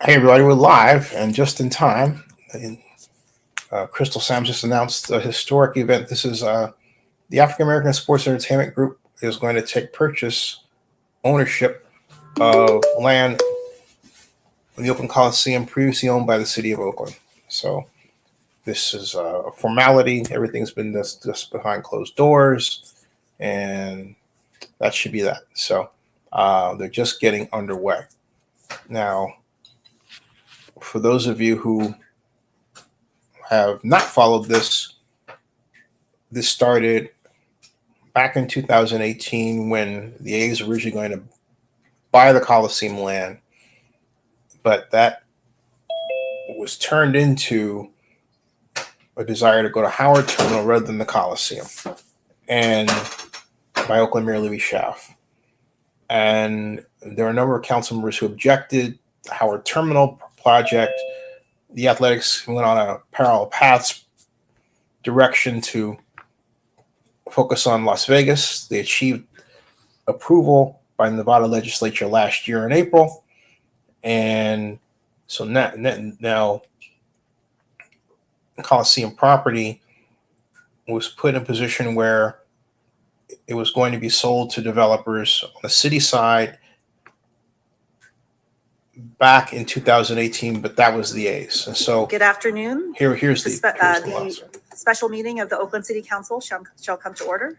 Hey everybody, we're live and just in time. Crystal Sam just announced a historic event. This is the African American Sports Entertainment Group is going to take purchase ownership of land in the Oakland Coliseum previously owned by the city of Oakland. So this is a formality. Everything's been just behind closed doors, and that should be that. So they're just getting underway. Now, for those of you who have not followed this started back in 2018 when the A's were originally going to buy the Coliseum land, but that was turned into a desire to go to Howard Terminal rather than the Coliseum, and by Oakland Mayor Louis Schaaf. And there are a number of council members who objected to the Howard Terminal project. The Athletics went on a parallel paths direction to focus on Las Vegas. They achieved approval by the Nevada legislature last year in April. And so now the Coliseum property was put in a position where it was going to be sold to developers on the city side back in 2018, but that was the A's. And so good afternoon. Here's the special meeting of the Oakland City Council shall come to order.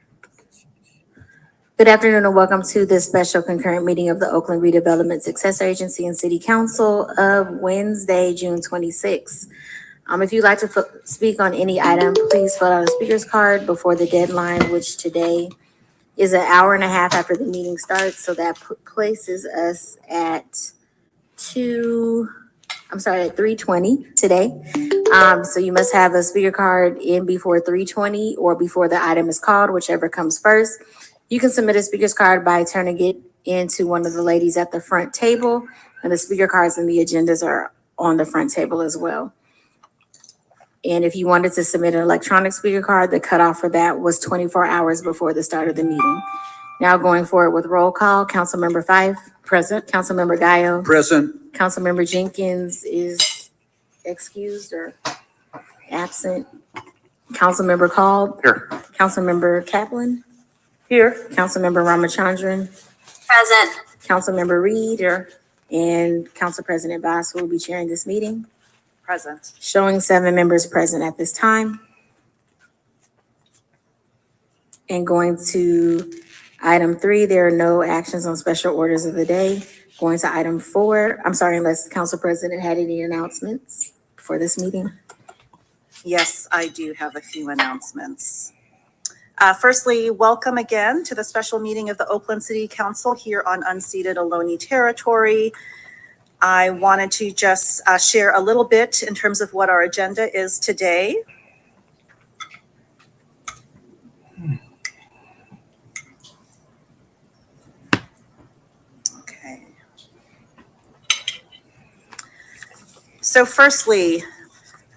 Good afternoon and welcome to this special concurrent meeting of the Oakland Redevelopment Successor Agency and City Council of Wednesday, June 26th. If you'd like to speak on any item, please fill out a speaker's card before the deadline, which today is an hour and a half after the meeting starts. So that places us at 3:20 today. So you must have a speaker card in before 3:20 or before the item is called, whichever comes first. You can submit a speaker's card by turning it into one of the ladies at the front table, and the speaker cards and the agendas are on the front table as well. And if you wanted to submit an electronic speaker card, the cutoff for that was 24 hours before the start of the meeting. Now going forward with roll call, Councilmember Fife. Present. Councilmember Gallo. Present. Councilmember Jenkins is excused or absent. Councilmember Call. Here. Councilmember Kaplan. Here. Councilmember Ramachandran. Present. Councilmember Reed. Here. And Council President Bass will be chairing this meeting. Present. Showing 7 members present at this time. And going to item 3, there are no actions on special orders of the day. Going to item 4, unless the Council President had any announcements for this meeting. Yes, I do have a few announcements. Firstly, welcome again to the special meeting of the Oakland City Council here on unceded Ohlone territory. I wanted to just share a little bit in terms of what our agenda is today. Okay. So firstly,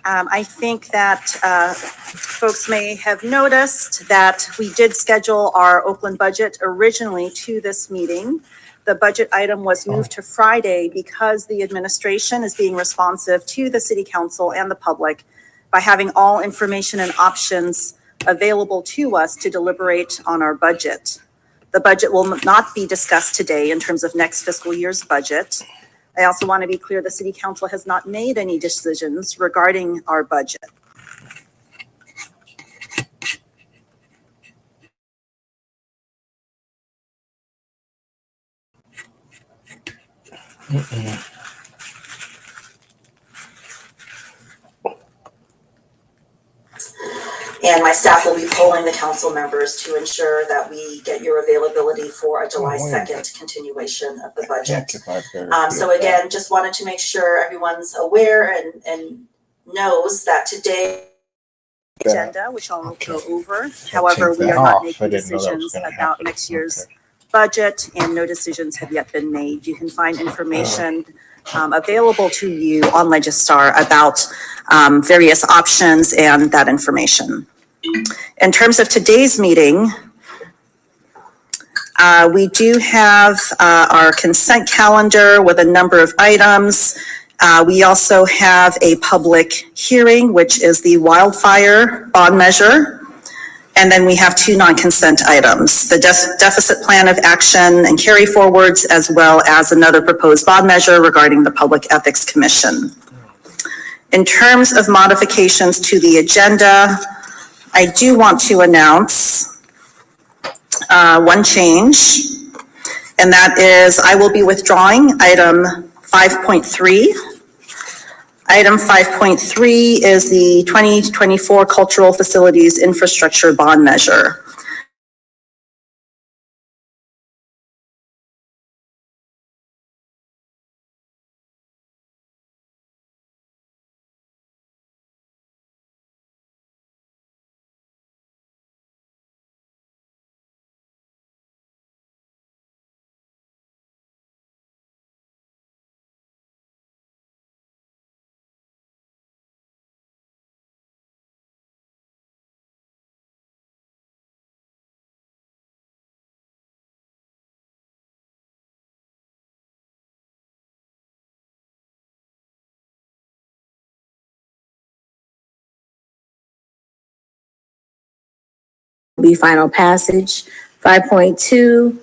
I think that folks may have noticed that we did schedule our Oakland budget originally to this meeting. The budget item was moved to Friday because the administration is being responsive to the city council and the public by having all information and options available to us to deliberate on our budget. The budget will not be discussed today in terms of next fiscal year's budget. I also want to be clear, the city council has not made any decisions regarding our budget. And my staff will be polling the council members to ensure that we get your availability for a July 2nd continuation of the budget. So again, just wanted to make sure everyone's aware and knows that today agenda, which I'll go over. However, we are not making decisions about next year's budget, and no decisions have yet been made. You can find information available to you on Legistar about various options and that information. In terms of today's meeting, we do have our consent calendar with a number of items. We also have a public hearing, which is the wildfire bond measure. And then we have two non-consent items, the deficit plan of action and carry forwards, as well as another proposed bond measure regarding the Public Ethics Commission. In terms of modifications to the agenda, I do want to announce one change, and that is I will be withdrawing item 5.3. Item 5.3 is the 2024 Cultural Facilities Infrastructure Bond Measure. Be final passage. 5.2,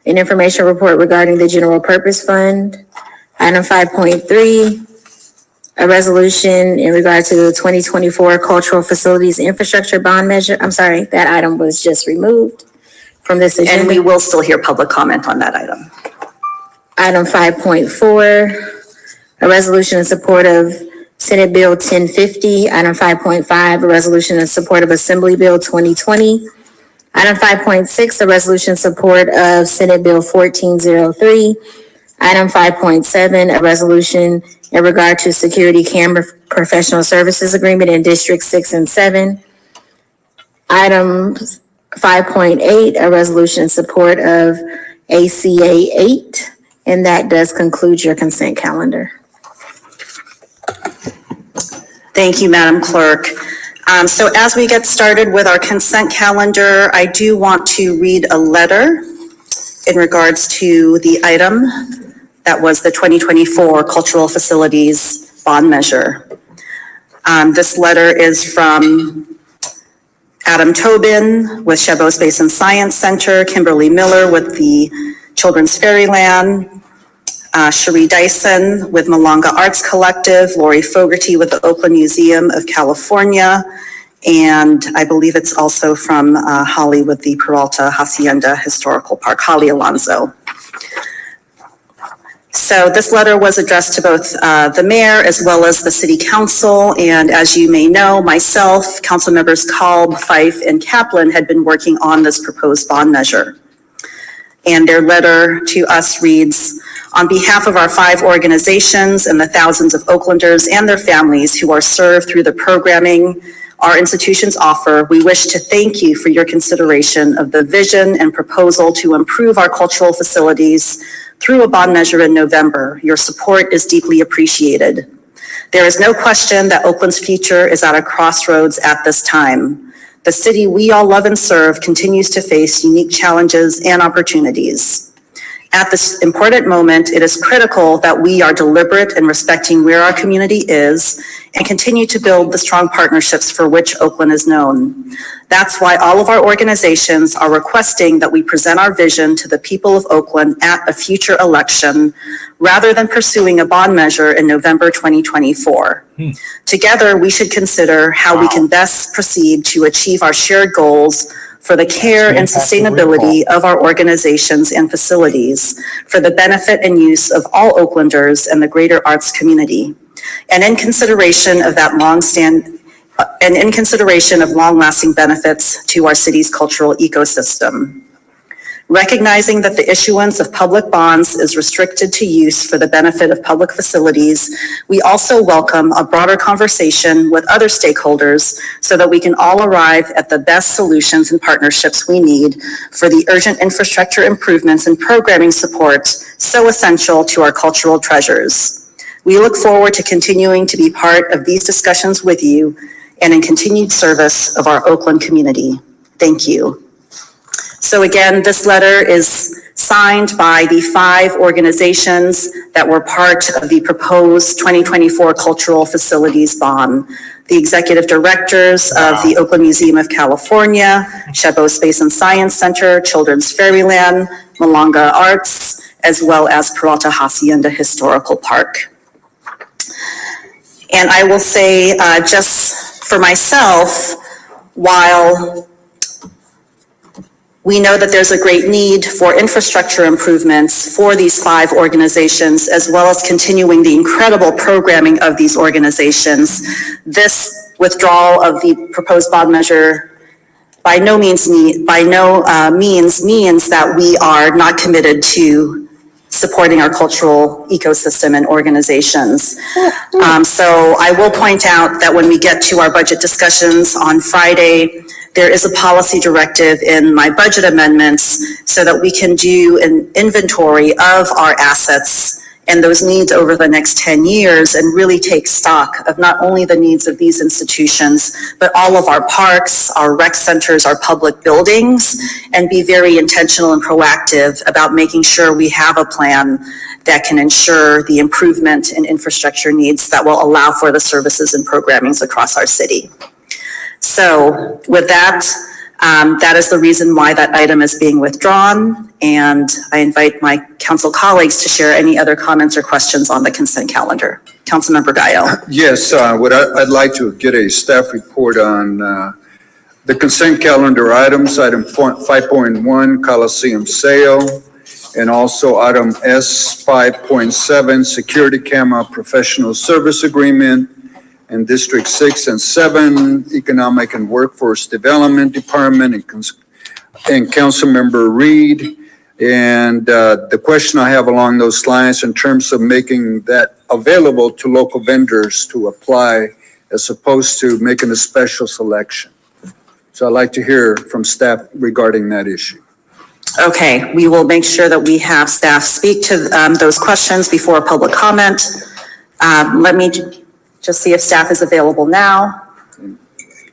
an information report regarding the general purpose fund. Item 5.3, a resolution in regard to the 2024 cultural facilities infrastructure bond measure. I'm sorry, that item was just removed from this agenda. And we will still hear public comment on that item. Item 5.4, a resolution in support of Senate Bill 1050. Item 5.5, a resolution in support of Assembly Bill 2020. Item 5.6, a resolution in support of Senate Bill 1403. Item 5.7, a resolution in regard to security camera professional services agreement in District 6 and 7. Item 5.8, a resolution in support of ACA 8. And that does conclude your consent calendar. Thank you, Madam Clerk. So as we get started with our consent calendar, I do want to read a letter in regards to the item that was the 2024 Cultural Facilities Bond Measure. This letter is from Adam Tobin with Chabot Space and Science Center, Kimberly Miller with the Children's Fairyland, Cherie Dyson with Malanga Arts Collective, Lori Fogarty with the Oakland Museum of California, and I believe it's also from Holly with the Peralta Hacienda Historical Park, Holly Alonso. So this letter was addressed to both the mayor as well as the city council, and as you may know, myself, council members Kalb, Fife, and Kaplan had been working on this proposed bond measure. And their letter to us reads, on behalf of our 5 organizations and the thousands of Oaklanders and their families who are served through the programming our institutions offer, we wish to thank you for your consideration of the vision and proposal to improve our cultural facilities through a bond measure in November. Your support is deeply appreciated. There is no question that Oakland's future is at a crossroads at this time. The city we all love and serve continues to face unique challenges and opportunities. At this important moment, it is critical that we are deliberate in respecting where our community is and continue to build the strong partnerships for which Oakland is known. That's why all of our organizations are requesting that we present our vision to the people of Oakland at a future election, rather than pursuing a bond measure in November 2024. Together, we should consider how we can best proceed to achieve our shared goals for the care and sustainability of our organizations and facilities, for the benefit and use of all Oaklanders and the greater arts community, and in consideration of long-lasting benefits to our city's cultural ecosystem. Recognizing that the issuance of public bonds is restricted to use for the benefit of public facilities, we also welcome a broader conversation with other stakeholders so that we can all arrive at the best solutions and partnerships we need for the urgent infrastructure improvements and programming support so essential to our cultural treasures. We look forward to continuing to be part of these discussions with you and in continued service of our Oakland community. Thank you. So again, this letter is signed by the 5 organizations that were part of the proposed 2024 Cultural Facilities Bond. The executive directors of the Oakland Museum of California, Chabot Space and Science Center, Children's Fairyland, Malanga Arts, as well as Peralta Hacienda Historical Park. And I will say, just for myself, while we know that there's a great need for infrastructure improvements for these 5 organizations, as well as continuing the incredible programming of these organizations, this withdrawal of the proposed bond measure by no means means that we are not committed to supporting our cultural ecosystem and organizations. So I will point out that when we get to our budget discussions on Friday, there is a policy directive in my budget amendments so that we can do an inventory of our assets and those needs over the next 10 years and really take stock of not only the needs of these institutions, but all of our parks, our rec centers, our public buildings, and be very intentional and proactive about making sure we have a plan that can ensure the improvement in infrastructure needs that will allow for the services and programmings across our city. So with that, that is the reason why that item is being withdrawn. And I invite my council colleagues to share any other comments or questions on the consent calendar. Councilmember Gaio. Yes, I'd like to get a staff report on the consent calendar items, item 5.1, Coliseum sale, and also item S 5.7, security camera professional service agreement, and District 6 and 7, Economic and Workforce Development Department, and Councilmember Reed. And the question I have along those lines in terms of making that available to local vendors to apply as opposed to making a special selection. So I'd like to hear from staff regarding that issue. Okay, we will make sure that we have staff speak to those questions before public comment. Let me just see if staff is available now.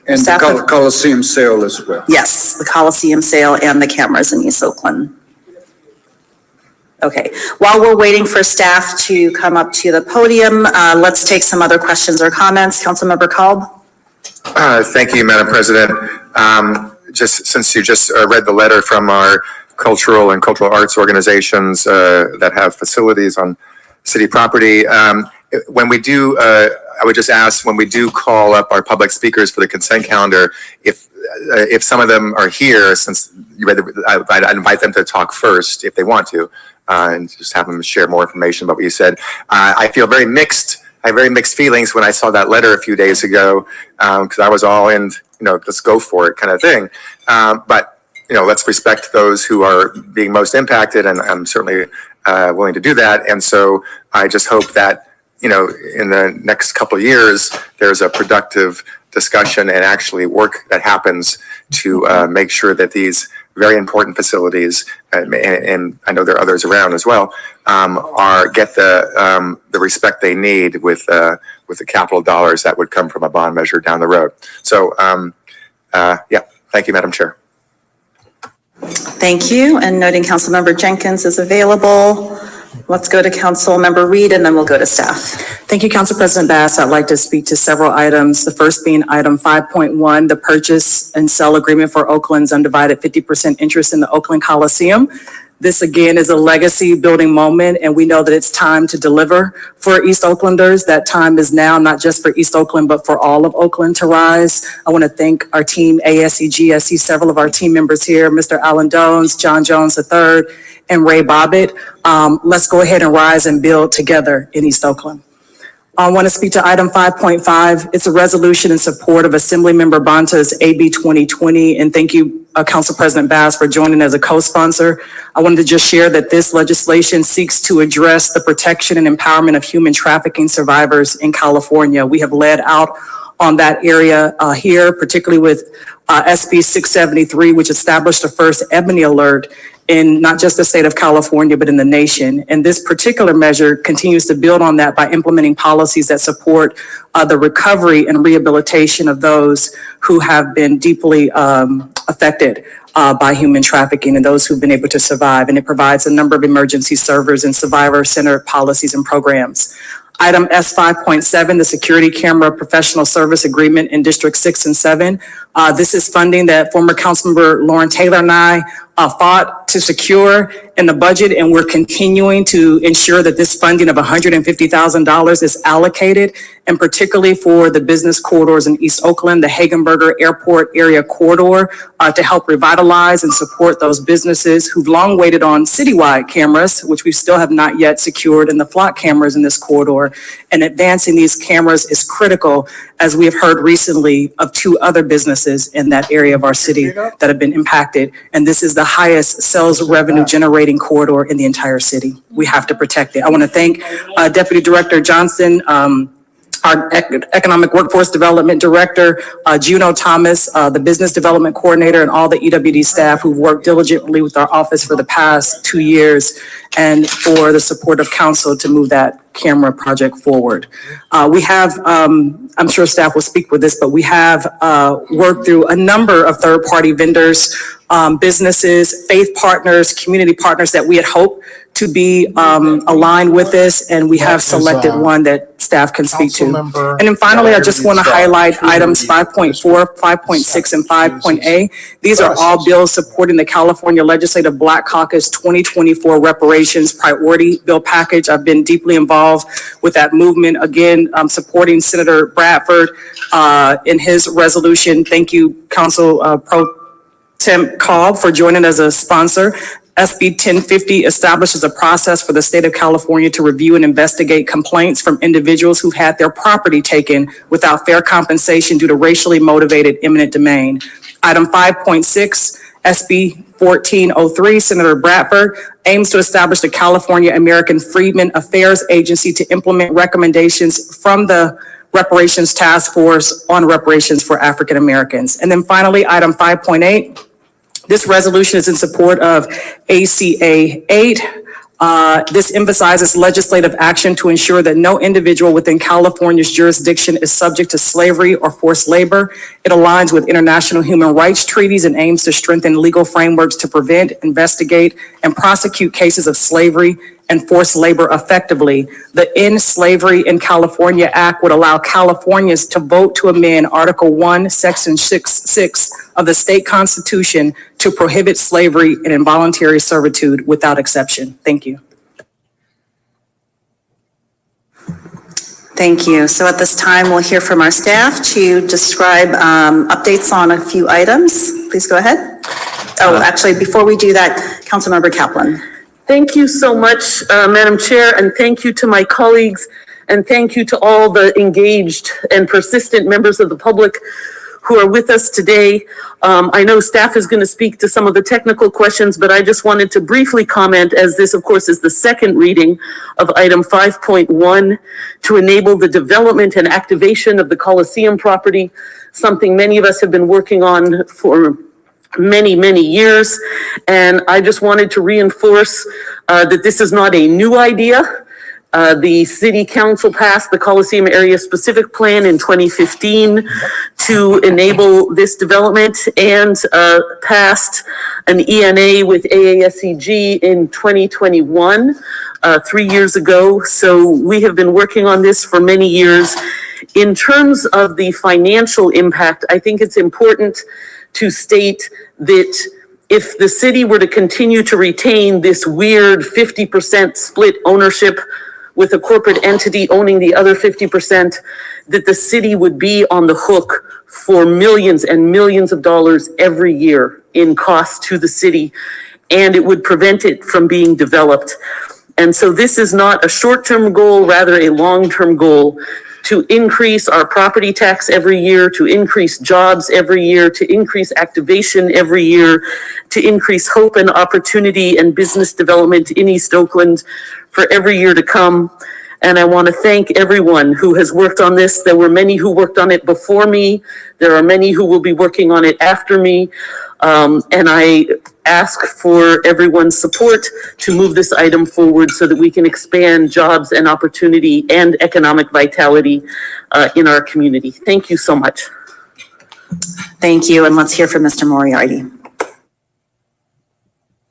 And the Coliseum sale as well. Yes, the Coliseum sale and the cameras in East Oakland. Okay, while we're waiting for staff to come up to the podium, let's take some other questions or comments. Councilmember Kolb. Thank you, Madam President. Just since you just read the letter from our cultural and cultural arts organizations that have facilities on city property, when we do, I would just ask, when we do call up our public speakers for the consent calendar, if some of them are here, since you read I'd invite them to talk first if they want to, and just have them share more information about what you said. I feel very mixed. I have very mixed feelings when I saw that letter a few days ago, because I was all in, let's go for it kind of thing. But, let's respect those who are being most impacted, and I'm certainly willing to do that. And so I just hope that, in the next couple of years, there's a productive discussion and actually work that happens to make sure that these very important facilities, and I know there are others around as well, get the respect they need with the capital dollars that would come from a bond measure down the road. So, thank you, Madam Chair. Thank you. And noting Councilmember Jenkins is available. Let's go to Councilmember Reed and then we'll go to staff. Thank you, Council President Bass. I'd like to speak to several items. The first being item 5.1, the purchase and sell agreement for Oakland's undivided 50% interest in the Oakland Coliseum. This again is a legacy building moment, and we know that it's time to deliver for East Oaklanders. That time is now, not just for East Oakland, but for all of Oakland to rise. I want to thank our team, AASEG. I see several of our team members here, Mr. Alan Dones, John Jones III, and Ray Bobbitt. Let's go ahead and rise and build together in East Oakland. I want to speak to item 5.5. It's a resolution in support of Assemblymember Bonta's AB 2020. And thank you, Council President Bass, for joining as a co-sponsor. I wanted to just share that this legislation seeks to address the protection and empowerment of human trafficking survivors in California. We have led out on that area here, particularly with SB 673, which established the first Ebony Alert in not just the state of California, but in the nation. And this particular measure continues to build on that by implementing policies that support the recovery and rehabilitation of those who have been deeply affected by human trafficking and those who've been able to survive. And it provides a number of emergency servers and survivor-centered policies and programs. Item S 5.7, the security camera professional service agreement in District 6 and 7. This is funding that former Councilmember Lauren Taylor and I fought to secure in the budget, and we're continuing to ensure that this funding of $150,000 is allocated, and particularly for the business corridors in East Oakland, the Hagenberger Airport area corridor, to help revitalize and support those businesses who've long waited on citywide cameras, which we still have not yet secured, and the flock cameras in this corridor. And advancing these cameras is critical, as we have heard recently of 2 other businesses in that area of our city that have been impacted. And this is the highest sales revenue generating corridor in the entire city. We have to protect it. I want to thank Deputy Director Johnson, our Economic Workforce Development Director, Juno Thomas, the Business Development Coordinator, and all the EWD staff who've worked diligently with our office for the past 2 years, and for the support of council to move that camera project forward. We have, I'm sure staff will speak with this, but we have worked through a number of third-party vendors, businesses, faith partners, community partners that we had hoped to be aligned with this, and we have selected one that staff can speak to. And then finally, I just want to highlight items 5.4, 5.6, and 5.A. These are all bills supporting the California Legislative Black Caucus 2024 reparations priority bill package. I've been deeply involved with that movement. Again, supporting Senator Bradford in his resolution. Thank you, Council Pro Tem Cobb, for joining as a sponsor. SB 1050 establishes a process for the state of California to review and investigate complaints from individuals who've had their property taken without fair compensation due to racially motivated eminent domain. Item 5.6, SB 1403, Senator Bradford, aims to establish the California American Freedmen Affairs Agency to implement recommendations from the Reparations Task Force on reparations for African Americans. And then finally, item 5.8, this resolution is in support of ACA 8. This emphasizes legislative action to ensure that no individual within California's jurisdiction is subject to slavery or forced labor. It aligns with international human rights treaties and aims to strengthen legal frameworks to prevent, investigate, and prosecute cases of slavery and forced labor effectively. The End Slavery in California Act would allow Californians to vote to amend Article 1, Section 6 of the state constitution to prohibit slavery and involuntary servitude without exception. Thank you. Thank you. So at this time, we'll hear from our staff to describe updates on a few items. Please go ahead. Oh, actually, before we do that, Councilmember Kaplan. Thank you so much, Madam Chair, and thank you to my colleagues, and thank you to all the engaged and persistent members of the public who are with us today. I know staff is going to speak to some of the technical questions, but I just wanted to briefly comment, as this, of course, is the second reading of item 5.1, to enable the development and activation of the Coliseum property, something many of us have been working on for many years. And I just wanted to reinforce that this is not a new idea. The city council passed the Coliseum area specific plan in 2015 to enable this development, and passed an ENA with AASEG in 2021, 3 years ago. So we have been working on this for many years. In terms of the financial impact, I think it's important to state that if the city were to continue to retain this weird 50% split ownership with a corporate entity owning the other 50%, that the city would be on the hook for millions and millions of dollars every year in costs to the city, and it would prevent it from being developed. And so this is not a short-term goal, rather a long-term goal, to increase our property tax every year, to increase jobs every year, to increase activation every year, to increase hope and opportunity and business development in East Oakland for every year to come. And I want to thank everyone who has worked on this. There were many who worked on it before me. There are many who will be working on it after me. And I ask for everyone's support to move this item forward so that we can expand jobs and opportunity and economic vitality in our community. Thank you so much. Thank you, and let's hear from Mr. Moriarty.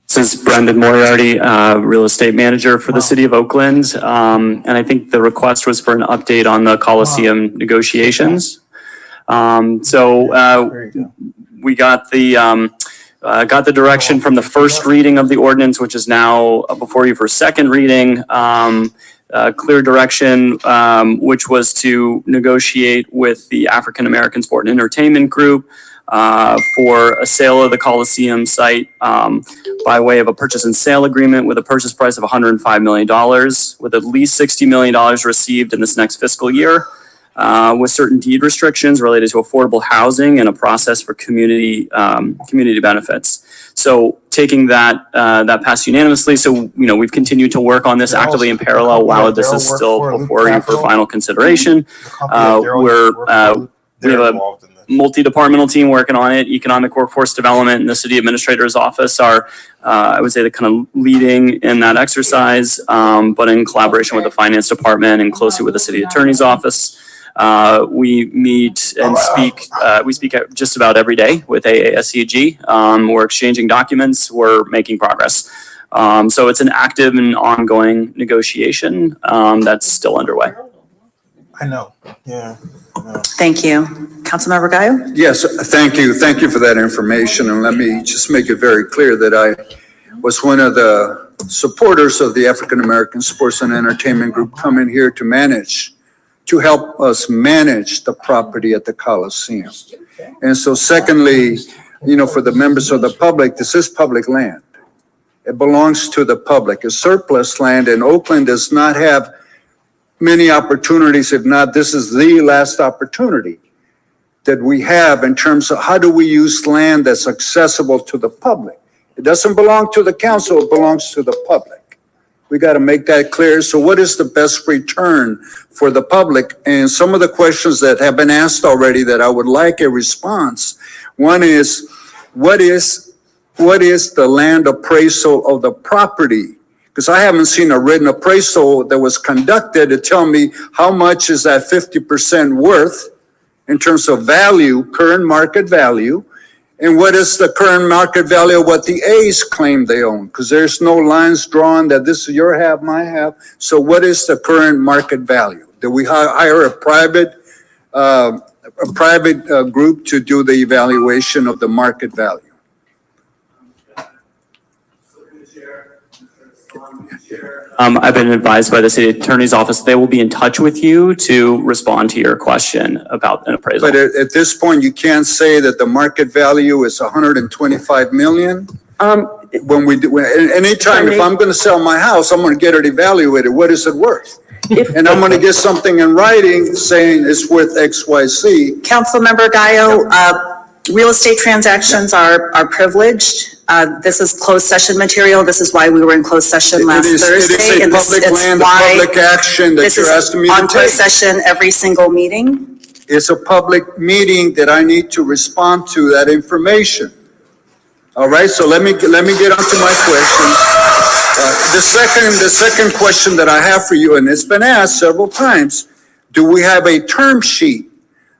This is Brendan Moriarty, real estate manager for the city of Oakland. And I think the request was for an update on the Coliseum negotiations. We got the direction from the first reading of the ordinance, which is now before you for second reading. Clear direction, which was to negotiate with the African American Sport and Entertainment Group for a sale of the Coliseum site by way of a purchase and sale agreement with a purchase price of $105 million, with at least $60 million received in this next fiscal year, with certain deed restrictions related to affordable housing and a process for community benefits. So taking that passed unanimously. So, we've continued to work on this actively in parallel while this is still before you for final consideration. We have a multi-departmental team working on it. Economic Workforce Development and the City Administrator's Office are, I would say, the kind of leading in that exercise, but in collaboration with the Finance Department and closely with the City Attorney's Office. We meet and speak, we speak just about every day with AASEG. We're exchanging documents, we're making progress. So it's an active and ongoing negotiation that's still underway. I know, yeah. Thank you. Councilmember Gayo? Yes, thank you. Thank you for that information. And let me just make it very clear that I was one of the supporters of the African American Sports and Entertainment Group coming here to help us manage the property at the Coliseum. And so secondly, for the members of the public, this is public land. It belongs to the public. It's surplus land, and Oakland does not have many opportunities. If not, this is the last opportunity that we have in terms of how do we use land that's accessible to the public. It doesn't belong to the council, it belongs to the public. We got to make that clear. So what is the best return for the public? And some of the questions that have been asked already that I would like a response. One is, what is the land appraisal of the property? Because I haven't seen a written appraisal that was conducted to tell me how much is that 50% worth in terms of value, current market value, and what is the current market value of what the A's claim they own? Because there's no lines drawn that this is your half, my half. So what is the current market value? Do we hire a private group to do the evaluation of the market value? I've been advised by the City Attorney's Office, they will be in touch with you to respond to your question about an appraisal. But at this point, you can't say that the market value is 125 million? When we do, anytime, if I'm going to sell my house, I'm going to get it evaluated. What is it worth? And I'm going to get something in writing saying it's worth X, Y, Z. Councilmember Gayo, real estate transactions are privileged. This is closed session material. This is why we were in closed session last Thursday. It is a public land, public action that you're asking me to take. This is on closed session every single meeting. It's a public meeting that I need to respond to that information. All right, so let me get on to my questions. The second question that I have for you, and it's been asked several times, do we have a term sheet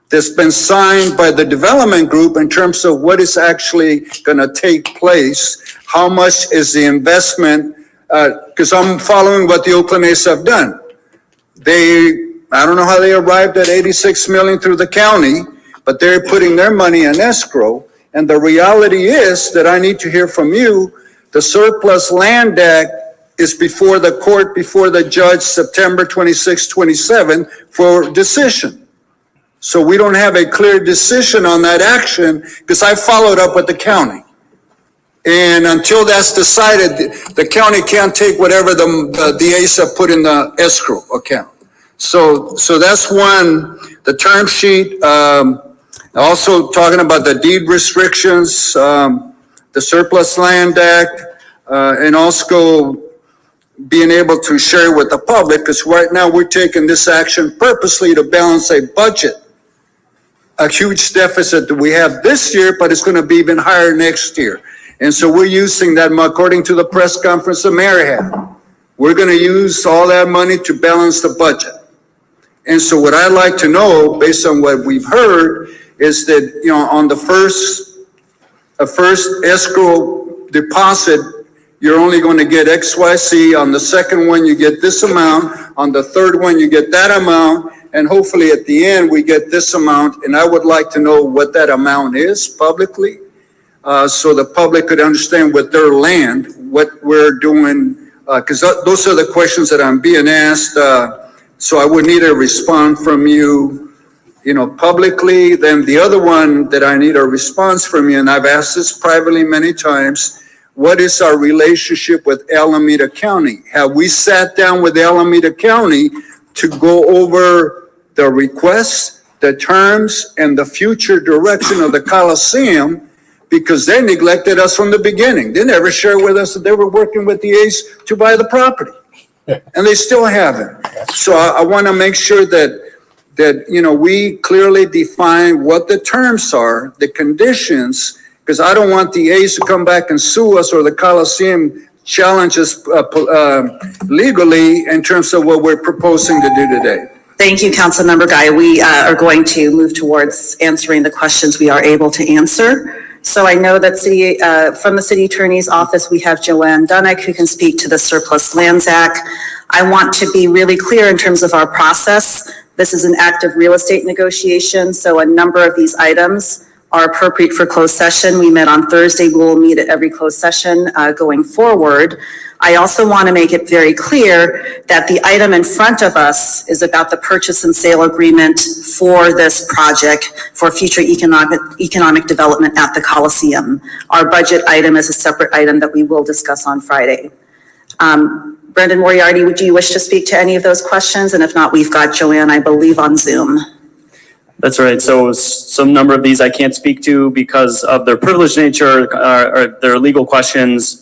that's been signed by the development group in terms of what is actually going to take place? How much is the investment? Because I'm following what the Oakland AASEG have done. I don't know how they arrived at 86 million through the county, but they're putting their money in escrow. And the reality is that I need to hear from you. The Surplus Land Act is before the court, before the judge, September 26, 27 for decision. So we don't have a clear decision on that action because I followed up with the county. And until that's decided, the county can't take whatever the AASEG put in the escrow account. So that's one, the term sheet. Also talking about the deed restrictions, the Surplus Land Act, and also being able to share with the public, because right now we're taking this action purposely to balance a budget. A huge deficit that we have this year, but it's going to be even higher next year. And so we're using that, according to the press conference the mayor had. We're going to use all that money to balance the budget. And so what I'd like to know, based on what we've heard, is that, on the first escrow deposit, you're only going to get XYZ. On the second one, you get this amount. On the third one, you get that amount. And hopefully at the end, we get this amount. And I would like to know what that amount is publicly, so the public could understand with their land, what we're doing. Because those are the questions that I'm being asked. So I would need a response from you, publicly. Then the other one that I need a response from you, and I've asked this privately many times, what is our relationship with Alameda County? Have we sat down with Alameda County to go over the requests, the terms, and the future direction of the Coliseum? Because they neglected us from the beginning. They never shared with us that they were working with the A's to buy the property. And they still haven't. So I want to make sure that we clearly define what the terms are, the conditions, because I don't want the A's to come back and sue us or the Coliseum challenge us legally in terms of what we're proposing to do today. Thank you, Councilmember Guy. We are going to move towards answering the questions we are able to answer. So I know that from the City Attorney's Office, we have Joanne Dunnick, who can speak to the Surplus Lands Act. I want to be really clear in terms of our process. This is an active real estate negotiation, so a number of these items are appropriate for closed session. We met on Thursday. We will meet at every closed session going forward. I also want to make it very clear that the item in front of us is about the purchase and sale agreement for this project for future economic development at the Coliseum. Our budget item is a separate item that we will discuss on Friday. Brendan Moriarty, would you wish to speak to any of those questions? And if not, we've got Joanne, I believe, on Zoom. That's right. So some number of these I can't speak to because of their privileged nature or their legal questions.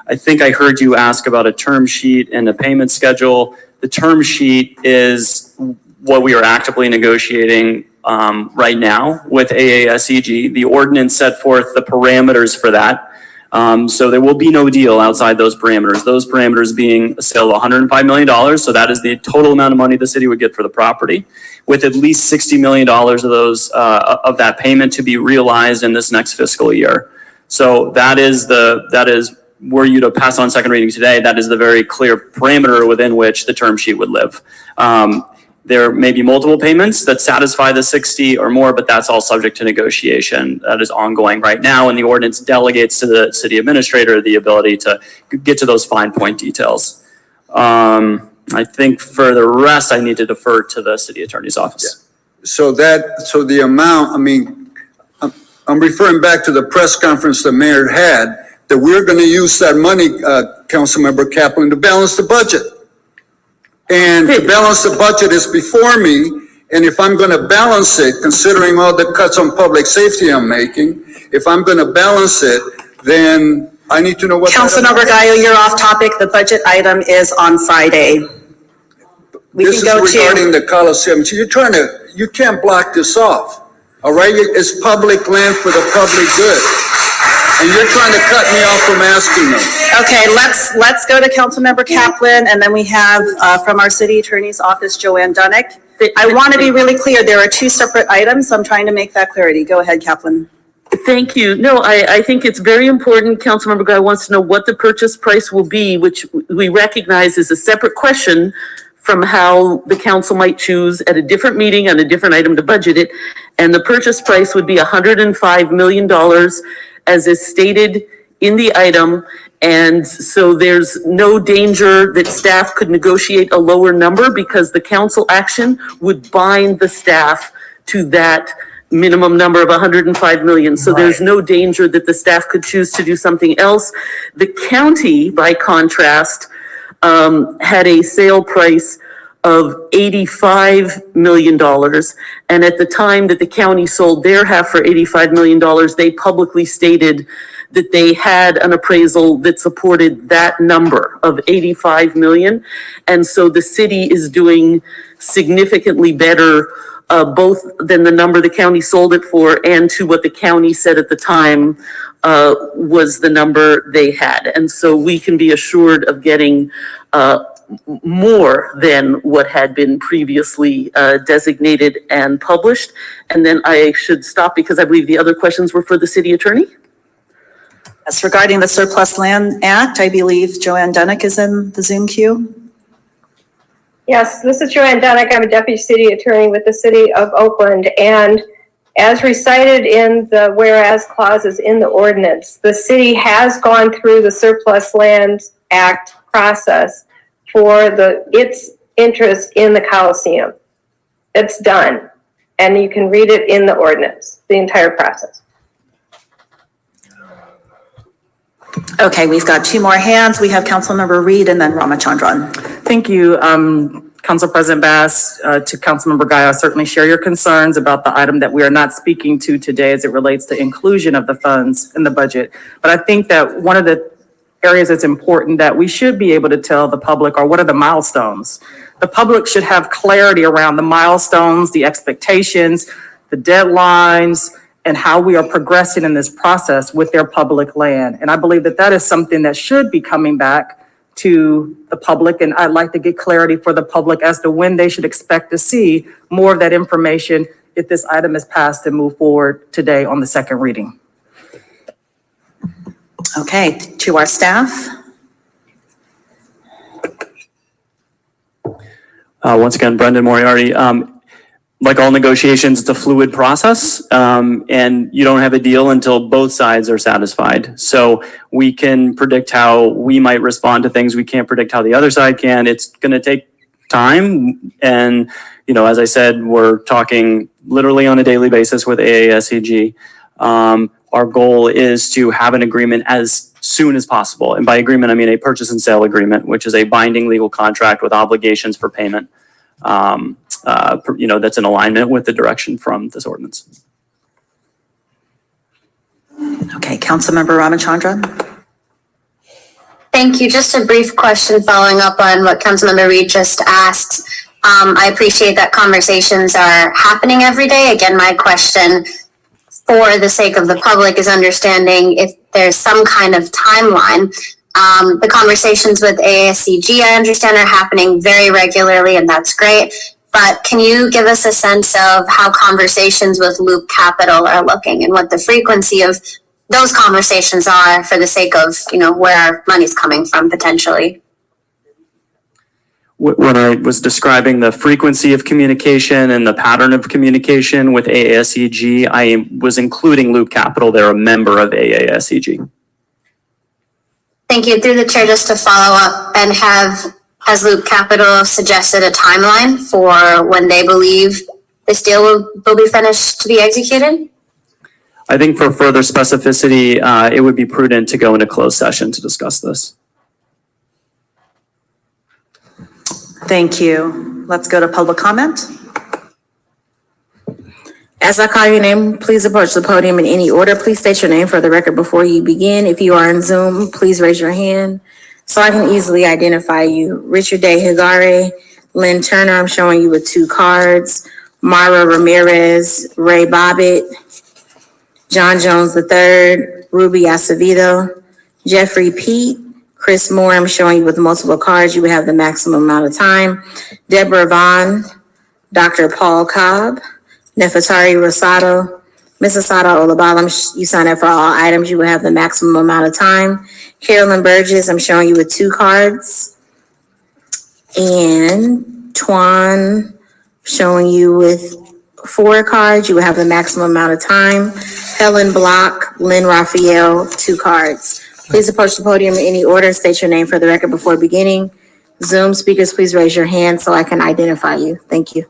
I think I heard you ask about a term sheet and a payment schedule. The term sheet is what we are actively negotiating right now with AASEG. The ordinance set forth the parameters for that. So there will be no deal outside those parameters. Those parameters being a sale of $105 million. So that is the total amount of money the city would get for the property, with at least $60 million of those of that payment to be realized in this next fiscal year. So that is were you to pass on second reading today, that is the very clear parameter within which the term sheet would live. There may be multiple payments that satisfy the 60 or more, but that's all subject to negotiation. That is ongoing right now, and the ordinance delegates to the city administrator the ability to get to those fine point details. I think for the rest, I need to defer to the city attorney's office. Yeah. So the amount, I'm referring back to the press conference the mayor had, that we're going to use that money, Councilmember Kaplan, to balance the budget. And to balance the budget is before me, and if I'm going to balance it, considering all the cuts on public safety I'm making, if I'm going to balance it, then I need to know what. Councilmember Gallo, you're off topic. The budget item is on Friday. This is regarding the Coliseum. So you can't block this off, all right? It's public land for the public good. And you're trying to cut me off from asking them. Okay, let's go to Councilmember Kaplan, and then we have from our city attorney's office, Joanne Dunnick. I want to be really clear. There are two separate items. So I'm trying to make that clarity. Go ahead, Kaplan. Thank you. No, I think it's very important. Councilmember Guy wants to know what the purchase price will be, which we recognize is a separate question from how the council might choose at a different meeting on a different item to budget it. And the purchase price would be $105 million as is stated in the item. And so there's no danger that staff could negotiate a lower number because the council action would bind the staff to that minimum number of 105 million. So there's no danger that the staff could choose to do something else. The county, by contrast, had a sale price of $85 million. And at the time that the county sold their half for $85 million, they publicly stated that they had an appraisal that supported that number of 85 million. And so the city is doing significantly better, both than the number the county sold it for and to what the county said at the time was the number they had. And so we can be assured of getting more than what had been previously designated and published. And then I should stop because I believe the other questions were for the city attorney. As regarding the Surplus Land Act, I believe Joanne Dunick is in the Zoom queue. Yes, this is Joanne Dunick. I'm a deputy city attorney with the city of Oakland. And as recited in the whereas clauses in the ordinance, the city has gone through the Surplus Land Act process for its interest in the Coliseum. It's done. And you can read it in the ordinance, the entire process. Okay, we've got two more hands. We have Councilmember Reed and then Ramachandran. Thank you, Council President Bass. To Councilmember Guy, I certainly share your concerns about the item that we are not speaking to today as it relates to inclusion of the funds in the budget. But I think that one of the areas that's important that we should be able to tell the public are what are the milestones. The public should have clarity around the milestones, the expectations, the deadlines, and how we are progressing in this process with their public land. And I believe that that is something that should be coming back to the public. And I'd like to get clarity for the public as to when they should expect to see more of that information if this item is passed and move forward today on the second reading. Okay, to our staff. Once again, Brendan Moriarty. Like all negotiations, it's a fluid process, and you don't have a deal until both sides are satisfied. So we can predict how we might respond to things. We can't predict how the other side can. It's going to take time. And, you know, as I said, we're talking literally on a daily basis with AASEG. Our goal is to have an agreement as soon as possible. And by agreement, I mean a purchase and sale agreement, which is a binding legal contract with obligations for payment. You know, that's in alignment with the direction from this ordinance. Okay, Councilmember Ramachandran. Thank you. Just a brief question following up on what Councilmember Reed just asked. I appreciate that conversations are happening every day. Again, my question for the sake of the public is understanding if there's some kind of timeline. The conversations with AASEG, I understand, are happening very regularly, and that's great. But can you give us a sense of how conversations with Loop Capital are looking and what the frequency of those conversations are for the sake of, you know, where our money's coming from potentially? When I was describing the frequency of communication and the pattern of communication with AASEG, I was including Loop Capital. They're a member of AASEG. Thank you. Through the chair, just to follow up, and has Loop Capital suggested a timeline for when they believe this deal will be finished to be executed? I think for further specificity, it would be prudent to go into closed session to discuss this. Thank you. Let's go to public comment. As I call your name, please approach the podium in any order. Please state your name for the record before you begin. If you are in Zoom, please raise your hand so I can easily identify you. Richard Day Higare, Lynn Turner, I'm showing you with 2 cards. Mara Ramirez, Ray Bobbitt, John Jones III, Ruby Acevedo, Jeffrey Pete, Chris Moore, I'm showing you with multiple cards. You will have the maximum amount of time. Deborah Vaughn, Dr. Paul Cobb, Nefertari Rosado, Ms. Asada Olabala, you sign up for all items. You will have the maximum amount of time. Carolyn Burgess, I'm showing you with 2 cards. And Twan, showing you with 4 cards. You will have the maximum amount of time. Helen Block, Lynn Raphael, 2 cards. Please approach the podium in any order. State your name for the record before beginning. Zoom speakers, please raise your hand so I can identify you. Thank you.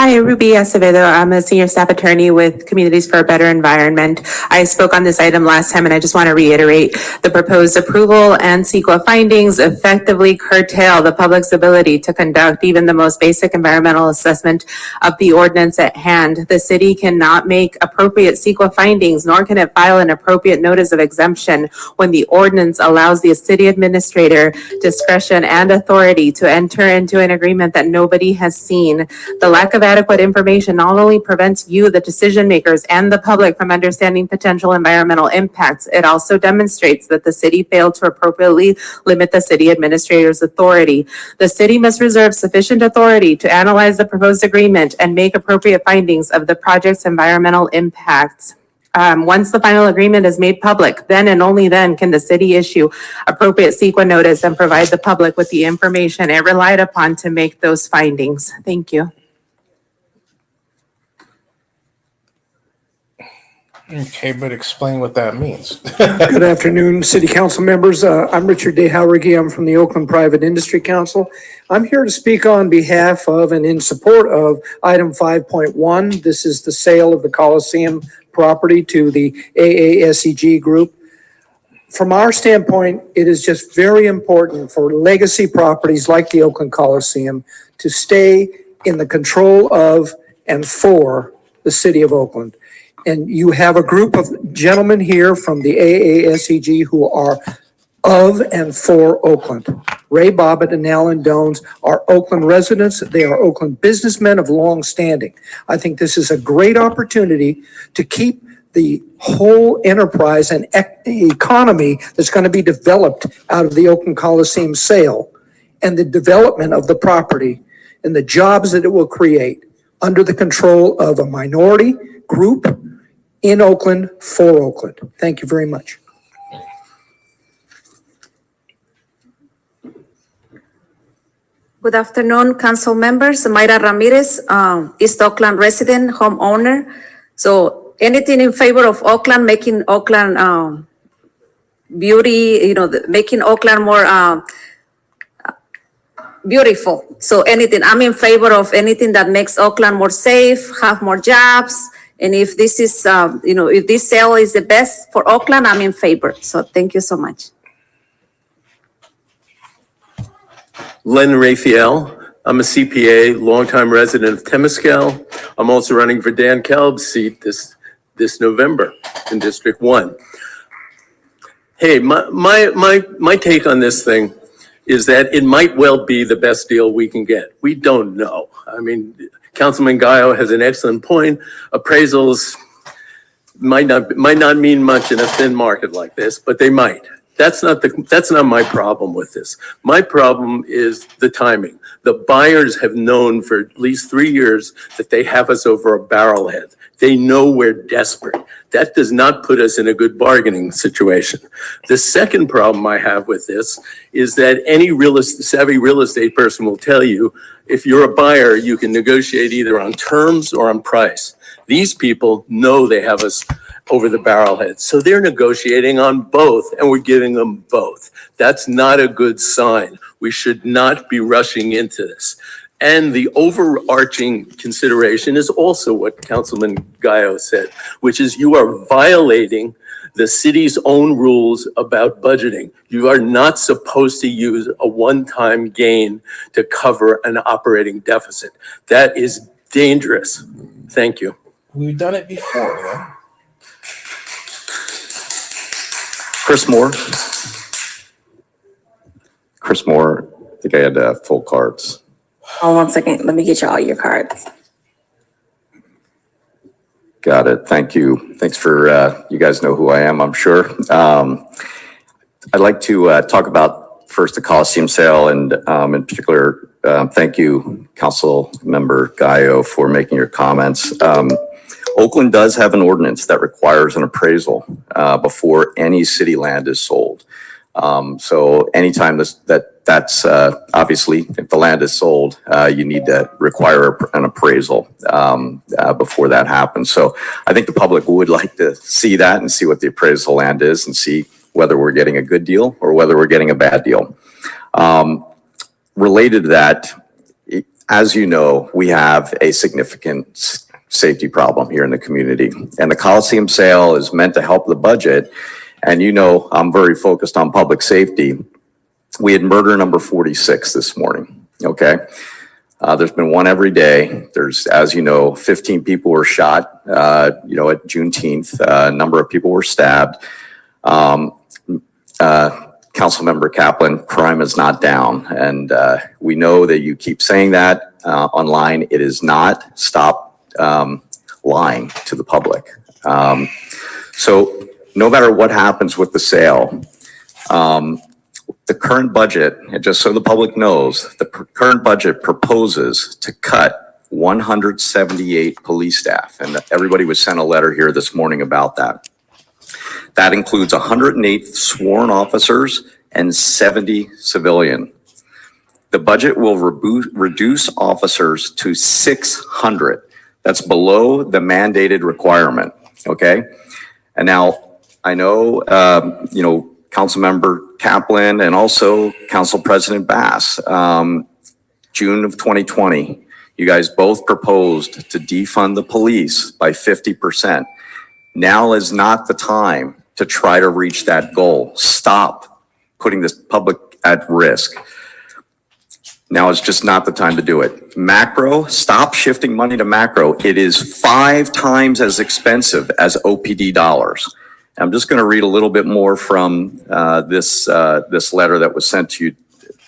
Hi, Ruby Acevedo. I'm a senior staff attorney with Communities for a Better Environment. I spoke on this item last time, and I just want to reiterate the proposed approval and CEQA findings effectively curtail the public's ability to conduct even the most basic environmental assessment of the ordinance at hand. The city cannot make appropriate CEQA findings, nor can it file an appropriate notice of exemption when the ordinance allows the city administrator discretion and authority to enter into an agreement that nobody has seen. The lack of adequate information not only prevents you, the decision makers, and the public from understanding potential environmental impacts, it also demonstrates that the city failed to appropriately limit the city administrator's authority. The city must reserve sufficient authority to analyze the proposed agreement and make appropriate findings of the project's environmental impacts. Once the final agreement is made public, then and only then can the city issue appropriate CEQA notice and provide the public with the information it relied upon to make those findings. Thank you. Okay, but explain what that means. Good afternoon, City Council members. I'm Richard DeHourigi. I'm from the Oakland Private Industry Council. I'm here to speak on behalf of and in support of item 5.1. This is the sale of the Coliseum property to the AASEG group. From our standpoint, it is just very important for legacy properties like the Oakland Coliseum to stay in the control of and for the city of Oakland. And you have a group of gentlemen here from the AASEG who are of and for Oakland. Ray Bobbitt and Alan Dones are Oakland residents. They are Oakland businessmen of long standing. I think this is a great opportunity to keep the whole enterprise and economy that's going to be developed out of the Oakland Coliseum sale and the development of the property and the jobs that it will create under the control of a minority group in Oakland for Oakland. Thank you very much. Good afternoon, council members. Mayra Ramirez, East Oakland resident, homeowner. So anything in favor of Oakland, making Oakland beauty, making Oakland more beautiful. So anything, I'm in favor of anything that makes Oakland more safe, have more jobs. And if this is, if this sale is the best for Oakland, I'm in favor. So thank you so much. Len Raphael. I'm a CPA, longtime resident of Temescal. I'm also running for Dan Kelb's seat this November in District 1. Hey, my take on this thing is that it might well be the best deal we can get. We don't know. I mean, Councilman Gallo has an excellent point. Appraisals might not mean much in a thin market like this, but they might. That's not my problem with this. My problem is the timing. The buyers have known for at least 3 years that they have us over a barrelhead. They know we're desperate. That does not put us in a good bargaining situation. The second problem I have with this is that any savvy real estate person will tell you, if you're a buyer, you can negotiate either on terms or on price. These people know they have us over the barrelhead. So they're negotiating on both, and we're giving them both. That's not a good sign. We should not be rushing into this. And the overarching consideration is also what Councilman Gallo said, which is you are violating the city's own rules about budgeting. You are not supposed to use a one-time gain to cover an operating deficit. That is dangerous. Thank you. We've done it before, yeah? Chris Moore, I think I had full cards. Hold on 1 second. Let me get you all your cards. Got it. Thank you. Thanks for, you guys know who I am, I'm sure. I'd like to talk about first the Coliseum sale and in particular, thank you, Council Member Gallo, for making your comments. Oakland does have an ordinance that requires an appraisal before any city land is sold. So anytime that's obviously, if the land is sold, you need to require an appraisal before that happens. So I think the public would like to see that and see what the appraisal land is and see whether we're getting a good deal or whether we're getting a bad deal. Related to that, as you know, we have a significant safety problem here in the community, and the Coliseum sale is meant to help the budget. And you know, I'm very focused on public safety. We had murder number 46 this morning, okay? There's been one every day. There's, as you know, 15 people were shot, at Juneteenth. A number of people were stabbed. Councilmember Kaplan, crime is not down. And we know that you keep saying that online. It is not. Stop lying to the public. So no matter what happens with the sale, the current budget, and just so the public knows, the current budget proposes to cut 178 police staff. And everybody was sent a letter here this morning about that. That includes 108 sworn officers and 70 civilian. The budget will reduce officers to 600. That's below the mandated requirement, okay? And now, I know, Councilmember Kaplan and also Council President Bass, June of 2020, you guys both proposed to defund the police by 50%. Now is not the time to try to reach that goal. Stop putting this public at risk. Now is just not the time to do it. Macro, stop shifting money to macro. It is 5 times as expensive as OPD dollars. I'm just going to read a little bit more from this letter that was sent to you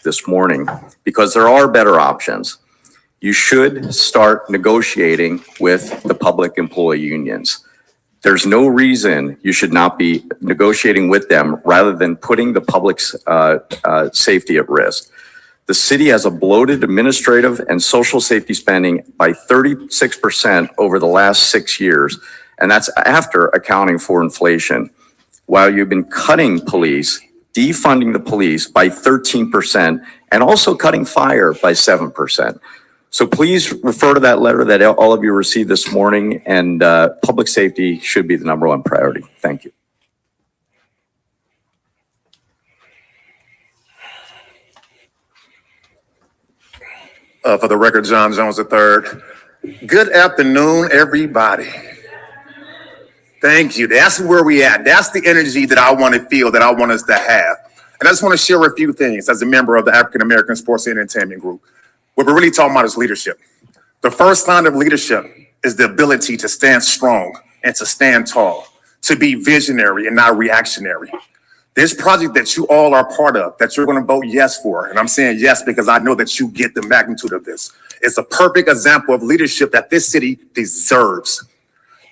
this morning, because there are better options. You should start negotiating with the public employee unions. There's no reason you should not be negotiating with them rather than putting the public's safety at risk. The city has a bloated administrative and social safety spending by 36% over the last 6 years, and that's after accounting for inflation. While you've been cutting police, defunding the police by 13%, and also cutting fire by 7%. So please refer to that letter that all of you received this morning, and public safety should be the #1 priority. Thank you. For the record, John Jones III. Good afternoon, everybody. Thank you. That's where we at. That's the energy that I want to feel, that I want us to have. And I just want to share a few things as a member of the African American Sports and Entertainment Group. What we're really talking about is leadership. The first sign of leadership is the ability to stand strong and to stand tall, to be visionary and not reactionary. This project that you all are part of, that you're going to vote yes for, and I'm saying yes because I know that you get the magnitude of this, is a perfect example of leadership that this city deserves.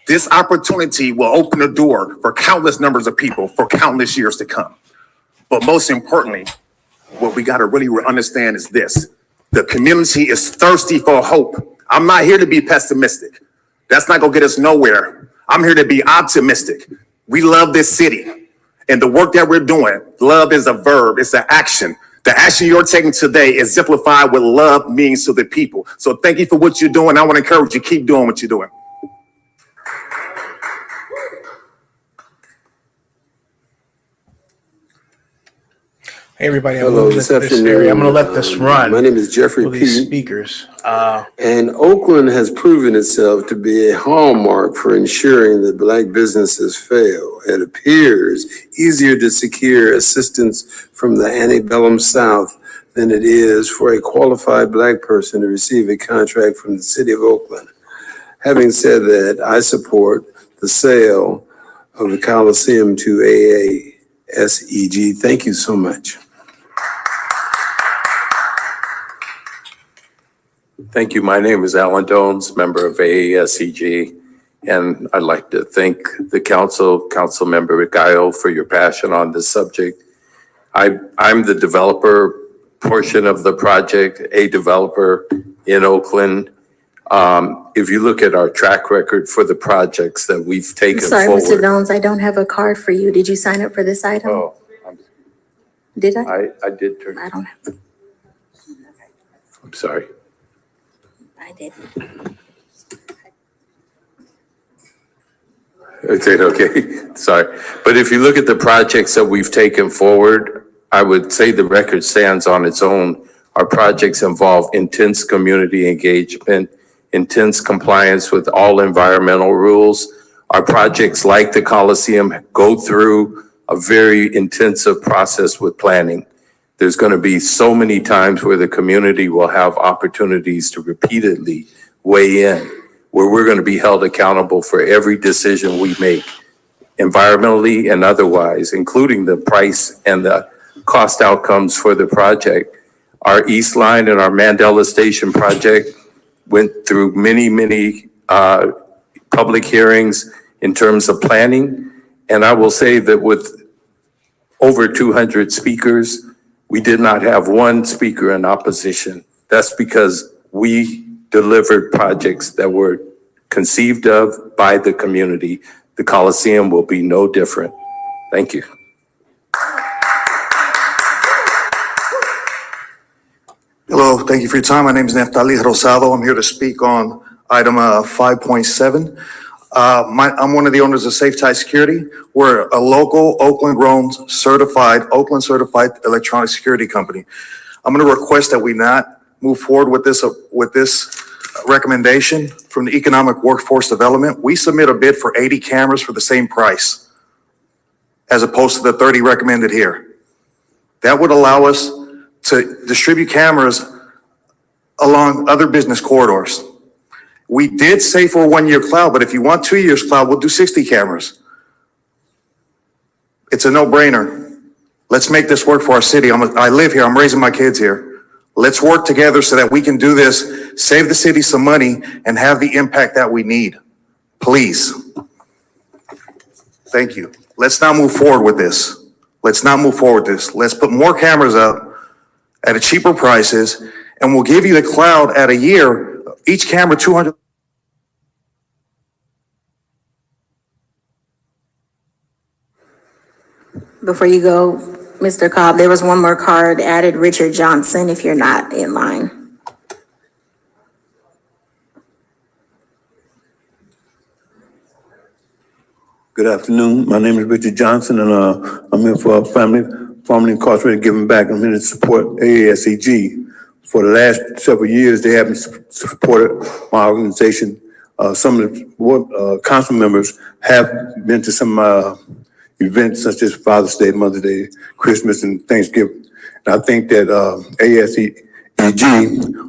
This opportunity will open the door for countless numbers of people for countless years to come. But most importantly, what we got to really understand is this. The community is thirsty for hope. I'm not here to be pessimistic. That's not going to get us nowhere. I'm here to be optimistic. We love this city. And the work that we're doing, love is a verb, it's an action. The action you're taking today is exemplified what love means to the people. So thank you for what you're doing. I want to encourage you, keep doing what you're doing. Hey, everybody. Hello, this afternoon. I'm going to let this run. My name is Jeffrey for these P. speakers. And Oakland has proven itself to be a hallmark for ensuring that Black businesses fail. It appears easier to secure assistance from the antebellum South than it is for a qualified Black person to receive a contract from the city of Oakland. Having said that, I support the sale of the Coliseum to AASEG. Thank you so much. Thank you. My name is Alan Dones, member of AASEG, and I'd like to thank the council member Gaio for your passion on this subject. I'm the developer portion of the project, a developer in Oakland. If you look at our track record for the projects that we've taken Sorry, forward. Mr. Jones, I don't have a card for you. Did you sign up for this item? Oh, Did I? I did turn. I don't have. I'm sorry. I did. It's okay, sorry. But if you look at the projects that we've taken forward, I would say the record stands on its own. Our projects involve intense community engagement, intense compliance with all environmental rules. Our projects, like the Coliseum, go through a very intensive process with planning. There's going to be so many times where the community will have opportunities to repeatedly weigh in, where we're going to be held accountable for every decision we make, environmentally and otherwise, including the price and the cost outcomes for the project. Our East Line and our Mandela Station project went through many public hearings in terms of planning. And I will say that with over 200 speakers, we did not have one speaker in opposition. That's because we delivered projects that were conceived of by the community. The Coliseum will be no different. Thank you. Hello, thank you for your time. My name is Neftali Rosado. I'm here to speak on item 5.7. I'm one of the owners of Safe Tie Security. We're a local Oakland-grown Oakland certified electronic security company. I'm going to request that we not move forward with this recommendation from the Economic Workforce Development. We submit a bid for 80 cameras for the same price as opposed to the 30 recommended here. That would allow us to distribute cameras along other business corridors. We did say for a 1-year cloud, but if you want 2 years cloud, we'll do 60 cameras. It's a no-brainer. Let's make this work for our city. I live here, I'm raising my kids here. Let's work together so that we can do this, save the city some money, and have the impact that we need. Please. Thank you. Let's not move forward with this. Let's not move forward with this. Let's put more cameras up at a cheaper prices, and we'll give you the cloud at a year, each camera 200. Before you go, Mr. Cobb, there was one more card added, Richard Johnson, if you're not in line. Good afternoon. My name is Richard Johnson, and I'm here for formerly incarcerated giving back. I'm here to support AASEG. For the last several years, they haven't supported my organization. Some of the council members have been to some events such as Father's Day, Mother's Day, Christmas, and Thanksgiving. And I think that AASEG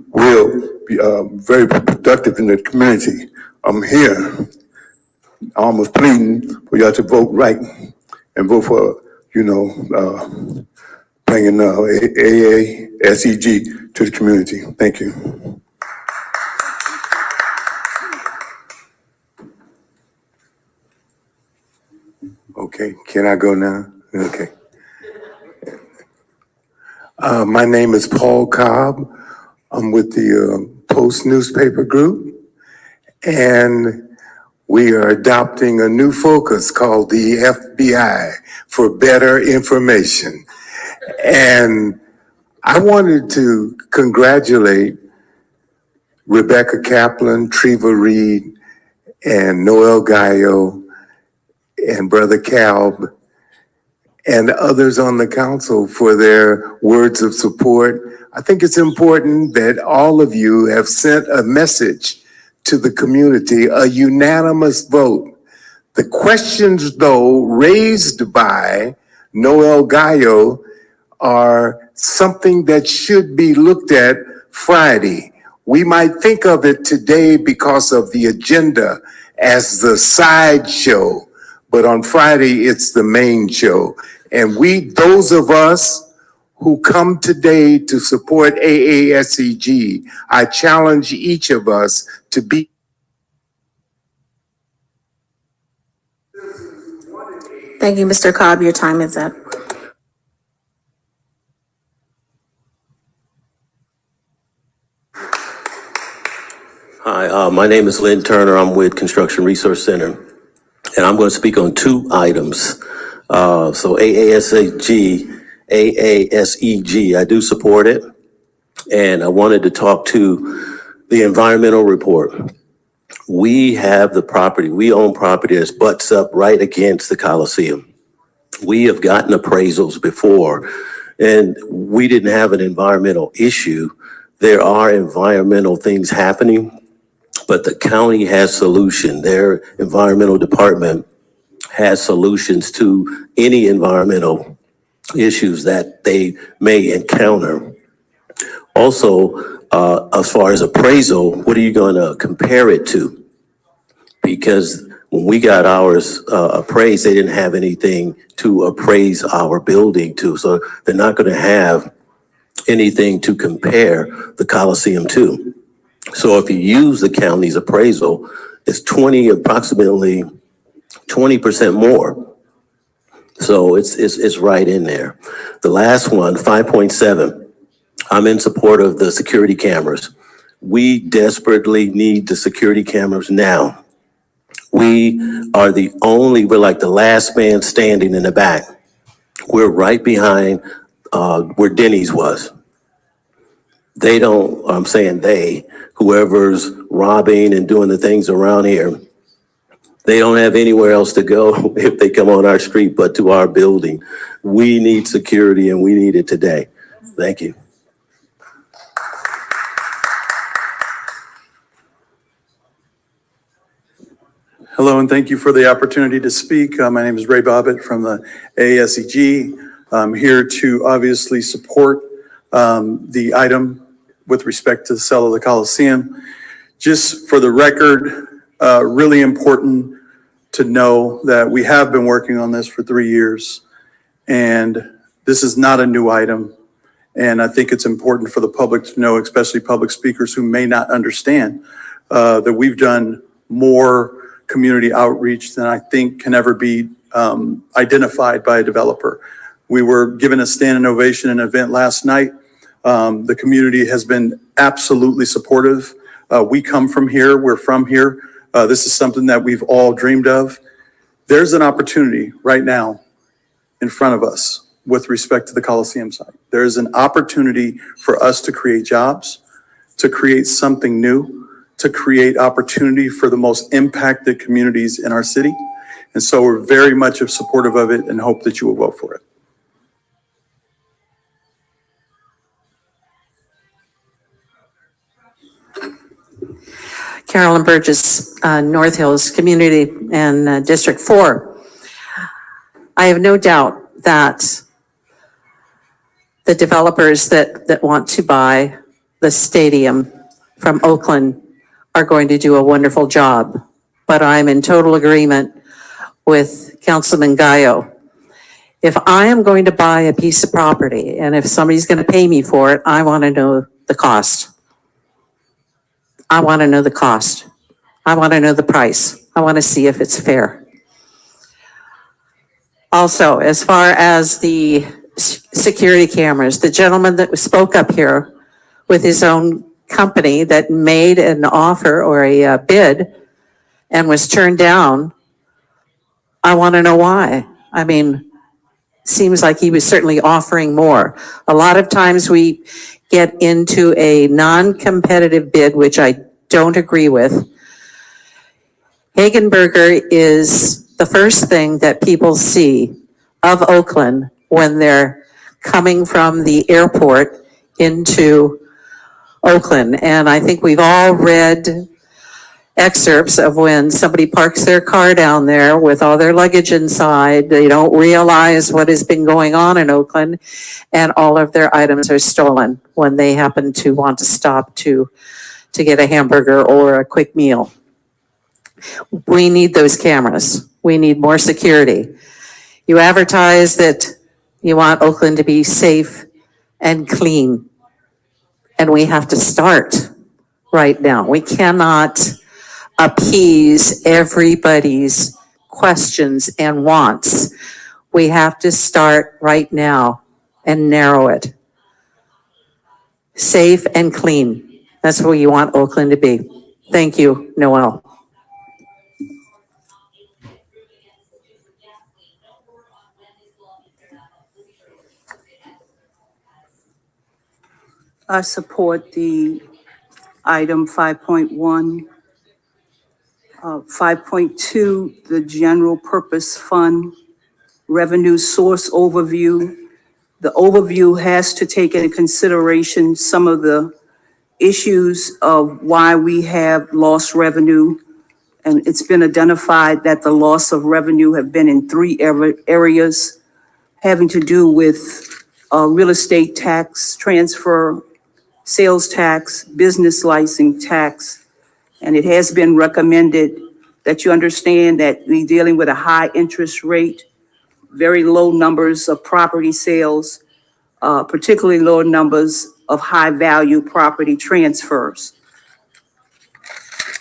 will be very productive in the community. I'm here almost pleading for y'all to vote right and vote for, bringing AASEG to the community. Thank you. Okay, can I go now? Okay. My name is Paul Cobb. I'm with the Post newspaper group, and we are adopting a new focus called the FBI for better information. And I wanted to congratulate Rebecca Kaplan, Treva Reed, and Noel Gallo, and Brother Calb, and others on the council for their words of support. I think it's important that all of you have sent a message to the community, a unanimous vote. The questions, though, raised by Noel Gallo are something that should be looked at Friday. We might think of it today because of the agenda as the side show, but on Friday, it's the main show. And those of us who come today to support AASEG, I challenge each of us to be. Thank you, Mr. Cobb. Your time is up. Hi, my name is Lynn Turner. I'm with Construction Resource Center, and I'm going to speak on 2 items. So AASEG, I do support it, and I wanted to talk to the environmental report. We have the property, we own property that butts up right against the Coliseum. We have gotten appraisals before, and we didn't have an environmental issue. There are environmental things happening, but the county has solution. Their environmental department has solutions to any environmental issues that they may encounter. Also, as far as appraisal, what are you going to compare it to? Because When we got ours appraised, they didn't have anything to appraise our building to. So they're not going to have anything to compare the Coliseum to. So if you use the county's appraisal, it's approximately 20% more. So it's right in there. The last one, 5.7, I'm in support of the security cameras. We desperately need the security cameras now. We're like the last man standing in the back. We're right behind where Denny's was. Whoever's robbing and doing the things around here, they don't have anywhere else to go if they come on our street but to our building. We need security and we need it today. Thank you. Hello, and thank you for the opportunity to speak. My name is Ray Bobbitt from the AASEG. I'm here to obviously support the item with respect to the sale of the Coliseum. Just for the record, really important to know that we have been working on this for 3 years, and this is not a new item. And I think it's important for the public to know, especially public speakers who may not understand, that we've done more community outreach than I think can ever be identified by a developer. We were given a standing ovation in an event last night. The community has been absolutely supportive. We come from here, we're from here. This is something that we've all dreamed of. There's an opportunity right now in front of us with respect to the Coliseum site. There is an opportunity for us to create jobs, to create something new, to create opportunity for the most impacted communities in our city. And so we're very much supportive of it and hope that you will vote for it. Carolyn Burgess, North Hills Community and District 4. I have no doubt that the developers that want to buy the stadium from Oakland are going to do a wonderful job. But I'm in total agreement with Councilman Gallo. If I am going to buy a piece of property and if somebody's going to pay me for it, I want to know the cost. I want to know the cost. I want to know the price. I want to see if it's fair. Also, as far as the security cameras, the gentleman that spoke up here with his own company that made an offer or a bid and was turned down, I want to know why. I mean, seems like he was certainly offering more. A lot of times we get into a non-competitive bid, which I don't agree with. Hagenberger is the first thing that people see of Oakland when they're coming from the airport into Oakland. And I think we've all read excerpts of when somebody parks their car down there with all their luggage inside. They don't realize what has been going on in Oakland, and all of their items are stolen when they happen to want to stop to get a hamburger or a quick meal. We need those cameras. We need more security. You advertise that you want Oakland to be safe and clean, and we have to start right now. We cannot appease everybody's questions and wants. We have to start right now and narrow it. Safe and clean. That's where you want Oakland to be. Thank you, Noel. I support the item 5.1. 5.2, the general purpose fund revenue source overview. The overview has to take into consideration some of the issues of why we have lost revenue. And it's been identified that the loss of revenue have been in 3 areas having to do with real estate tax transfer, sales tax, business license tax. And it has been recommended that you understand that we're dealing with a high interest rate, very low numbers of property sales, particularly low numbers of high value property transfers.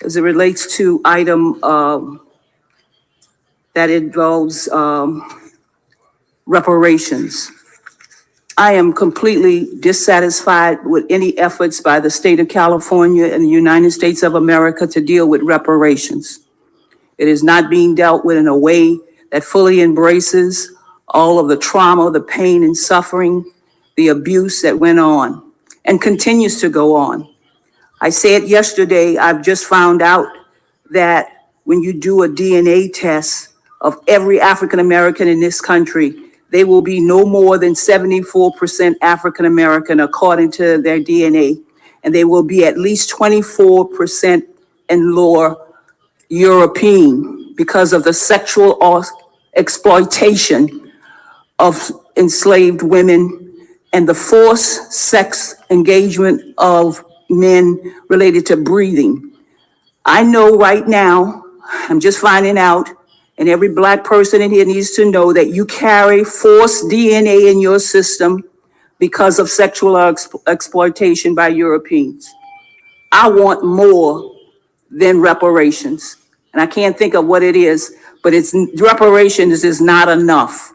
As it relates to item that involves reparations, I am completely dissatisfied with any efforts by the state of California and the United States of America to deal with reparations. It is not being dealt with in a way that fully embraces all of the trauma, the pain and suffering, the abuse that went on and continues to go on. I said yesterday, I've just found out that when you do a DNA test of every African American in this country, they will be no more than 74% African American according to their DNA, and they will be at least 24% and lower European because of the sexual exploitation of enslaved women and the forced sex engagement of men related to breathing. I know right now, I'm just finding out, and every Black person in here needs to know that you carry forced DNA in your system because of sexual exploitation by Europeans. I want more than reparations. And I can't think of what it is, but reparations is not enough.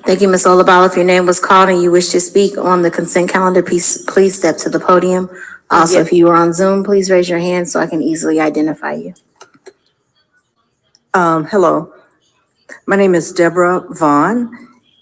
Thank you, Ms. Olabale. If your name was called and you wish to speak on the consent calendar, please step to the podium. Also, if you are on Zoom, please raise your hand so I can easily identify you. Hello, my name is Deborah Vaughn,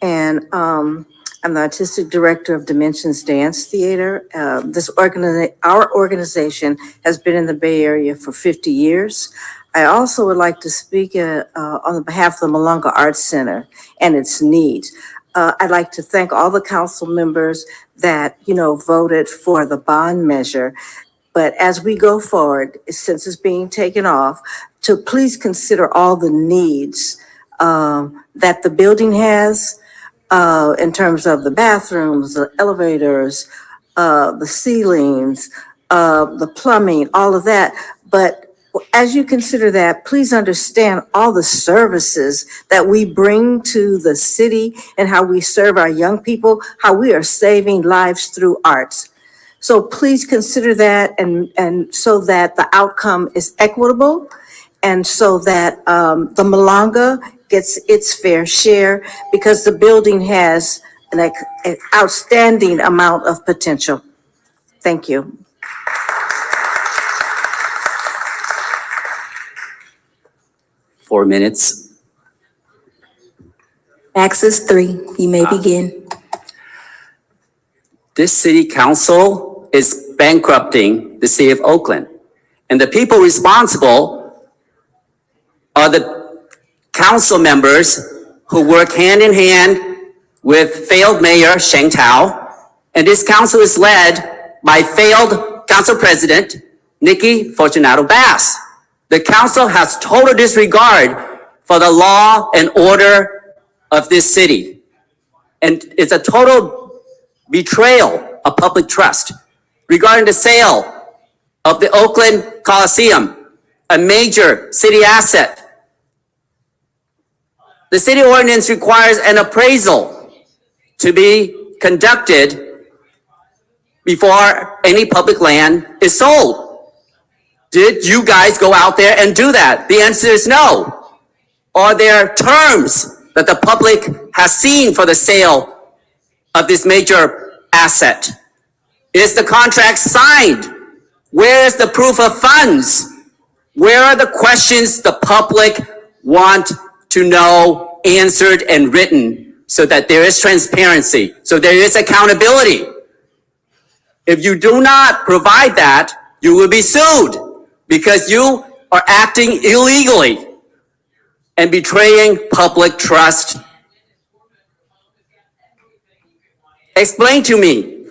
and I'm the Artistic Director of Dimensions Dance Theater. Our organization has been in the Bay Area for 50 years. I also would like to speak on behalf of the Malunga Arts Center and its needs. I'd like to thank all the council members that, voted for the bond measure. But as we go forward, since it's being taken off, to please consider all the needs that the building has in terms of the bathrooms, the elevators, the ceilings, the plumbing, all of that. But as you consider that, please understand all the services that we bring to the city and how we serve our young people, how we are saving lives through arts. So please consider that and so that the outcome is equitable and so that the Malunga gets its fair share because the building has an outstanding amount of potential. Thank you. Four minutes. Access 3, you may begin. This city council is bankrupting the city of Oakland. And the people responsible are the council members who work hand in hand with failed Mayor Sheng Tao. And this council is led by failed council president, Nikki Fortunato Bass. The council has total disregard for the law and order of this city. And it's a total betrayal of public trust regarding the sale of the Oakland Coliseum, a major city asset. The city ordinance requires an appraisal to be conducted before any public land is sold. Did you guys go out there and do that? The answer is no. Are there terms that the public has seen for the sale of this major asset? Is the contract signed? Where is the proof of funds? Where are the questions the public want to know answered and written so that there is transparency, so there is accountability? If you do not provide that, you will be sued because you are acting illegally and betraying public trust. Explain to me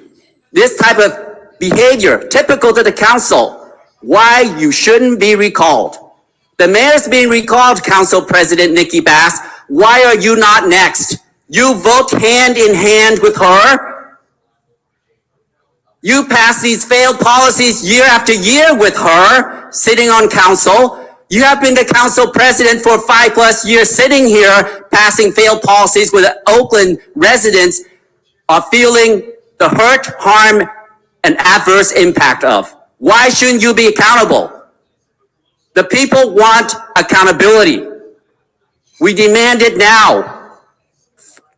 this type of behavior typical to the council, why you shouldn't be recalled. The mayor's being recalled, Council President Nikki Bass. Why are you not next? You vote hand in hand with her. You pass these failed policies year after year with her sitting on council. You have been the council president for 5+ years, sitting here passing failed policies where the Oakland residents are feeling the hurt, harm, and adverse impact of. Why shouldn't you be accountable? The people want accountability. We demand it now.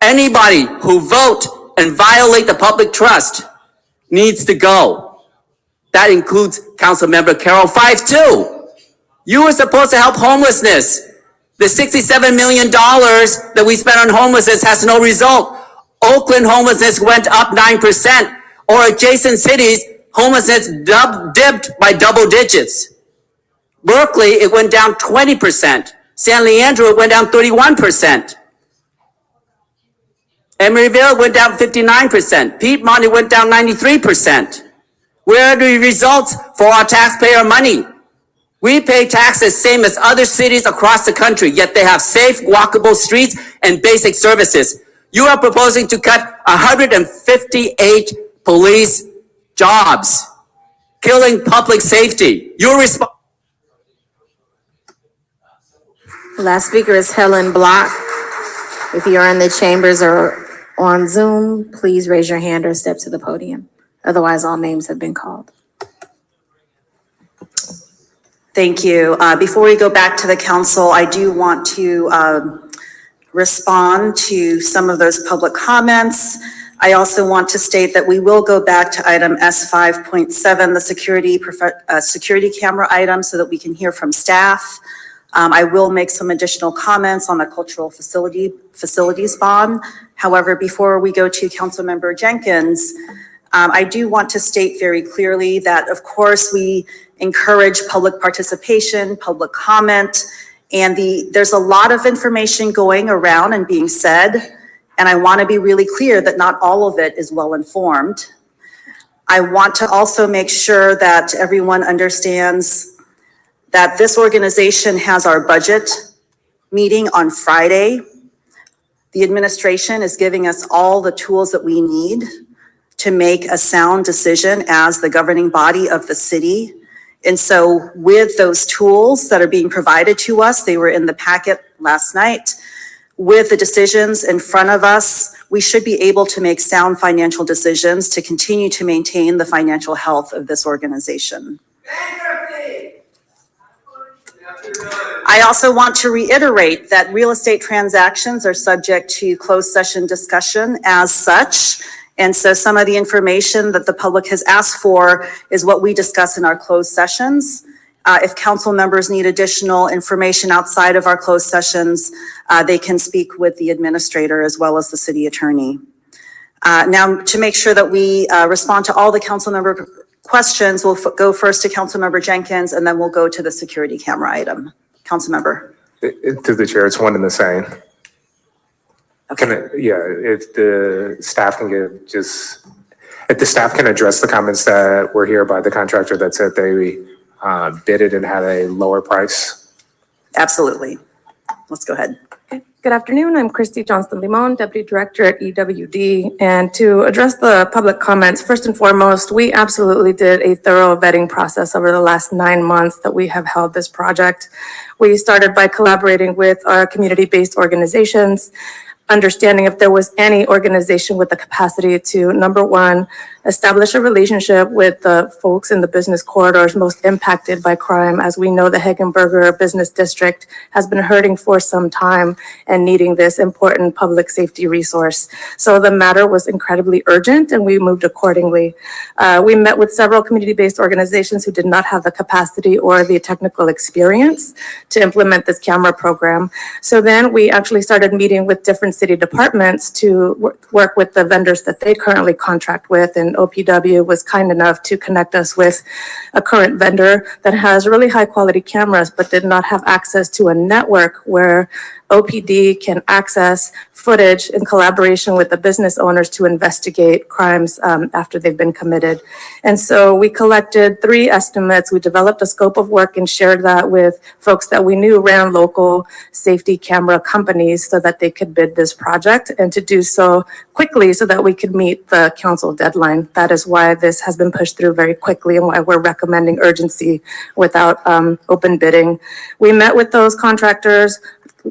Anybody who vote and violate the public trust needs to go. That includes Councilmember Carol Fife too. You were supposed to help homelessness. The $67 million that we spent on homelessness has no result. Oakland homelessness went up 9%, or adjacent cities, homelessness dipped by double digits. Berkeley, it went down 20%. San Leandro, it went down 31%. Emeryville went down 59%. Piedmont, it went down 93%. Where are the results for our taxpayer money? We pay taxes same as other cities across the country, yet they have safe, walkable streets and basic services. You are proposing to cut 158 police jobs, killing public safety. You're responsible. Last speaker is Helen Block. If you're in the chambers or on Zoom, please raise your hand or step to the podium. Otherwise, all names have been called. Thank you. Before we go back to the council, I do want to respond to some of those public comments. I also want to state that we will go back to item S5.7, the security camera item, so that we can hear from staff. I will make some additional comments on the cultural facilities bond. However, before we go to Councilmember Jenkins, I do want to state very clearly that, of course, we encourage public participation, public comment, and there's a lot of information going around and being said, and I want to be really clear that not all of it is well informed. I want to also make sure that everyone understands that this organization has our budget meeting on Friday. The administration is giving us all the tools that we need to make a sound decision as the governing body of the city. And so with those tools that are being provided to us, they were in the packet last night, with the decisions in front of us, we should be able to make sound financial decisions to continue to maintain the financial health of this organization. I also want to reiterate that real estate transactions are subject to closed session discussion as such. And so some of the information that the public has asked for is what we discuss in our closed sessions. If council members need additional information outside of our closed sessions, they can speak with the administrator as well as the city attorney. Now, to make sure that we respond to all the council member questions, we'll go first to Councilmember Jenkins, and then we'll go to the security camera item. Councilmember. To the chair, it's one and the same. Okay. If the staff can if the staff can address the comments that were here by the contractor that said they bid it and had a lower price. Absolutely. Let's go ahead. Good afternoon. I'm Christy Johnston Limon, Deputy Director at EWD. And to address the public comments, first and foremost, we absolutely did a thorough vetting process over the last 9 months that we have held this project. We started by collaborating with our community-based organizations, understanding if there was any organization with the capacity to, number one, establish a relationship with the folks in the business corridors most impacted by crime. As we know, the Hagenberger Business District has been hurting for some time and needing this important public safety resource. So the matter was incredibly urgent and we moved accordingly. We met with several community-based organizations who did not have the capacity or the technical experience to implement this camera program. So then we actually started meeting with different city departments to work with the vendors that they currently contract with, and OPW was kind enough to connect us with a current vendor that has really high quality cameras but did not have access to a network where OPD can access footage in collaboration with the business owners to investigate crimes after they've been committed. And so we collected 3 estimates. We developed a scope of work and shared that with folks that we knew ran local safety camera companies so that they could bid this project, and to do so quickly so that we could meet the council deadline. That is why this has been pushed through very quickly and why we're recommending urgency without open bidding. We met with those contractors.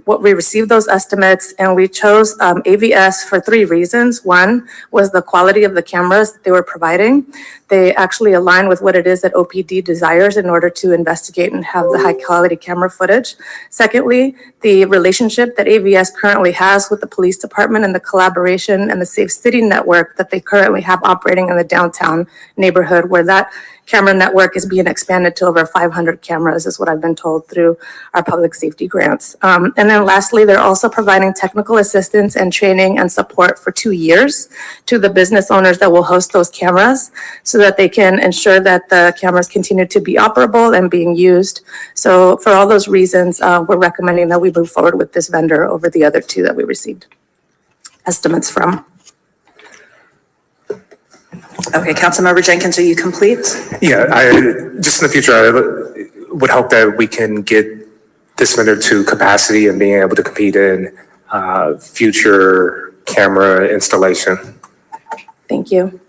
We received those estimates, and we chose AVS for 3 reasons. One was the quality of the cameras that they were providing. They actually align with what it is that OPD desires in order to investigate and have the high quality camera footage. Secondly, the relationship that AVS currently has with the police department and the collaboration and the Safe City network that they currently have operating in the downtown neighborhood, where that camera network is being expanded to over 500 cameras, is what I've been told through our public safety grants. And then lastly, they're also providing technical assistance and training and support for 2 years to the business owners that will host those cameras so that they can ensure that the cameras continue to be operable and being used. So for all those reasons, we're recommending that we move forward with this vendor over the other 2 that we received estimates from. Okay, Councilmember Jenkins, are you complete? Yeah, just in the future, I would hope that we can get this vendor to capacity and being able to compete in future camera installation. Thank you.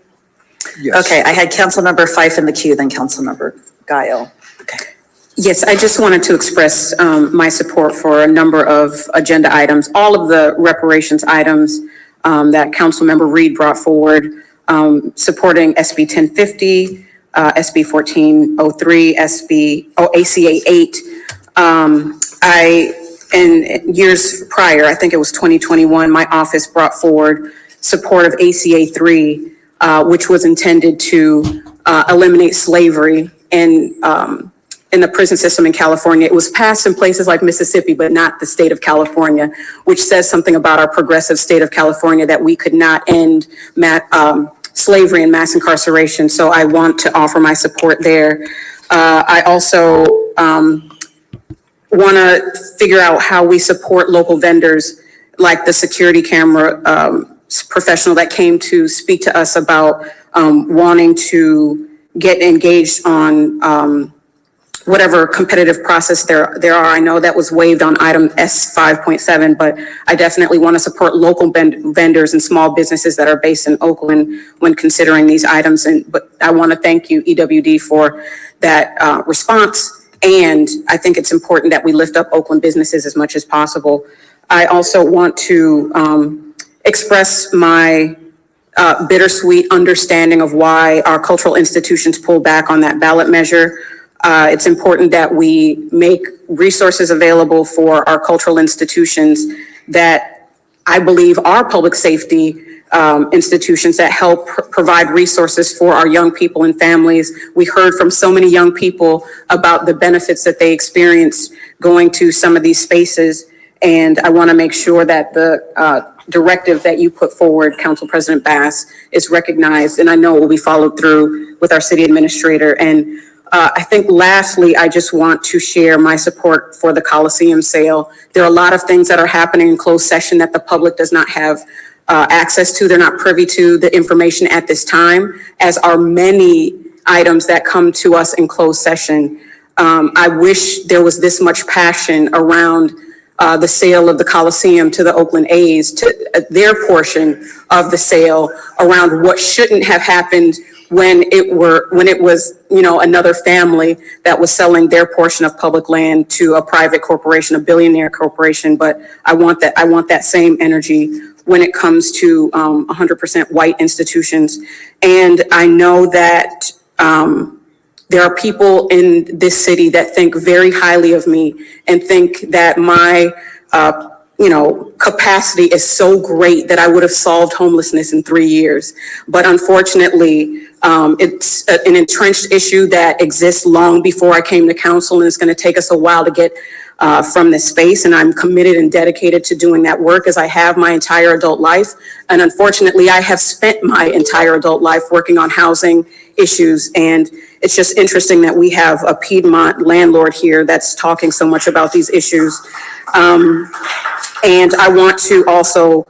Yes. Okay, I had Councilmember Fife in the queue, then Councilmember Guile. Yes, I just wanted to express my support for a number of agenda items, all of the reparations items that Councilmember Reed brought forward, supporting SB 1050, SB 1403, ACA 8. In years prior, I think it was 2021, my office brought forward support of ACA 3, which was intended to eliminate slavery in the prison system in California. It was passed in places like Mississippi, but not the state of California, which says something about our progressive state of California, that we could not end slavery and mass incarceration. So I want to offer my support there. I also want to figure out how we support local vendors, like the security camera professional that came to speak to us about wanting to get engaged on whatever competitive process there are. I know that was waived on item S 5.7, but I definitely want to support local vendors and small businesses that are based in Oakland when considering these items. But I want to thank you, EWD, for that response. And I think it's important that we lift up Oakland businesses as much as possible. I also want to express my bittersweet understanding of why our cultural institutions pull back on that ballot measure. It's important that we make resources available for our cultural institutions that I believe are public safety institutions that help provide resources for our young people and families. We heard from so many young people about the benefits that they experience going to some of these spaces. And I want to make sure that the directive that you put forward, Council President Bass, is recognized. And I know it will be followed through with our city administrator. And I think lastly, I just want to share my support for the Coliseum sale. There are a lot of things that are happening in closed session that the public does not have access to. They're not privy to the information at this time, as are many items that come to us in closed session. I wish there was this much passion around the sale of the Coliseum to the Oakland A's, to their portion of the sale, around what shouldn't have happened when it was, another family that was selling their portion of public land to a private corporation, a billionaire corporation. But I want that same energy when it comes to 100% white institutions. And I know that there are people in this city that think very highly of me and think that my capacity is so great that I would have solved homelessness in 3 years. But unfortunately, it's an entrenched issue that exists long before I came to council, and it's going to take us a while to get from this space. And I'm committed and dedicated to doing that work, as I have my entire adult life. And unfortunately, I have spent my entire adult life working on housing issues. And it's just interesting that we have a Piedmont landlord here that's talking so much about these issues. And I want to also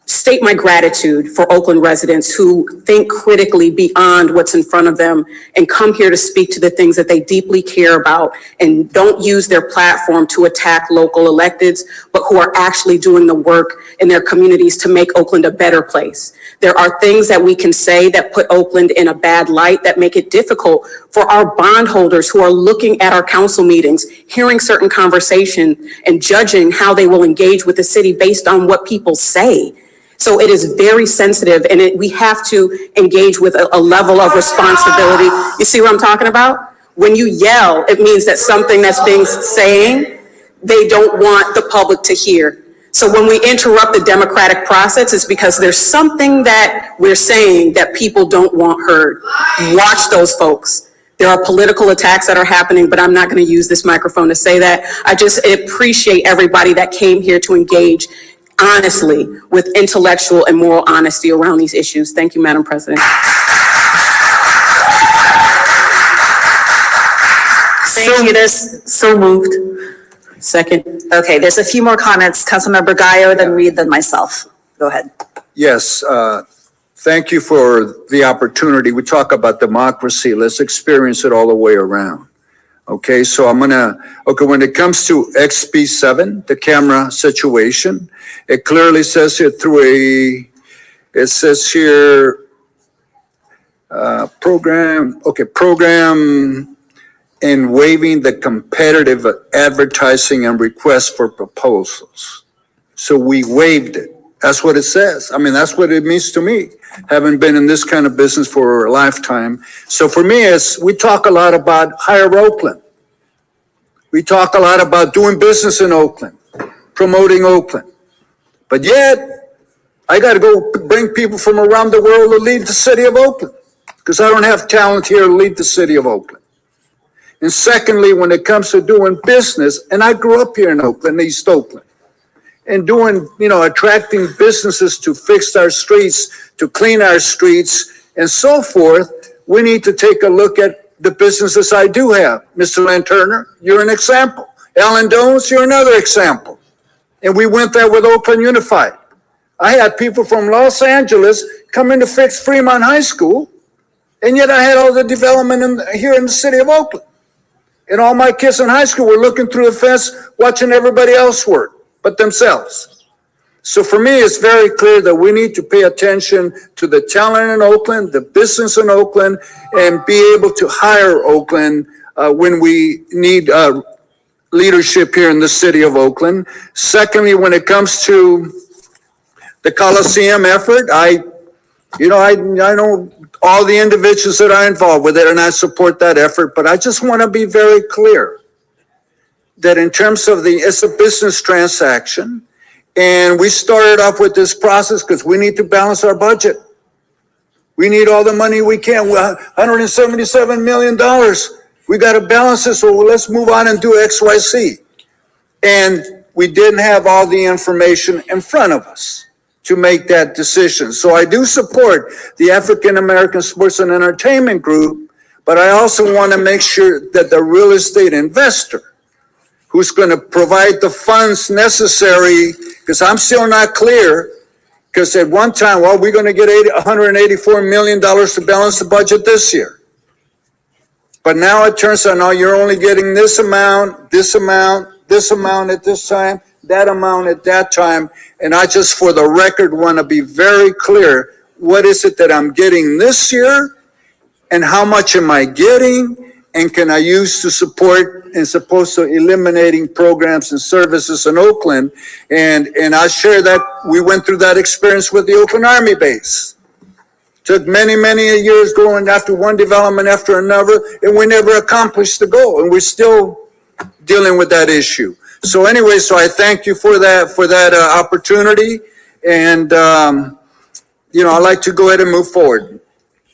state my gratitude for Oakland residents who think critically beyond what's in front of them and come here to speak to the things that they deeply care about and don't use their platform to attack local electeds, but who are actually doing the work in their communities to make Oakland a better place. There are things that we can say that put Oakland in a bad light, that make it difficult for our bondholders who are looking at our council meetings, hearing certain conversation and judging how they will engage with the city based on what people say. So it is very sensitive, and we have to engage with a level of responsibility. You see what I'm talking about? When you yell, it means that something that's being saying, they don't want the public to hear. So when we interrupt the democratic process, it's because there's something that we're saying that people don't want heard. Watch those folks. There are political attacks that are happening, but I'm not going to use this microphone to say that. I just appreciate everybody that came here to engage honestly with intellectual and moral honesty around these issues. Thank you, Madam President. Thank you. So moved. Second. Okay, there's a few more comments. Councilmember Gallo, then Reed, then myself. Go ahead. Yes, thank you for the opportunity. We talk about democracy. Let's experience it all the way around. Okay, so when it comes to XB7, the camera situation, it clearly says here program and waiving the competitive advertising and request for proposals. So we waived it. That's what it says. I mean, that's what it means to me. Having been in this kind of business for a lifetime. So for me, we talk a lot about higher Oakland. We talk a lot about doing business in Oakland, promoting Oakland. But yet, I got to go bring people from around the world to lead the city of Oakland because I don't have talent here to lead the city of Oakland. And secondly, when it comes to doing business, and I grew up here in Oakland, East Oakland, and doing, attracting businesses to fix our streets, to clean our streets, and so forth, we need to take a look at the businesses I do have. Mr. Lanturner, you're an example. Alan Dones, you're another example. And we went there with Oakland Unified. I had people from Los Angeles come in to fix Fremont High School, and yet I had all the development here in the city of Oakland. And all my kids in high school were looking through the fence, watching everybody else work, but themselves. So for me, it's very clear that we need to pay attention to the talent in Oakland, the business in Oakland, and be able to hire Oakland when we need leadership here in the city of Oakland. Secondly, when it comes to the Coliseum effort, I know all the individuals that are involved with it, and I support that effort, but I just want to be very clear that in terms of it's a business transaction, and we started off with this process because we need to balance our budget. We need all the money we can. $177 million. We got to balance it, so let's move on and do XYZ. And we didn't have all the information in front of us to make that decision. So I do support the African American Sports and Entertainment Group, but I also want to make sure that the real estate investor who's going to provide the funds necessary, because I'm still not clear, because at one time, we're going to get $184 million to balance the budget this year. But now it turns out, no, you're only getting this amount, this amount, this amount at this time, that amount at that time. And I just, for the record, want to be very clear, what is it that I'm getting this year? And how much am I getting? And can I use to support as opposed to eliminating programs and services in Oakland? And I share that we went through that experience with the Oakland Army base. Took many, many years going after one development after another, and we never accomplished the goal. And we're still dealing with that issue. So anyway, so I thank you for that opportunity. And, I'd like to go ahead and move forward.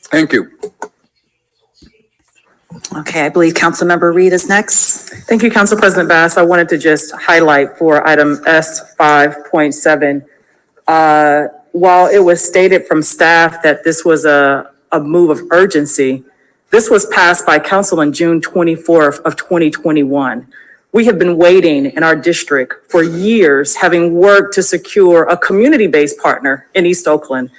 Thank you. Okay, I believe Councilmember Reed is next. Thank you, Council President Bass. I wanted to just highlight for item S5.7, while it was stated from staff that this was a move of urgency, this was passed by council on June 24th of 2021. We have been waiting in our district for years, having worked to secure a community-based partner in East Oakland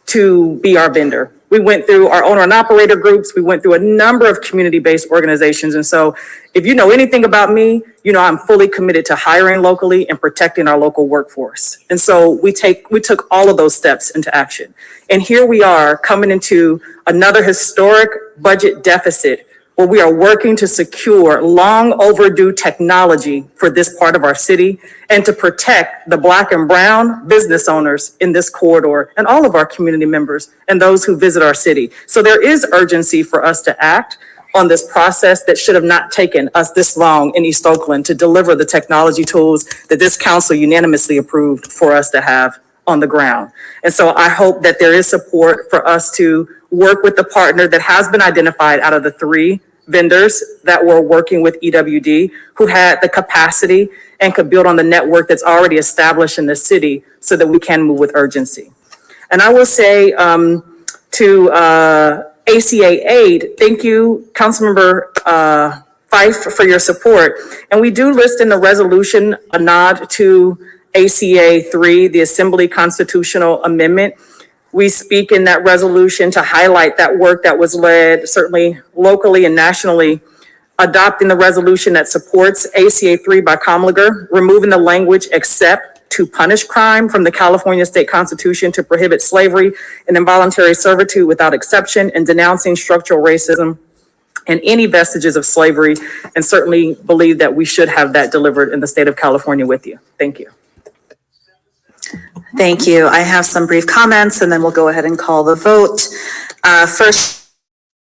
to be our vendor. We went through our owner and operator groups. We went through a number of community-based organizations. And so if you know anything about me, you know I'm fully committed to hiring locally and protecting our local workforce. And so we took all of those steps into action. And here we are coming into another historic budget deficit where we are working to secure long overdue technology for this part of our city and to protect the Black and brown business owners in this corridor and all of our community members and those who visit our city. So there is urgency for us to act on this process that should have not taken us this long in East Oakland to deliver the technology tools that this council unanimously approved for us to have on the ground. And so I hope that there is support for us to work with the partner that has been identified out of the 3 vendors that were working with EWD, who had the capacity and could build on the network that's already established in the city so that we can move with urgency. And I will say to ACA Aid, thank you, Councilmember Fife, for your support. And we do list in the resolution a nod to ACA 3, the Assembly Constitutional Amendment. We speak in that resolution to highlight that work that was led, certainly locally and nationally, adopting the resolution that supports ACA 3 by Comliger, removing the language except to punish crime from the California State Constitution to prohibit slavery and involuntary servitude without exception, and denouncing structural racism and any vestiges of slavery, and certainly believe that we should have that delivered in the state of California with you. Thank you. Thank you. I have some brief comments and then we'll go ahead and call the vote. First,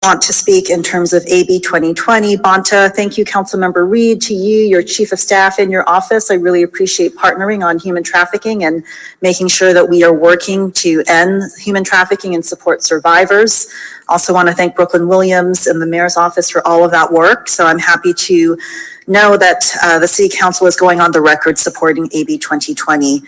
I want to speak in terms of AB 2020. Bonta, thank you, Councilmember Reed, to you, your chief of staff in your office. I really appreciate partnering on human trafficking and making sure that we are working to end human trafficking and support survivors. Also want to thank Brooklyn Williams and the mayor's office for all of that work. So I'm happy to know that the city council is going on the record supporting AB 2020.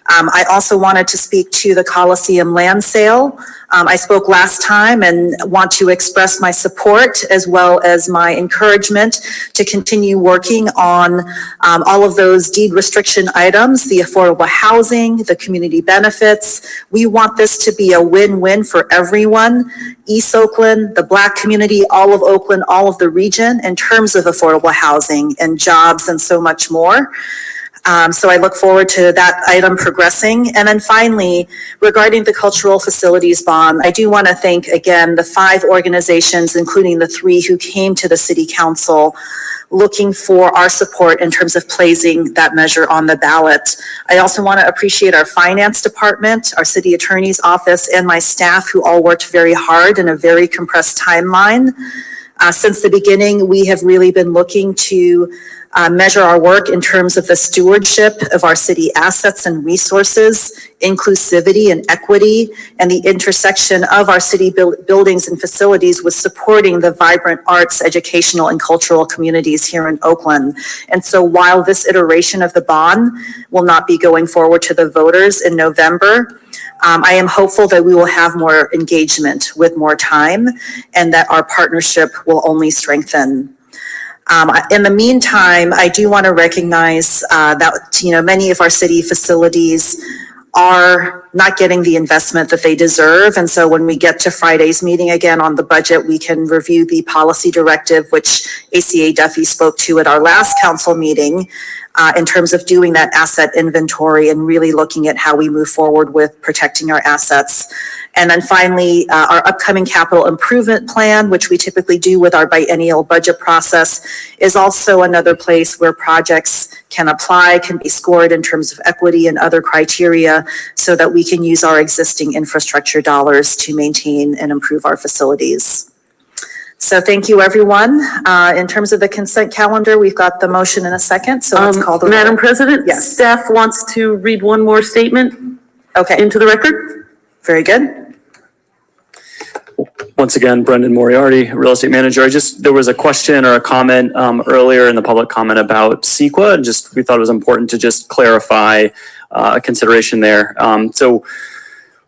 I also wanted to speak to the Coliseum land sale. I spoke last time and want to express my support as well as my encouragement to continue working on all of those deed restriction items, the affordable housing, the community benefits. We want this to be a win-win for everyone. East Oakland, the Black community, all of Oakland, all of the region in terms of affordable housing and jobs and so much more. So I look forward to that item progressing. And then finally, regarding the cultural facilities bond, I do want to thank again the 5 organizations, including the 3 who came to the city council looking for our support in terms of placing that measure on the ballot. I also want to appreciate our finance department, our city attorney's office, and my staff who all worked very hard in a very compressed timeline. Since the beginning, we have really been looking to measure our work in terms of the stewardship of our city assets and resources, inclusivity and equity, and the intersection of our city buildings and facilities with supporting the vibrant arts, educational, and cultural communities here in Oakland. And so while this iteration of the bond will not be going forward to the voters in November, I am hopeful that we will have more engagement with more time and that our partnership will only strengthen. In the meantime, I do want to recognize that many of our city facilities are not getting the investment that they deserve. And so when we get to Friday's meeting again on the budget, we can review the policy directive, which ACA Duffy spoke to at our last council meeting, in terms of doing that asset inventory and really looking at how we move forward with protecting our assets. And then finally, our upcoming capital improvement plan, which we typically do with our biennial budget process, is also another place where projects can apply, can be scored in terms of equity and other criteria so that we can use our existing infrastructure dollars to maintain and improve our facilities. So thank you, everyone. In terms of the consent calendar, we've got the motion in a second, so let's call the roll. Madam President? Yes. Staff wants to read one more statement. Okay. Into the record. Very good. Once again, Brendan Moriarty, real estate manager. There was a question or a comment earlier in the public comment about CEQA, and we thought it was important to just clarify a consideration there. So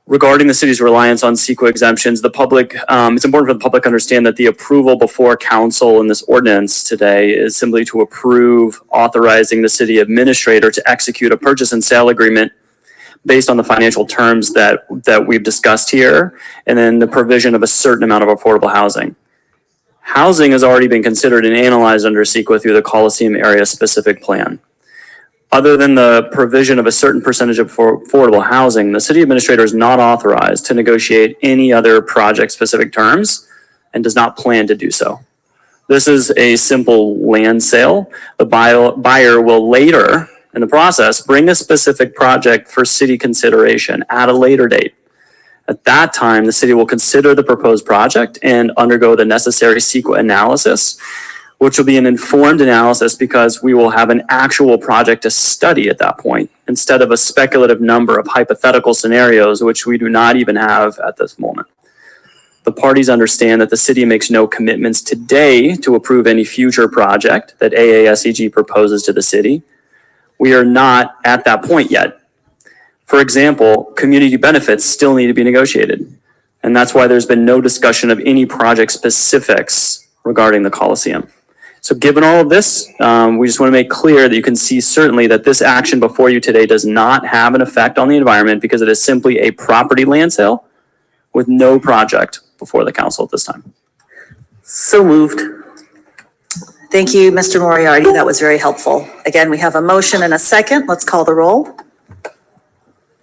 Regarding the city's reliance on CEQA exemptions, the public, it's important for the public to understand that the approval before council in this ordinance today is simply to approve authorizing the city administrator to execute a purchase and sale agreement based on the financial terms that we've discussed here, and then the provision of a certain amount of affordable housing. Housing has already been considered and analyzed under CEQA through the Coliseum area specific plan. Other than the provision of a certain percentage of affordable housing, the city administrator is not authorized to negotiate any other project-specific terms and does not plan to do so. This is a simple land sale. The buyer will later, in the process, bring a specific project for city consideration at a later date. At that time, the city will consider the proposed project and undergo the necessary CEQA analysis, which will be an informed analysis because we will have an actual project to study at that point, instead of a speculative number of hypothetical scenarios, which we do not even have at this moment. The parties understand that the city makes no commitments today to approve any future project that AASEG proposes to the city. We are not at that point yet. For example, community benefits still need to be negotiated. And that's why there's been no discussion of any project specifics regarding the Coliseum. So given all of this, we just want to make clear that you can see certainly that this action before you today does not have an effect on the environment because it is simply a property land sale with no project before the council at this time. So moved. Thank you, Mr. Moriarty. That was very helpful. Again, we have a motion and a second. Let's call the roll.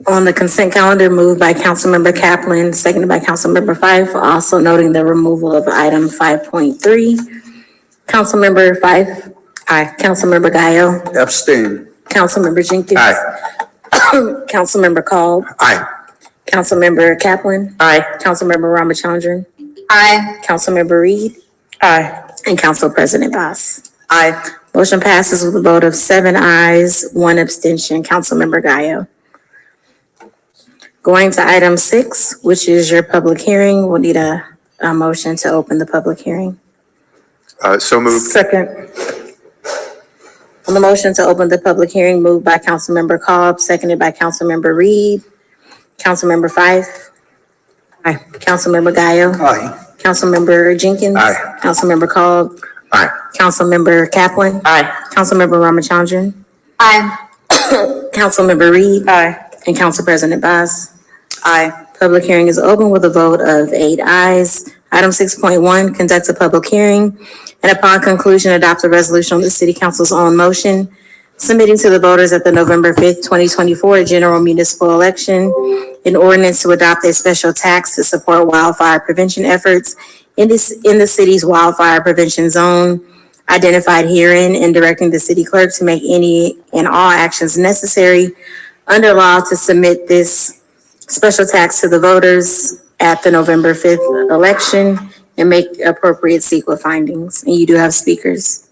On the consent calendar, moved by Councilmember Kaplan, seconded by Councilmember Fife, also noting the removal of item 5.3. Councilmember Fife. Aye. Councilmember Gaio. Abstain. Councilmember Jenkins. Aye. Councilmember Call. Aye. Councilmember Kaplan. Aye. Councilmember Ramachandran. Aye. Councilmember Reed. Aye. And Council President Boss. Aye. Motion passes with a vote of 7 ayes, 1 abstention. Councilmember Gaio. Going to item 6, which is your public hearing, we'll need a motion to open the public hearing. So moved. Second. On the motion to open the public hearing, moved by Councilmember Cobb, seconded by Councilmember Reed. Councilmember Fife. Aye. Councilmember Gaio. Aye. Councilmember Jenkins. Aye. Councilmember Cobb. Aye. Councilmember Kaplan. Aye. Councilmember Ramachandran. Aye. Councilmember Reed. Aye. And Council President Boss. Aye. Public hearing is open with a vote of 8 ayes. Item 6.1, conduct a public hearing, and upon conclusion, adopt a resolution on the city council's own motion, submitting to the voters at the November 5th, 2024 general municipal election, an ordinance to adopt a special tax to support wildfire prevention efforts in the city's wildfire prevention zone, identified herein, and directing the city clerk to make any and all actions necessary under law to submit this special tax to the voters at the November 5th election and make appropriate CEQA findings. And you do have speakers.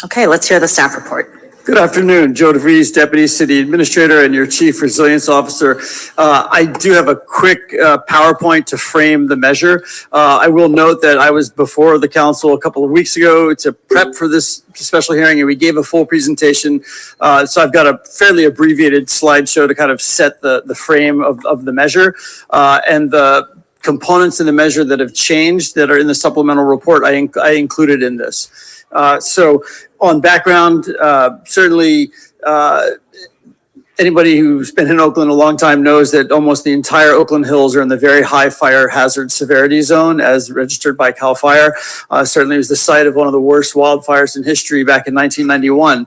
Okay, let's hear the staff report. Good afternoon, Joe DeVries, Deputy City Administrator and your Chief Resilience Officer. I do have a quick PowerPoint to frame the measure. I will note that I was before the council a couple of weeks ago to prep for this special hearing, and we gave a full presentation. So I've got a fairly abbreviated slideshow to kind of set the frame of the measure. And the components in the measure that have changed that are in the supplemental report, I included in this. So on background, certainly anybody who's been in Oakland a long time knows that almost the entire Oakland Hills are in the very high fire hazard severity zone as registered by CAL FIRE. Certainly it was the site of one of the worst wildfires in history back in 1991.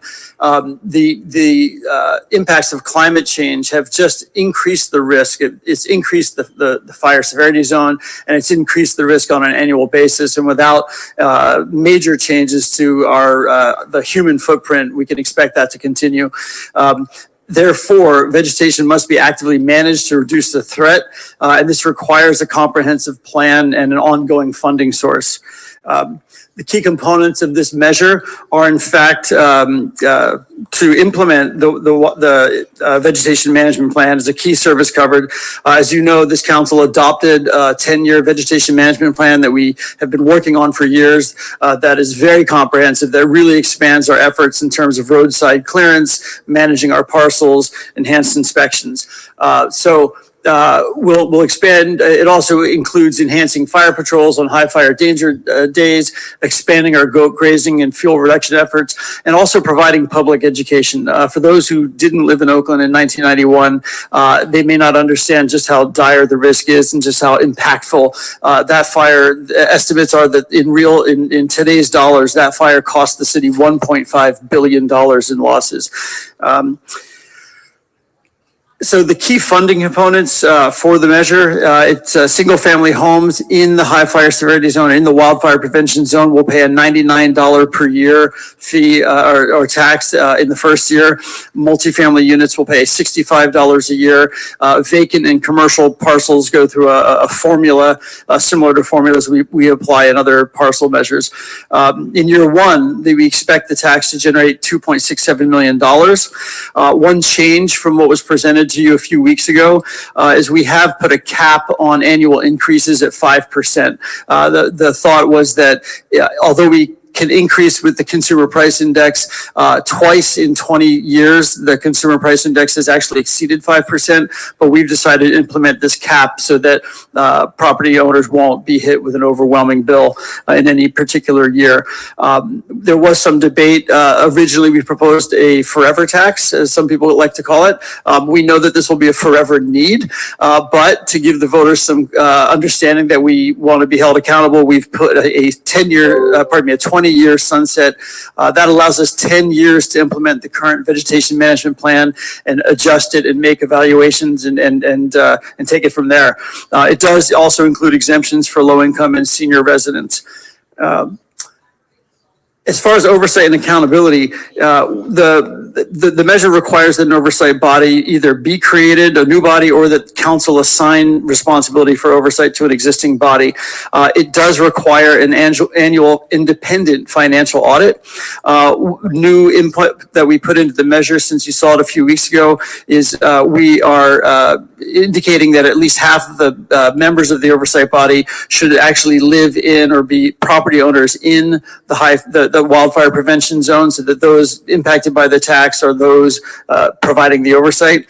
The impacts of climate change have just increased the risk. It's increased the fire severity zone, and it's increased the risk on an annual basis. And without major changes to the human footprint, we can expect that to continue. Therefore, vegetation must be actively managed to reduce the threat, and this requires a comprehensive plan and an ongoing funding source. The key components of this measure are in fact to implement the vegetation management plan as a key service covered. As you know, this council adopted a 10-year vegetation management plan that we have been working on for years. That is very comprehensive, that really expands our efforts in terms of roadside clearance, managing our parcels, enhanced inspections. We'll expand. It also includes enhancing fire patrols on high fire danger days, expanding our goat grazing and fuel reduction efforts, and also providing public education. For those who didn't live in Oakland in 1991, they may not understand just how dire the risk is and just how impactful that fire. Estimates are that in today's dollars, that fire cost the city $1.5 billion in losses. So the key funding components for the measure, it's single-family homes in the high fire severity zone, in the wildfire prevention zone, will pay a $99 per year fee or tax in the first year. Multifamily units will pay $65 a year. Vacant and commercial parcels go through a formula similar to formulas we apply in other parcel measures. In year one, we expect the tax to generate $2.67 million. One change from what was presented to you a few weeks ago is we have put a cap on annual increases at 5%. The thought was that although we can increase with the consumer price index twice in 20 years, the consumer price index has actually exceeded 5%, but we've decided to implement this cap so that property owners won't be hit with an overwhelming bill in any particular year. There was some debate. Originally, we proposed a forever tax, as some people would like to call it. We know that this will be a forever need, but to give the voters some understanding that we want to be held accountable, we've put a 20-year sunset. That allows us 10 years to implement the current vegetation management plan and adjust it and make evaluations and take it from there. It does also include exemptions for low-income and senior residents. As far as oversight and accountability, the measure requires that an oversight body either be created, a new body, or that council assign responsibility for oversight to an existing body. It does require an annual independent financial audit. New input that we put into the measure, since you saw it a few weeks ago, is we are indicating that at least half of the members of the oversight body should actually live in or be property owners in the wildfire prevention zone, so that those impacted by the tax are those providing the oversight.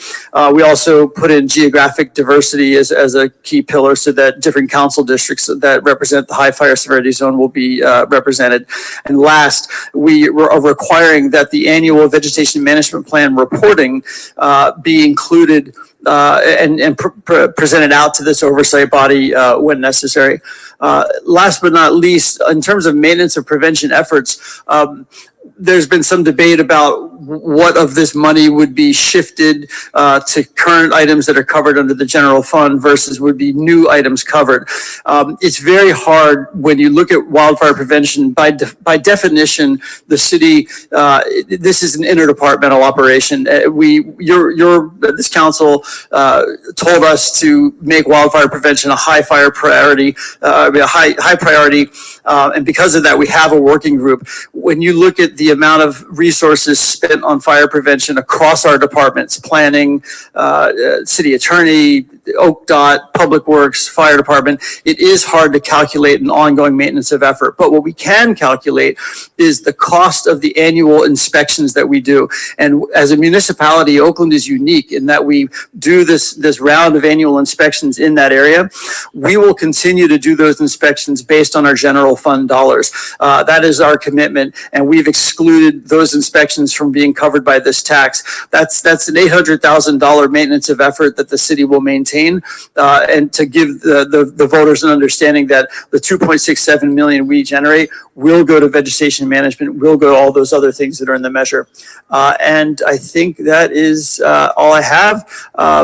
We also put in geographic diversity as a key pillar, so that different council districts that represent the high fire severity zone will be represented. And last, we are requiring that the annual vegetation management plan reporting be included and presented out to this oversight body when necessary. Last but not least, in terms of maintenance of prevention efforts, there's been some debate about what of this money would be shifted to current items that are covered under the general fund versus would be new items covered. It's very hard when you look at wildfire prevention. By definition, the city, this is an interdepartmental operation. This council told us to make wildfire prevention a high priority, and because of that, we have a working group. When you look at the amount of resources spent on fire prevention across our departments, planning, city attorney, OCDOT, Public Works, Fire Department, it is hard to calculate an ongoing maintenance of effort. But what we can calculate is the cost of the annual inspections that we do. And as a municipality, Oakland is unique in that we do this round of annual inspections in that area. We will continue to do those inspections based on our general fund dollars. That is our commitment, and we've excluded those inspections from being covered by this tax. That's an $800,000 maintenance of effort that the city will maintain, and to give the voters an understanding that the $2.67 million we generate will go to vegetation management, will go to all those other things that are in the measure. And I think that is all I have. I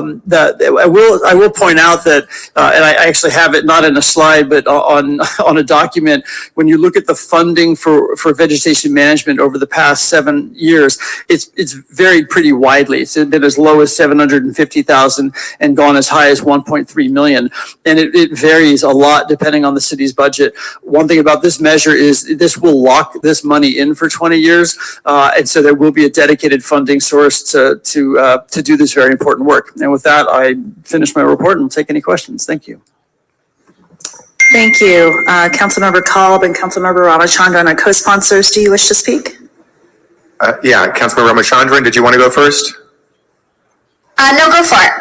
will point out that, and I actually have it not in a slide, but on a document, when you look at the funding for vegetation management over the past 7 years, it's varied pretty widely. It's been as low as 750,000 and gone as high as 1.3 million. And it varies a lot depending on the city's budget. One thing about this measure is this will lock this money in for 20 years. And so there will be a dedicated funding source to do this very important work. And with that, I finish my report and take any questions. Thank you. Thank you. Councilmember Kalb and Councilmember Ramachandran are co-sponsors. Do you wish to speak? Yeah, Councilmember Ramachandran, did you want to go first? No, go for it.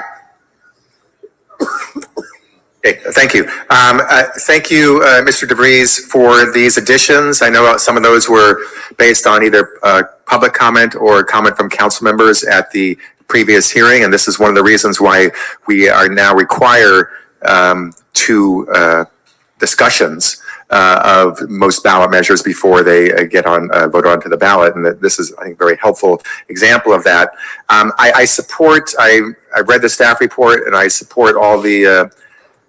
Okay, thank you. Thank you, Mr. DeVries, for these additions. I know some of those were based on either public comment or comment from council members at the previous hearing, and this is one of the reasons why we are now require two discussions of most ballot measures before they get on voted onto the ballot, and that this is, I think, a very helpful example of that. I support. I read the staff report, and I support all the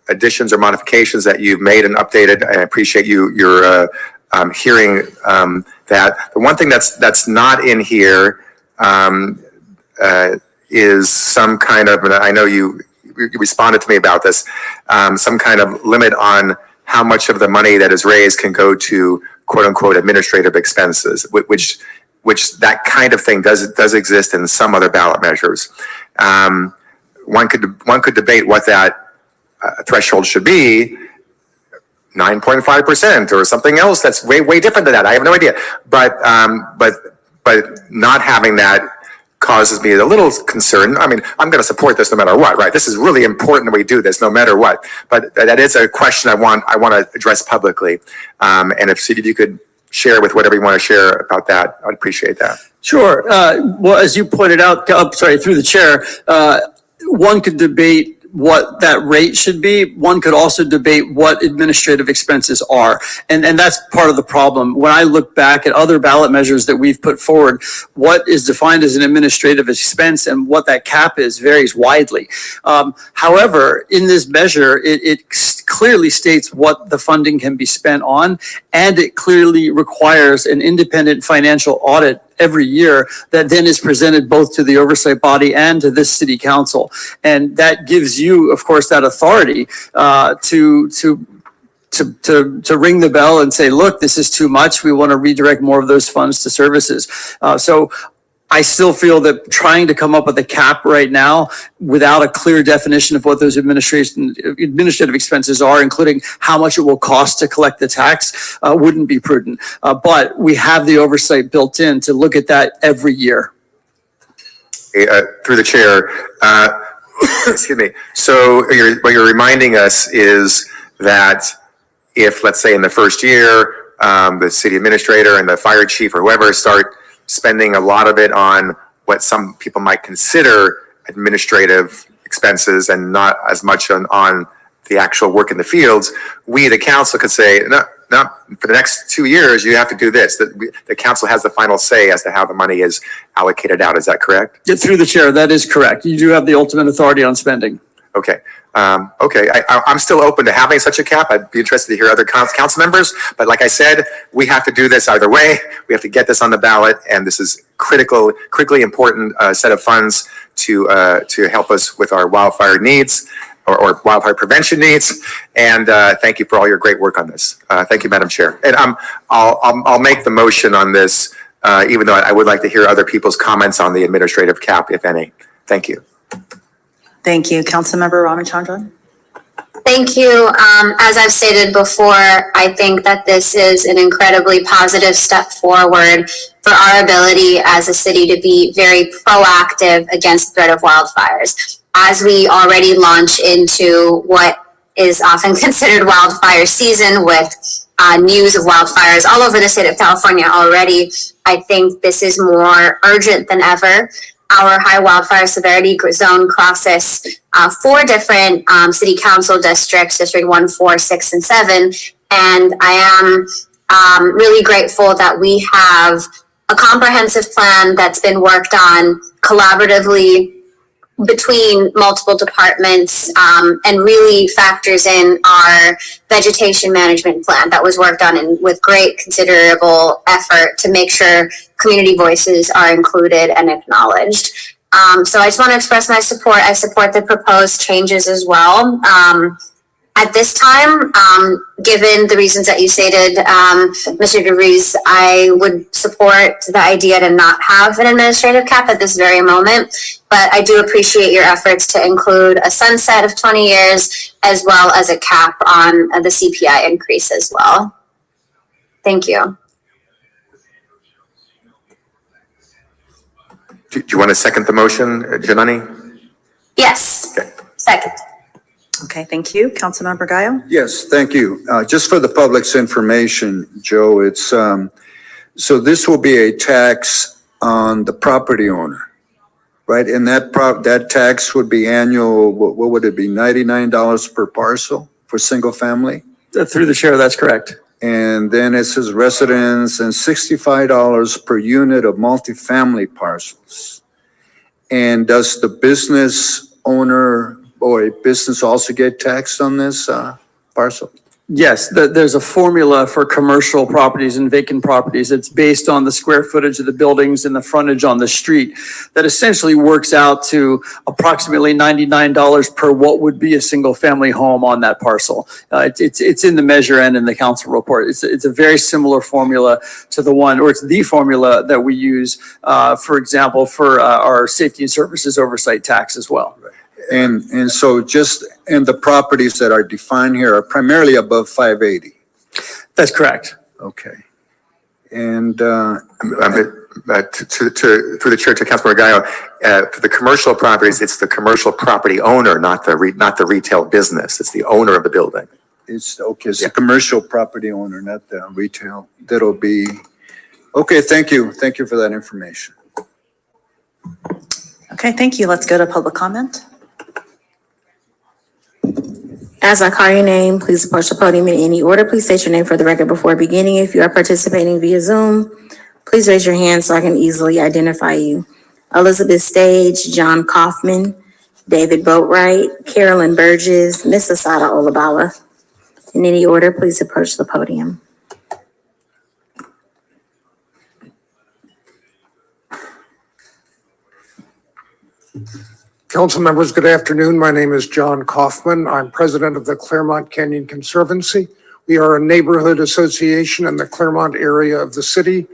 additions or modifications that you've made and updated. I appreciate your hearing that. The one thing that's not in here is some kind of, and I know you responded to me about this, some kind of limit on how much of the money that is raised can go to quote unquote administrative expenses, which that kind of thing does exist in some other ballot measures. One could debate what that threshold should be, 9.5% or something else that's way different than that. I have no idea, but not having that causes me a little concern. I mean, I'm going to support this no matter what, right? This is really important that we do this no matter what. But that is a question I want to address publicly. And if you could share with whatever you want to share about that, I'd appreciate that. Sure. Well, as you pointed out, through the chair, one could debate what that rate should be. One could also debate what administrative expenses are. And that's part of the problem. When I look back at other ballot measures that we've put forward, what is defined as an administrative expense and what that cap is varies widely. However, in this measure, it clearly states what the funding can be spent on, and it clearly requires an independent financial audit every year that then is presented both to the oversight body and to this city council. And that gives you, of course, that authority to ring the bell and say, look, this is too much. We want to redirect more of those funds to services. So I still feel that trying to come up with a cap right now without a clear definition of what those administrative expenses are, including how much it will cost to collect the tax, wouldn't be prudent. But we have the oversight built in to look at that every year. Through the chair, excuse me. So what you're reminding us is that if, let's say, in the first year, the city administrator and the fire chief or whoever start spending a lot of it on what some people might consider administrative expenses and not as much on the actual work in the fields, we, the council, could say, no, for the next 2 years, you have to do this. The council has the final say as to how the money is allocated out. Is that correct? Yeah, through the chair, that is correct. You do have the ultimate authority on spending. Okay. I'm still open to having such a cap. I'd be interested to hear other council members. But like I said, we have to do this either way. We have to get this on the ballot, and this is critically important set of funds to help us with our wildfire needs or wildfire prevention needs. And thank you for all your great work on this. Thank you, Madam Chair. And I'll make the motion on this, even though I would like to hear other people's comments on the administrative cap, if any. Thank you. Thank you. Councilmember Ramachandran. Thank you. As I've stated before, I think that this is an incredibly positive step forward for our ability as a city to be very proactive against the threat of wildfires. As we already launch into what is often considered wildfire season with news of wildfires all over the state of California already, I think this is more urgent than ever. Our high wildfire severity zone crosses 4 different city council districts, District 1, 4, 6, and 7. And I am really grateful that we have a comprehensive plan that's been worked on collaboratively between multiple departments, and really factors in our vegetation management plan that was worked on with great considerable effort to make sure community voices are included and acknowledged. So I just want to express my support. I support the proposed changes as well. At this time, given the reasons that you stated, Mr. DeVries, I would support the idea to not have an administrative cap at this very moment, but I do appreciate your efforts to include a sunset of 20 years as well as a cap on the CPI increase as well. Thank you. Do you want to second the motion, Janani? Yes. Okay. Second. Okay, thank you. Councilmember Gayo? Yes, thank you. Just for the public's information, Joe, it's, so this will be a tax on the property owner, right? And that tax would be annual, what would it be, $99 per parcel for single family? Through the chair, that's correct. And then it says residents and $65 per unit of multifamily parcels. And does the business owner or a business also get taxed on this parcel? Yes, there's a formula for commercial properties and vacant properties. It's based on the square footage of the buildings and the frontage on the street that essentially works out to approximately $99 per what would be a single family home on that parcel. It's in the measure and in the council report. It's a very similar formula to the one, or it's the formula that we use, for example, for our safety and services oversight tax as well. And so and the properties that are defined here are primarily above 580. That's correct. Okay. And through the chair to Councilmember Gayo, for the commercial properties, it's the commercial property owner, not the retail business. It's the owner of the building. it's okay. It's the commercial property owner, not the retail. That'll be okay. Thank you. Thank you for that information. Okay, thank you. Let's go to public comment. As I call your name, please approach the podium in any order. Please state your name for the record before beginning. If you are participating via Zoom, please raise your hand so I can easily identify you. Elizabeth Stage, John Kaufman, David Boatwright, Carolyn Burgess, Miss Asada Olabala. In any order, please approach the podium. Council members, good afternoon. My name is John Kaufman. I'm president of the Claremont Canyon Conservancy. We are a neighborhood association in the Claremont area of the city,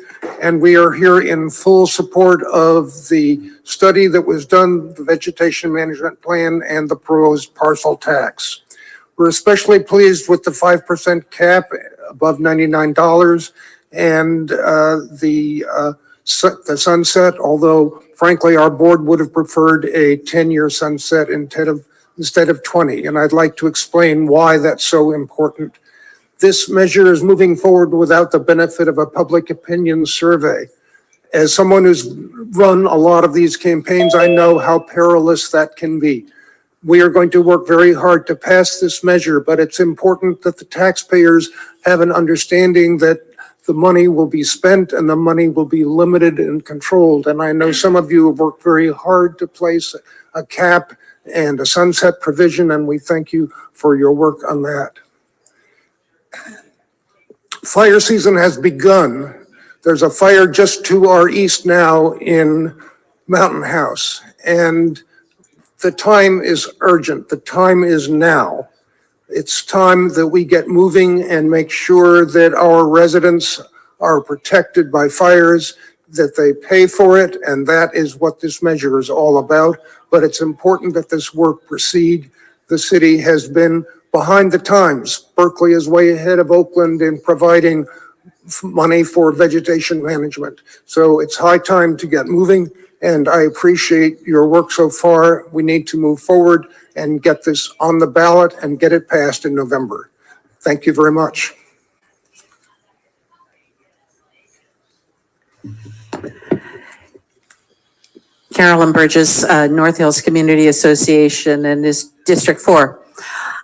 and we are here in full support of the study that was done, the vegetation management plan, and the proposed parcel tax. We're especially pleased with the 5% cap above $99 and the sunset, although frankly, our board would have preferred a 10-year sunset instead of 20, and I'd like to explain why that's so important. This measure is moving forward without the benefit of a public opinion survey. As someone who's run a lot of these campaigns, I know how perilous that can be. We are going to work very hard to pass this measure, but it's important that the taxpayers have an understanding that the money will be spent and the money will be limited and controlled. And I know some of you have worked very hard to place a cap and a sunset provision, and we thank you for your work on that. Fire season has begun. There's a fire just to our east now in Mountain House, and the time is urgent. The time is now. It's time that we get moving and make sure that our residents are protected by fires, that they pay for it, and that is what this measure is all about. But it's important that this work proceed. The city has been behind the times. Berkeley is way ahead of Oakland in providing money for vegetation management. So it's high time to get moving, and I appreciate your work so far. We need to move forward and get this on the ballot and get it passed in November. Thank you very much. Carolyn Burgess, North Hills Community Association, and is District 4.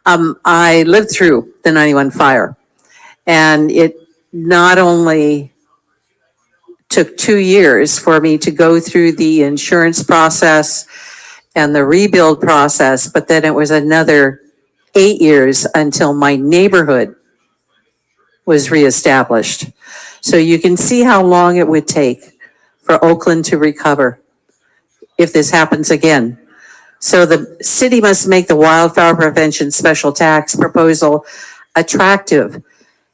I lived through the 91 fire, and it not only took 2 years for me to go through the insurance process and the rebuild process, but then it was another 8 years until my neighborhood was reestablished. So you can see how long it would take for Oakland to recover if this happens again. So the city must make the wildfire prevention special tax proposal attractive.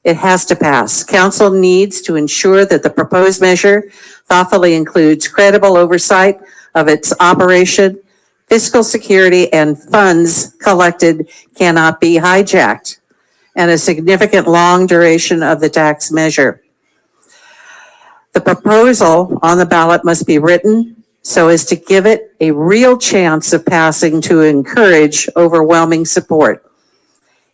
It has to pass. Council needs to ensure that the proposed measure thoughtfully includes credible oversight of its operation. Fiscal security and funds collected cannot be hijacked, and a significant long duration of the tax measure. The proposal on the ballot must be written so as to give it a real chance of passing to encourage overwhelming support.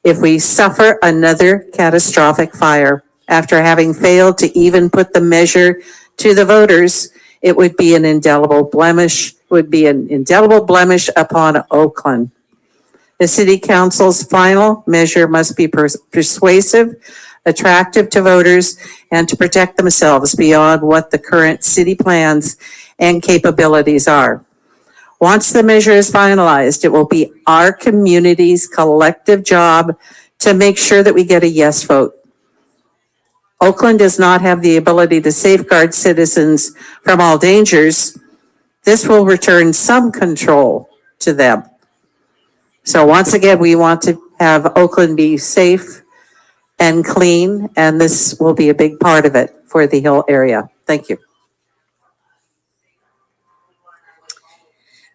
If we suffer another catastrophic fire after having failed to even put the measure to the voters, it would be an indelible blemish, upon Oakland. The city council's final measure must be persuasive, attractive to voters, and to protect themselves beyond what the current city plans and capabilities are. Once the measure is finalized, it will be our community's collective job to make sure that we get a yes vote. Oakland does not have the ability to safeguard citizens from all dangers. This will return some control to them. So once again, we want to have Oakland be safe and clean, and this will be a big part of it for the Hill area. Thank you.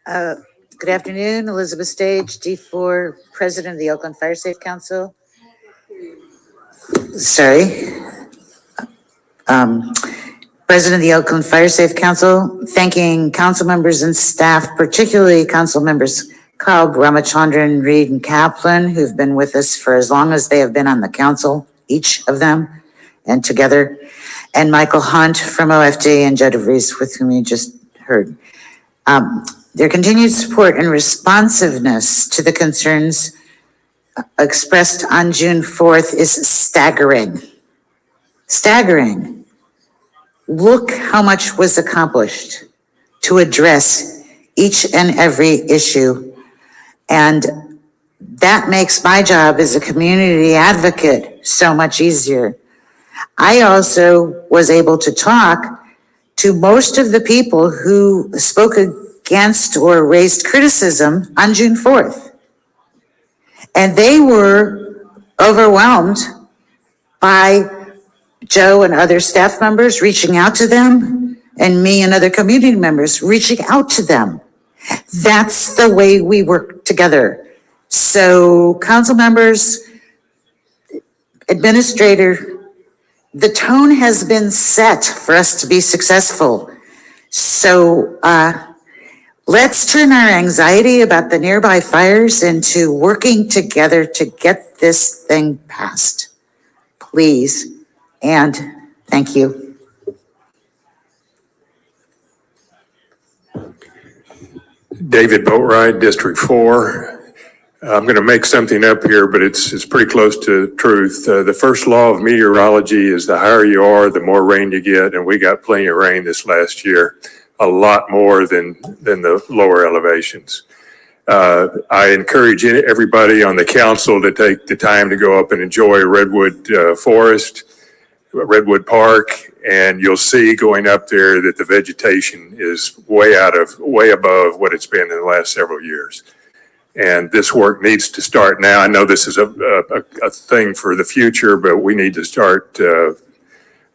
Good afternoon, Elizabeth Stage, D4, President of the Oakland Fire Safe Council. President of the Oakland Fire Safe Council, thanking council members and staff, particularly council members Cobb, Ramachandran, Reed, and Kaplan, who've been with us for as long as they have been on the council, each of them, and together, and Michael Hunt from OFD and Joe DeVries, with whom you just heard. Their continued support and responsiveness to the concerns expressed on June 4th is staggering. Staggering. Look how much was accomplished to address each and every issue. And that makes my job as a community advocate so much easier. I also was able to talk to most of the people who spoke against or raised criticism on June 4th. And they were overwhelmed by Joe and other staff members reaching out to them, and me and other community members reaching out to them. That's the way we work together. So council members, administrator, the tone has been set for us to be successful. So let's turn our anxiety about the nearby fires into working together to get this thing passed. Please, and thank you. David Boatwright, District 4. I'm going to make something up here, but it's pretty close to truth. The first law of meteorology is the higher you are, the more rain you get, and we got plenty of rain this last year, a lot more than the lower elevations. I encourage everybody on the council to take the time to go up and enjoy Redwood Forest, Redwood Park, and you'll see going up there that the vegetation is way above what it's been in the last several years. And this work needs to start now. I know this is a thing for the future, but we need to start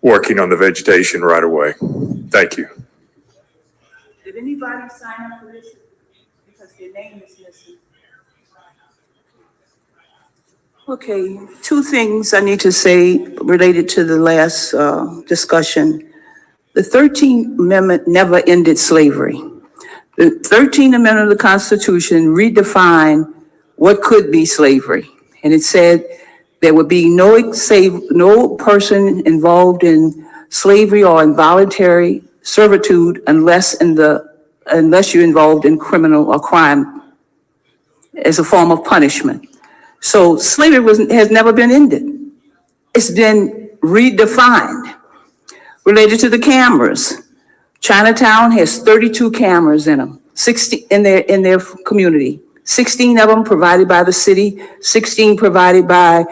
working on the vegetation right away. Thank you. Did anybody sign up for this? Because their name is missing. Okay, two things I need to say related to the last discussion. The 13th Amendment never ended slavery. The 13th Amendment of the Constitution redefined what could be slavery. And it said there would be no person involved in slavery or involuntary servitude unless you're involved in criminal or crime as a form of punishment. So slavery has never been ended. It's been redefined. Related to the cameras, Chinatown has 32 cameras in them. 60 in their community. 16 of them provided by the city, 16 provided by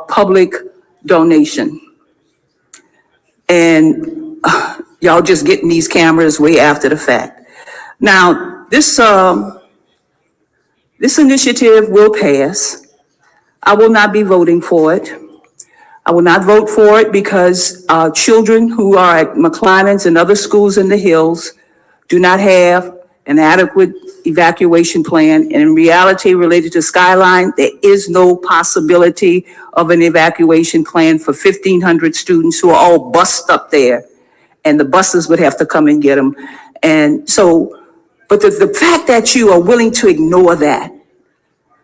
public donation. And y'all just getting these cameras way after the fact. Now, this initiative will pass. I will not be voting for it. I will not vote for it because children who are at McClellan's and other schools in the hills do not have an adequate evacuation plan. And in reality, related to Skyline, there is no possibility of an evacuation plan for 1,500 students who are all bussed up there. And the buses would have to come and get them. And so, but the fact that you are willing to ignore that,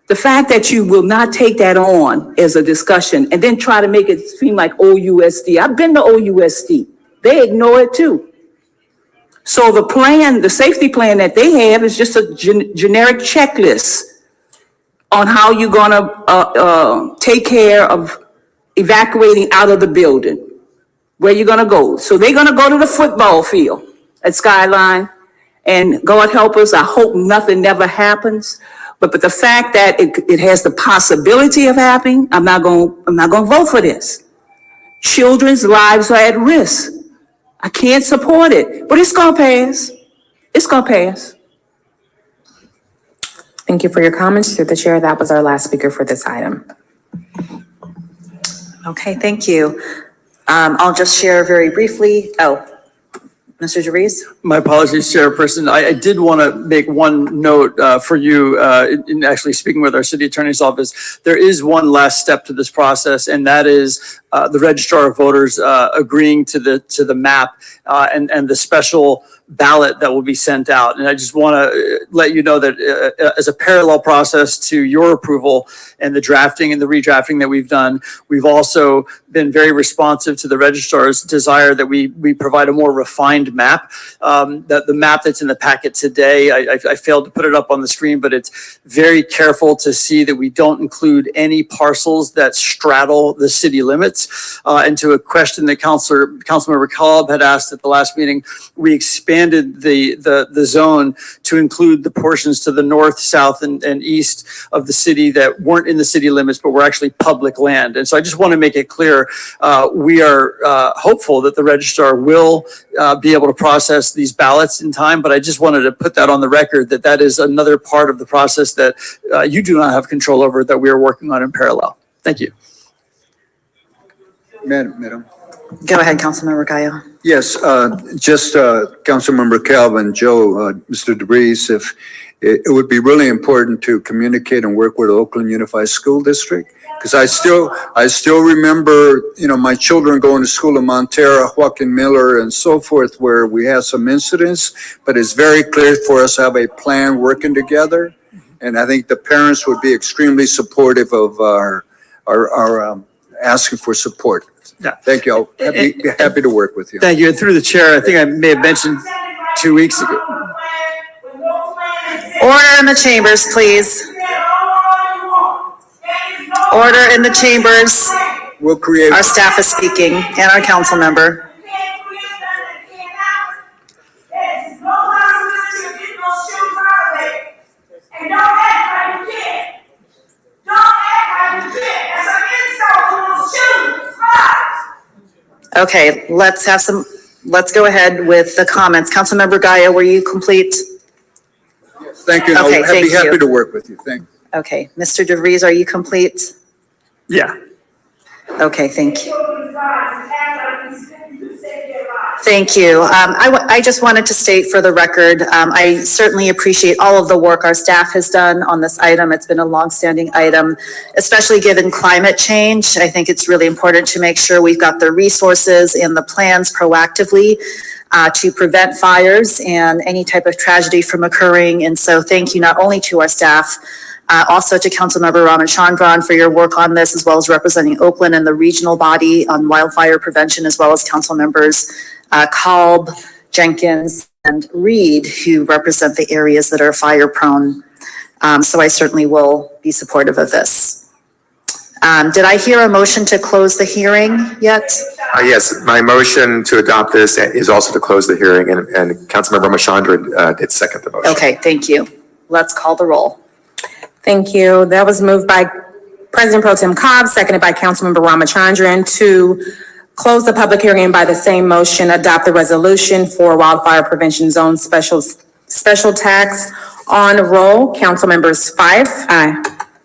the fact that you will not take that on as a discussion and then try to make it seem like OUSD. I've been to OUSD. They ignore it too. So the plan, the safety plan that they have is just a generic checklist on how you're gonna take care of evacuating out of the building, where you're gonna go. So they're gonna go to the football field at Skyline, and God help us, I hope nothing never happens. But the fact that it has the possibility of happening, I'm not gonna vote for this. Children's lives are at risk. I can't support it, but it's gonna pass. It's gonna pass. Thank you for your comments. Through the chair, that was our last speaker for this item. Okay, thank you. I'll just share very briefly. Oh, Mr. DeVries? My apologies, Chairperson. I did want to make one note for you in actually speaking with our city attorney's office. There is one last step to this process, and that is the registrar of voters agreeing to the map and the special ballot that will be sent out. And I just want to let you know that as a parallel process to your approval and the drafting and the redrafting that we've done, we've also been very responsive to the registrar's desire that we provide a more refined map. That the map that's in the packet today, I failed to put it up on the screen, but it's very careful to see that we don't include any parcels that straddle the city limits. And to a question that Councilmember Cobb had asked at the last meeting, we expanded the zone to include the portions to the north, south, and east of the city that weren't in the city limits, but were actually public land. And so I just want to make it clear, we are hopeful that the registrar will be able to process these ballots in time, but I just wanted to put that on the record that that is another part of the process that you do not have control over, that we are working on in parallel. Thank you. Madam. Go ahead, Councilmember Gallo. Yes, just Councilmember Calvin, Joe, Mr. DeVries, if it would be really important to communicate and work with Oakland Unified School District, because I still remember, my children going to school in Montera, Joaquin Miller, and so forth, where we had some incidents, but it's very clear for us to have a plan working together, and I think the parents would be extremely supportive of our asking for support. Yeah. Thank you. I'll be happy to work with you. Thank you. And through the chair, I think I may have mentioned 2 weeks ago. Order in the chambers, please. Order in the chambers. We'll create. Our staff is speaking and our council member. And don't act like you can't. Don't act like you can't. That's an insult to those children. Okay, let's go ahead with the comments. Councilmember Gallo, were you complete? Thank you. Okay, I'll be thank happy you. to work with you. Thank you. Okay, Mr. DeVries, are you complete? Yeah. Okay, thank you. Thank you. I just wanted to state for the record, I certainly appreciate all of the work our staff has done on this item. It's been a longstanding item, especially given climate change. I think it's really important to make sure we've got the resources and the plans proactively to prevent fires and any type of tragedy from occurring. And so thank you not only to our staff, also to Councilmember Ramachandran for your work on this, as well as representing Oakland and the regional body on wildfire prevention, as well as council members Kalb, Jenkins, and Reed, who represent the areas that are fire prone. So I certainly will be supportive of this. Did I hear a motion to close the hearing yet? Yes, my motion to adopt this is also to close the hearing, and Councilmember Ramachandran did second the motion. Okay, thank you. Let's call the roll. Thank you. That was moved by President Pro Tem Cobb, seconded by Councilmember Ramachandran to close the public hearing and by the same motion, adopt the resolution for wildfire prevention zone special tax on roll. Council members Fife. Aye.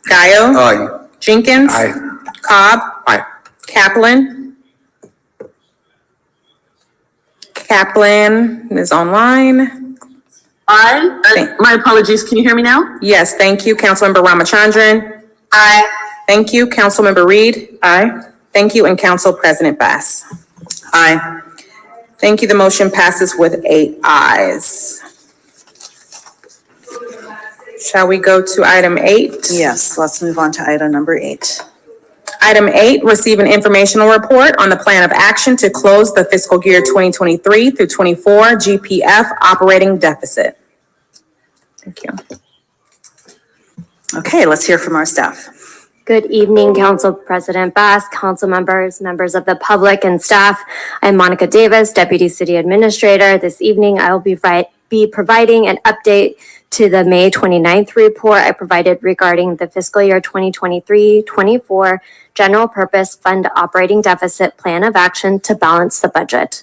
Gaio. Aye. Jenkins. Aye. Cobb. Aye. Kaplan. Kaplan is online. Aye. My apologies. Can you hear me now? Yes, thank you. Councilmember Ramachandran. Aye. Thank you. Councilmember Reed. Aye. Thank you. And Council President Bass. Aye. Thank you. The motion passes with 8 ayes. Shall we go to item 8? Yes, let's move on to item number 8. Item 8, receive an informational report on the plan of action to close the fiscal year 2023 through 24 GPF operating deficit. Thank you. Okay, let's hear from our staff. Good evening, Council President Bass, council members, members of the public and staff. I'm Monica Davis, Deputy City Administrator. This evening, I will be providing an update to the May 29th report I provided regarding the fiscal year 2023-24 general purpose fund operating deficit plan of action to balance the budget.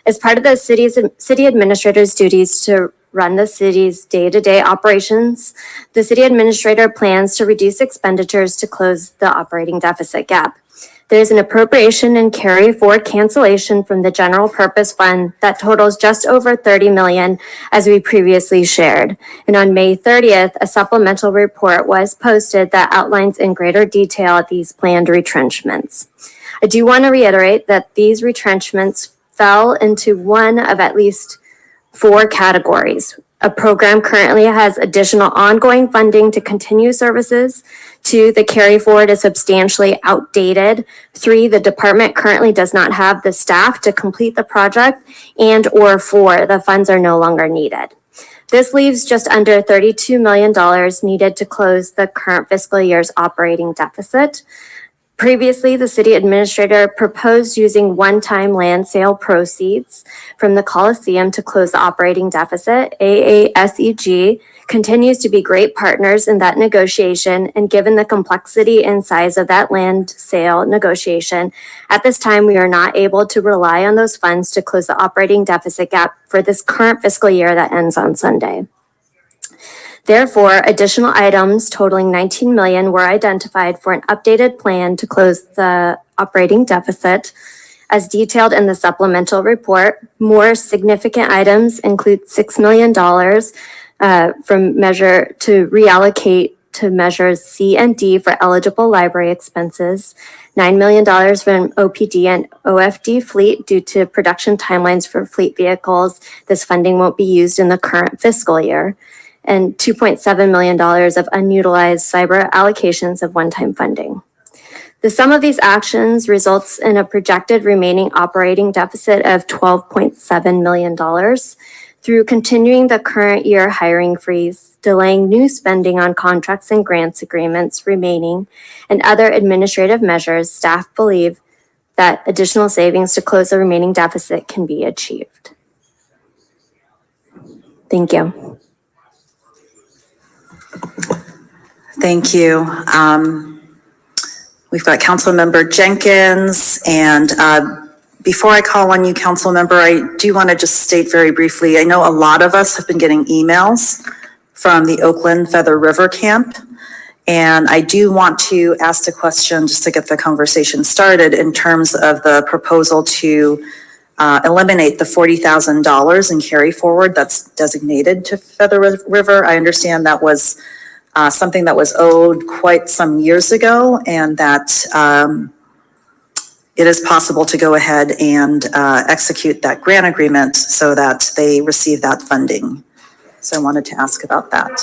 As part of the city administrator's duties to run the city's day-to-day operations, the city administrator plans to reduce expenditures to close the operating deficit gap. There's an appropriation and carry forward cancellation from the general purpose fund that totals just over $30 million, as we previously shared. And on May 30th, a supplemental report was posted that outlines in greater detail these planned retrenchments. I do want to reiterate that these retrenchments fell into one of at least 4 categories. A program currently has additional ongoing funding to continue services. 2, the carry forward is substantially outdated. 3, the department currently does not have the staff to complete the project. And or 4, the funds are no longer needed. This leaves just under $32 million needed to close the current fiscal year's operating deficit. Previously, the city administrator proposed using one-time land sale proceeds from the Coliseum to close the operating deficit. AASEG continues to be great partners in that negotiation, and given the complexity and size of that land sale negotiation, at this time, we are not able to rely on those funds to close the operating deficit gap for this current fiscal year that ends on Sunday. Therefore, additional items totaling $19 million were identified for an updated plan to close the operating deficit. As detailed in the supplemental report, more significant items include $6 million from measure to reallocate to measures C and D for eligible library expenses, $9 million from OPD and OFD fleet due to production timelines for fleet vehicles. This funding won't be used in the current fiscal year, and $2.7 million of unutilized cyber allocations of one-time funding. The sum of these actions results in a projected remaining operating deficit of $12.7 million. Through continuing the current year hiring freeze, delaying new spending on contracts and grants agreements remaining, and other administrative measures, staff believe that additional savings to close the remaining deficit can be achieved. Thank you. Thank you. We've got Councilmember Jenkins, and before I call on you, Councilmember, I do want to just state very briefly, I know a lot of us have been getting emails from the Oakland Feather River Camp, and I do want to ask the question just to get the conversation started in terms of the proposal to eliminate the $40,000 in carry forward that's designated to Feather River. I understand that was something that was owed quite some years ago, and that it is possible to go ahead and execute that grant agreement so that they receive that funding. So I wanted to ask about that.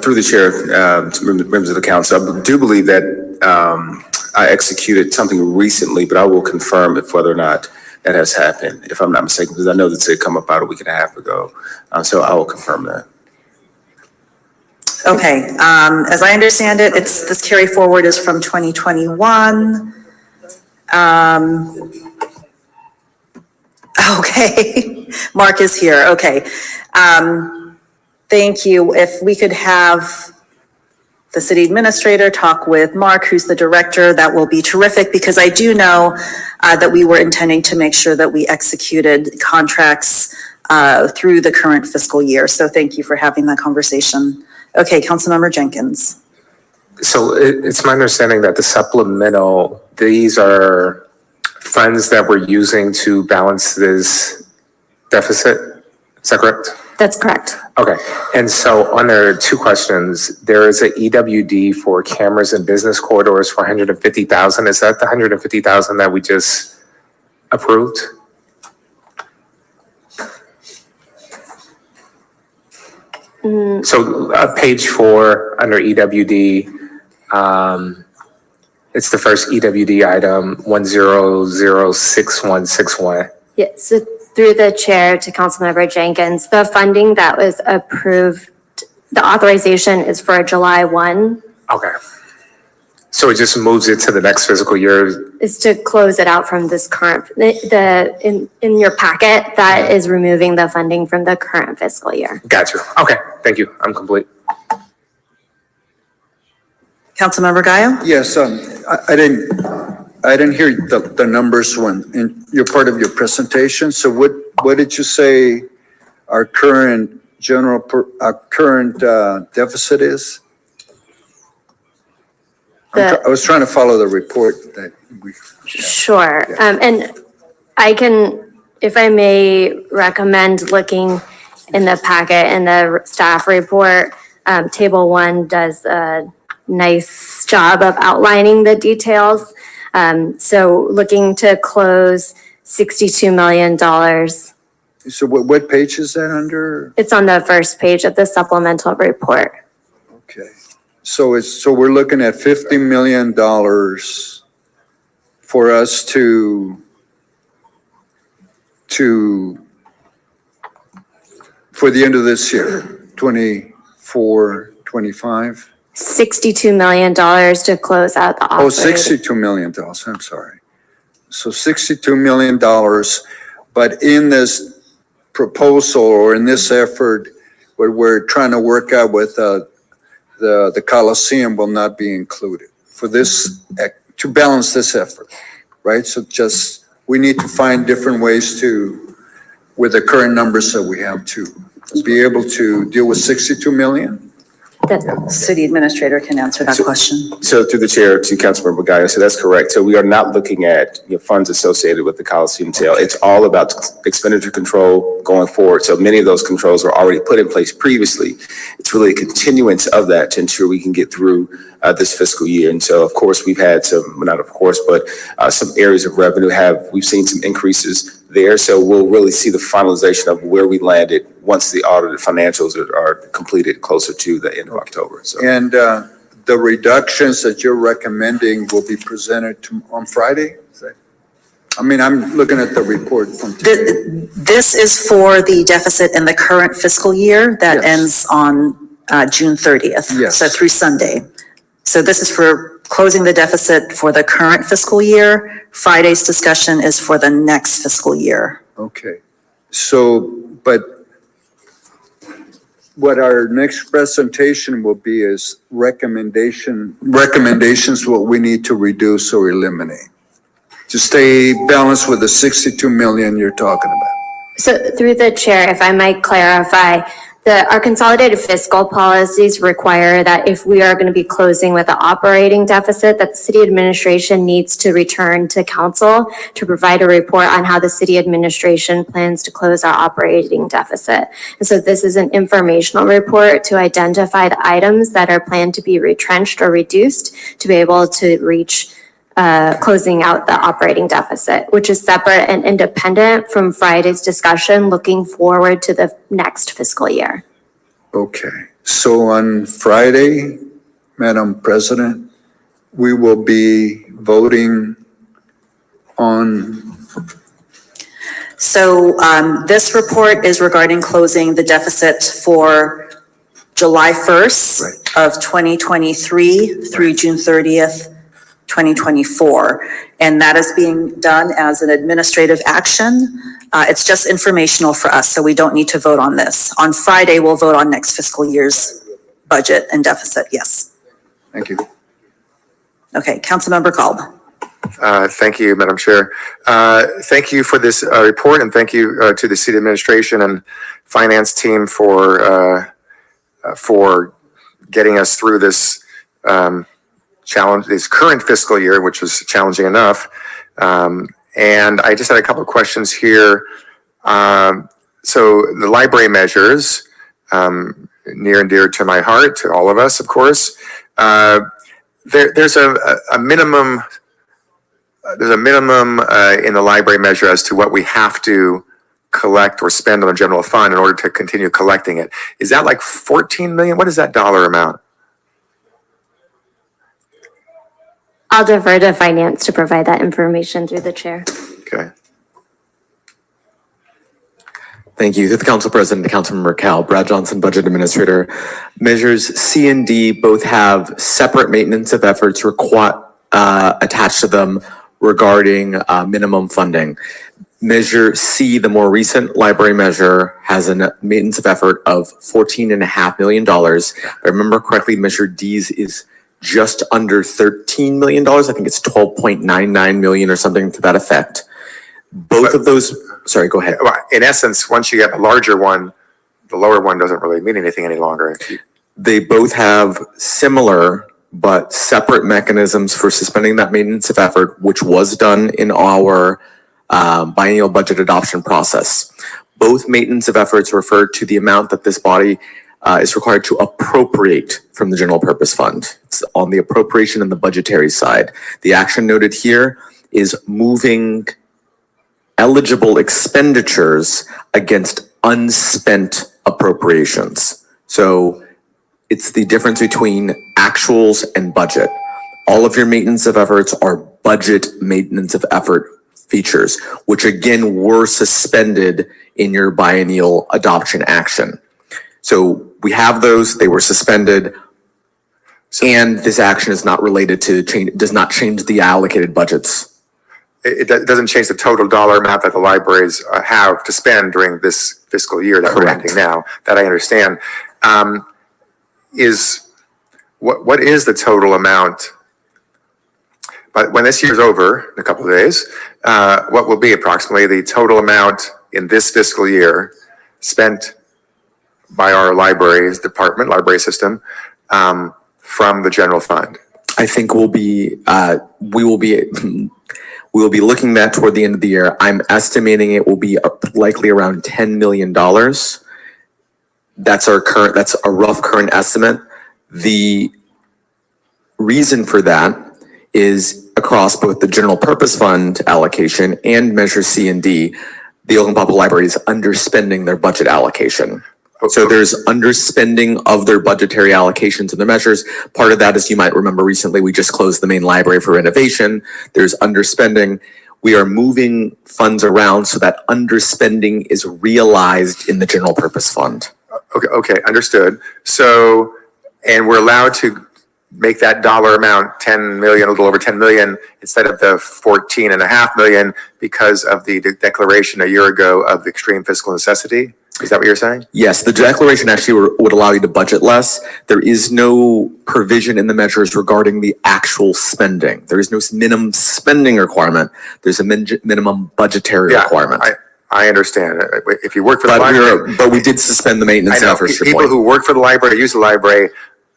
Through the chair, to members of the council, I do believe that I executed something recently, but I will confirm if whether or not that has happened, if I'm not mistaken, because I know that it come up about a week and a half ago. So I will confirm that. Okay, as I understand it, this carry forward is from 2021. Okay, Mark is here, okay. Thank you. If we could have the city administrator talk with Mark, who's the director, that will be terrific, because I do know that we were intending to make sure that we executed contracts through the current fiscal year. So thank you for having that conversation. Okay, Councilmember Jenkins. So it's my understanding that the supplemental, these are funds that we're using to balance this deficit. Is that correct? That's correct. Okay, and so on there are two questions. There is a EWD for cameras and business corridors for 150,000. Is that the 150,000 that we just approved? So page 4 under EWD, it's the first EWD item, 1006161. Yes, so through the chair to Councilmember Jenkins, the funding that was approved, the authorization is for July 1. Okay. So it just moves it to the next fiscal year? Is to close it out from this current, in your packet, that is removing the funding from the current fiscal year. Got you. Okay, thank you. I'm complete. Councilmember Gayo? Yes, I didn't hear the numbers in your part of your presentation. So what did you say our current deficit is? I was trying to follow the report that we. Sure, and I can, if I may recommend looking in the packet in the staff report, table 1 does a nice job of outlining the details. So looking to close $62 million. So what page is that under? It's on the first page of the supplemental report. Okay. So we're looking at $50 million for us for the end of this year, 24, 25? $62 million to close out the Oh, operating. $62 million, I'm sorry. So $62 million, but in this proposal or in this effort, what we're trying to work out with the Coliseum will not be included for this, to balance this effort, right? So just, we need to find different ways to, with the current numbers that we have, to be able to deal with 62 million? The city administrator can answer that question. So through the chair to Councilmember Gayo, so that's correct. So we are not looking at funds associated with the Coliseum sale. It's all about expenditure control going forward. So many of those controls were already put in place previously. It's really a continuance of that to ensure we can get through this fiscal year. And so, of course, we've had some, well, not of course, but some areas of revenue we've seen some increases there. So we'll really see the finalization of where we landed once the audited financials are completed closer to the end of October. So. And the reductions that you're recommending will be presented on Friday? I mean, I'm looking at the report from today. This is for the deficit in the current fiscal year that ends on June 30th. Yes. So through Sunday. So this is for closing the deficit for the current fiscal year. Friday's discussion is for the next fiscal year. Okay. So, but what our next presentation will be is recommendations what we need to reduce or eliminate to stay balanced with the 62 million you're talking about. So through the chair, if I might clarify, our consolidated fiscal policies require that if we are going to be closing with an operating deficit, that the city administration needs to return to council to provide a report on how the city administration plans to close our operating deficit. And so this is an informational report to identify the items that are planned to be retrenched or reduced to be able to reach closing out the operating deficit, which is separate and independent from Friday's discussion looking forward to the next fiscal year. Okay. So on Friday, Madam President, we will be voting on. So this report is regarding closing the deficit for July 1st of 2023 through June 30th, 2024. And that is being done as an administrative action. It's just informational for us, so we don't need to vote on this. On Friday, we'll vote on next fiscal year's budget and deficit, yes. Thank you. Okay, Councilmember Kalb. Thank you, Madam Chair. Thank you for this report, and thank you to the city administration and finance team for getting us through this challenge, this current fiscal year, which was challenging enough. And I just had a couple of questions here. So the library measures, near and dear to my heart, to all of us, of course. There's a minimum. There's a minimum in the library measure as to what we have to collect or spend on the general fund in order to continue collecting it. Is that like 14 million? What is that dollar amount? I'll defer to finance to provide that information through the chair. Okay. Thank you. To the Council President, Councilmember Cal, Brad Johnson, Budget Administrator. Measures C and D both have separate maintenance of efforts attached to them regarding minimum funding. Measure C, the more recent library measure, has a maintenance of effort of $14.5 million. If I remember correctly, Measure D's is just under $13 million. I think it's 12.99 million or something to that effect. Both of those, sorry, go ahead. In essence, once you get a larger one, the lower one doesn't really mean anything any longer. They both have similar but separate mechanisms for suspending that maintenance of effort, which was done in our biennial budget adoption process. Both maintenance of efforts refer to the amount that this body is required to appropriate from the general purpose fund. It's on the appropriation and the budgetary side. The action noted here is moving eligible expenditures against unspent appropriations. So it's the difference between actuals and budget. All of your maintenance of efforts are budget maintenance of effort features, which again were suspended in your biennial adoption action. So we have those, they were suspended, and this action is not related to does not change the allocated budgets. It doesn't change the total dollar amount that the libraries have to spend during this fiscal year that we're ending now, that I understand. What is the total amount? But when this year's over in a couple of days, what will be approximately the total amount in this fiscal year spent by our libraries department, library system, from the general fund? I think we will be looking at toward the end of the year. I'm estimating it will be likely around $10 million. That's a rough current estimate. The reason for that is across both the general purpose fund allocation and Measure C and D, the Oakland Public Library is underspending their budget allocation. So there's underspending of their budgetary allocations and the measures. Part of that is, you might remember recently, we just closed the main library for renovation. There's underspending. We are moving funds around so that underspending is realized in the general purpose fund. Okay, understood. So, and we're allowed to make that dollar amount 10 million, a little over 10 million, instead of the 14.5 million because of the declaration a year ago of extreme fiscal necessity? Is that what you're saying? Yes, the declaration actually would allow you to budget less. There is no provision in the measures regarding the actual spending. There is no minimum spending requirement. There's a minimum budgetary requirement. I understand. If you work for the library. But we did suspend the maintenance efforts. People who work for the library, use the library,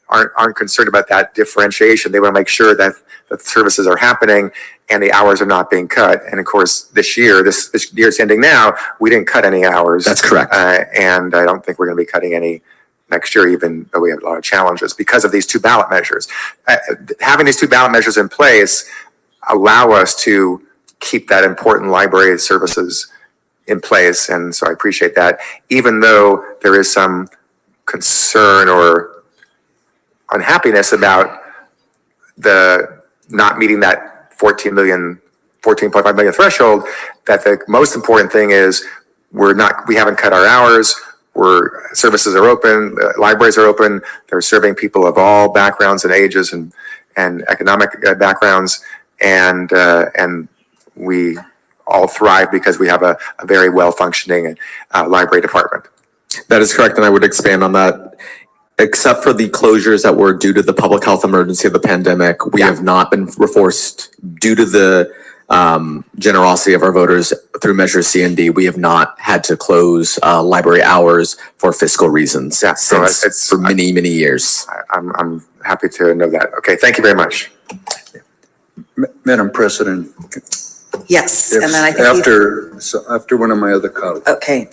aren't concerned about that differentiation. They want to make sure that the services are happening and the hours are not being cut. And of course, this year's ending now, we didn't cut any hours. That's correct. And I don't think we're going to be cutting any next year, even though we have a lot of challenges because of these two ballot measures. Having these two ballot measures in place allow us to keep that important library services in place. And so I appreciate that, even though there is some concern or unhappiness about the not meeting that 14.5 million threshold, that the most important thing is we haven't cut our hours. services are open, libraries are open, they're serving people of all backgrounds and ages and economic backgrounds, and we all thrive because we have a very well-functioning library department. That is correct, and I would expand on that. Except for the closures that were due to the public health emergency of the pandemic, we have not been forced, due to the generosity of our voters through measures C and D, we have not had to close library hours for fiscal reasons for many, many years. I'm happy to know that. Okay, thank you very much. Madam President. Yes, and then I think after one of my other colleagues. okay,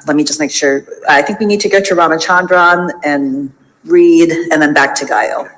let me just make sure. I think we need to go to Ramachandran and Reed and then back to Gaio.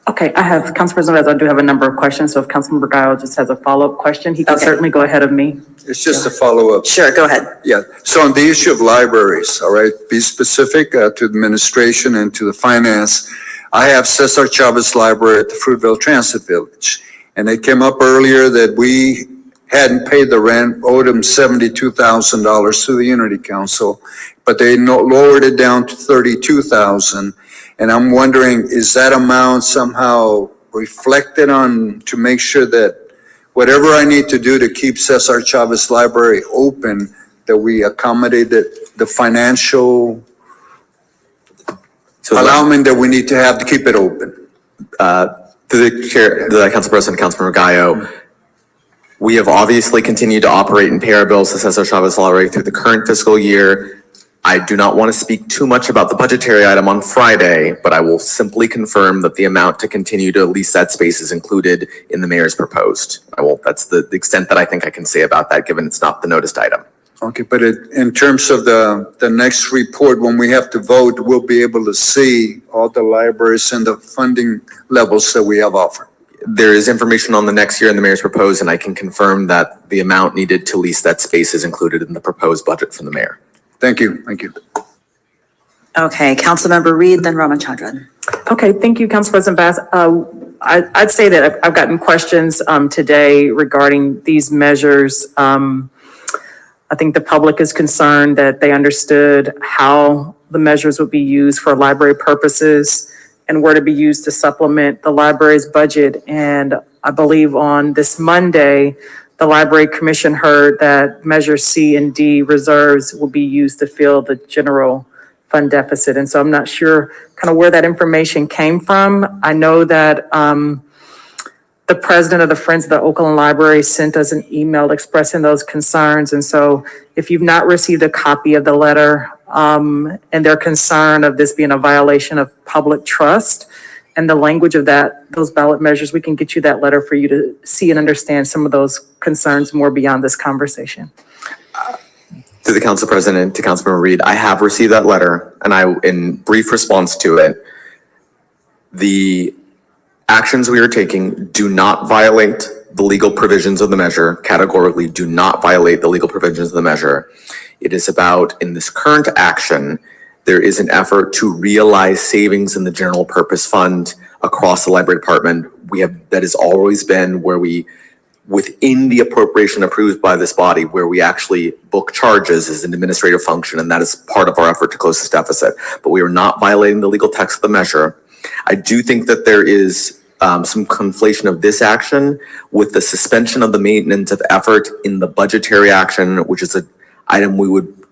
Okay, Council President, I do have a number of questions, so if Councilmember Gaio just has a follow-up question, he can certainly go ahead of me. It's just a follow-up. Sure, go ahead. Yeah, so on the issue of libraries, all right, be specific to the administration and to the finance. I have Cesar Chavez Library at the Fruitville Transit Village, and it came up earlier that we hadn't paid the rent, owed them $72,000 to the Unity Council, but they lowered it down to $32,000. And I'm wondering, is that amount somehow reflected on to make sure that whatever I need to do to keep Cesar Chavez Library open, that we accommodate the financial allowance that we need to have to keep it open? To the chair, the Council President, Councilmember Gaio, we have obviously continued to operate and pay our bills to Cesar Chavez Library through the current fiscal year. I do not want to speak too much about the budgetary item on Friday, but I will simply confirm that the amount to continue to lease that space is included in the mayor's proposed. That's the extent that I think I can say about that, given it's not the noticed item. Okay, but in terms of the next report, when we have to vote, we'll be able to see all the libraries and the funding levels that we have offered. There is information on the next year in the mayor's proposed, and I can confirm that the amount needed to lease that space is included in the proposed budget from the mayor. Thank you, thank you. Okay, Councilmember Reed, then Ramachandran. Okay, thank you, Council President Bass. I'd say that I've gotten questions today regarding these measures. I think the public is concerned that they understood how the measures would be used for library purposes and were to be used to supplement the library's budget. And I believe on this Monday, the Library Commission heard that Measure C and D reserves will be used to fill the general fund deficit. And so I'm not sure kind of where that information came from. I know that the president of the Friends of the Oakland Library sent us an email expressing those concerns. And so if you've not received a copy of the letter and their concern of this being a violation of public trust and the language of those ballot measures, we can get you that letter for you to see and understand some of those concerns more beyond this conversation. To the Council President, to Councilmember Reed, I have received that letter, and in brief response to it, the actions we are taking do not violate the legal provisions of the measure, categorically do not violate the legal provisions of the measure. It is about, in this current action, there is an effort to realize savings in the general purpose fund across the library department. That has always been where we, within the appropriation approved by this body, where we actually book charges as an administrative function, and that is part of our effort to close this deficit. But we are not violating the legal text of the measure. I do think that there is some conflation of this action with the suspension of the maintenance of effort in the budgetary action, which is an item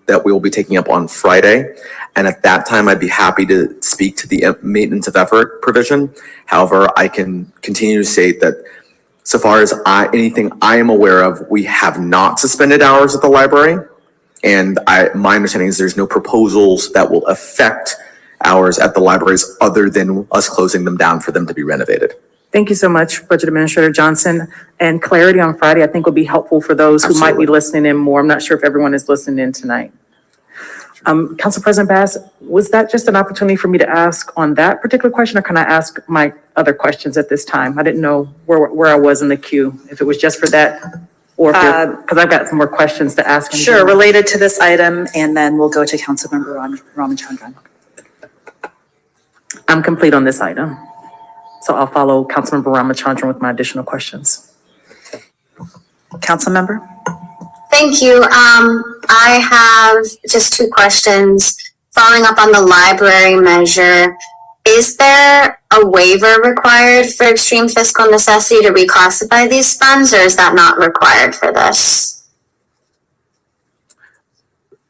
that we will be taking up on Friday. And at that time, I'd be happy to speak to the maintenance of effort provision. However, I can continue to state that so far as anything I am aware of, we have not suspended hours at the library. And my understanding is there's no proposals that will affect hours at the libraries other than us closing them down for them to be renovated. Thank you so much, Budget Administrator Johnson. And clarity on Friday, I think, will be helpful for those who might be listening in more. I'm not sure if everyone is listening in tonight. Council President Bass, was that just an opportunity for me to ask on that particular question, or can I ask my other questions at this time? I didn't know where I was in the queue, if it was just for that, or because I've got some more questions to ask. Sure, related to this item, and then we'll go to Councilmember Ramachandran. I'm complete on this item. So I'll follow Councilmember Ramachandran with my additional questions. Councilmember? Thank you. I have just two questions. following up on the library measure, is there a waiver required for extreme fiscal necessity to reclassify these funds, or is that not required for this?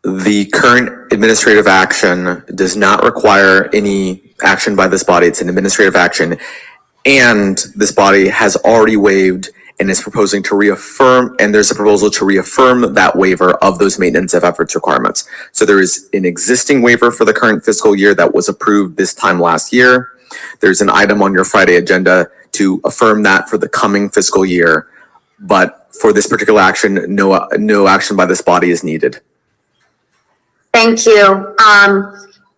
The current administrative action does not require any action by this body. It's an administrative action. And this body has already waived and is proposing to reaffirm, and there's a proposal to reaffirm that waiver of those maintenance of efforts requirements. So there is an existing waiver for the current fiscal year that was approved this time last year. There's an item on your Friday agenda to affirm that for the coming fiscal year. But for this particular action, no action by this body is needed. Thank you.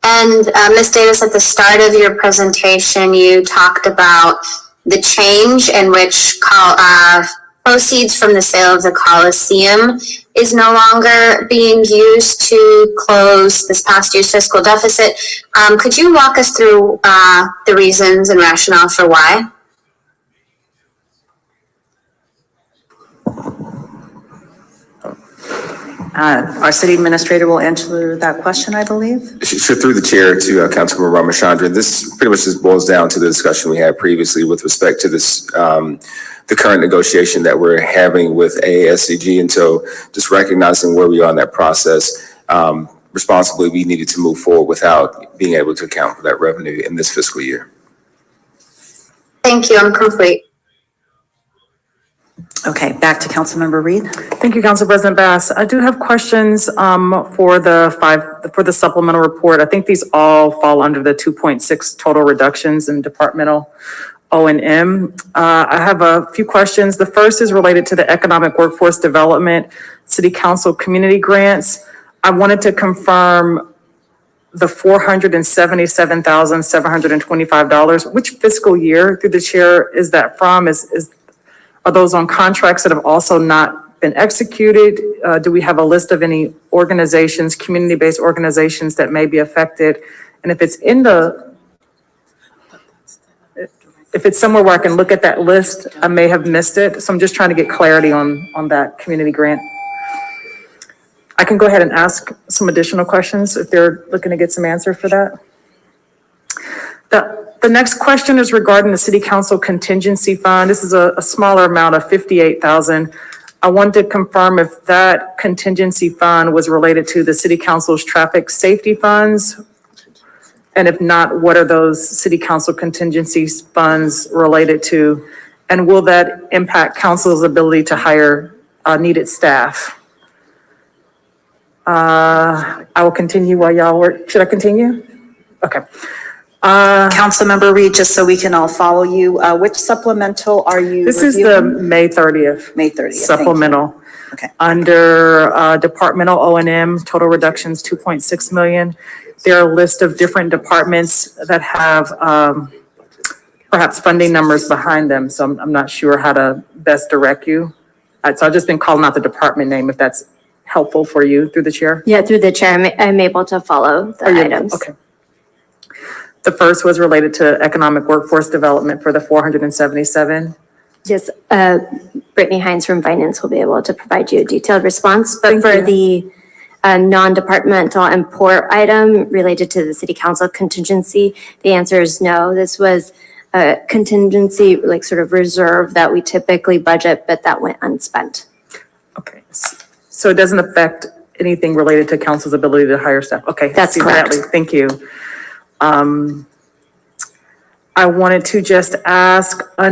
Ms. Davis, at the start of your presentation, you talked about the change in which proceeds from the sale of the Coliseum is no longer being used to close this past year's fiscal deficit. Could you walk us through the reasons and rationale for why? Our city administrator will answer that question, I believe. Sure, through the chair to Councilmember Ramachandran, this pretty much just boils down to the discussion we had previously with respect to this, the current negotiation that we're having with AASEG. And so just recognizing where we are in that process, responsibly, we needed to move forward without being able to account for that revenue in this fiscal year. Thank you, I'm complete. Okay, back to Councilmember Reed. Thank you, Council President Bass. I do have questions for the supplemental report. I think these all fall under the 2.6 total reductions in departmental O&M. I have a few questions. The first is related to the Economic Workforce Development City Council Community Grants. I wanted to confirm the $477,725. Which fiscal year, through the chair, is that from? Are those on contracts that have also not been executed? Do we have a list of any organizations, community-based organizations that may be affected? And if it's somewhere where I can look at that list, I may have missed it. So I'm just trying to get clarity on that community grant. I can go ahead and ask some additional questions if they're looking to get some answer for that. The next question is regarding the City Council Contingency Fund. This is a smaller amount of $58,000. I wanted to confirm if that contingency fund was related to the City Council's traffic safety funds. And if not, what are those City Council contingency funds related to? And will that impact Council's ability to hire needed staff? I will continue while y'all work. Should I continue? Okay. Councilmember Reed, just so we can all follow you, which supplemental are you This is the May 30th. May 30th. Supplemental. Okay. Under departmental O&M, total reductions 2.6 million. There are a list of different departments that have perhaps funding numbers behind them. So I'm not sure how to best direct you. So I've just been calling out the department name if that's helpful for you through the chair. Yeah, through the chair, I'm able to follow the items. Okay. The first was related to economic workforce development for the 477. Yes, Brittany Hines from Finance will be able to provide you a detailed response. But for the non-departmental and port item related to the City Council contingency, the answer is no. This was a contingency, like sort of reserve that we typically budget, but that went unspent. Okay. So it doesn't affect anything related to council's ability to hire staff? Okay. That's correct. Thank you. I wanted to just ask I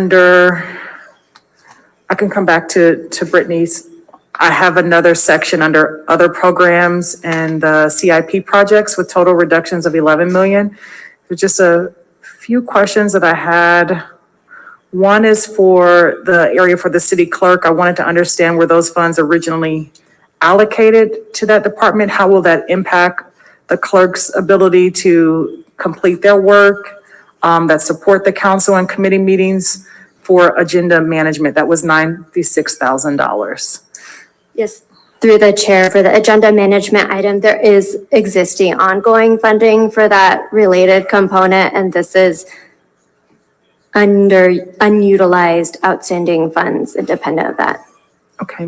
can come back to Brittany's. I have another section under other programs and CIP projects with total reductions of 11 million. There's just a few questions that I had. One is for the area for the city clerk. I wanted to understand where those funds originally allocated to that department. How will that impact the clerk's ability to complete their work that support the council and committee meetings for agenda management? That was $96,000. Yes, through the chair, for the agenda management item, there is existing ongoing funding for that related component, and this is under unutilized outstanding funds independent of that. Okay.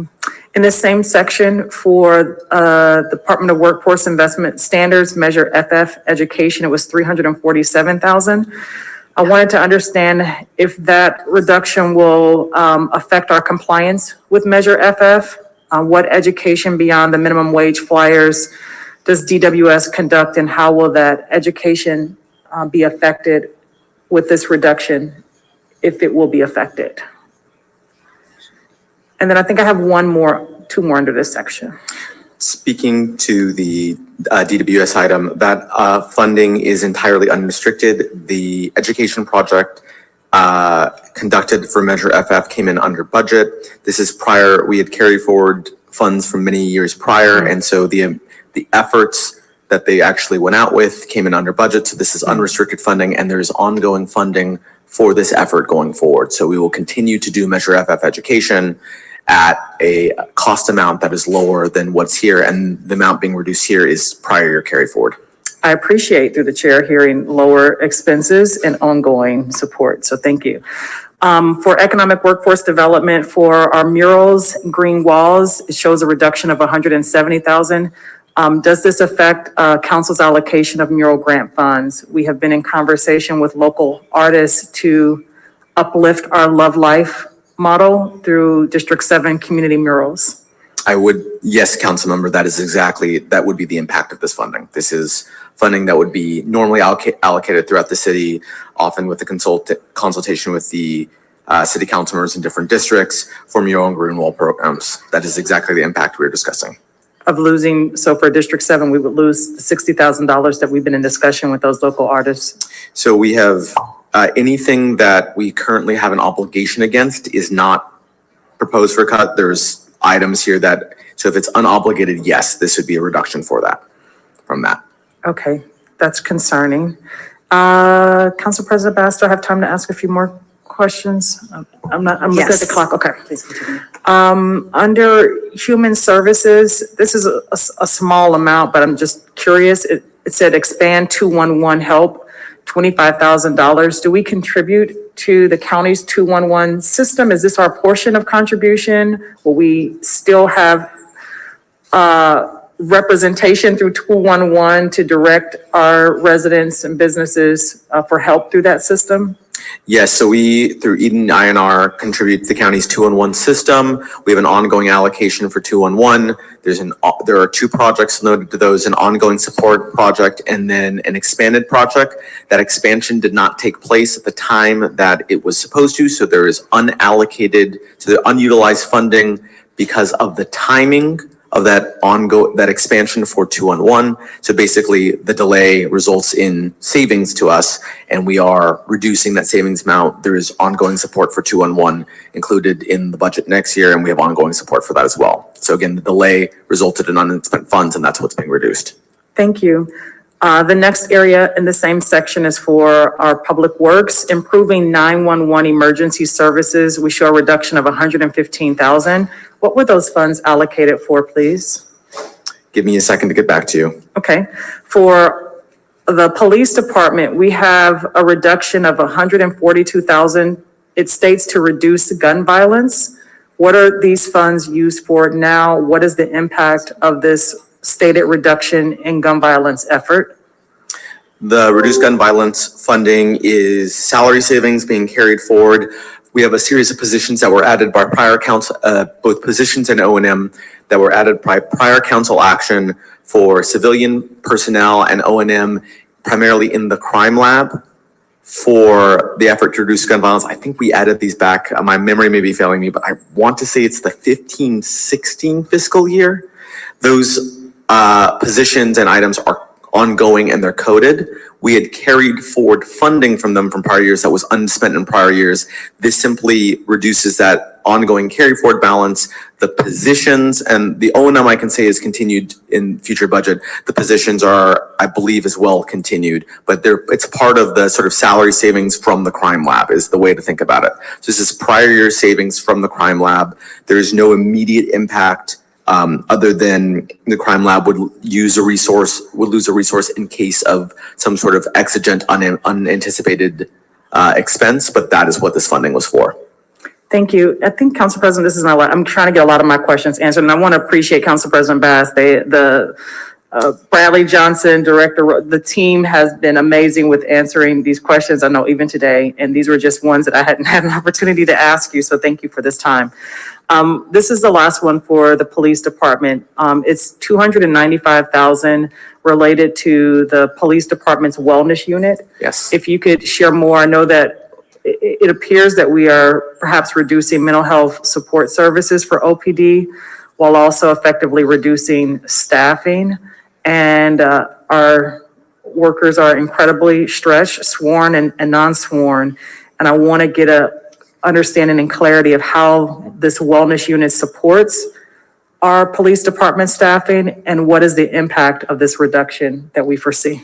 In the same section for Department of Workforce Investment Standards, Measure FF Education, it was 347,000. I wanted to understand if that reduction will affect our compliance with Measure FF. What education beyond the minimum wage flyers does DWS conduct, and how will that education be affected with this reduction, if it will be affected? And then I think I have two more under this section. Speaking to the DWS item, that funding is entirely unrestricted. The education project conducted for Measure FF came in under budget. This is prior, we had carried forward funds from many years prior, and so the efforts that they actually went out with came in under budget. So this is unrestricted funding, and there's ongoing funding for this effort going forward. So we will continue to do Measure FF education at a cost amount that is lower than what's here, and the amount being reduced here is prior year carry forward. I appreciate, through the chair, hearing lower expenses and ongoing support, so thank you. For economic workforce development, for our murals, green walls, it shows a reduction of 170,000. Does this affect council's allocation of mural grant funds? We have been in conversation with local artists to uplift our Love Life model through District 7 community murals. Yes, council member, that would be the impact of this funding. This is funding that would be normally allocated throughout the city, often with the consultation with the city council members in different districts for mural and green wall programs. That is exactly the impact we're discussing. Of losing, so for District 7, we would lose the $60,000 that we've been in discussion with those local artists. So we have anything that we currently have an obligation against is not proposed for cut. There's items here that, so if it's unobligated, yes, this would be a reduction from that. Okay, that's concerning. Council President Bass, do I have time to ask a few more questions? I'm looking at the clock. Okay. Please continue. Under human services, this is a small amount, but I'm just curious. It said expand 211 help, $25,000. Do we contribute to the county's 211 system? Is this our portion of contribution? Will we still have representation through 211 to direct our residents and businesses for help through that system? Yes, so we, through Eden INR, contribute to the county's 211 system. We have an ongoing allocation for 211. There are two projects noted to those, an ongoing support project and then an expanded project. That expansion did not take place at the time that it was supposed to, so there is unallocated, so the unutilized funding because of the timing of that expansion for 211. So basically the delay results in savings to us, and we are reducing that savings amount. There is ongoing support for 211 included in the budget next year, and we have ongoing support for that as well. So again, the delay resulted in unspent funds, and that's what's being reduced. Thank you. The next area in the same section is for our public works, improving 911 emergency services. We show a reduction of 115,000. What were those funds allocated for, please? Give me a second to get back to you. Okay. For the police department, we have a reduction of 142,000. It states to reduce gun violence. What are these funds used for now? What is the impact of this stated reduction in gun violence effort? The reduced gun violence funding is salary savings being carried forward. We have a series of positions that were added by prior council, both positions and O&M that were added by prior council action for civilian personnel and O&M, primarily in the crime lab, for the effort to reduce gun violence. I think we added these back. My memory may be failing me, but I want to say it's the 15-16 fiscal year. Those positions and items are ongoing and they're coded. We had carried forward funding from them from prior years that was unspent in prior years. This simply reduces that ongoing carry forward balance. The positions and the O&M I can say is continued in future budget. The positions are, I believe, as well continued, but it's part of the sort of salary savings from the crime lab is the way to think about it. So this is prior year savings from the crime lab. There is no immediate impact other than the crime lab would lose a resource in case of some sort of exigent, unanticipated expense, but that is what this funding was for. Thank you. I think, Council President, this is I'm trying to get a lot of my questions answered, and I want to appreciate Council President Bass. Bradley Johnson, Director, the team has been amazing with answering these questions, I know even today, and these were just ones that I hadn't had an opportunity to ask you, so thank you for this time. This is the last one for the police department. It's $295,000 related to the police department's wellness unit. Yes. If you could share more, I know that it appears that we are perhaps reducing mental health support services for OPD while also effectively reducing staffing. And our workers are incredibly stretched, sworn and non-sworn. And I want to get a understanding and clarity of how this wellness unit supports our police department staffing and what is the impact of this reduction that we foresee.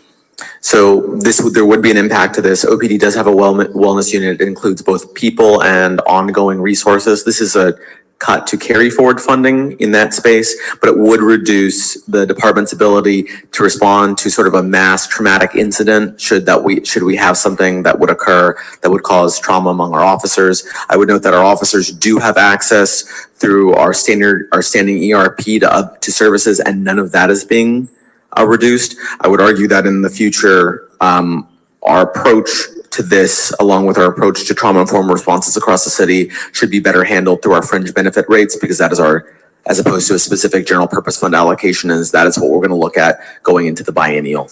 So there would be an impact to this. OPD does have a wellness unit. It includes both people and ongoing resources. This is a cut to carry forward funding in that space, but it would reduce the department's ability to respond to sort of a mass traumatic incident should we have something that would occur that would cause trauma among our officers. I would note that our officers do have access through our standing ERP to services, and none of that is being reduced. I would argue that in the future, our approach to this, along with our approach to trauma-informed responses across the city, should be better handled through our fringe benefit rates, because that is as opposed to a specific general purpose fund allocation, that is what we're going to look at going into the biennial.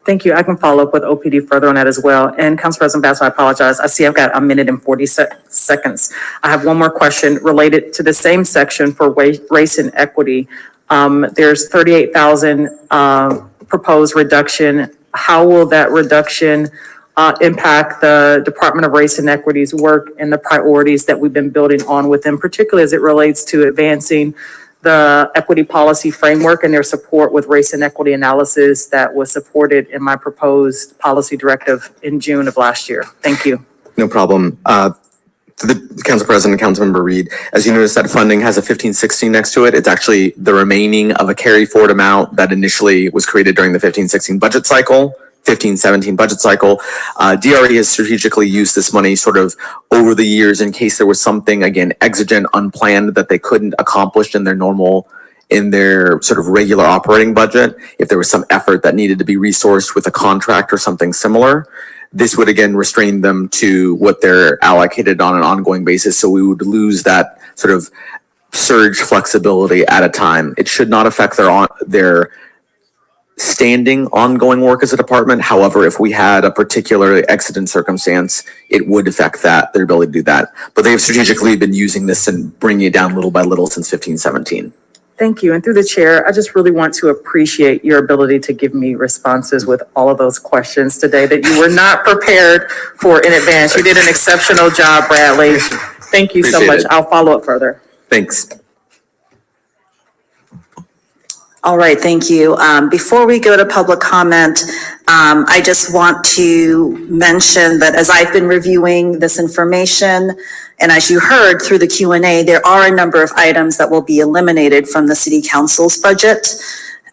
Thank you. I can follow up with OPD further on that as well. And Council President Bass, I apologize. I see I've got 1 minute and 40 seconds. I have one more question related to the same section for race and equity. There's 38,000 proposed reduction. How will that reduction impact the Department of Race and Equity's work and the priorities that we've been building on with them, particularly as it relates to advancing the equity policy framework and their support with race and equity analysis that was supported in my proposed policy directive in June of last year? Thank you. No problem. To the Council President and Councilmember Reed, as you notice, that funding has a 1516 next to it. It's actually the remaining of a carry forward amount that initially was created during the 1516 budget cycle. 15-17 budget cycle. DRE has strategically used this money sort of over the years in case there was something, again, exigent, unplanned, that they couldn't accomplish in their sort of regular operating budget. If there was some effort that needed to be resourced with a contract or something similar, this would again restrain them to what they're allocated on an ongoing basis. So we would lose that sort of surge flexibility at a time. It should not affect their standing ongoing work as a department. However, if we had a particular exigent circumstance, it would affect their ability to do that. But they've strategically been using this and bringing it down little by little since 1517. Thank you. And through the chair, I just really want to appreciate your ability to give me responses with all of those questions today that you were not prepared for in advance. You did an exceptional job, Bradley. Thank you so much. I'll follow up further. Thanks. All right, thank you. Before we go to public comment, I just want to mention that as I've been reviewing this information, and as you heard through the Q&A, there are a number of items that will be eliminated from the City Council's budget.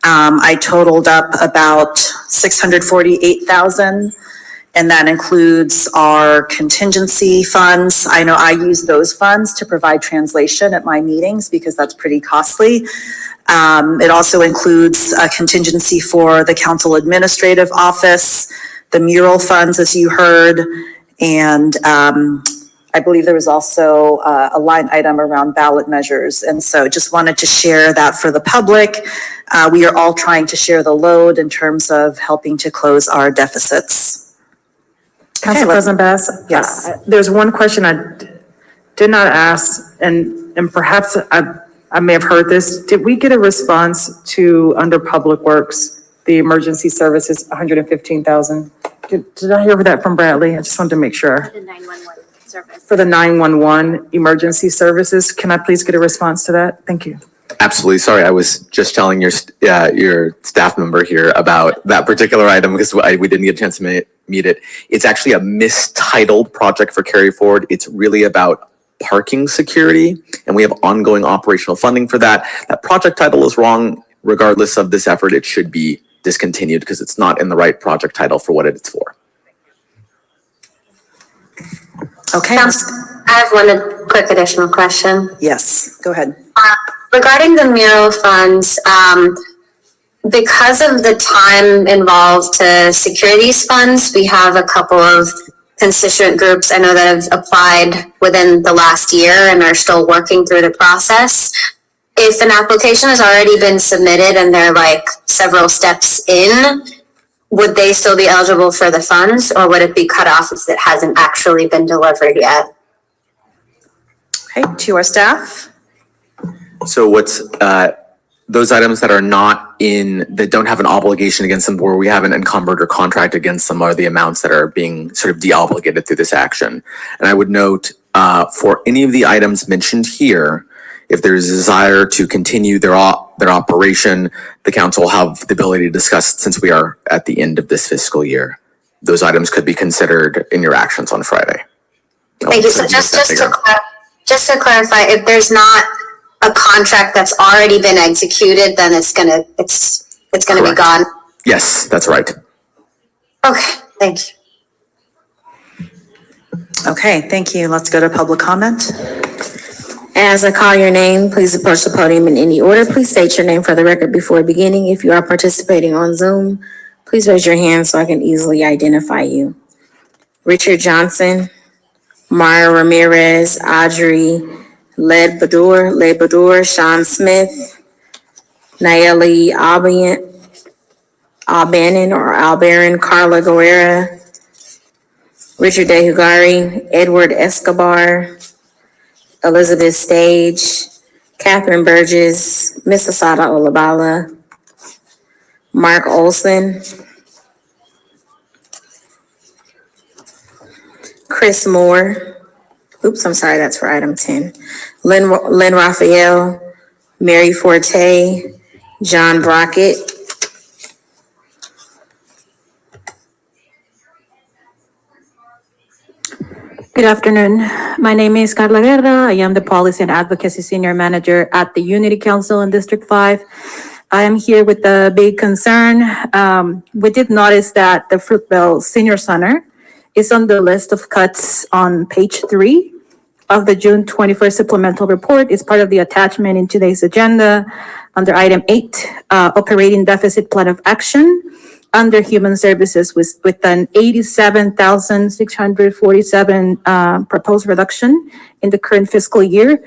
I totaled up about $648,000, and that includes our contingency funds. I know I use those funds to provide translation at my meetings because that's pretty costly. It also includes a contingency for the council administrative office, the mural funds, as you heard, and I believe there was also a line item around ballot measures. And so just wanted to share that for the public. We are all trying to share the load in terms of helping to close our deficits. Council President Bass? Yes. There's one question I did not ask, and perhaps I may have heard this. Did we get a response to, under Public Works, the emergency services, 115,000? Did I hear that from Bradley? I just wanted to make sure. The 911 service. For the 911 emergency services, can I please get a response to that? Thank you. Absolutely. Sorry, I was just telling your staff member here about that particular item because we didn't get a chance to meet it. It's actually a mistitled project for Carry Forward. It's really about parking security, and we have ongoing operational funding for that. That project title is wrong. Regardless of this effort, it should be discontinued because it's not in the right project title for what it's for. Okay. I have quick additional question. Yes, go ahead. Regarding the mural funds, because of the time involved to secure these funds, we have a couple of constituent groups I know that have applied within the last year and are still working through the process. If an application has already been submitted and they're like several steps in, would they still be eligible for the funds, or would it be cut off if it hasn't actually been delivered yet? Okay, to our staff. So what's, those items that are not in, that don't have an obligation against them, where we haven't encumbered or contract against them, are the amounts that are being sort of de-obligated through this action. And I would note, for any of the items mentioned here, if there's a desire to continue their operation, the council will have the ability to discuss, since we are at the end of this fiscal year. Those items could be considered in your actions on Friday. Thank you. So just to clarify, if there's not a contract that's already been executed, then it's gonna be gone. Yes, that's right. Okay, thank you. Okay, thank you. Let's go to public comment. As I call your name, please approach the podium in any order. Please state your name for the record before beginning. If you are participating on Zoom, please raise your hand so I can easily identify you. Richard Johnson, Mara Ramirez, Audrey Ledbedour, Sean Smith, Nayeli Albarin, Carla Guerra, Richard Dehugari, Edward Escobar, Elizabeth Stage, Catherine Burgess, Miss Asada Olabala, Mark Olson, Chris Moore. Oops, I'm sorry, that's for item 10. Lynn Raphael, Mary Forte, John Brockett. Good afternoon. My name is Carla Guerra. I am the Policy and Advocacy Senior Manager at the Unity Council in District 5. I am here with a big concern. We did notice that the Fruitvale Senior Center is on the list of cuts on page 3 of the June 21st supplemental report. It's part of the attachment in today's agenda under item 8, operating deficit plan of action under human services with an $87,647 proposed reduction in the current fiscal year.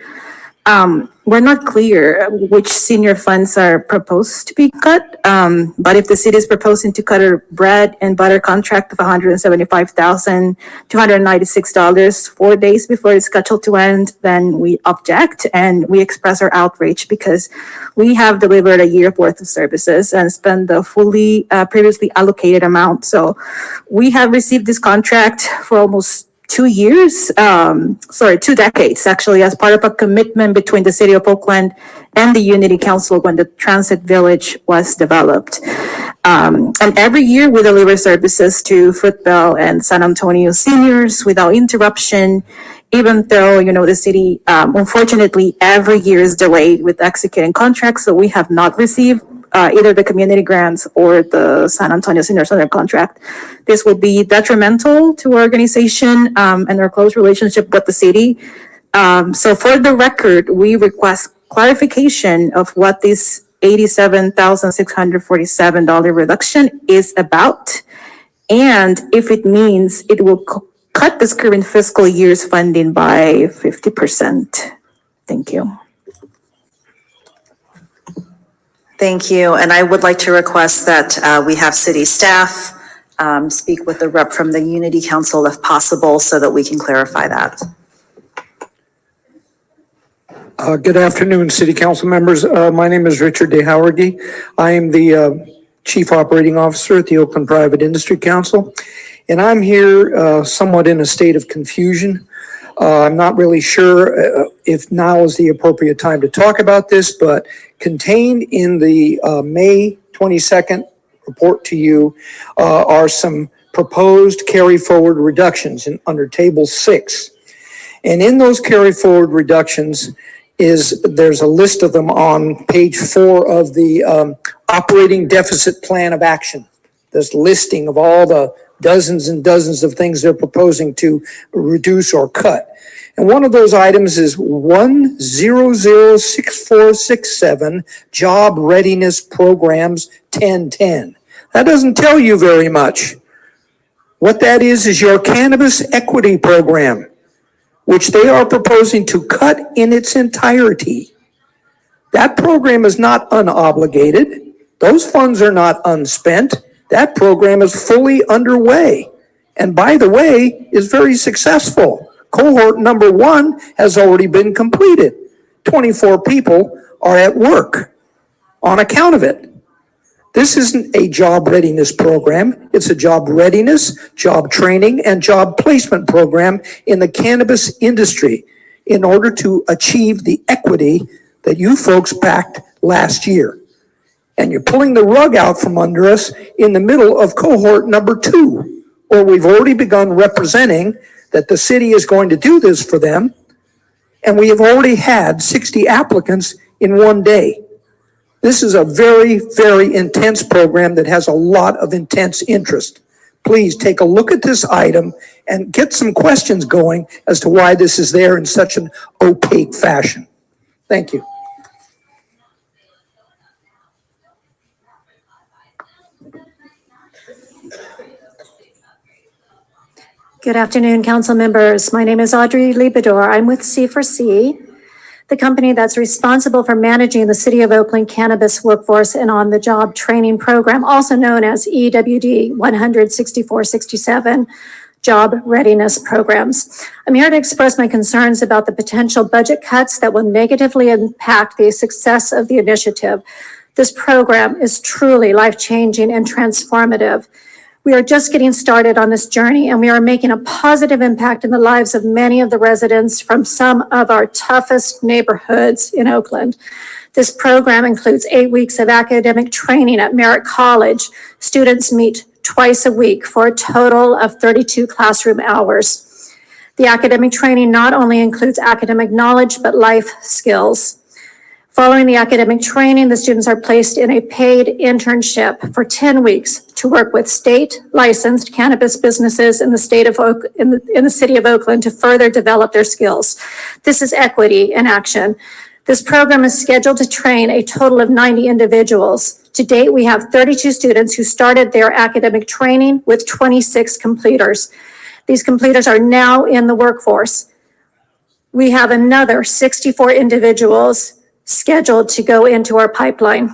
We're not clear which senior funds are proposed to be cut, but if the city is proposing to cut a bread and butter contract of $175,296 4 days before it's scheduled to end, then we object and we express our outrage because we have delivered a year's worth of services and spent the fully previously allocated amount. So we have received this contract for almost 2 years, 2 decades, actually, as part of a commitment between the city of Oakland and the Unity Council when the Transit Village was developed. And every year we deliver services to Fruitvale and San Antonio seniors without interruption, even though, the city, unfortunately, every year is delayed with executing contracts. So we have not received either the community grants or the San Antonio Senior Center contract. This will be detrimental to our organization and our close relationship with the city. So for the record, we request clarification of what this $87,647 reduction is about, and if it means it will cut this current fiscal year's funding by 50%. Thank you. Thank you. And I would like to request that we have city staff speak with the rep from the Unity Council if possible so that we can clarify that. Good afternoon, City Council members. My name is Richard DeHowardy. I am the Chief Operating Officer at the Oakland Private Industry Council, and I'm here somewhat in a state of confusion. I'm not really sure if now is the appropriate time to talk about this, but contained in the May 22nd report to you are some proposed carry forward reductions under Table 6. And in those carry forward reductions there's a list of them on page 4 of the operating deficit plan of action. This listing of all the dozens and dozens of things they're proposing to reduce or cut. And one of those items is 1006467 Job Readiness Programs 1010. That doesn't tell you very much. What that is your cannabis equity program, which they are proposing to cut in its entirety. That program is not unobligated. Those funds are not unspent. That program is fully underway. And by the way, is very successful. Cohort number 1 has already been completed. 24 people are at work on account of it. This isn't a job readiness program. It's a job readiness, job training, and job placement program in the cannabis industry in order to achieve the equity that you folks backed last year. And you're pulling the rug out from under us in the middle of cohort number 2, where we've already begun representing that the city is going to do this for them, and we have already had 60 applicants in one day. This is a very, very intense program that has a lot of intense interest. Please take a look at this item and get some questions going as to why this is there in such an opaque fashion. Thank you. Good afternoon, council members. My name is Audrey Liebedor. I'm with C4C, the company that's responsible for managing the City of Oakland cannabis workforce and on-the-job training program, also known as EWD 16467 Job Readiness Programs. I'm here to express my concerns about the potential budget cuts that will negatively impact the success of the initiative. This program is truly life-changing and transformative. We are just getting started on this journey, and we are making a positive impact in the lives of many of the residents from some of our toughest neighborhoods in Oakland. This program includes 8 weeks of academic training at Merritt College. Students meet twice a week for a total of 32 classroom hours. The academic training not only includes academic knowledge, but life skills. Following the academic training, the students are placed in a paid internship for 10 weeks to work with state licensed cannabis businesses in the state of in the city of Oakland to further develop their skills. This is equity in action. This program is scheduled to train a total of 90 individuals. To date, we have 32 students who started their academic training with 26 completers. These completers are now in the workforce. We have another 64 individuals scheduled to go into our pipeline.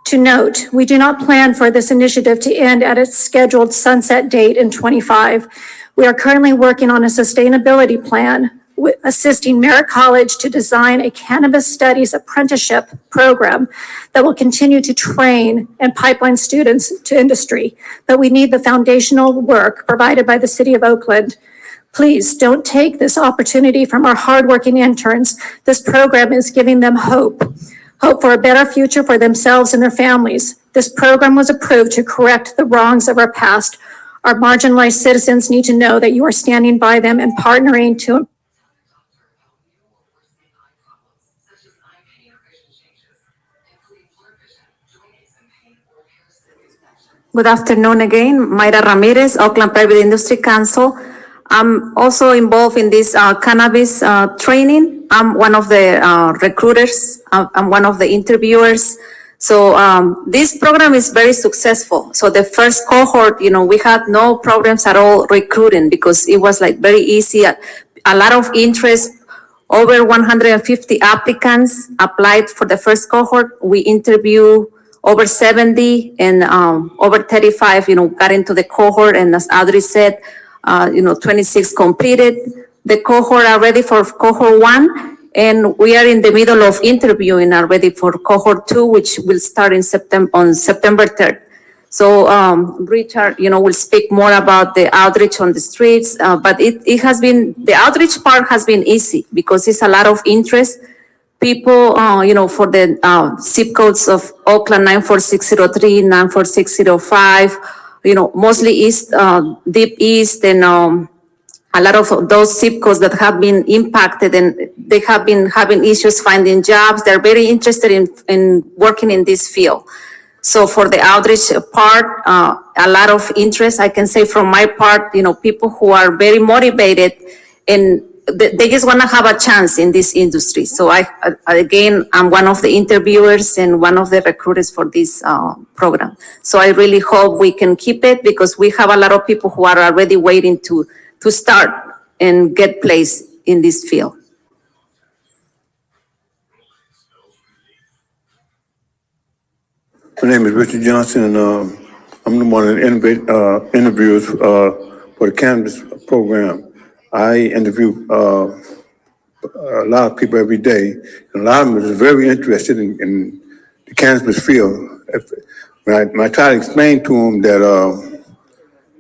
To note, we do not plan for this initiative to end at its scheduled sunset date in 25. We are currently working on a sustainability plan assisting Merritt College to design a cannabis studies apprenticeship program that will continue to train and pipeline students to industry. But we need the foundational work provided by the City of Oakland. Please don't take this opportunity from our hardworking interns. This program is giving them hope for a better future for themselves and their families. This program was approved to correct the wrongs of our past. Our marginalized citizens need to know that you are standing by them and partnering to. Good afternoon again. Mayra Ramirez, Oakland Private Industry Council. I'm also involved in this cannabis training. I'm one of the recruiters. I'm one of the interviewers. So this program is very successful. So the first cohort, we had no problems at all recruiting because it was like very easy. A lot of interest. Over 150 applicants applied for the first cohort. We interviewed over 70 and over 35, got into the cohort. And as Audrey said, 26 completed. The cohort are ready for cohort 1, and we are in the middle of interviewing already for cohort 2, which will start in September 3rd. So Richard, will speak more about the outreach on the streets, but the outreach part has been easy because it's a lot of interest. People, for the zip codes of Oakland 94603, 94605, mostly east, deep east, and a lot of those zip codes that have been impacted and they have been having issues finding jobs. They're very interested in working in this field. So for the outreach part, a lot of interest, I can say from my part, people who are very motivated and they just want to have a chance in this industry. So again, I'm one of the interviewers and one of the recruiters for this program. So I really hope we can keep it because we have a lot of people who are already waiting to start and get placed in this field. My name is Richard Johnson, and I'm the one of the interviewers for the cannabis program. I interview a lot of people every day, and a lot of them are very interested in the cannabis field. When I try to explain to them that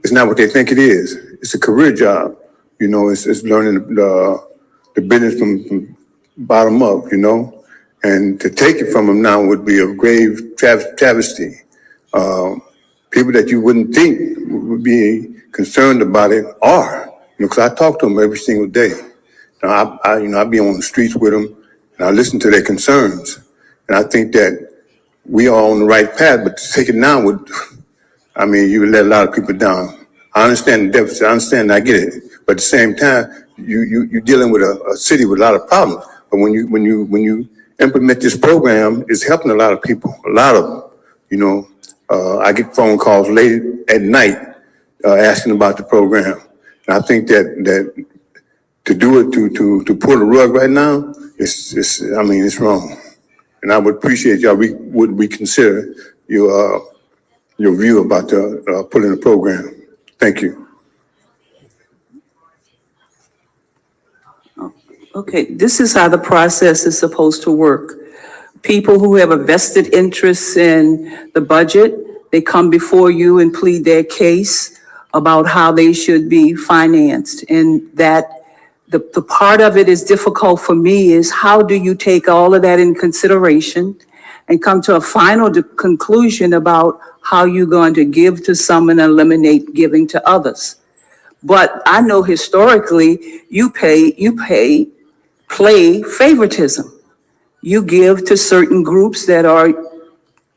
it's not what they think it is. It's a career job. It's learning the business from bottom up, and to take it from them now would be a grave travesty. People that you wouldn't think would be concerned about it are, because I talk to them every single day. Now, I be on the streets with them, and I listen to their concerns. And I think that we are on the right path, but to take it now would, you would let a lot of people down. I understand the deficit, I understand, I get it. But at the same time, you're dealing with a city with a lot of problems. But when you implement this program, it's helping a lot of people, a lot of them. I get phone calls late at night asking about the program. And I think that to do it, to pull the rug right now, it's wrong. And I would appreciate y'all would reconsider your view about pulling the program. Thank you. Okay, this is how the process is supposed to work. People who have a vested interest in the budget, they come before you and plead their case about how they should be financed. And that the part of it is difficult for me is how do you take all of that in consideration and come to a final conclusion about how you're going to give to some and eliminate giving to others. But I know historically you play favoritism. You give to certain groups that are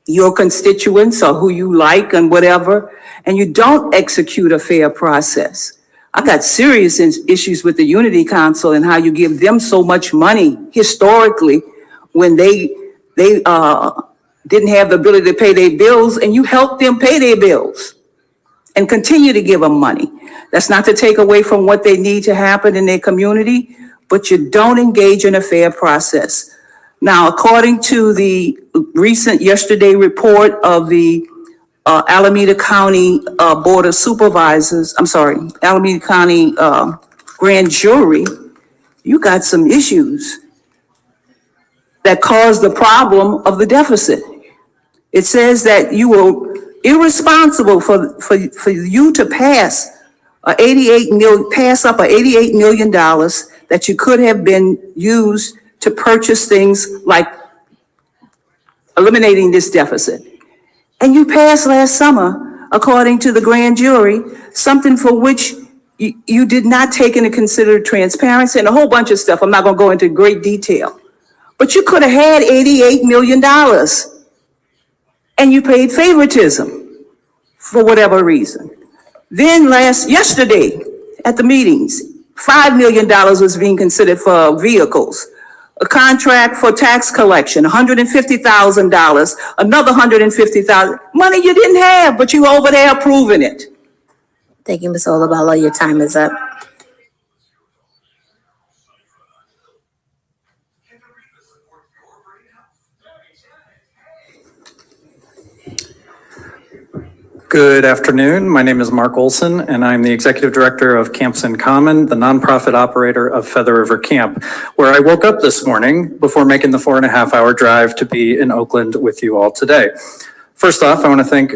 your constituents or who you like and whatever, and you don't execute a fair process. I got serious issues with the Unity Council and how you give them so much money historically when they didn't have the ability to pay their bills, and you help them pay their bills and continue to give them money. That's not to take away from what they need to happen in their community, but you don't engage in a fair process. Now, according to the recent yesterday report of the Alameda County Board of Supervisors, Alameda County Grand Jury, you got some issues that caused the problem of the deficit. It says that you were irresponsible for you to pass up $88 million that you could have been used to purchase things like eliminating this deficit. And you passed last summer, according to the grand jury, something for which you did not take into consider transparency and a whole bunch of stuff. I'm not gonna go into great detail. But you could have had $88 million and you paid favoritism for whatever reason. Then yesterday at the meetings, $5 million was being considered for vehicles. A contract for tax collection, $150,000, another $150,000. Money you didn't have, but you over there approving it. Thank you, Ms. Olabala. Your time is up. Good afternoon. My name is Mark Olson, and I'm the Executive Director of Camps in Common, the nonprofit operator of Feather River Camp, where I woke up this morning before making the 4.5-hour drive to be in Oakland with you all today. First off, I want to thank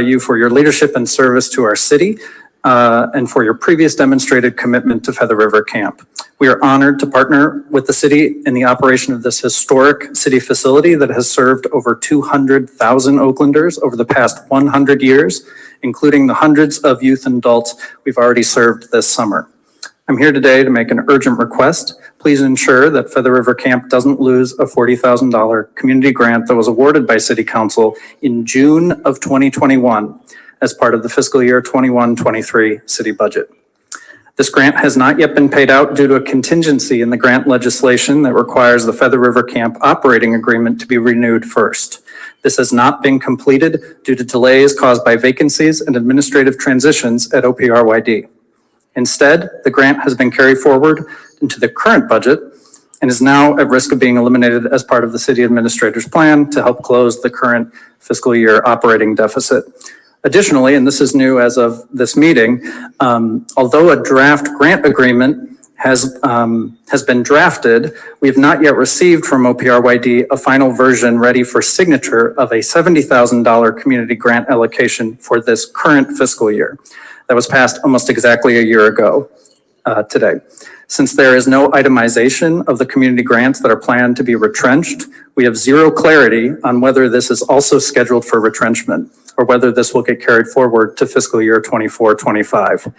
you for your leadership and service to our city and for your previous demonstrated commitment to Feather River Camp. We are honored to partner with the city in the operation of this historic city facility that has served over 200,000 Oaklanders over the past 100 years, including the hundreds of youth and adults we've already served this summer. I'm here today to make an urgent request. Please ensure that Feather River Camp doesn't lose a $40,000 community grant that was awarded by City Council in June of 2021 as part of the fiscal year 21-23 city budget. This grant has not yet been paid out due to a contingency in the grant legislation that requires the Feather River Camp operating agreement to be renewed first. This has not been completed due to delays caused by vacancies and administrative transitions at OPRYD. Instead, the grant has been carried forward into the current budget and is now at risk of being eliminated as part of the city administrator's plan to help close the current fiscal year operating deficit. Additionally, and this is new as of this meeting, although a draft grant agreement has been drafted, we have not yet received from OPRYD a final version ready for signature of a $70,000 community grant allocation for this current fiscal year. That was passed almost exactly a year ago today. Since there is no itemization of the community grants that are planned to be retrenched, we have zero clarity on whether this is also scheduled for retrenchment or whether this will get carried forward to fiscal year 24-25.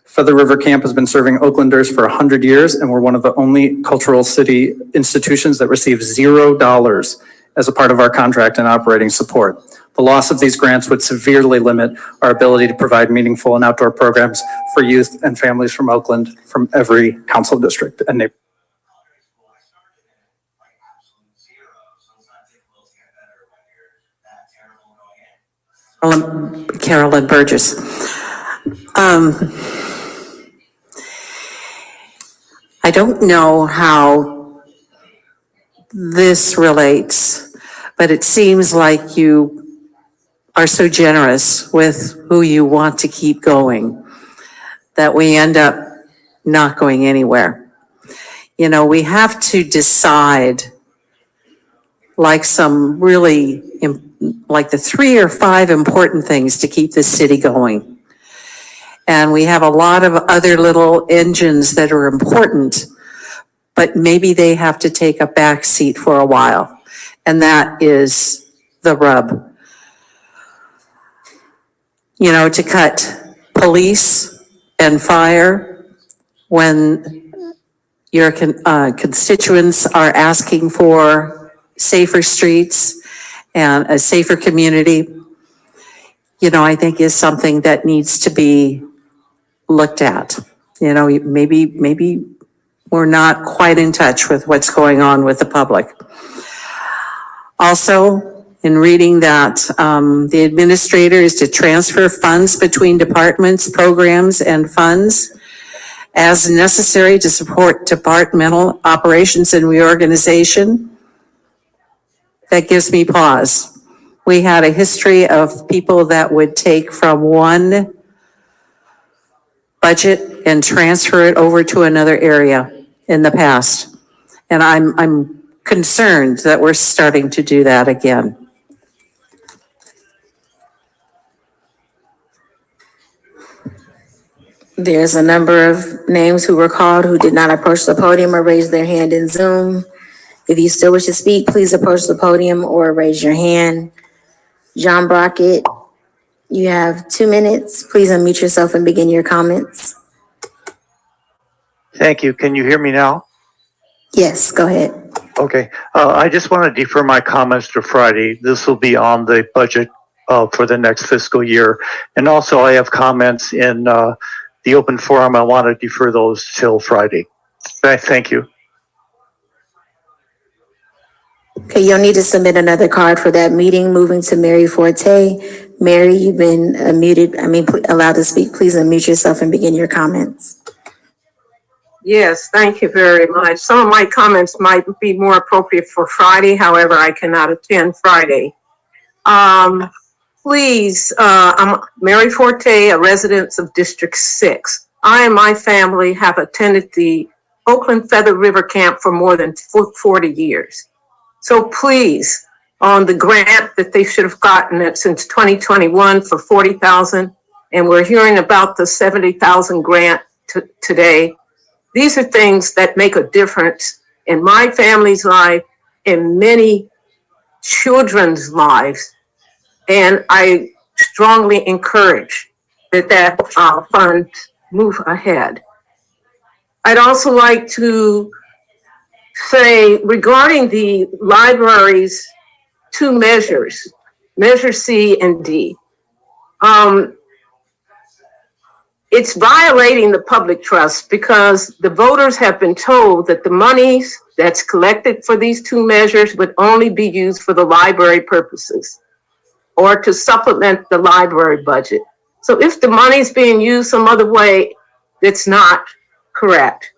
Feather River Camp has been serving Oaklanders for 100 years, and we're one of the only cultural city institutions that receive $0 as a part of our contract and operating support. The loss of these grants would severely limit our ability to provide meaningful and outdoor programs for youth and families from Oakland from every council district and neighborhood. Carolyn Burgess. I don't know how this relates, but it seems like you are so generous with who you want to keep going that we end up not going anywhere. You know, we have to decide like some really, like the 3 or 5 important things to keep this city going. And we have a lot of other little engines that are important, but maybe they have to take a back seat for a while. And that is the rub. You know, to cut police and fire when your constituents are asking for safer streets and a safer community, you know, I think is something that needs to be looked at. You know, maybe we're not quite in touch with what's going on with the public. Also, in reading that the administrator is to transfer funds between departments, programs, and funds as necessary to support departmental operations and reorganization, that gives me pause. We had a history of people that would take from one budget and transfer it over to another area in the past. And I'm concerned that we're starting to do that again. There's a number of names who were called who did not approach the podium or raise their hand in Zoom. If you still wish to speak, please approach the podium or raise your hand. John Brockett, you have 2 minutes. Please unmute yourself and begin your comments. Thank you. Can you hear me now? Yes, go ahead. Okay. I just want to defer my comments to Friday. This will be on the budget for the next fiscal year. And also I have comments in the open forum. I want to defer those till Friday. Thank you. Okay, you'll need to submit another card for that meeting. Moving to Mary Forte. Mary, you've been allowed to speak. Please unmute yourself and begin your comments. Yes, thank you very much. Some of my comments might be more appropriate for Friday. However, I cannot attend Friday. Please, I'm Mary Forte, a resident of District 6. I and my family have attended the Oakland Feather River Camp for more than 40 years. So please, on the grant that they should have gotten it since 2021 for $40,000, and we're hearing about the $70,000 grant today. These are things that make a difference in my family's life, in many children's lives, and I strongly encourage that fund move ahead. I'd also like to say regarding the library's two measures, Measure C and D, it's violating the public trust because the voters have been told that the monies that's collected for these two measures would only be used for the library purposes or to supplement the library budget. So if the money's being used some other way, it's not correct.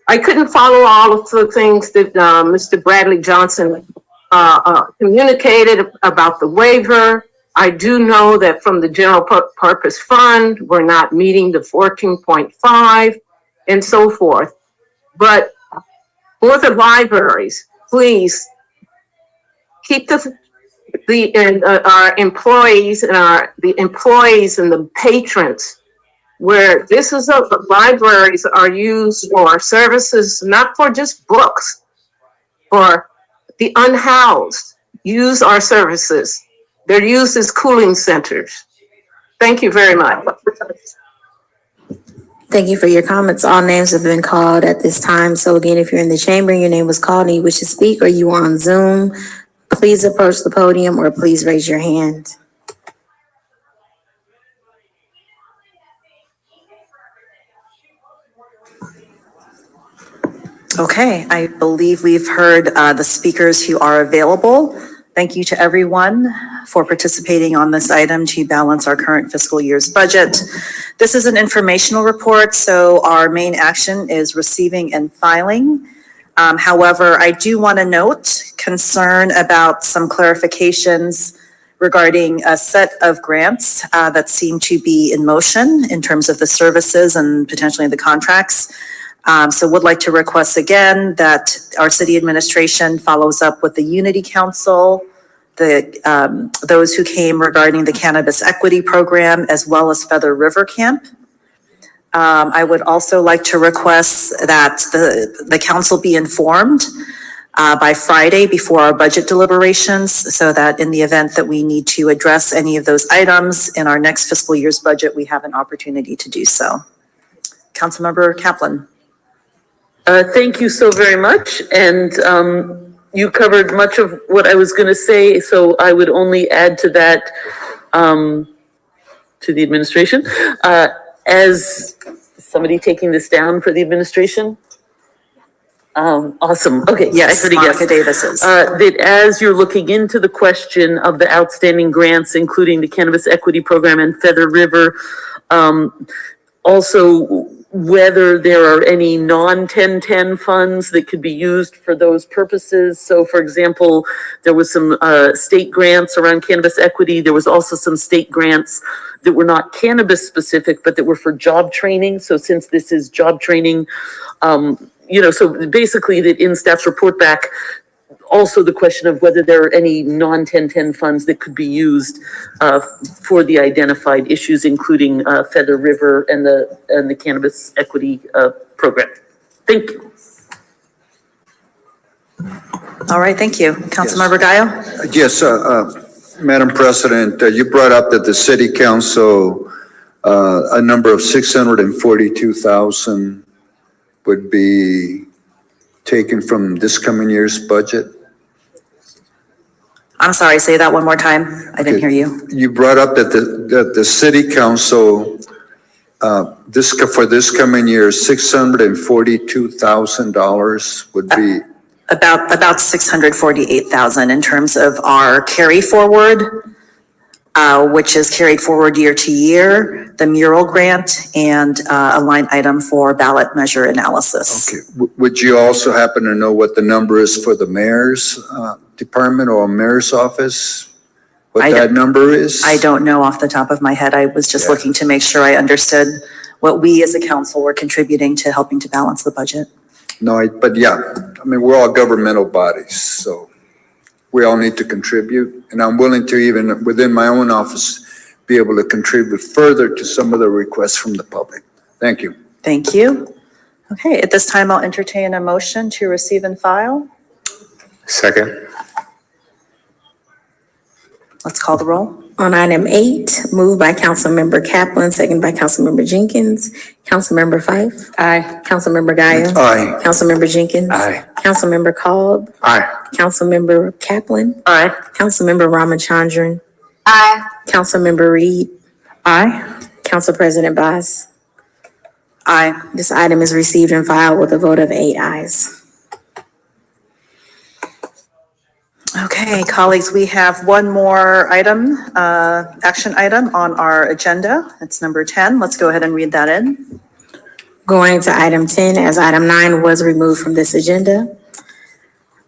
I couldn't follow all of the things that Mr. Bradley Johnson communicated about the waiver. I do know that from the general purpose fund, we're not meeting the 14.5 and so forth. But for the libraries, please keep our employees and the employees and the patrons where this is libraries are used for services, not for just books, for the unhoused use our services. They're used as cooling centers. Thank you very much. Thank you for your comments. All names have been called at this time. So again, if you're in the chamber and your name was called and you wish to speak or you are on Zoom, please approach the podium or please raise your hand. Okay, I believe we've heard the speakers who are available. Thank you to everyone for participating on this item to balance our current fiscal year's budget. This is an informational report, so our main action is receiving and filing. However, I do want to note concern about some clarifications regarding a set of grants that seem to be in motion in terms of the services and potentially the contracts. So would like to request again that our city administration follows up with the Unity Council, those who came regarding the Cannabis Equity Program, as well as Feather River Camp. I would also like to request that the council be informed by Friday before our budget deliberations, so that in the event that we need to address any of those items in our next fiscal year's budget, we have an opportunity to do so. Councilmember Kaplan. Thank you so very much. And you covered much of what I was going to say, so I would only add to that, to the administration. As somebody taking this down for the administration? Awesome. Okay. Yes, Monica Davis is. That as you're looking into the question of the outstanding grants, including the Cannabis Equity Program and Feather River, also whether there are any non-1010 funds that could be used for those purposes. So for example, there was some state grants around cannabis equity. There was also some state grants that were not cannabis specific, but that were for job training. So since this is job training, so basically that in staff's report back, also the question of whether there are any non-1010 funds that could be used for the identified issues, including Feather River and the Cannabis Equity Program. Thank you. All right, thank you. Councilmember Gayo? Yes, Madam President, you brought up that the City Council, a number of 642,000 would be taken from this coming year's budget. I'm sorry, say that one more time. I didn't hear you. You brought up that the City Council, for this coming year, $642,000 would be. About 648,000 in terms of our carry forward, which is carried forward year to year, the mural grant, and a line item for ballot measure analysis. Okay. Would you also happen to know what the number is for the mayor's department or mayor's office? What that number is? I don't know off the top of my head. I was just looking to make sure I understood what we as a council were contributing to helping to balance the budget. No, but yeah, I mean, we're all governmental bodies, so we all need to contribute. And I'm willing to, even within my own office, be able to contribute further to some of the requests from the public. Thank you. Thank you. Okay, at this time, I'll entertain a motion to receive and file. Second. Let's call the roll. On item 8, moved by Councilmember Kaplan, second by Councilmember Jenkins. Councilmember Fife. Aye. Councilmember Gaia. Aye. Councilmember Jenkins. Aye. Councilmember Cobb. Aye. Councilmember Kaplan. Aye. Councilmember Ramachandran. Aye. Councilmember Reed. Aye. Council President Bass. Aye. This item is received and filed with a vote of 8 ayes. Okay, colleagues, we have one more item, action item on our agenda. It's number 10. Let's go ahead and read that in. Going to item 10, as item 9 was removed from this agenda.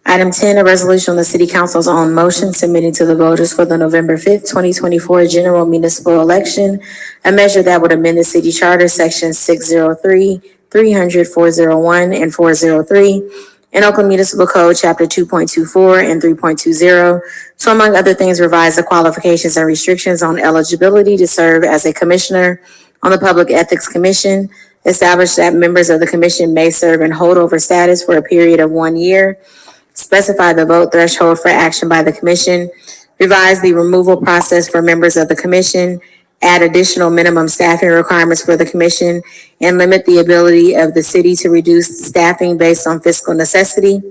Item 10, a resolution on the City Council's own motion submitting to the voters for the November 5th, 2024 general municipal election, a measure that would amend the city charter, section 603, 300, 401, and 403, and Oakland Municipal Code, chapter 2.24 and 3.20, to, among other things, revise the qualifications and restrictions on eligibility to serve as a commissioner on the Public Ethics Commission, establish that members of the commission may serve in holdover status for a period of 1 year, specify the vote threshold for action by the commission, revise the removal process for members of the commission, add additional minimum staffing requirements for the commission, and limit the ability of the city to reduce staffing based on fiscal necessity,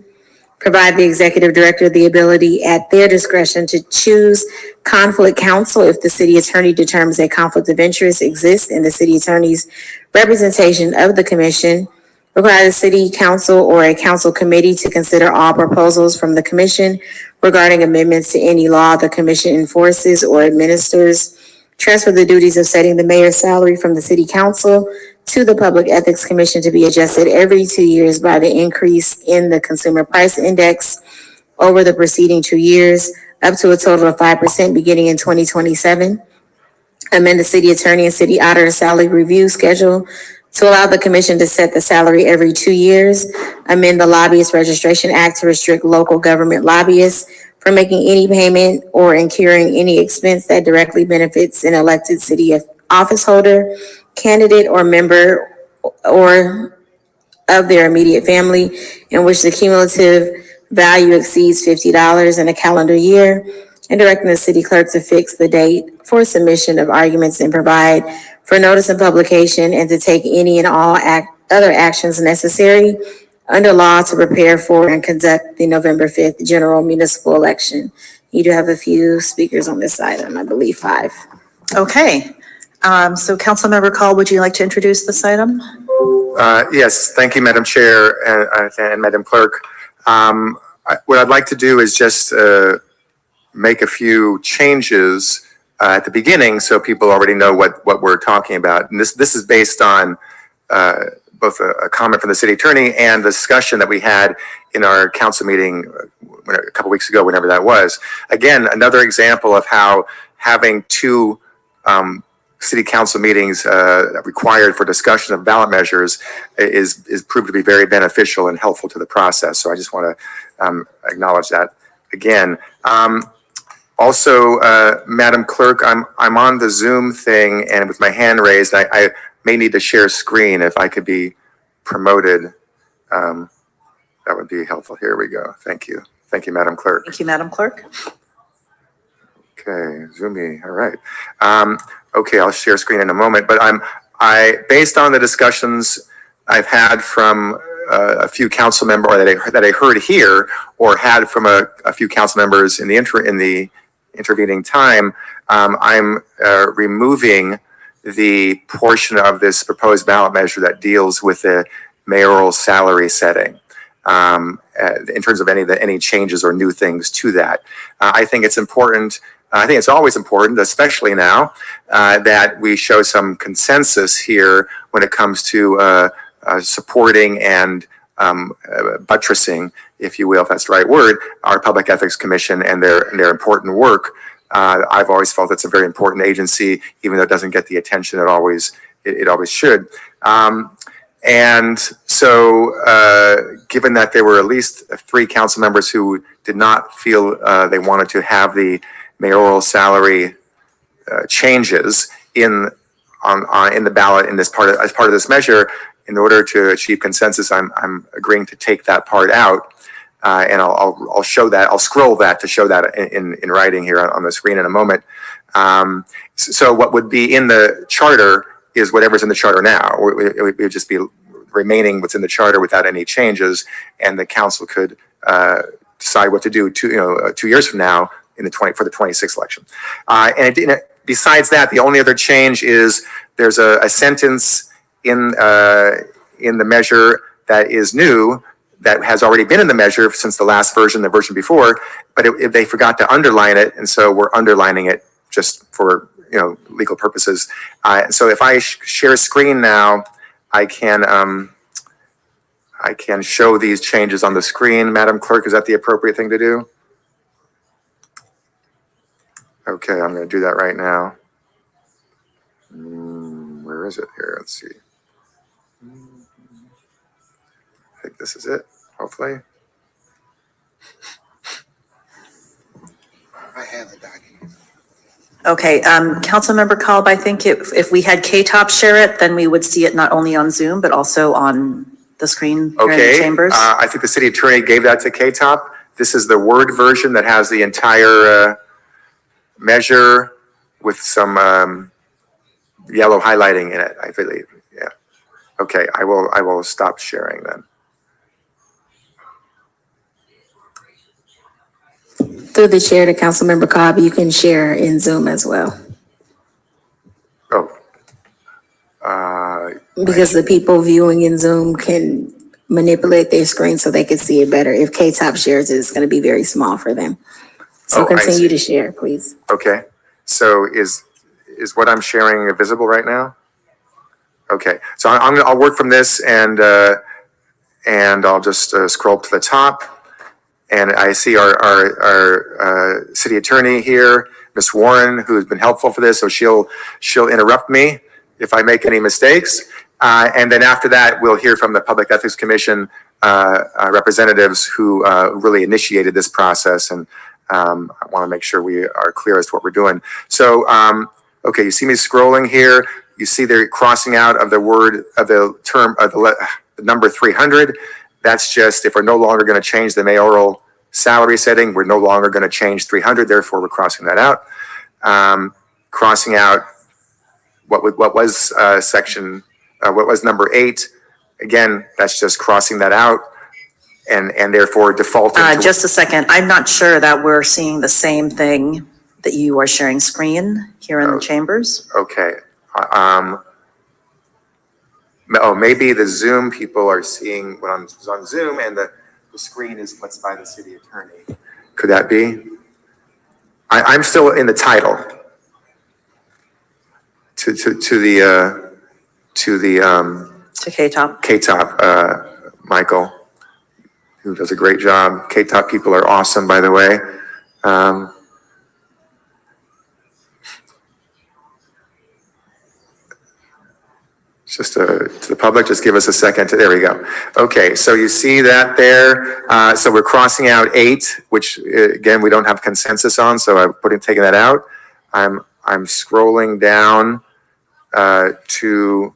provide the executive director the ability at their discretion to choose conflict counsel if the city attorney determines a conflict of interest exists in the city attorney's representation of the commission, require the city council or a council committee to consider all proposals from the commission regarding amendments to any law the commission enforces or administers, transfer the duties of setting the mayor's salary from the city council to the Public Ethics Commission to be adjusted every 2 years by the increase in the consumer price index over the preceding 2 years, up to a total of 5% beginning in 2027. Amend the city attorney and city auditor salary review schedule to allow the commission to set the salary every 2 years. Amend the Lobbyist Registration Act to restrict local government lobbyists from making any payment or incurring any expense that directly benefits an elected city office holder, candidate, or member or of their immediate family in which the cumulative value exceeds $50 in a calendar year, and directing the city clerk to fix the date for submission of arguments and provide for notice and publication, and to take any and all other actions necessary under law to prepare for and conduct the November 5th general municipal election. You do have a few speakers on this item, I believe 5. Okay, so Councilmember Call, would you like to introduce this item? Yes, thank you, Madam Chair and Madam Clerk. What I'd like to do is just make a few changes at the beginning so people already know what we're talking about. And this is based on both a comment from the city attorney and the discussion that we had in our council meeting a couple weeks ago, whenever that was. Again, another example of how having 2 city council meetings required for discussion of ballot measures is proved to be very beneficial and helpful to the process. So I just want to acknowledge that again. Also, Madam Clerk, I'm on the Zoom thing, and with my hand raised, I may need to share screen. If I could be promoted, that would be helpful. Here we go. Thank you. Thank you, Madam Clerk. Thank you, Madam Clerk. Okay, Zoomy. All right. Okay, I'll share screen in a moment. But based on the discussions I've had from a few council members, or that I heard here, or had from a few council members in the intervening time, I'm removing the portion of this proposed ballot measure that deals with the mayoral salary setting, in terms of any changes or new things to that. I think it's important. I think it's always important, especially now, that we show some consensus here when it comes to supporting and buttressing, if you will, if that's the right word, our Public Ethics Commission and their important work. I've always felt it's a very important agency, even though it doesn't get the attention it always should. And so, given that there were at least 3 council members who did not feel they wanted to have the mayoral salary changes in the ballot as part of this measure, in order to achieve consensus, I'm agreeing to take that part out, and I'll show that. I'll scroll that to show that in writing here on the screen in a moment. So what would be in the charter is whatever's in the charter now. It would just be remaining what's in the charter without any changes, and the council could decide what to do 2 years from now for the 26th election. Besides that, the only other change is there's a sentence in the measure that is new, that has already been in the measure since the last version, the version before, but they forgot to underline it, and so we're underlining it just for legal purposes. So if I share screen now, I can show these changes on the screen. Madam Clerk, is that the appropriate thing to do? Okay, I'm going to do that right now. Where is it here? Let's see. I think this is it, hopefully. I have the document. Okay, Councilmember Kalb, I think if we had K-Top share it, then we would see it not only on Zoom, but also on the screen here in the chambers. I think the city attorney gave that to K-Top. This is the Word version that has the entire measure with some yellow highlighting in it, I believe. Yeah. Okay, I will stop sharing then. Through the chair to Councilmember Cobb, you can share in Zoom as well. Oh. Because the people viewing in Zoom can manipulate their screen so they can see it better. If K-Top shares it, it's going to be very small for them. So continue to share, please. Okay. So is what I'm sharing visible right now? Okay. So I'll work from this, and I'll just scroll to the top. And I see our city attorney here, Ms. Warren, who has been helpful for this. So she'll interrupt me if I make any mistakes. And then after that, we'll hear from the Public Ethics Commission representatives who really initiated this process. And I want to make sure we are clear as to what we're doing. So, okay, you see me scrolling here. You see they're crossing out of the word of the term of the number 300. That's just if we're no longer going to change the mayoral salary setting, we're no longer going to change 300. Therefore, we're crossing that out. Crossing out what was what was number 8. Again, that's just crossing that out, and therefore defaulting. Just a second. I'm not sure that we're seeing the same thing that you are sharing screen here in the chambers. Okay. Maybe the Zoom people are seeing what was on Zoom, and the screen is what's by the city attorney. Could that be? I'm still in the title. To K-Top. K-Top, Michael, who does a great job. K-Top people are awesome, by the way. Just to the public, just give us a second. There we go. Okay, so you see that there. So we're crossing out 8, which again we don't have consensus on. So I'm taking that out. I'm scrolling down to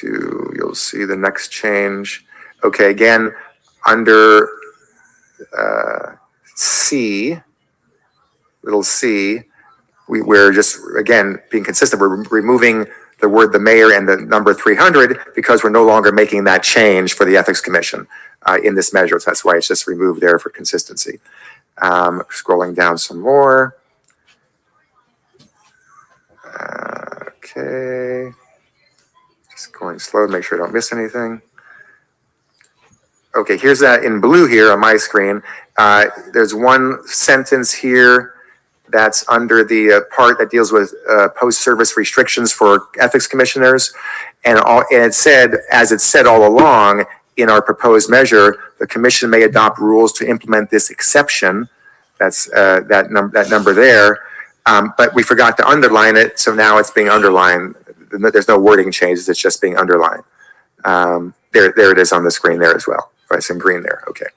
you'll see the next change. Okay, again under C, little c. We're just, again, being consistent. We're removing the word the mayor and the number 300 because we're no longer making that change for the Ethics Commission in this measure. So that's why it's just removed there for consistency. Scrolling down some more. Okay. Just going slow to make sure I don't miss anything. Okay, here's that in blue here on my screen. There's one sentence here that's under the part that deals with post-service restrictions for ethics commissioners. And it said, as it said all along in our proposed measure, the commission may adopt rules to implement this exception. That's that number there. But we forgot to underline it, so now it's being underlined. There's no wording changes, it's just being underlined. There it is on the screen there as well. It's in green there, okay.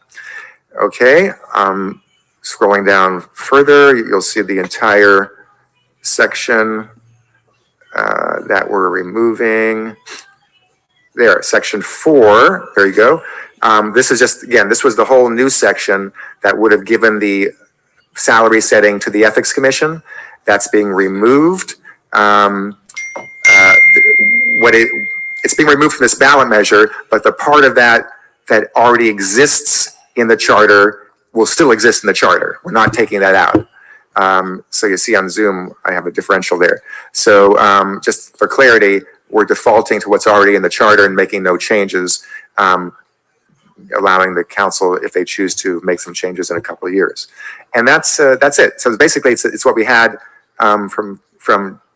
Okay, scrolling down further, you'll see the entire section that we're removing. There, section 4, there you go. This is just, again, this was the whole new section that would have given the salary setting to the Ethics Commission. That's being removed. it's being removed from this ballot measure, but the part of that that already exists in the charter will still exist in the charter. We're not taking that out. So you see on Zoom, I have a differential there. So just for clarity, we're defaulting to what's already in the charter and making no changes, allowing the council, if they choose to, make some changes in a couple of years. And that's it. So basically, it's what we had from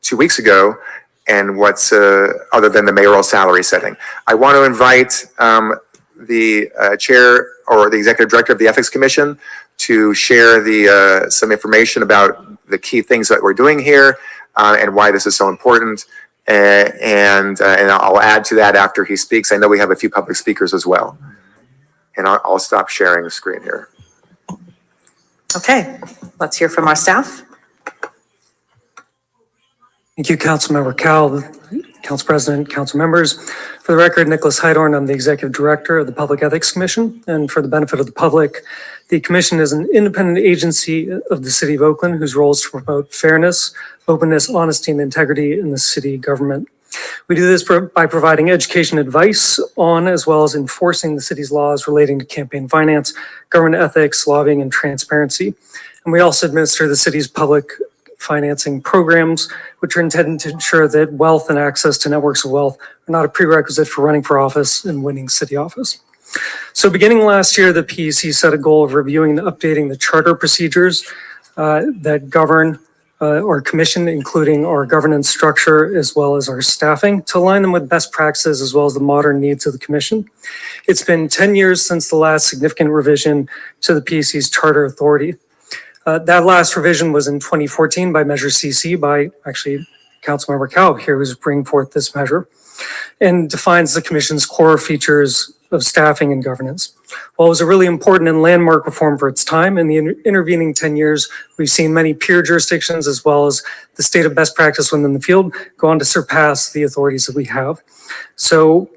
2 weeks ago, and what's other than the mayoral salary setting. I want to invite the chair or the executive director of the Ethics Commission to share some information about the key things that we're doing here and why this is so important. And I'll add to that after he speaks. I know we have a few public speakers as well. And I'll stop sharing the screen here. Okay, let's hear from our staff. Thank you, Councilmember Cowell, Council President, Council members. For the record, Nicholas Heidorn, I'm the Executive Director of the Public Ethics Commission. And for the benefit of the public, the Commission is an independent agency of the City of Oakland whose role is to promote fairness, openness, honesty, and integrity in the city government. We do this by providing education advice on, as well as enforcing the city's laws relating to campaign finance, government ethics, lobbying, and transparency. And we also administer the city's public financing programs, which are intended to ensure that wealth and access to networks of wealth are not a prerequisite for running for office and winning city office. So beginning last year, the PEC set a goal of reviewing and updating the charter procedures that govern our commission, including our governance structure as well as our staffing, to align them with best practices as well as the modern needs of the commission. It's been 10 years since the last significant revision to the PEC's charter authority. That last revision was in 2014 by Measure CC by actually Councilmember Cowell here, who's bringing forth this measure, and defines the commission's core features of staffing and governance. While it was a really important and landmark reform for its time, in the intervening 10 years, we've seen many peer jurisdictions as well as the state of best practice within the field go on to surpass the authorities that we have. So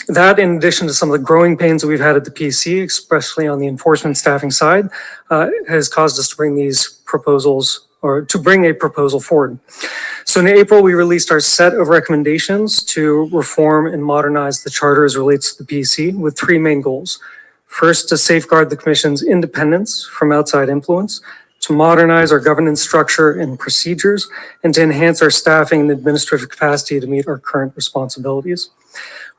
that, in addition to some of the growing pains that we've had at the PEC, especially on the enforcement staffing side, has caused us to bring these proposals, or to bring a proposal forward. So in April, we released our set of recommendations to reform and modernize the charter as relates to the PEC with three main goals. First, to safeguard the commission's independence from outside influence, to modernize our governance structure and procedures, and to enhance our staffing and administrative capacity to meet our current responsibilities.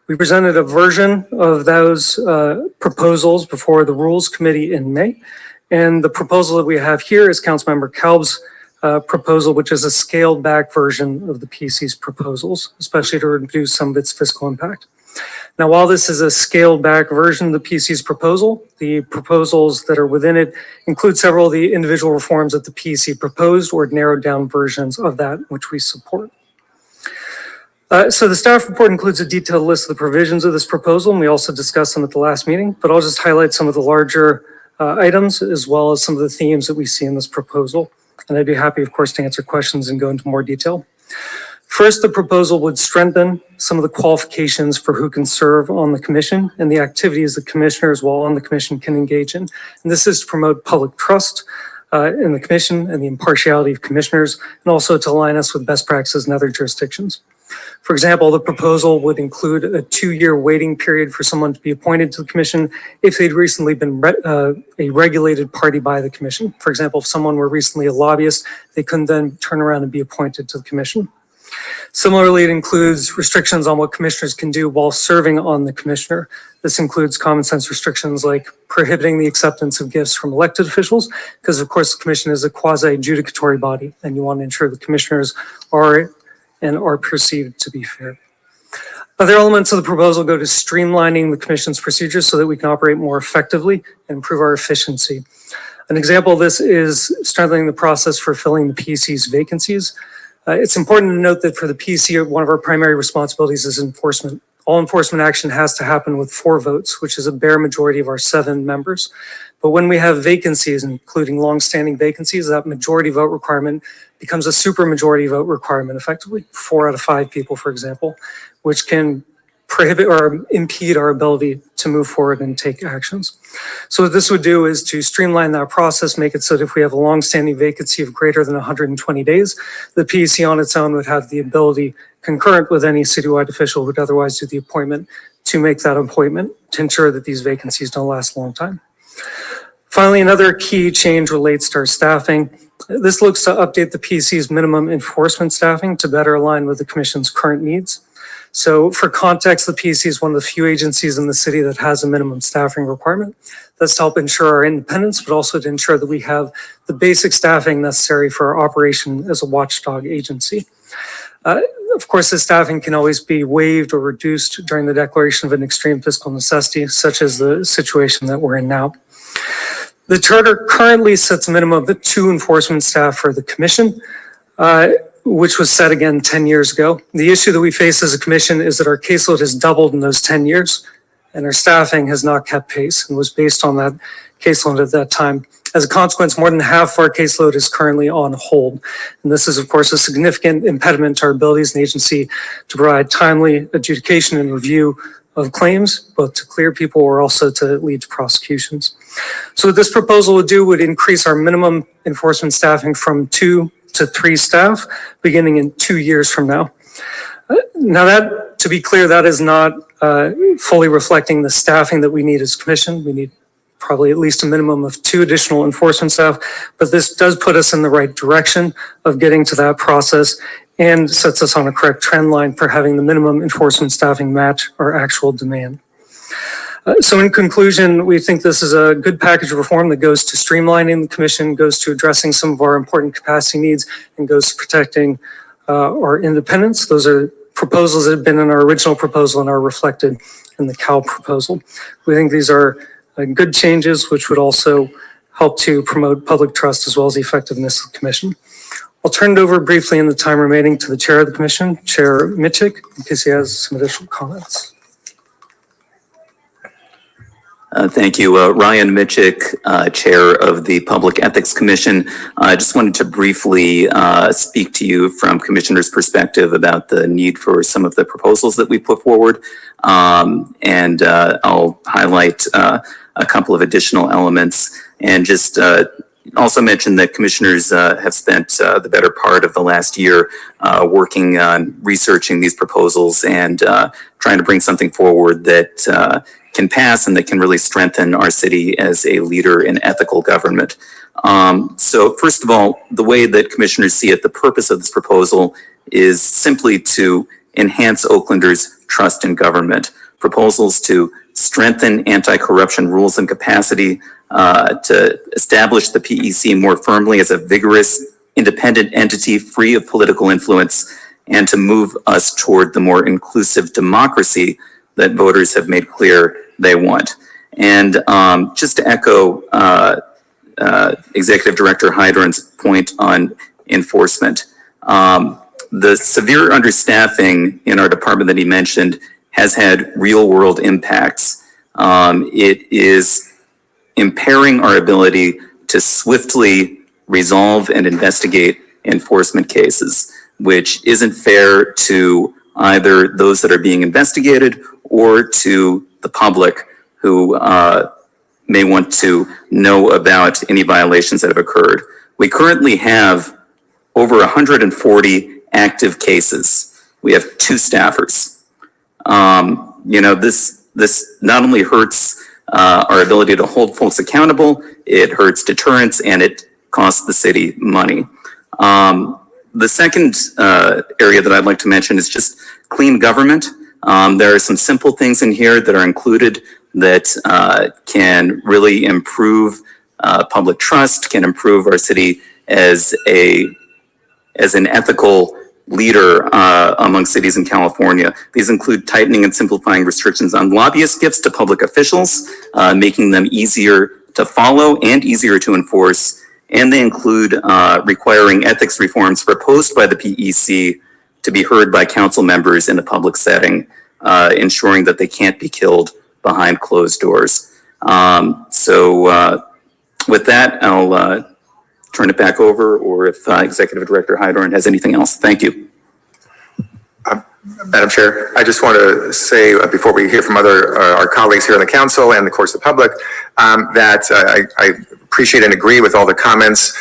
We presented a version of those proposals before the Rules Committee in May. And the proposal that we have here is Councilmember Cowell's proposal, which is a scaled back version of the PEC's proposals, especially to reduce some of its fiscal impact. Now, while this is a scaled back version of the PEC's proposal, the proposals that are within it include several of the individual reforms that the PEC proposed or narrowed down versions of that, which we support. So the staff report includes a detailed list of the provisions of this proposal, and we also discussed them at the last meeting, but I'll just highlight some of the larger items as well as some of the themes that we see in this proposal. And I'd be happy, of course, to answer questions and go into more detail. First, the proposal would strengthen some of the qualifications for who can serve on the commission and the activities that commissioners while on the commission can engage in. And this is to promote public trust in the commission and the impartiality of commissioners, and also to align us with best practices in other jurisdictions. For example, the proposal would include a 2-year waiting period for someone to be appointed to the commission if they'd recently been a regulated party by the commission. For example, if someone were recently a lobbyist, they couldn't then turn around and be appointed to the commission. Similarly, it includes restrictions on what commissioners can do while serving on the commissioner. This includes common sense restrictions like prohibiting the acceptance of gifts from elected officials, because of course the commission is a quasi-adjudicatory body and you want to ensure the commissioners are perceived to be fair. Other elements of the proposal go to streamlining the commission's procedures so that we can operate more effectively and improve our efficiency. An example of this is strengthening the process for filling the PEC's vacancies. It's important to note that for the PEC, one of our primary responsibilities is enforcement. All enforcement action has to happen with 4 votes, which is a bare majority of our 7 members. But when we have vacancies, including long-standing vacancies, that majority vote requirement becomes a supermajority vote requirement, effectively 4 out of 5 people, for example, which can prohibit or impede our ability to move forward and take actions. So what this would do is to streamline that process, make it so that if we have a longstanding vacancy of greater than 120 days, the PEC on its own would have the ability, concurrent with any citywide official who would otherwise do the appointment, to make that appointment to ensure that these vacancies don't last a long time. Finally, another key change relates to our staffing. This looks to update the PEC's minimum enforcement staffing to better align with the Commission's current needs. So for context, the PEC is one of the few agencies in the city that has a minimum staffing requirement. That's to help ensure our independence, but also to ensure that we have the basic staffing necessary for our operation as a watchdog agency. Of course, this staffing can always be waived or reduced during the declaration of an extreme fiscal necessity, such as the situation that we're in now. The charter currently sets a minimum of 2 enforcement staff for the commission, which was set again 10 years ago. The issue that we face as a commission is that our caseload has doubled in those 10 years, and our staffing has not kept pace and was based on that caseload at that time. As a consequence, more than half of our caseload is currently on hold. And this is, of course, a significant impediment to our ability as an agency to provide timely adjudication and review of claims, both to clear people or also to lead to prosecutions. So what this proposal would do would increase our minimum enforcement staffing from 2 to 3 staff, beginning in 2 years from now. Now that, to be clear, that is not fully reflecting the staffing that we need as commission. We need probably at least a minimum of 2 additional enforcement staff, but this does put us in the right direction of getting to that process and sets us on a correct trend line for having the minimum enforcement staffing match our actual demand. So in conclusion, we think this is a good package of reform that goes to streamlining the commission, goes to addressing some of our important capacity needs, and goes to protecting our independence. Those are proposals that have been in our original proposal and are reflected in the CAL proposal. We think these are good changes, which would also help to promote public trust as well as the effectiveness of the commission. I'll turn it over briefly in the time remaining to the chair of the commission, Chair Mitchick, in case he has some additional comments. Thank you. Ryan Mitchick, Chair of the Public Ethics Commission. I just wanted to briefly speak to you from Commissioner's perspective about the need for some of the proposals that we put forward. And I'll highlight a couple of additional elements and just also mention that commissioners have spent the better part of the last year working on researching these proposals and trying to bring something forward that can pass and that can really strengthen our city as a leader in ethical government. So first of all, the way that commissioners see it, the purpose of this proposal is simply to enhance Oaklanders' trust in government. Proposals to strengthen anti-corruption rules and capacity, to establish the PEC more firmly as a vigorous, independent entity free of political influence, and to move us toward the more inclusive democracy that voters have made clear they want. And just to echo Executive Director Hydron's point on enforcement, the severe understaffing in our department that he mentioned has had real world impacts. It is impairing our ability to swiftly resolve and investigate enforcement cases, which isn't fair to either those that are being investigated or to the public who may want to know about any violations that have occurred. We currently have over 140 active cases. We have 2 staffers. This not only hurts our ability to hold folks accountable, it hurts deterrence, and it costs the city money. The second area that I'd like to mention is just clean government. There are some simple things in here that are included that can really improve public trust, can improve our city as an ethical leader among cities in California. These include tightening and simplifying restrictions on lobbyist gifts to public officials, making them easier to follow and easier to enforce. And they include requiring ethics reforms proposed by the PEC to be heard by council members in a public setting, ensuring that they can't be killed behind closed doors. With that, I'll turn it back over, or if Executive Director Hydorn has anything else. Thank you. Madam Chair, I just want to say before we hear from our colleagues here in the council and of course the public, that I appreciate and agree with all the comments.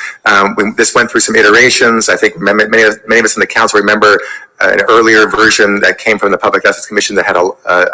This went through some iterations. I think many of us in the council remember an earlier version that came from the Public Ethics Commission that had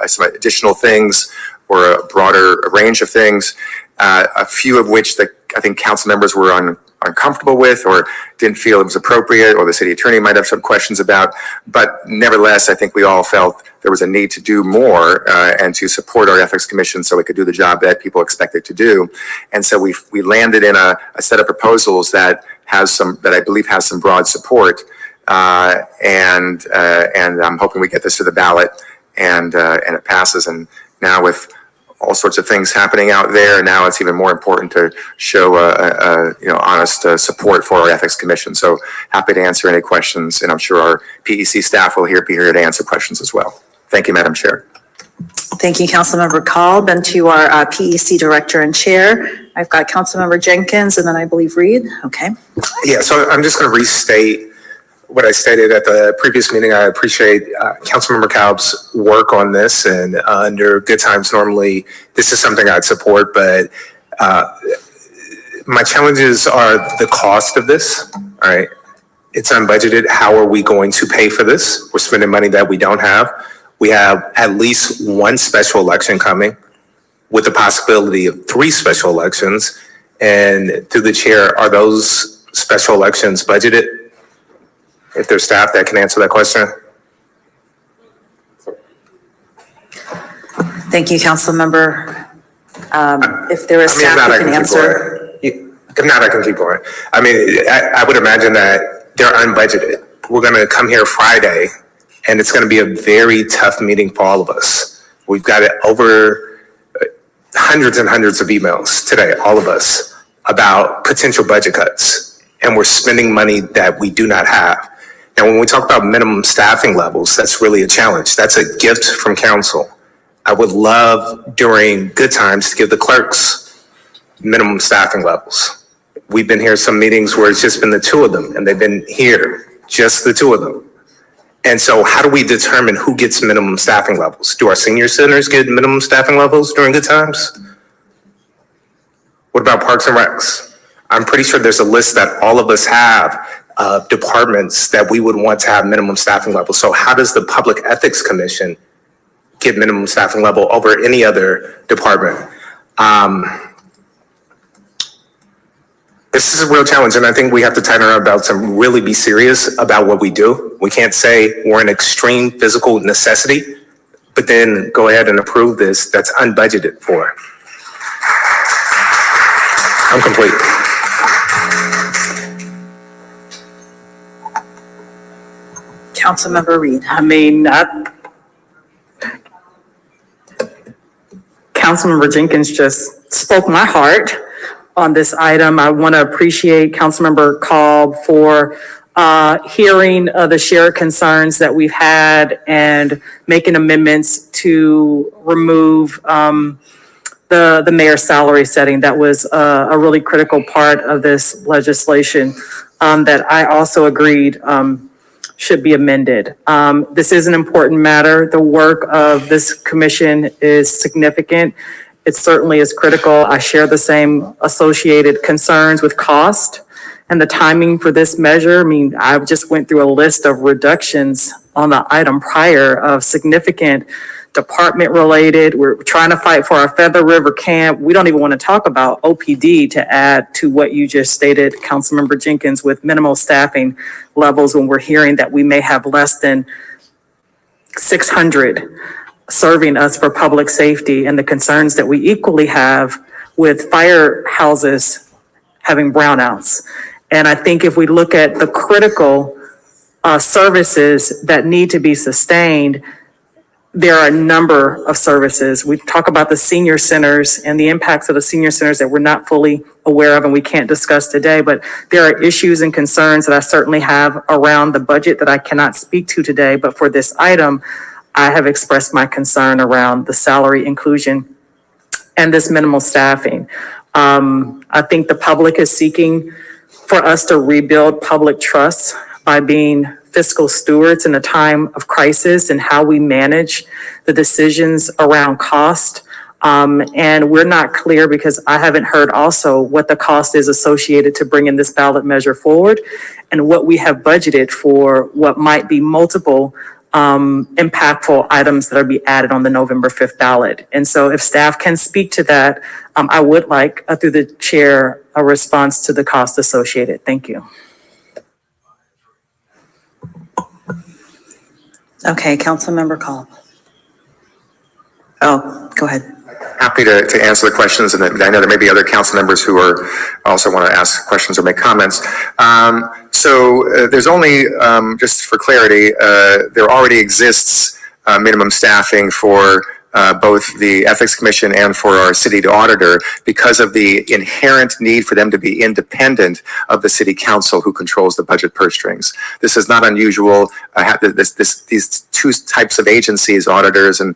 some additional things or a broader range of things, a few of which I think council members were uncomfortable with or didn't feel it was appropriate, or the city attorney might have some questions about. But nevertheless, I think we all felt there was a need to do more and to support our ethics commission so it could do the job that people expect it to do. And so we landed in a set of proposals that I believe has some broad support. And I'm hoping we get this to the ballot and it passes. And now with all sorts of things happening out there, now it's even more important to show honest support for our ethics commission. So happy to answer any questions, and I'm sure our PEC staff will be here to answer questions as well. Thank you, Madam Chair. Thank you, Councilmember Kalb, and to our PEC Director and Chair. I've got Councilmember Jenkins and then I believe Reed. Okay. Yeah, so I'm just going to restate what I stated at the previous meeting. I appreciate Councilmember Kalb's work on this, and under good times, normally this is something I'd support, but my challenges are the cost of this, all right? It's unbudgeted. How are we going to pay for this? We're spending money that we don't have. We have at least one special election coming with the possibility of 3 special elections. And through the chair, are those special elections budgeted? If there's staff that can answer that question. Thank you, Councilmember. If there is staff who can answer. If not, I can keep going. I mean, I would imagine that they're unbudgeted. We're going to come here Friday, and it's going to be a very tough meeting for all of us. We've got over hundreds and hundreds of emails today, all of us, about potential budget cuts, and we're spending money that we do not have. Now, when we talk about minimum staffing levels, that's really a challenge. That's a gift from council. I would love during good times to give the clerks minimum staffing levels. We've been here some meetings where it's just been the 2 of them, and they've been here, just the 2 of them. And so how do we determine who gets minimum staffing levels? Do our senior centers get minimum staffing levels during good times? What about Parks and Recs? I'm pretty sure there's a list that all of us have of departments that we would want to have minimum staffing levels. So how does the Public Ethics Commission get minimum staffing level over any other department? This is a real challenge, and I think we have to tighten our belts and really be serious about what we do. We can't say we're an extreme physical necessity, but then go ahead and approve this that's unbudgeted for. I'm complete. Councilmember Reed. Councilmember Jenkins just spoke my heart on this item. I want to appreciate Councilmember Kalb for hearing the shared concerns that we've had and making amendments to remove the mayor's salary setting. That was a really critical part of this legislation that I also agreed should be amended. This is an important matter. The work of this commission is significant. It certainly is critical. I share the same associated concerns with cost and the timing for this measure. I mean, I just went through a list of reductions on the item prior of significant department related. We're trying to fight for our Feather River camp. We don't even want to talk about OPD to add to what you just stated, Councilmember Jenkins, with minimal staffing levels when we're hearing that we may have less than 600 serving us for public safety, and the concerns that we equally have with firehouses having brownouts. And I think if we look at the critical services that need to be sustained, there are a number of services. We talk about the senior centers and the impacts of the senior centers that we're not fully aware of and we can't discuss today, but there are issues and concerns that I certainly have around the budget that I cannot speak to today. But for this item, I have expressed my concern around the salary inclusion and this minimal staffing. I think the public is seeking for us to rebuild public trust by being fiscal stewards in a time of crisis and how we manage the decisions around cost. And we're not clear because I haven't heard also what the cost is associated to bringing this ballot measure forward and what we have budgeted for what might be multiple impactful items that are be added on the November 5th ballot. And so if staff can speak to that, I would like, through the chair, a response to the cost associated. Thank you. Okay, Councilmember Call. Oh, go ahead. Happy to answer the questions, and I know there may be other council members who are also want to ask questions or make comments. There's only, just for clarity, there already exists minimum staffing for both the Ethics Commission and for our city auditor because of the inherent need for them to be independent of the city council who controls the budget purse strings. This is not unusual. These two types of agencies, auditors and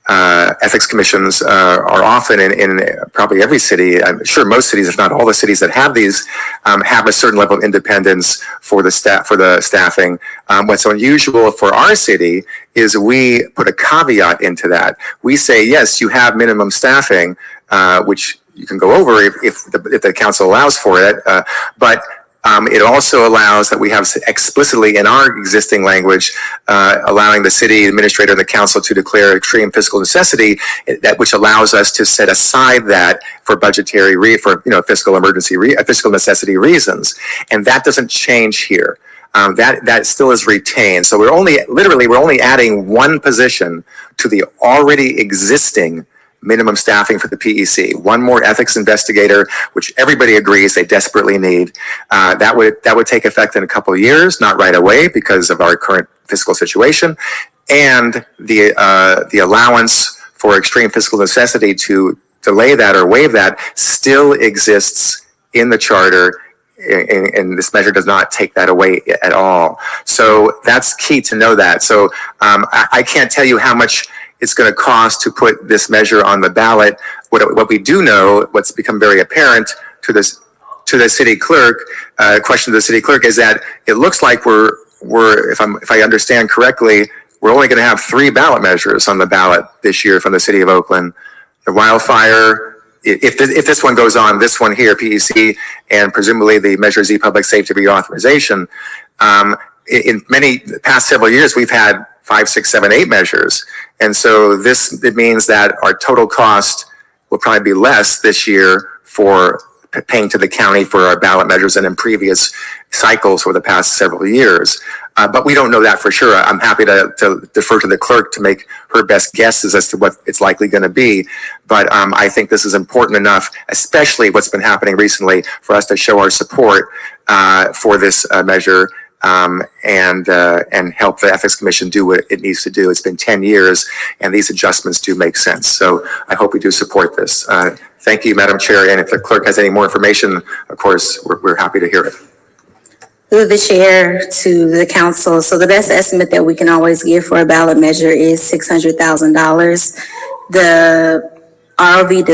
ethics commissions, are often in probably every city. I'm sure most cities, if not all the cities that have these, have a certain level of independence for the staffing. What's unusual for our city is we put a caveat into that. We say, yes, you have minimum staffing, which you can go over if the council allows for it, but it also allows that we have explicitly in our existing language, allowing the city administrator and the council to declare extreme fiscal necessity, that which allows us to set aside that for budgetary fiscal emergency, fiscal necessity reasons, and that doesn't change here. That still is retained. So we're only adding one position to the already existing minimum staffing for the PEC. One more ethics investigator, which everybody agrees they desperately need. That would take effect in a couple of years, not right away because of our current fiscal situation. And the allowance for extreme fiscal necessity to delay that or waive that still exists in the charter. And this measure does not take that away at all. So that's key to know that. So I can't tell you how much it's going to cost to put this measure on the ballot. What we do know, what's become very apparent to the city clerk, question to the city clerk, is that it looks like if I understand correctly, we're only going to have 3 ballot measures on the ballot this year from the city of Oakland. The wildfire, if this one goes on, this one here, PEC, and presumably the Measure Z public safety reauthorization. In past several years, we've had 5, 6, 7, 8 measures. And so it means that our total cost will probably be less this year for paying to the county for our ballot measures than in previous cycles for the past several years. But we don't know that for sure. I'm happy to defer to the clerk to make her best guesses as to what it's likely going to be. But I think this is important enough, especially what's been happening recently, for us to show our support for this measure. And help the Ethics Commission do what it needs to do. It's been 10 years, and these adjustments do make sense. So I hope we do support this. Thank you, Madam Chair. And if the clerk has any more information, of course, we're happy to hear it. Through the chair to the council. So the best estimate that we can always give for a ballot measure is $600,000. The ROV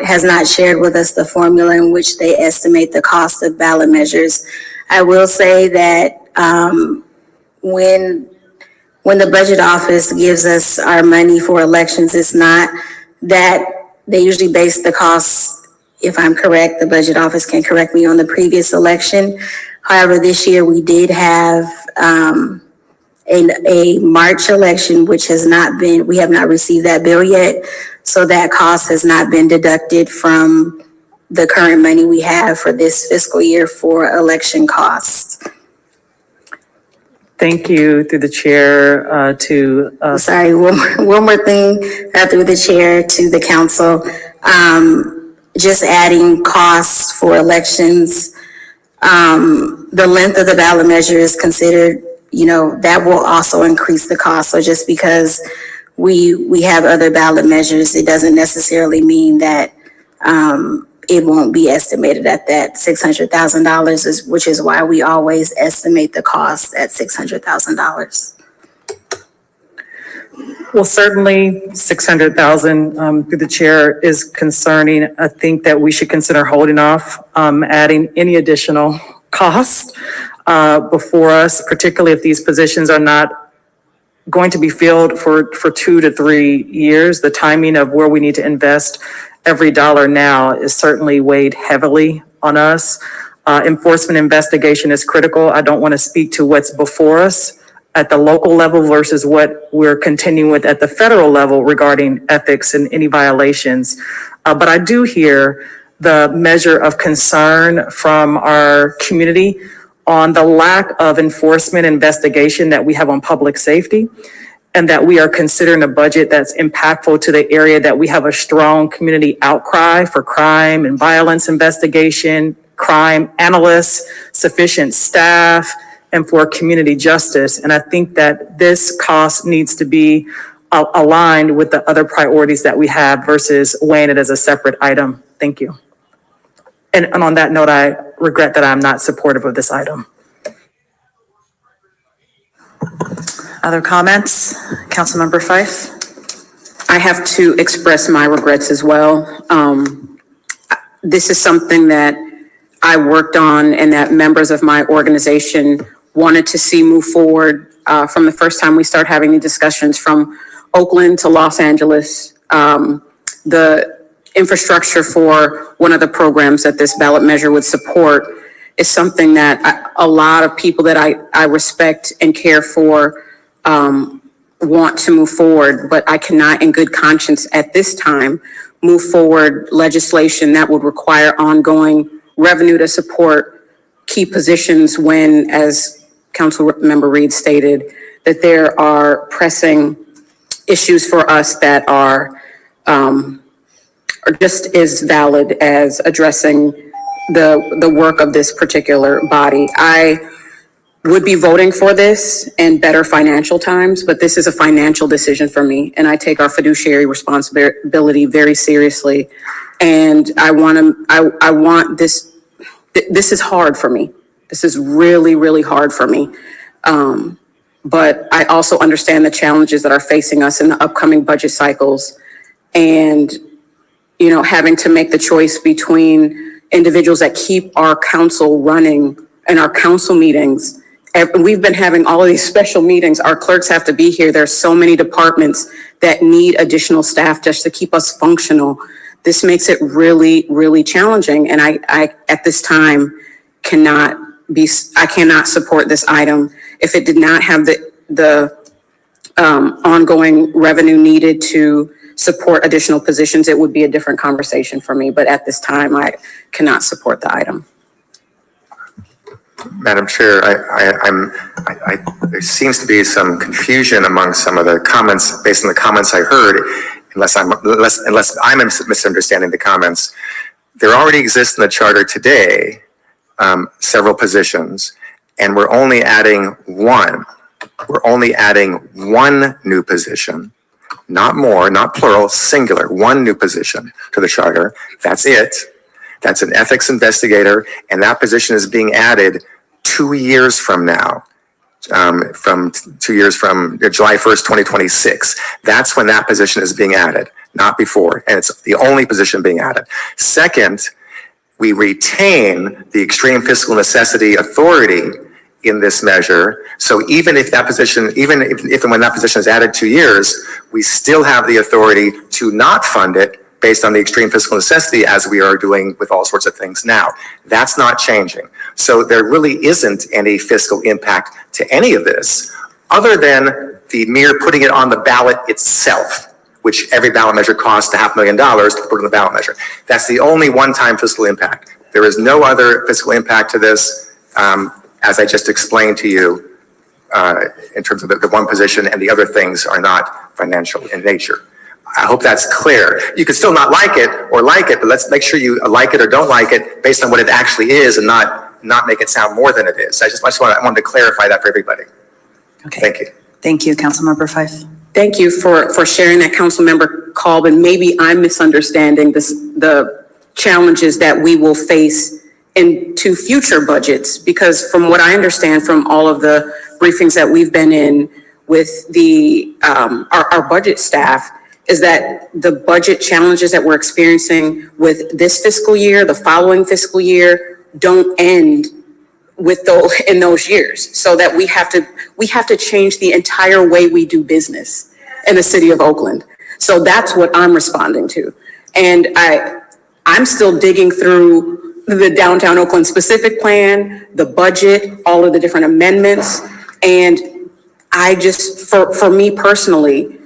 has not shared with us the formula in which they estimate the cost of ballot measures. I will say that when the budget office gives us our money for elections, it's not that they usually base the costs, if I'm correct, the budget office can correct me, on the previous election. However, this year we did have a March election, which we have not received that bill yet. So that cost has not been deducted from the current money we have for this fiscal year for election costs. Thank you, through the chair, Sorry, one more thing, through the chair to the council. Just adding costs for elections. The length of the ballot measure is considered, that will also increase the cost. So just because we have other ballot measures, it doesn't necessarily mean that it won't be estimated at that $600,000, which is why we always estimate the cost at $600,000. Well, certainly 600,000 through the chair is concerning. I think that we should consider holding off adding any additional cost before us, particularly if these positions are not going to be filled for 2 to 3 years. The timing of where we need to invest every dollar now is certainly weighed heavily on us. Enforcement investigation is critical. I don't want to speak to what's before us at the local level versus what we're continuing with at the federal level regarding ethics and any violations. But I do hear the measure of concern from our community on the lack of enforcement investigation that we have on public safety, and that we are considering a budget that's impactful to the area that we have a strong community outcry for crime and violence investigation, crime analysts, sufficient staff, and for community justice. And I think that this cost needs to be aligned with the other priorities that we have versus weighing it as a separate item. Thank you. And on that note, I regret that I'm not supportive of this item. Other comments? Councilmember Fife? I have to express my regrets as well. This is something that I worked on and that members of my organization wanted to see move forward from the first time we started having the discussions, from Oakland to Los Angeles. The infrastructure for one of the programs that this ballot measure would support is something that a lot of people that I respect and care for want to move forward, but I cannot in good conscience at this time move forward legislation that would require ongoing revenue to support key positions when, as Councilmember Reed stated, that there are pressing issues for us that are just as valid as addressing the work of this particular body. I would be voting for this in better financial times, but this is a financial decision for me, and I take our fiduciary responsibility very seriously. And I want this. This is hard for me. This is really, really hard for me. But I also understand the challenges that are facing us in the upcoming budget cycles, and having to make the choice between individuals that keep our council running and our council meetings. We've been having all of these special meetings. Our clerks have to be here. There's so many departments that need additional staff just to keep us functional. This makes it really, really challenging. And I at this time, cannot support this item. If it did not have the ongoing revenue needed to support additional positions, it would be a different conversation for me. But at this time, I cannot support the item. Madam Chair, there seems to be some confusion among some of the comments, based on the comments I heard, unless I'm misunderstanding the comments. There already exists in the charter today several positions, and we're only adding one. We're only adding one new position, not more, not plural, singular, one new position to the charter. That's it. That's an ethics investigator, and that position is being added 2 years from now, from 2 years from July 1st, 2026. That's when that position is being added, not before, and it's the only position being added. Second, we retain the extreme fiscal necessity authority in this measure. So even if that position, even if and when that position is added 2 years, we still have the authority to not fund it based on the extreme fiscal necessity, as we are doing with all sorts of things now. That's not changing. So there really isn't any fiscal impact to any of this, other than the mere putting it on the ballot itself, which every ballot measure costs $500,000 to put on the ballot measure. That's the only one-time fiscal impact. There is no other fiscal impact to this, as I just explained to you, in terms of the one position, and the other things are not financial in nature. I hope that's clear. You can still not like it or like it, but let's make sure you like it or don't like it based on what it actually is, and not make it sound more than it is. I wanted to clarify that for everybody. Okay. Thank you. Thank you, Councilmember Fife. Thank you for sharing that, Councilmember Colvin. Maybe I'm misunderstanding the challenges that we will face into future budgets, because from what I understand from all of the briefings that we've been in with our budget staff, is that the budget challenges that we're experiencing with this fiscal year, the following fiscal year, don't end with those, in those years, so that we have to change the entire way we do business in the city of Oakland. So that's what I'm responding to. And I'm still digging through the downtown Oakland specific plan, the budget, all of the different amendments. And I just, for me personally,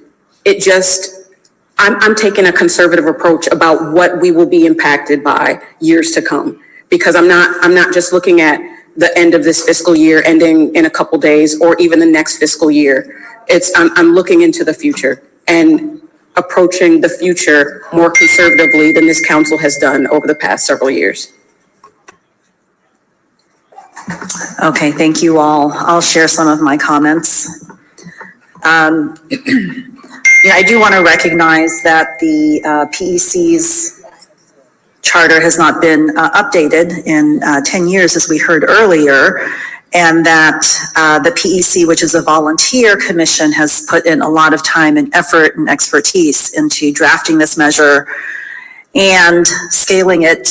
I'm taking a conservative approach about what we will be impacted by years to come. Because I'm not just looking at the end of this fiscal year ending in a couple days or even the next fiscal year. I'm looking into the future and approaching the future more conservatively than this council has done over the past several years. Okay, thank you all. I'll share some of my comments. I do want to recognize that the PEC's charter has not been updated in 10 years, as we heard earlier, and that the PEC, which is a volunteer commission, has put in a lot of time and effort and expertise into drafting this measure and scaling it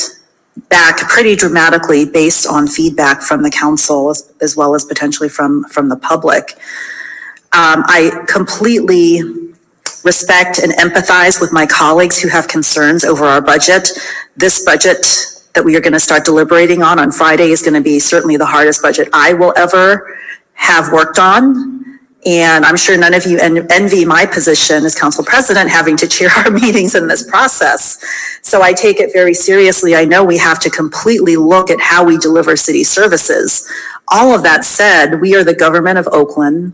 back pretty dramatically based on feedback from the council as well as potentially from the public. I completely respect and empathize with my colleagues who have concerns over our budget. This budget that we are going to start deliberating on Friday is going to be certainly the hardest budget I will ever have worked on. And I'm sure none of you envy my position as council president, having to chair our meetings in this process. So I take it very seriously. I know we have to completely look at how we deliver city services. All of that said, we are the government of Oakland.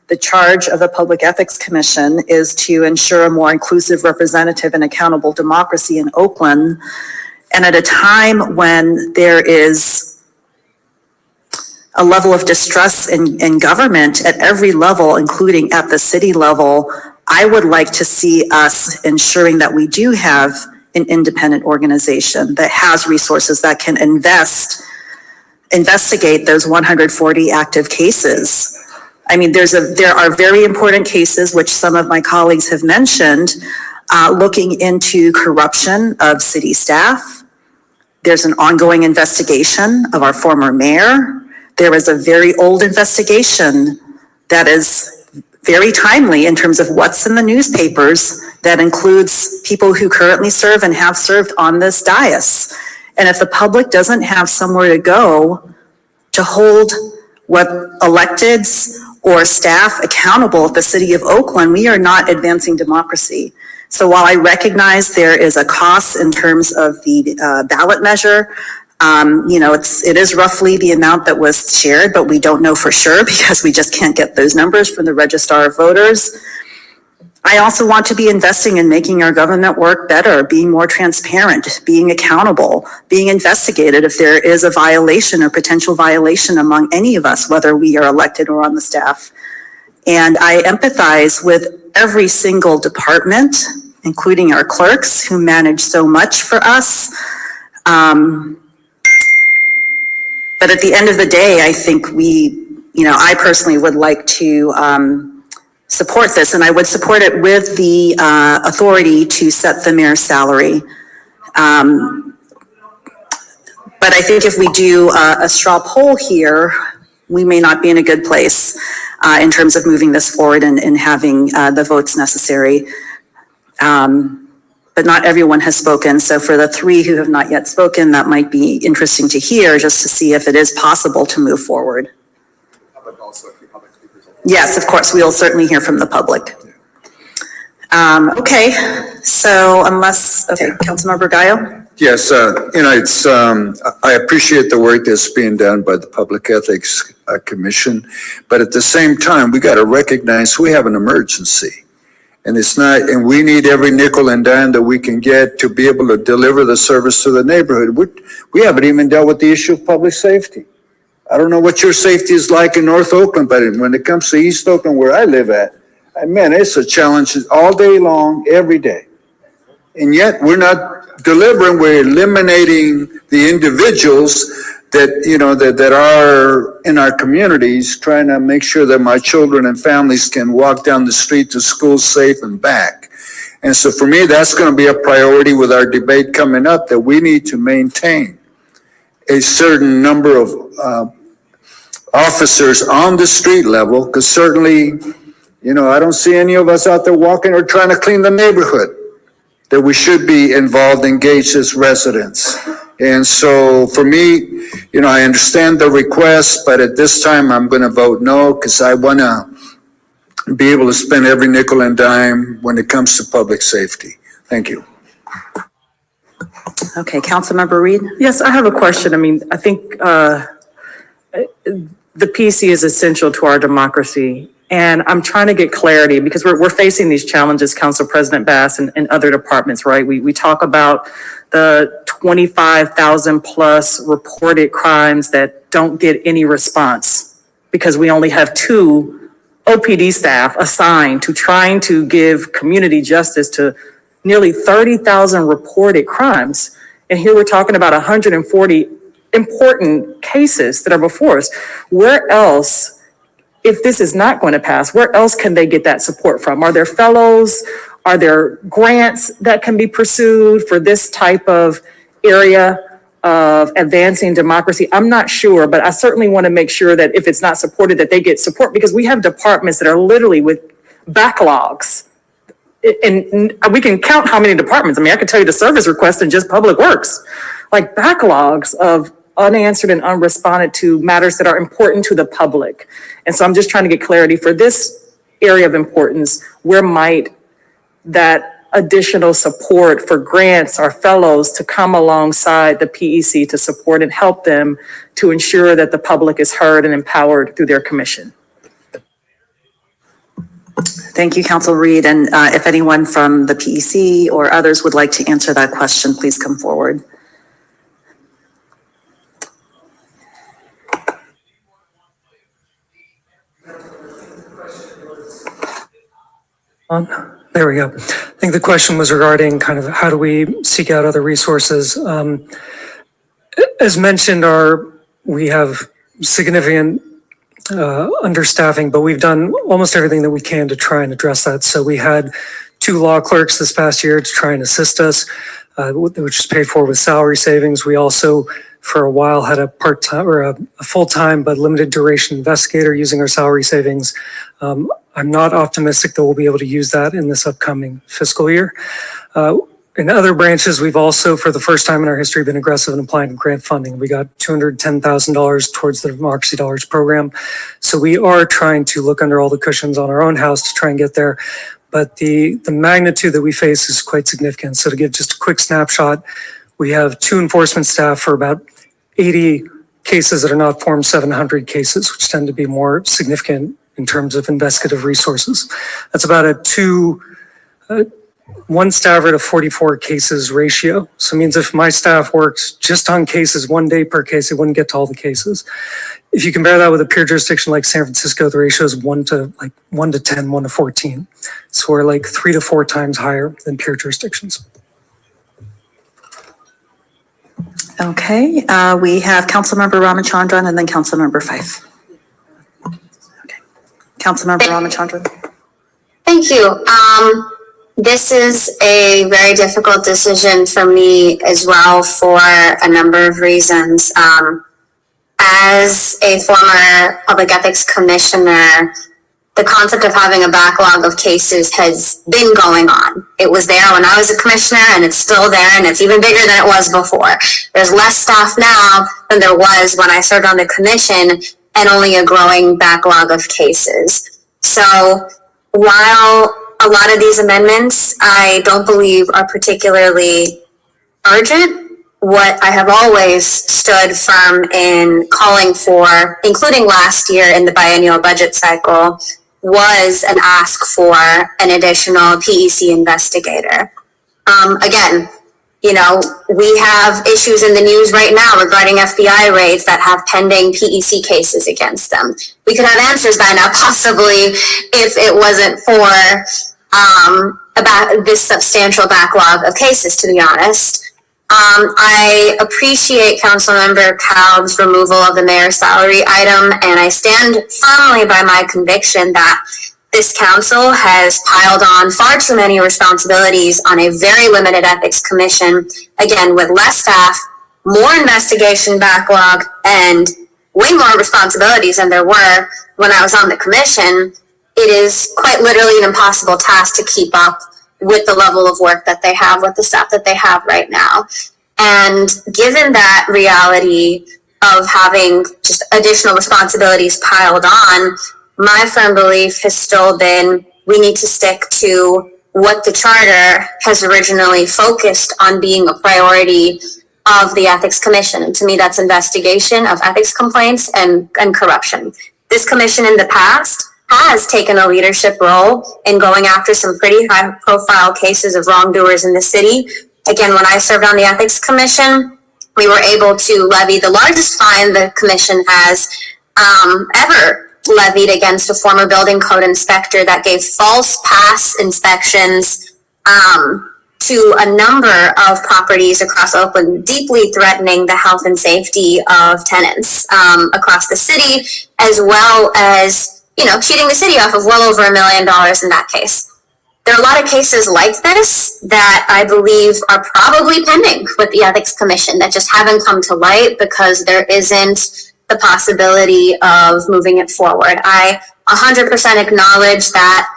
The charge of the Public Ethics Commission is to ensure a more inclusive, representative, and accountable democracy in Oakland. And at a time when there is a level of distrust in government at every level, including at the city level, I would like to see us ensuring that we do have an independent organization that has resources that can investigate those 140 active cases. I mean, there are very important cases, which some of my colleagues have mentioned, looking into corruption of city staff. There's an ongoing investigation of our former mayor. There is a very old investigation that is very timely in terms of what's in the newspapers that includes people who currently serve and have served on this dais. And if the public doesn't have somewhere to go to hold what electeds or staff accountable at the city of Oakland, we are not advancing democracy. So while I recognize there is a cost in terms of the ballot measure, it is roughly the amount that was shared, but we don't know for sure because we just can't get those numbers from the Registrar of Voters. I also want to be investing in making our government work better, being more transparent, being accountable, being investigated if there is a violation or potential violation among any of us, whether we are elected or on the staff. And I empathize with every single department, including our clerks who manage so much for us. But at the end of the day, I think I personally would like to support this, and I would support it with the authority to set the mayor's salary. But I think if we do a straw poll here, we may not be in a good place in terms of moving this forward and having the votes necessary. But not everyone has spoken. So for the three who have not yet spoken, that might be interesting to hear just to see if it is possible to move forward. Yes, of course, we'll certainly hear from the public. Okay, so Councilmember Gallo? Yes, I appreciate the work that's being done by the Public Ethics Commission, but at the same time, we got to recognize we have an emergency. And we need every nickel and dime that we can get to be able to deliver the service to the neighborhood. We haven't even dealt with the issue of public safety. I don't know what your safety is like in North Oakland, but when it comes to East Oakland, where I live at, man, it's a challenge all day long, every day. And yet we're not delivering, we're eliminating the individuals that are in our communities, trying to make sure that my children and families can walk down the street to school safe and back. And so for me, that's going to be a priority with our debate coming up, that we need to maintain a certain number of officers on the street level, because certainly, I don't see any of us out there walking or trying to clean the neighborhood, that we should be involved, engaged as residents. And so for me, I understand the request, but at this time, I'm going to vote no, because I want to be able to spend every nickel and dime when it comes to public safety. Thank you. Okay, Councilmember Reed? Yes, I have a question. I mean, I think the PC is essential to our democracy. And I'm trying to get clarity because we're facing these challenges, Council President Bass and other departments, right? We talk about the 25,000 plus reported crimes that don't get any response because we only have 2 OPD staff assigned to trying to give community justice to nearly 30,000 reported crimes. And here we're talking about 140 important cases that are before us. Where else, if this is not going to pass, where else can they get that support from? Are there fellows? Are there grants that can be pursued for this type of area of advancing democracy? I'm not sure, but I certainly want to make sure that if it's not supported, that they get support because we have departments that are literally with backlogs. And we can count how many departments. I mean, I can tell you the service request in just public works, like backlogs of unanswered and unresponded to matters that are important to the public. And so I'm just trying to get clarity for this area of importance. Where might that additional support for grants or fellows to come alongside the PEC to support and help them to ensure that the public is heard and empowered through their commission? Thank you, Council Reed. And if anyone from the PEC or others would like to answer that question, please come forward. There we go. I think the question was regarding kind of how do we seek out other resources. As mentioned, we have significant understaffing, but we've done almost everything that we can to try and address that. So we had 2 law clerks this past year to try and assist us, which is paid for with salary savings. We also, for a while, had a part-time or a full-time but limited duration investigator using our salary savings. I'm not optimistic that we'll be able to use that in this upcoming fiscal year. In other branches, we've also, for the first time in our history, been aggressive in applying grant funding. We got $210,000 towards the Democracy Dollars program. So we are trying to look under all the cushions on our own house to try and get there. But the magnitude that we face is quite significant. So to give just a quick snapshot, we have 2 enforcement staff for about 80 cases that are not Form 700 cases, which tend to be more significant in terms of investigative resources. That's about a 1 staff to 44 cases ratio. So it means if my staff worked just on cases 1 day per case, it wouldn't get to all the cases. If you compare that with a peer jurisdiction like San Francisco, the ratio is 1 to 10, 1 to 14. So we're like 3 to 4 times higher than peer jurisdictions. Okay, we have Councilmember Ramachandran and then Councilmember Fife. Okay, Councilmember Ramachandran. Thank you. This is a very difficult decision for me as well for a number of reasons. As a former public ethics commissioner, the concept of having a backlog of cases has been going on. It was there when I was a commissioner and it's still there and it's even bigger than it was before. There's less staff now than there was when I served on the commission and only a growing backlog of cases. So while a lot of these amendments I don't believe are particularly urgent, what I have always stood firm in calling for, including last year in the biennial budget cycle, was an ask for an additional PEC investigator. Again, we have issues in the news right now regarding FBI raids that have pending PEC cases against them. We could have answers by now, possibly, if it wasn't for about this substantial backlog of cases, to be honest. I appreciate Councilmember Kalb's removal of the mayor's salary item, and I stand firmly by my conviction that this council has piled on far too many responsibilities on a very limited ethics commission, again, with less staff, more investigation backlog, and way more responsibilities than there were when I was on the commission, it is quite literally an impossible task to keep up with the level of work that they have, with the staff that they have right now. And given that reality of having just additional responsibilities piled on, my firm belief has still been we need to stick to what the charter has originally focused on being a priority of the Ethics Commission. And to me, that's investigation of ethics complaints and corruption. This commission in the past has taken a leadership role in going after some pretty high profile cases of wrongdoers in the city. Again, when I served on the Ethics Commission, we were able to levy the largest fine the commission has ever levied against a former building code inspector that gave false pass inspections to a number of properties across Oakland, deeply threatening the health and safety of tenants across the city, as well as, cheating the city off of well over $1 million in that case. There are a lot of cases like this that I believe are probably pending with the Ethics Commission that just haven't come to light because there isn't the possibility of moving it forward. I 100% acknowledge that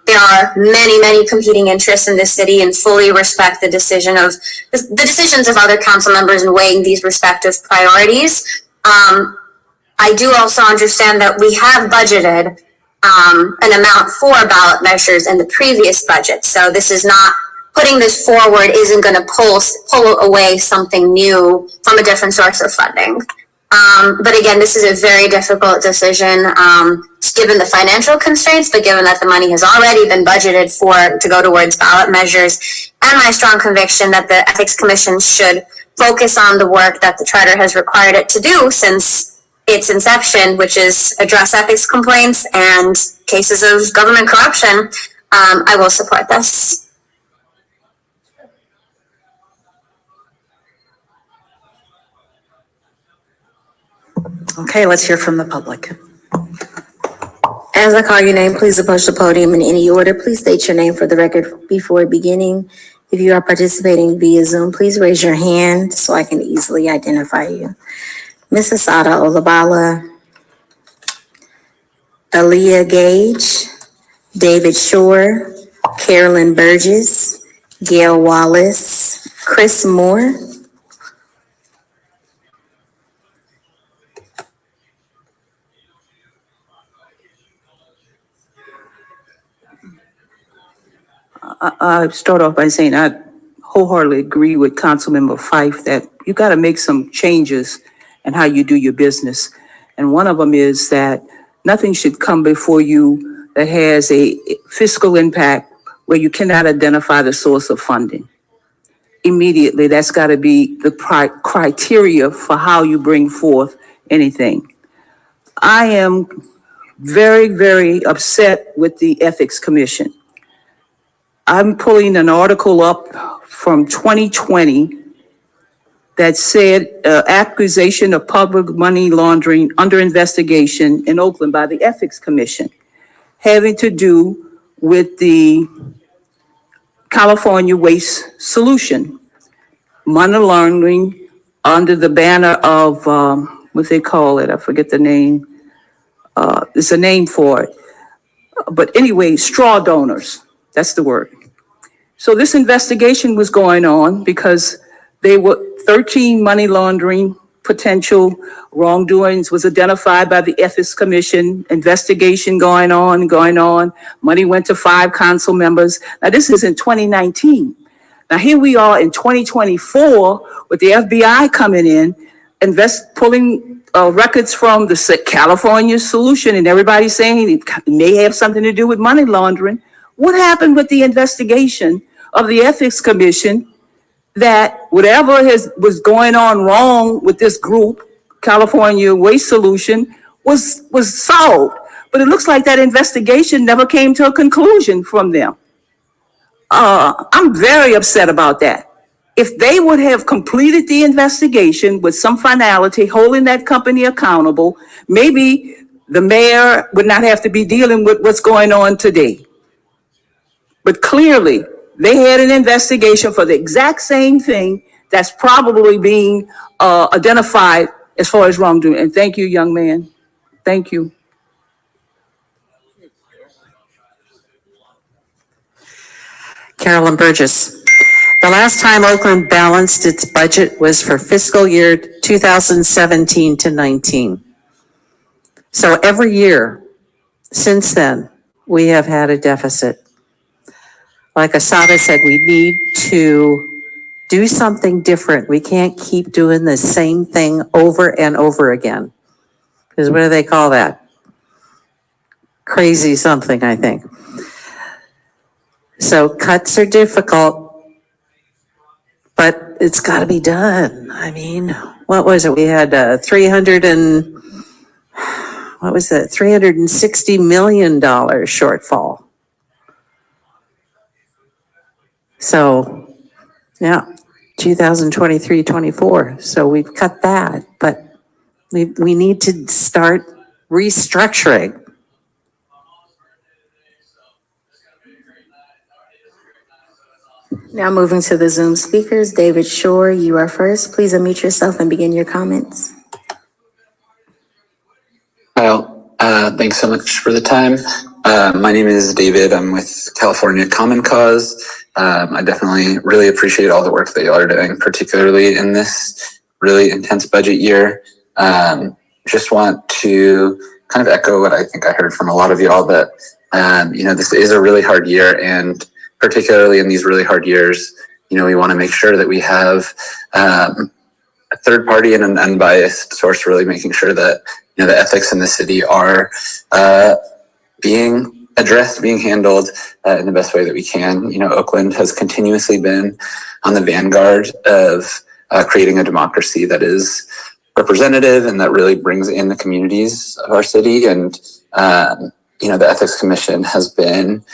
there are many, many competing interests in this city and fully respect the decisions of other council members in weighing these respective priorities. I do also understand that we have budgeted an amount for ballot measures in the previous budget. So this is not, putting this forward isn't going to pull away something new from a different source of funding. But again, this is a very difficult decision, given the financial constraints, but given that the money has already been budgeted to go towards ballot measures, and my strong conviction that the Ethics Commission should focus on the work that the charter has required it to do since its inception, which is address ethics complaints and cases of government corruption. I will support this. Okay, let's hear from the public. As I call your name, please approach the podium in any order. Please state your name for the record before beginning. If you are participating via Zoom, please raise your hand so I can easily identify you. Ms. Asada Olabala, Aaliyah Gage, David Shore, Carolyn Burgess, Gail Wallace, Chris Moore, I start off by saying I wholeheartedly agree with Councilmember Fife that you got to make some changes in how you do your business. And one of them is that nothing should come before you that has a fiscal impact where you cannot identify the source of funding. Immediately, that's got to be the criteria for how you bring forth anything. I am very, very upset with the Ethics Commission. I'm pulling an article up from 2020 that said accusation of public money laundering under investigation in Oakland by the Ethics Commission, having to do with the California Waste Solution, money laundering under the banner of, what they call it, I forget the name. There's a name for it. But anyway, straw donors, that's the word. So this investigation was going on because they were 13 money laundering potential wrongdoings was identified by the Ethics Commission, investigation going on. Money went to 5 council members. Now this is in 2019. Now here we are in 2024 with the FBI coming in, pulling records from the California Solution, and everybody saying it may have something to do with money laundering. What happened with the investigation of the Ethics Commission that whatever was going on wrong with this group, California Waste Solution, was solved? But it looks like that investigation never came to a conclusion from them. I'm very upset about that. If they would have completed the investigation with some finality, holding that company accountable, maybe the mayor would not have to be dealing with what's going on today. But clearly, they had an investigation for the exact same thing that's probably being identified as far as wrongdoing. And thank you, young man. Thank you. Carolyn Burgess. The last time Oakland balanced its budget was for fiscal year 2017 to 19. So every year since then, we have had a deficit. Like Asada said, we need to do something different. We can't keep doing the same thing over and over again. Because what do they call that? Crazy something, I think. So cuts are difficult, but it's got to be done. I mean, what was it? We had $360 million shortfall. So, yeah, 2023-24. So we've cut that, but we need to start restructuring. Now moving to the Zoom speakers, David Shore, you are first. Please unmute yourself and begin your comments. Kyle, thanks so much for the time. My name is David. I'm with California Common Cause. I definitely really appreciate all the work that y'all are doing, particularly in this really intense budget year. Just want to kind of echo what I think I heard from a lot of y'all that, this is a really hard year, and particularly in these really hard years, we want to make sure that we have a third party and an unbiased source, really making sure that the ethics in the city are being addressed, being handled in the best way that we can. Oakland has continuously been on the vanguard of creating a democracy that is representative and that really brings in the communities of our city. And the Ethics Commission has been.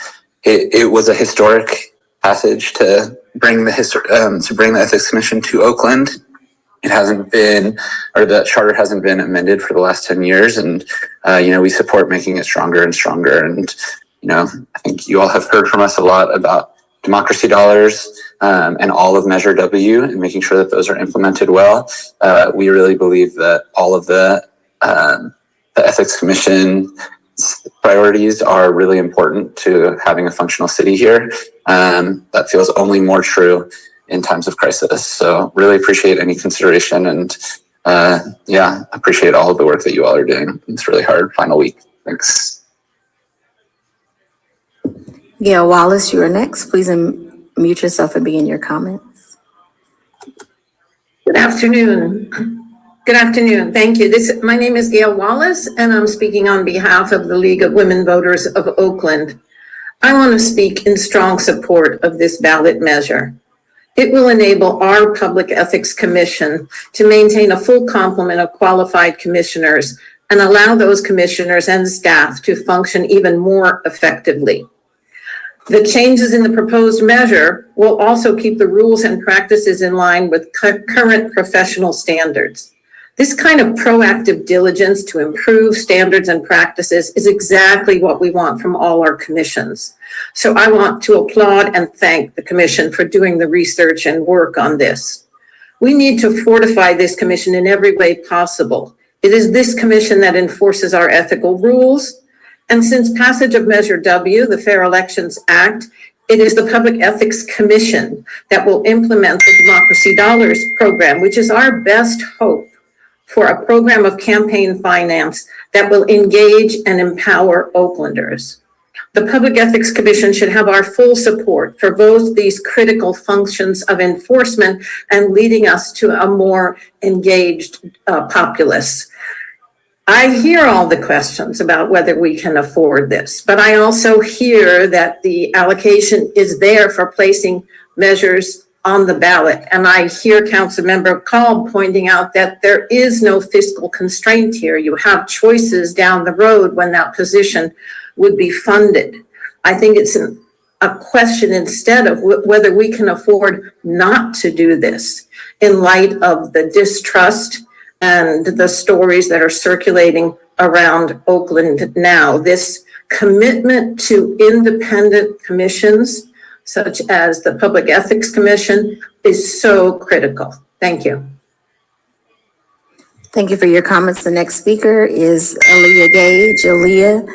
It was a historic passage to bring the Ethics Commission to Oakland. It hasn't been, or the charter hasn't been amended for the last 10 years. And, we support making it stronger and stronger. And, I think you all have heard from us a lot about democracy dollars and all of Measure W and making sure that those are implemented well. We really believe that all of the Ethics Commission priorities are really important to having a functional city here. That feels only more true in times of crisis. So really appreciate any consideration and appreciate all of the work that you all are doing. It's really hard final week. Thanks. Gail Wallace, you are next. Please unmute yourself and begin your comments. Good afternoon. Good afternoon. Thank you. My name is Gail Wallace, and I'm speaking on behalf of the League of Women Voters of Oakland. I want to speak in strong support of this ballot measure. It will enable our Public Ethics Commission to maintain a full complement of qualified commissioners and allow those commissioners and staff to function even more effectively. The changes in the proposed measure will also keep the rules and practices in line with current professional standards. This kind of proactive diligence to improve standards and practices is exactly what we want from all our commissions. So I want to applaud and thank the commission for doing the research and work on this. We need to fortify this commission in every way possible. It is this commission that enforces our ethical rules. And since passage of Measure W, the Fair Elections Act, it is the Public Ethics Commission that will implement the Democracy Dollars program, which is our best hope for a program of campaign finance that will engage and empower Oaklanders. The Public Ethics Commission should have our full support for both these critical functions of enforcement and leading us to a more engaged populace. I hear all the questions about whether we can afford this, but I also hear that the allocation is there for placing measures on the ballot. And I hear Councilmember Call pointing out that there is no fiscal constraint here. You have choices down the road when that position would be funded. I think it's a question instead of whether we can afford not to do this in light of the distrust and the stories that are circulating around Oakland now. This commitment to independent commissions, such as the Public Ethics Commission, is so critical. Thank you. Thank you for your comments. The next speaker is Aaliyah Gage. Aaliyah,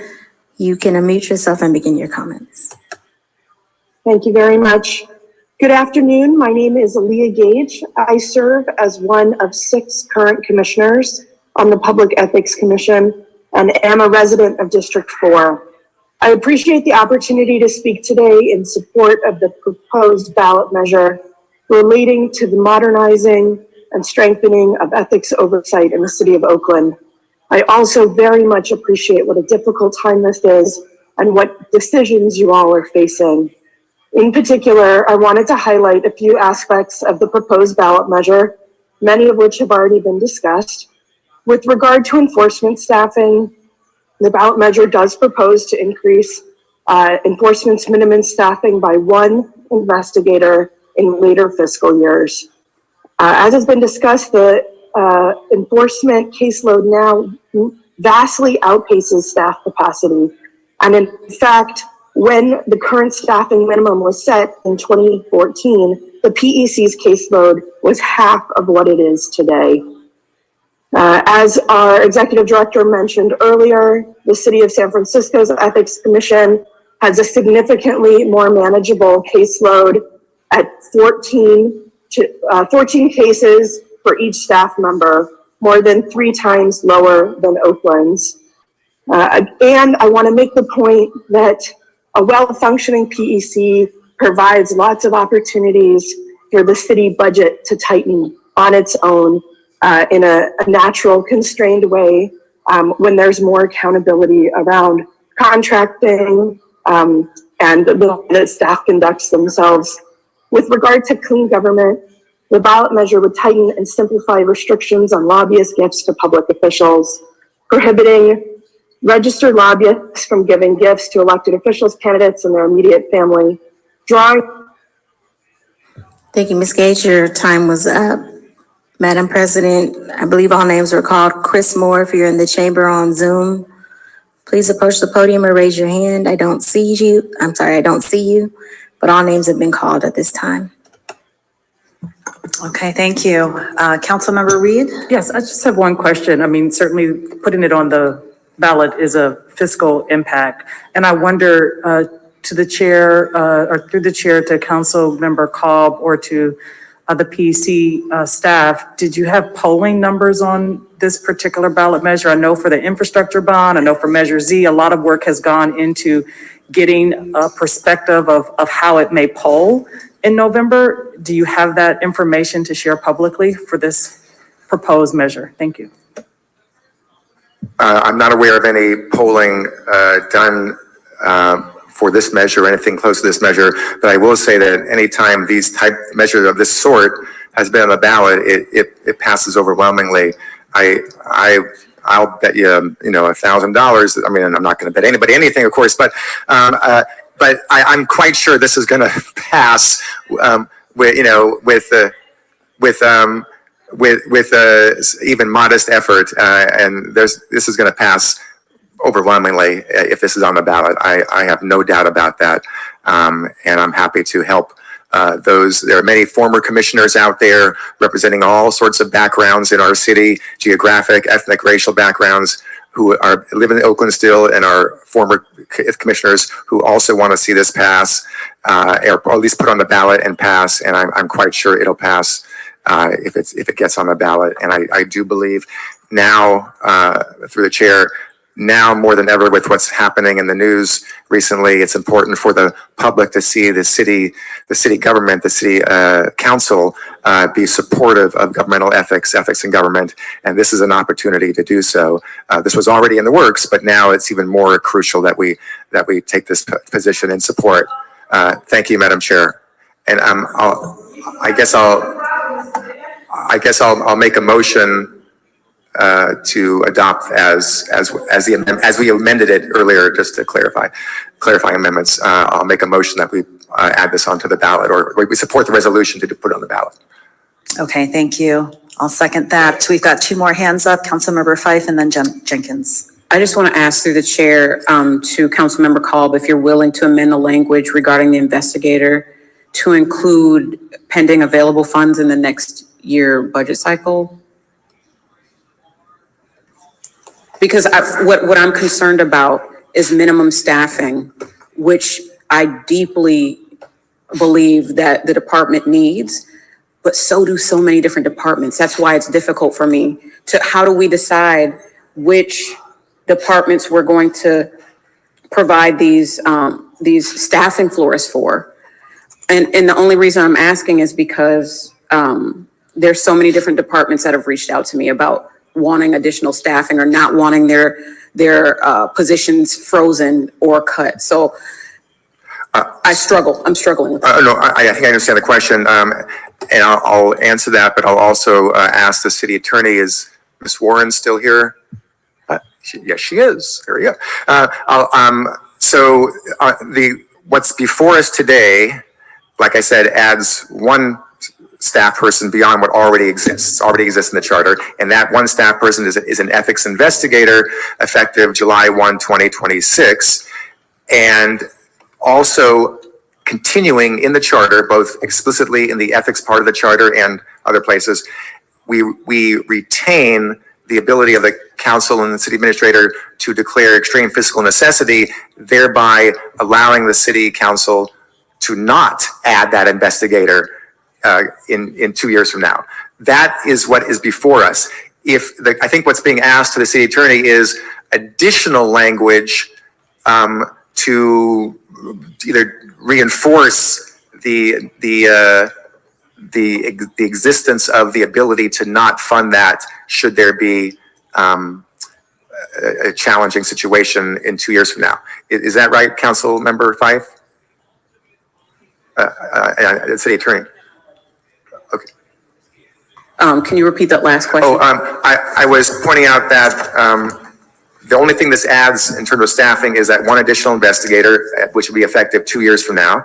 you can unmute yourself and begin your comments. Thank you very much. Good afternoon. My name is Aaliyah Gage. I serve as one of 6 current commissioners on the Public Ethics Commission and am a resident of District 4. I appreciate the opportunity to speak today in support of the proposed ballot measure relating to the modernizing and strengthening of ethics oversight in the city of Oakland. I also very much appreciate what a difficult time this is and what decisions you all are facing. In particular, I wanted to highlight a few aspects of the proposed ballot measure, many of which have already been discussed. With regard to enforcement staffing, the ballot measure does propose to increase enforcement's minimum staffing by 1 investigator in later fiscal years. As has been discussed, the enforcement caseload now vastly outpaces staff capacity. And in fact, when the current staffing minimum was set in 2014, the PEC's caseload was half of what it is today. As our executive director mentioned earlier, the City of San Francisco's Ethics Commission has a significantly more manageable caseload at 14 cases for each staff member, more than 3 times lower than Oakland's. And I want to make the point that a well-functioning PEC provides lots of opportunities for the city budget to tighten on its own in a natural, constrained way when there's more accountability around contracting and the staff conducts themselves. With regard to clean government, the ballot measure would tighten and simplify restrictions on lobbyist gifts to public officials, prohibiting registered lobbyists from giving gifts to elected officials, candidates, and their immediate family. Thank you, Ms. Gage. Your time was up. Madam President, I believe all names were called. Chris Moore, if you're in the chamber on Zoom, please approach the podium or raise your hand. I don't see you, but all names have been called at this time. Okay, thank you. Councilmember Reed? Yes, I just have one question. I mean, certainly putting it on the ballot is a fiscal impact. And I wonder to the chair or through the chair to Council Member Cobb or to the PC staff, did you have polling numbers on this particular ballot measure? I know for the infrastructure bond, I know for Measure Z, a lot of work has gone into getting a perspective of how it may poll in November. Do you have that information to share publicly for this proposed measure? Thank you. I'm not aware of any polling done for this measure or anything close to this measure, but I will say that anytime these type measures of this sort has been on the ballot, it passes overwhelmingly. I'll bet you, $1,000. I mean, I'm not going to bet anybody anything, of course, but I'm quite sure this is going to pass with even modest effort, and this is going to pass overwhelmingly if this is on the ballot. I have no doubt about that, and I'm happy to help those. There are many former commissioners out there representing all sorts of backgrounds in our city, geographic, ethnic, racial backgrounds, who live in Oakland still and are former commissioners who also want to see this pass, or at least put on the ballot and pass. And I'm quite sure it'll pass if it gets on the ballot. And I do believe now, through the chair, now more than ever with what's happening in the news recently, it's important for the public to see the city government, the city council be supportive of governmental ethics and government. And this is an opportunity to do so. This was already in the works, but now it's even more crucial that we take this position in support. Thank you, Madam Chair. And I guess I'll make a motion to adopt as we amended it earlier, just to clarifying amendments. I'll make a motion that we add this onto the ballot, or we support the resolution to put it on the ballot. Okay, thank you. I'll second that. We've got 2 more hands up, Councilmember Fife and then Jenkins. I just want to ask through the chair to Councilmember Kolb if you're willing to amend the language regarding the investigator to include pending available funds in the next year budget cycle. Because what I'm concerned about is minimum staffing, which I deeply believe that the department needs, but so do so many different departments. That's why it's difficult for me to, how do we decide which departments we're going to provide these staffing floors for? And the only reason I'm asking is because there's so many different departments that have reached out to me about wanting additional staffing or not wanting their positions frozen or cut. So I'm struggling with that. No, I think I understand the question, and I'll answer that, but I'll also ask the city attorney, is Ms. Warren still here? Yes, she is. There we go. What's before us today, like I said, adds one staff person beyond what already exists in the charter. And that one staff person is an ethics investigator effective July 1, 2026. And also continuing in the charter, both explicitly in the ethics part of the charter and other places, we retain the ability of the council and the city administrator to declare extreme fiscal necessity, thereby allowing the city council to not add that investigator in 2 years from now. That is what is before us. I think what's being asked to the city attorney is additional language to either reinforce the existence of the ability to not fund that should there be a challenging situation in 2 years from now. Is that right, Council Member Fife? City Attorney. Okay. Can you repeat that last question? I was pointing out that the only thing this adds in terms of staffing is that one additional investigator, which will be effective 2 years from now.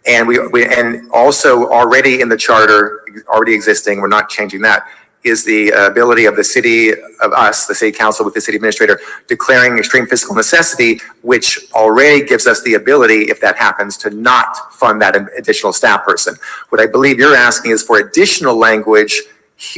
And and also already in the charter, already existing, we're not changing that, is the ability of the city, the city council with the city administrator, declaring extreme fiscal necessity, which already gives us the ability, if that happens, to not fund that additional staff person. What I believe you're asking is for additional language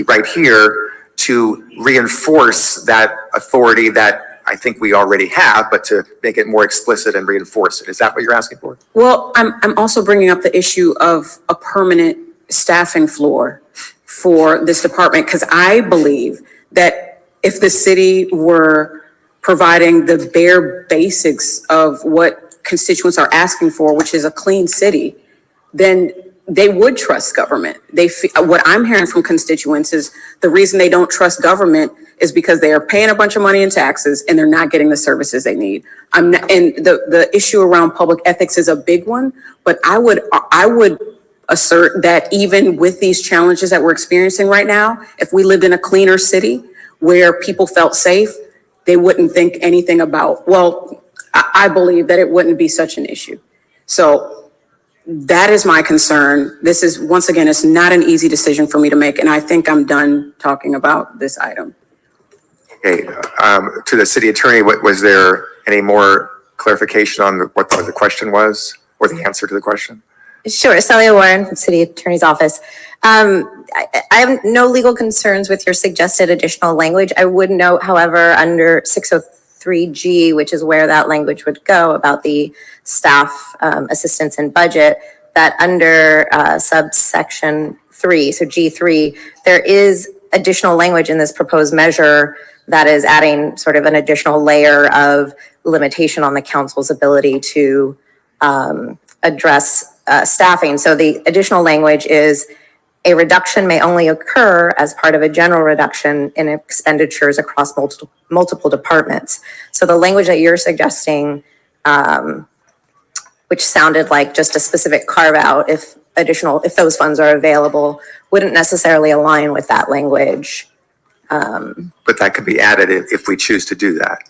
right here to reinforce that authority that I think we already have, but to make it more explicit and reinforce it. Is that what you're asking for? Well, I'm also bringing up the issue of a permanent staffing floor for this department, because I believe that if the city were providing the bare basics of what constituents are asking for, which is a clean city, then they would trust government. What I'm hearing from constituents is the reason they don't trust government is because they are paying a bunch of money in taxes and they're not getting the services they need. And the issue around public ethics is a big one, but I would assert that even with these challenges that we're experiencing right now, if we lived in a cleaner city where people felt safe, they wouldn't think anything about, well, I believe that it wouldn't be such an issue. So that is my concern. This is, once again, it's not an easy decision for me to make, and I think I'm done talking about this item. Okay, to the city attorney, was there any more clarification on what the question was or the answer to the question? Sure, Celia Warren from City Attorney's Office. I have no legal concerns with your suggested additional language. I would note, however, under 603G, which is where that language would go about the staff assistance and budget, that under subsection 3, so G3, there is additional language in this proposed measure that is adding sort of an additional layer of limitation on the council's ability to address staffing. So the additional language is a reduction may only occur as part of a general reduction in expenditures across multiple departments. So the language that you're suggesting, which sounded like just a specific carve out if those funds are available, wouldn't necessarily align with that language. But that could be added if we choose to do that.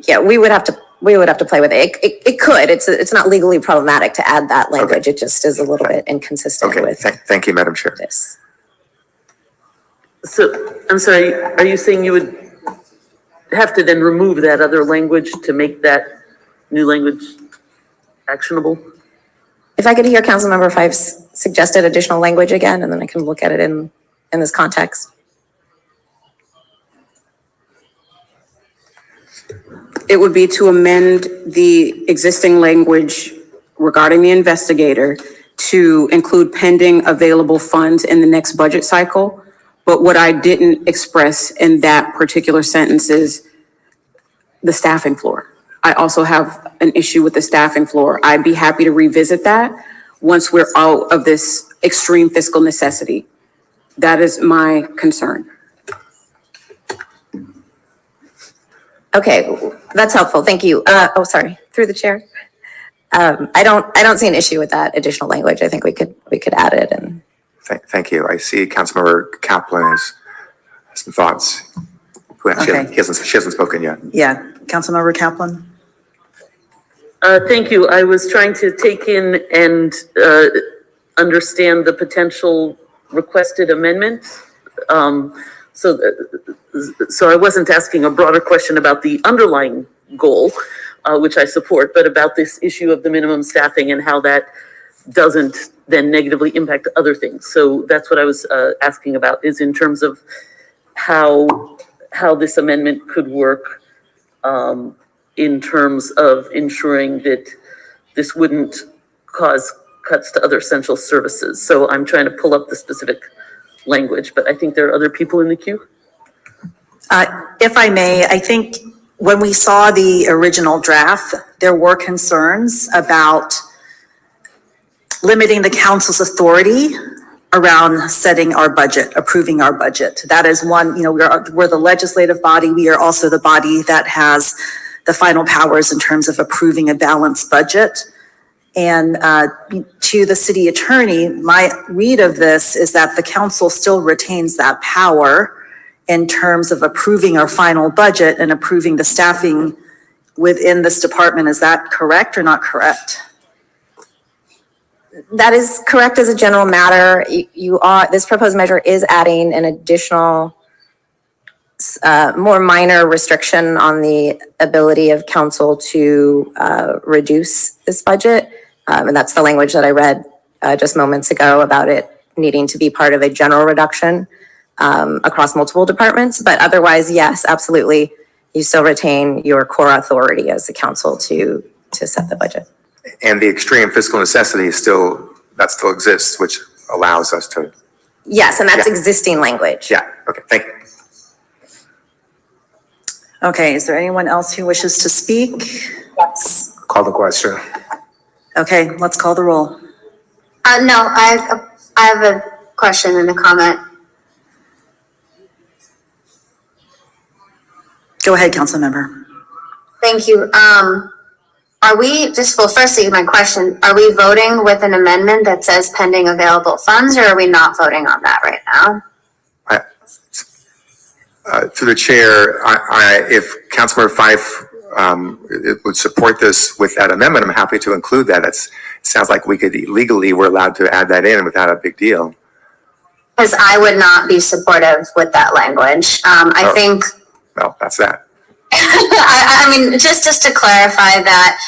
Yeah, we would have to play with it. It could. It's not legally problematic to add that language. Okay. It just is a little bit inconsistent with. Thank you, Madam Chair. This. So, I'm sorry, are you saying you would have to then remove that other language to make that new language actionable? If I could hear Councilmember Fife's suggested additional language again, and then I can look at it in this context. It would be to amend the existing language regarding the investigator to include pending available funds in the next budget cycle. But what I didn't express in that particular sentence is the staffing floor. I also have an issue with the staffing floor. I'd be happy to revisit that once we're out of this extreme fiscal necessity. That is my concern. Okay, that's helpful. Thank you. Sorry, through the chair. I don't see an issue with that additional language. I think we could add it and. Thank you. I see Councilmember Kaplan has some thoughts. She hasn't spoken yet. Yeah, Councilmember Kaplan? Thank you. I was trying to take in and understand the potential requested amendment. So I wasn't asking a broader question about the underlying goal, which I support, but about this issue of the minimum staffing and how that doesn't then negatively impact other things. So that's what I was asking about, is in terms of how this amendment could work in terms of ensuring that this wouldn't cause cuts to other essential services. So I'm trying to pull up the specific language, but I think there are other people in the queue. If I may, I think when we saw the original draft, there were concerns about limiting the council's authority around setting our budget, approving our budget. That is one, we're the legislative body. We are also the body that has the final powers in terms of approving a balanced budget. And to the city attorney, my read of this is that the council still retains that power in terms of approving our final budget and approving the staffing within this department. Is that correct or not correct? That is correct as a general matter. This proposed measure is adding an additional, more minor restriction on the ability of council to reduce this budget. And that's the language that I read just moments ago about it needing to be part of a general reduction across multiple departments. But otherwise, yes, absolutely, you still retain your core authority as a council to set the budget. And the extreme fiscal necessity is still exists, which allows us to. Yes, and that's existing language. Yeah, okay, thank you. Okay, is there anyone else who wishes to speak? Yes. Call the question. Okay, let's call the roll. No, I have a question and a comment. Go ahead, council member. Thank you. Are we firstly, my question, are we voting with an amendment that says pending available funds, or are we not voting on that right now? To the chair, if Councilmember Fife would support this with that amendment, I'm happy to include that. It sounds like we're allowed to add that in without a big deal. Because I would not be supportive with that language. I think. Well, that's that. I mean, just to clarify that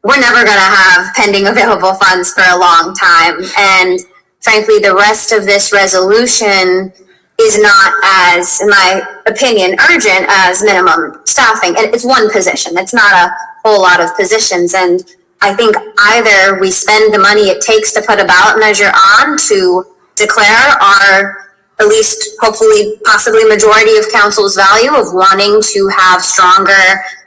we're never going to have pending available funds for a long time. And frankly, the rest of this resolution is not as, in my opinion, urgent as minimum staffing. And it's one position. It's not a whole lot of positions. And I think either we spend the money it takes to put a ballot measure on to declare our, at least hopefully possibly majority of council's value of wanting to have stronger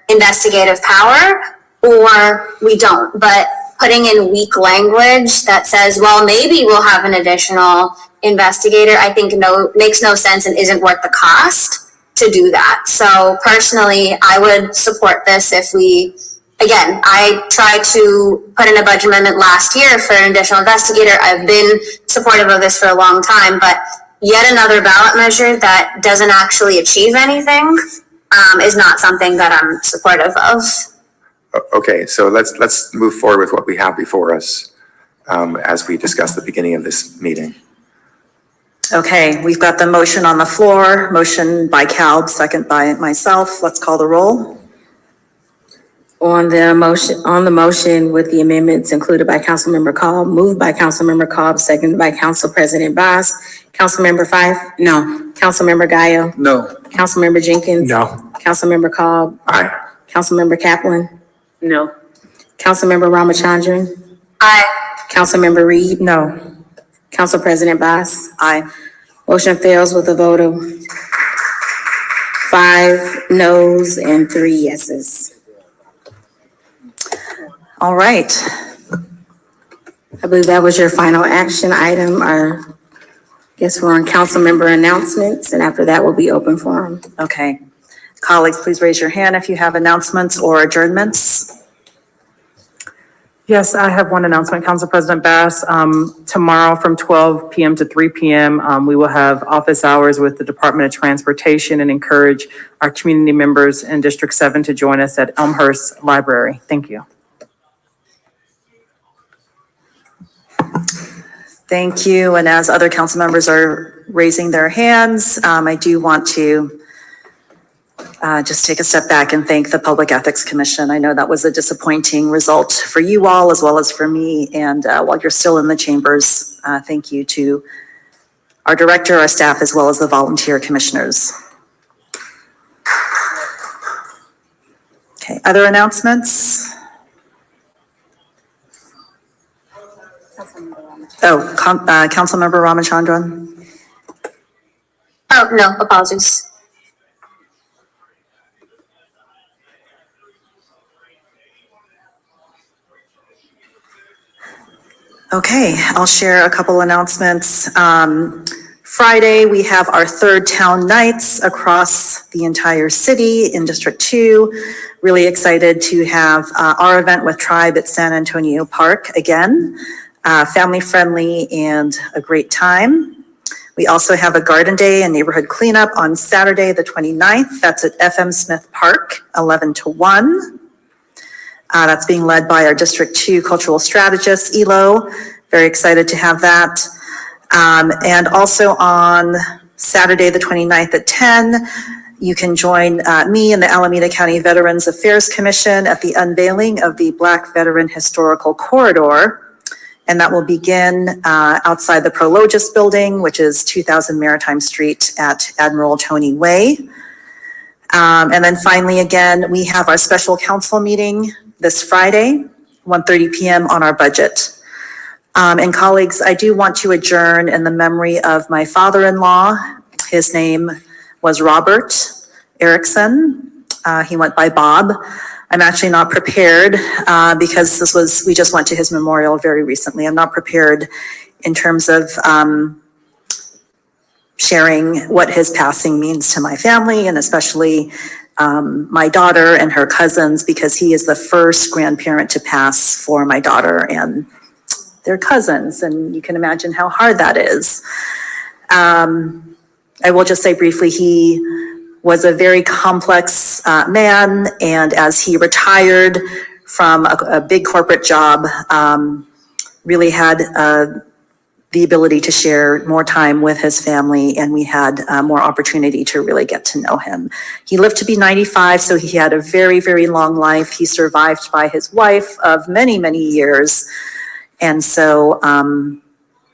investigative power, or we don't. But putting in weak language that says, well, maybe we'll have an additional investigator, I think makes no sense and isn't worth the cost to do that. So personally, I would support this if we, again, I tried to put in a budget amendment last year for an additional investigator. I've been supportive of this for a long time, but yet another ballot measure that doesn't actually achieve anything is not something that I'm supportive of. Okay, so let's move forward with what we have before us as we discussed at the beginning of this meeting. Okay, we've got the motion on the floor, motion by Calb, second by myself. Let's call the roll. On the motion with the amendments included by Councilmember Cobb, moved by Councilmember Cobb, seconded by Council President Boss. Councilmember Fife? No. Councilmember Gaio? No. Councilmember Jenkins? No. Councilmember Cobb? Aye. Councilmember Kaplan, No. Councilmember Ramachandran, Aye. Councilmember Reed. No. Council President Bass. Aye. Motion fails with a vote of 5 noes and 3 yeses. All right. I believe that was your final action item. I guess we're on council member announcements, and after that will be open forum. Okay. Colleagues, please raise your hand if you have announcements or adjournments. Yes, I have one announcement, Council President Bass. Tomorrow from 12 p.m. to 3 p.m., we will have office hours with the Department of Transportation and encourage our community members in District 7 to join us at Elmhurst Library. Thank you. Thank you. And as other council members are raising their hands, I do want to just take a step back and thank the Public Ethics Commission. I know that was a disappointing result for you all as well as for me. And while you're still in the chambers, thank you to our director, our staff, as well as the volunteer commissioners. Okay, other announcements? Oh, Councilmember Ramachandran. Oh, no, apologies. Okay, I'll share a couple announcements. Friday, we have our third town nights across the entire city in District 2. Really excited to have our event with Tribe at San Antonio Park again. Family friendly and a great time. We also have a garden day and neighborhood cleanup on Saturday, the 29th. That's at FM Smith Park, 11 to 1. That's being led by our District 2 cultural strategist, Elo. Very excited to have that. And also on Saturday, the 29th at 10, you can join me and the Alameda County Veterans Affairs Commission at the unveiling of the Black Veteran Historical Corridor. And that will begin outside the Prologis building, which is 2000 Maritime Street at Admiral Tony Way. And then finally, again, we have our special council meeting this Friday, 1:30 p.m. on our budget. And colleagues, I do want to adjourn in the memory of my father-in-law. His name was Robert Erickson. He went by Bob. I'm actually not prepared because we just went to his memorial very recently. I'm not prepared in terms of sharing what his passing means to my family and especially my daughter and her cousins, because he is the first grandparent to pass for my daughter and their cousins. And you can imagine how hard that is. I will just say briefly, he was a very complex man. And as he retired from a big corporate job, really had the ability to share more time with his family, and we had more opportunity to really get to know him. He lived to be 95, so he had a very, very long life. He survived by his wife of many, many years. And so,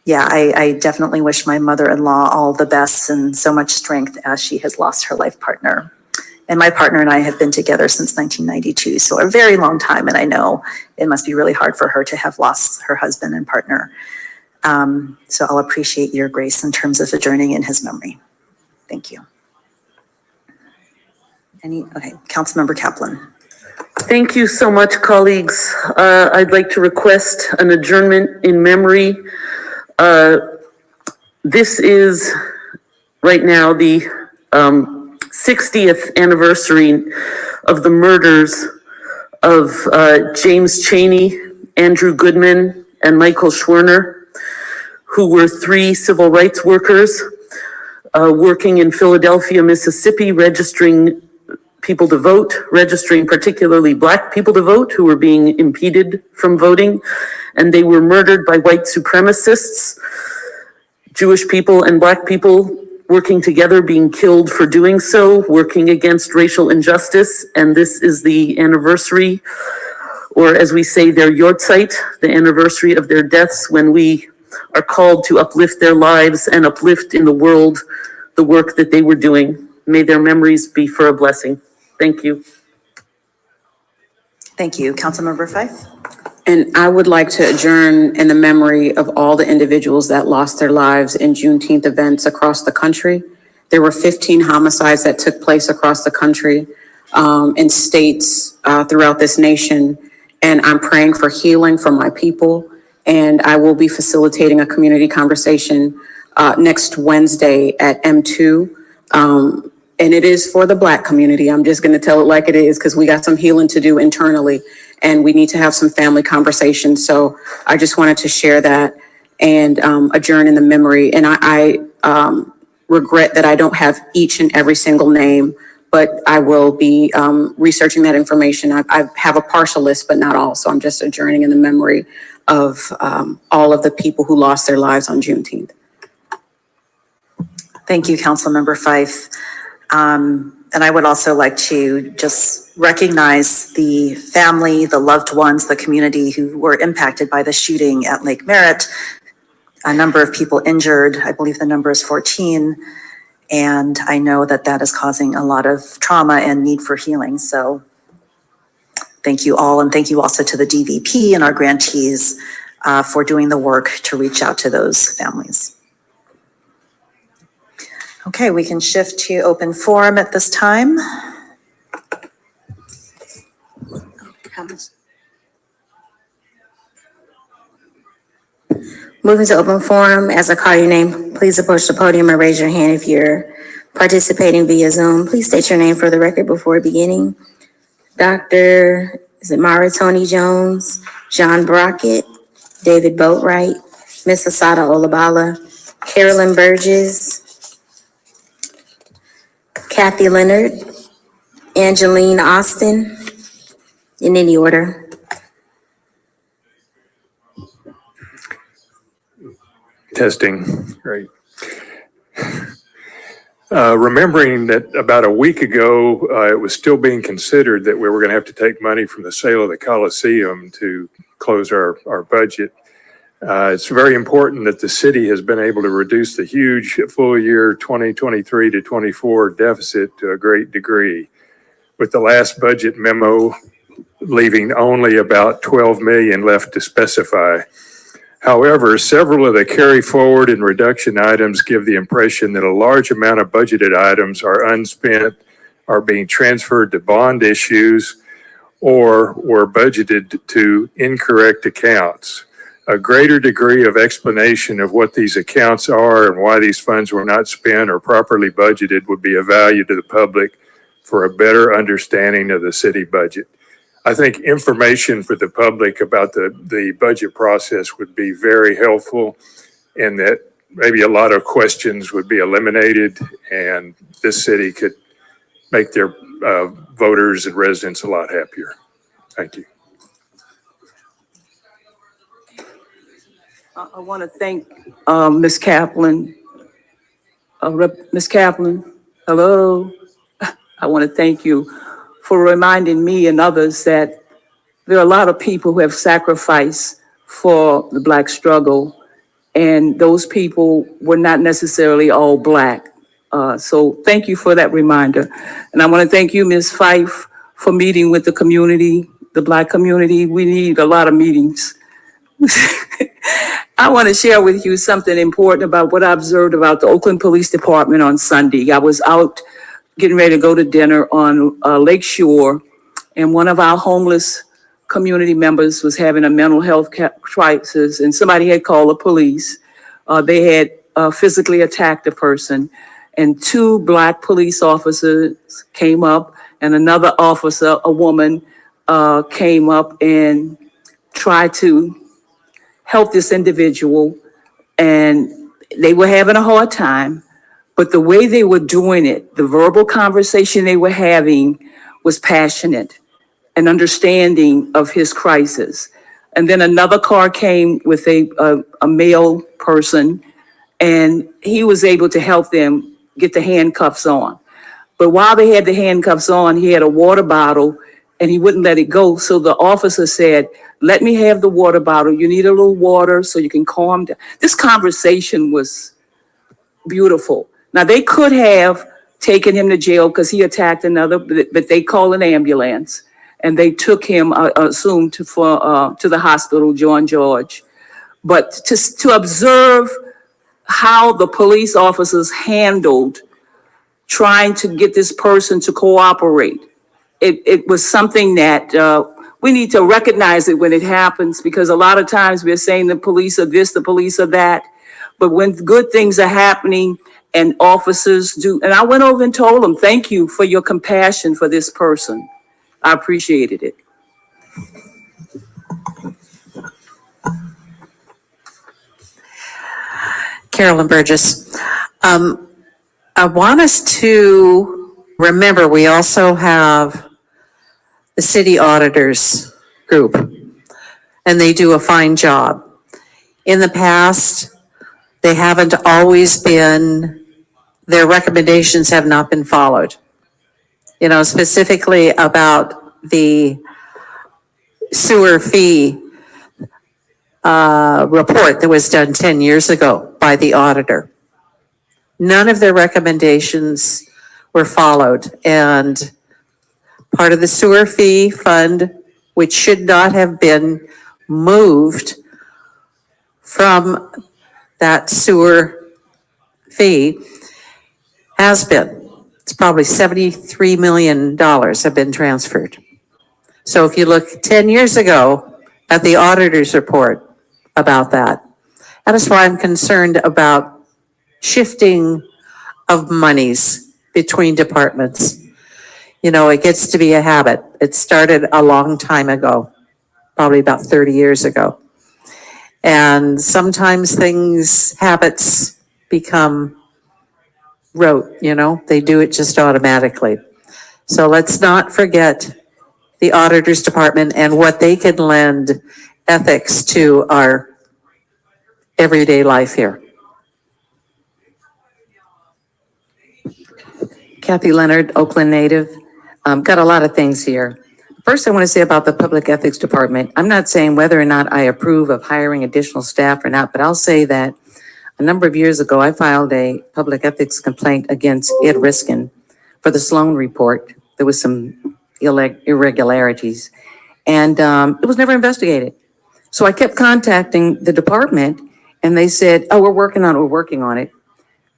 yeah, I definitely wish my mother-in-law all the best and so much strength as she has lost her life partner. And my partner and I have been together since 1992, so a very long time, and I know it must be really hard for her to have lost her husband and partner. So I'll appreciate your grace in terms of adjourning in his memory. Thank you. Okay, Councilmember Kaplan. Thank you so much, colleagues. I'd like to request an adjournment in memory. This is right now the 60th anniversary of the murders of James Chaney, Andrew Goodman, and Michael Schwerner, who were 3 civil rights workers working in Philadelphia, Mississippi, registering people to vote, registering particularly Black people to vote who were being impeded from voting. And they were murdered by white supremacists, Jewish people and Black people working together, being killed for doing so, working against racial injustice. And this is the anniversary, or as we say, their Yortzeit, the anniversary of their deaths, when we are called to uplift their lives and uplift in the world the work that they were doing. May their memories be for a blessing. Thank you. Thank you. Councilmember Fife? And I would like to adjourn in the memory of all the individuals that lost their lives in Juneteenth events across the country. There were 15 homicides that took place across the country, in states throughout this nation. And I'm praying for healing for my people. And I will be facilitating a community conversation next Wednesday at M2. And it is for the Black community. I'm just going to tell it like it is because we got some healing to do internally and we need to have some family conversations. So I just wanted to share that and adjourn in the memory. And I regret that I don't have each and every single name, but I will be researching that information. I have a partial list, but not all. So I'm just adjourning in the memory of all of the people who lost their lives on Juneteenth. Thank you, Councilmember Fife. And I would also like to just recognize the family, the loved ones, the community who were impacted by the shooting at Lake Merritt. A number of people injured. I believe the number is 14. And I know that that is causing a lot of trauma and need for healing. So thank you all. And thank you also to the DVP and our grantees for doing the work to reach out to those families. Okay, we can shift to open forum at this time. Moving to open forum, as I call your name, please approach the podium and raise your hand if you're participating via Zoom. Please state your name for the record before beginning. Dr. Mara Tony Jones, John Brockett, David Boatwright, Miss Asada Olabala, Carolyn Burgess, Kathy Leonard, Angeline Austin, in any order. Testing, great. Remembering that about a week ago, it was still being considered that we were going to have to take money from the sale of the Coliseum to close our budget. It's very important that the city has been able to reduce the huge full year 2023 to 24 deficit to a great degree, with the last budget memo leaving only about 12 million left to specify. However, several of the carry forward and reduction items give the impression that a large amount of budgeted items are unspent, are being transferred to bond issues, or were budgeted to incorrect accounts. A greater degree of explanation of what these accounts are and why these funds were not spent or properly budgeted would be of value to the public for a better understanding of the city budget. I think information for the public about the budget process would be very helpful, and that maybe a lot of questions would be eliminated and this city could make their voters and residents a lot happier. Thank you. I want to thank Ms. Kaplan. Ms. Kaplan, hello. I want to thank you for reminding me and others that there are a lot of people who have sacrificed for the Black struggle, and those people were not necessarily all Black. So thank you for that reminder. And I want to thank you, Ms. Fife, for meeting with the community, the Black community. We need a lot of meetings. I want to share with you something important about what I observed about the Oakland Police Department on Sunday. I was out getting ready to go to dinner on Lake Shore, and one of our homeless community members was having a mental health crisis, and somebody had called the police. They had physically attacked a person, and 2 Black police officers came up, and another officer, a woman, came up and tried to help this individual, and they were having a hard time, but the way they were doing it, the verbal conversation they were having was passionate and understanding of his crisis. And then another car came with a male person, and he was able to help them get the handcuffs on. But while they had the handcuffs on, he had a water bottle and he wouldn't let it go. So the officer said, "Let me have the water bottle. You need a little water so you can calm down." This conversation was beautiful. Now, they could have taken him to jail because he attacked another, but they called an ambulance. and they took him, assumed to the hospital, John George. But to observe how the police officers handled trying to get this person to cooperate, it was something that we need to recognize it when it happens, because a lot of times we're saying the police are this, the police are that. But when good things are happening and officers do, and I went over and told them, thank you for your compassion for this person. I appreciated it. Carolyn Burgess. I want us to remember we also have the city auditors group, and they do a fine job. In the past, they haven't always been, their recommendations have not been followed. You know, specifically about the sewer fee report that was done 10 years ago by the auditor. None of their recommendations were followed, and part of the sewer fee fund, which should not have been moved from that sewer fee, has been. It's probably $73 million have been transferred. So if you look 10 years ago at the auditor's report about that, that is why I'm concerned about shifting of monies between departments. You know, it gets to be a habit. It started a long time ago, probably about 30 years ago. And sometimes habits become rote, you know, they do it just automatically. So let's not forget the auditor's department and what they can lend ethics to our everyday life here. Kathy Leonard, Oakland native. Got a lot of things here. First, I want to say about the Public Ethics Department, I'm not saying whether or not I approve of hiring additional staff or not, but I'll say that a number of years ago, I filed a public ethics complaint against Ed Riskin for the Sloan report. There was some irregularities, and it was never investigated. So I kept contacting the department, and they said, oh, we're working on it.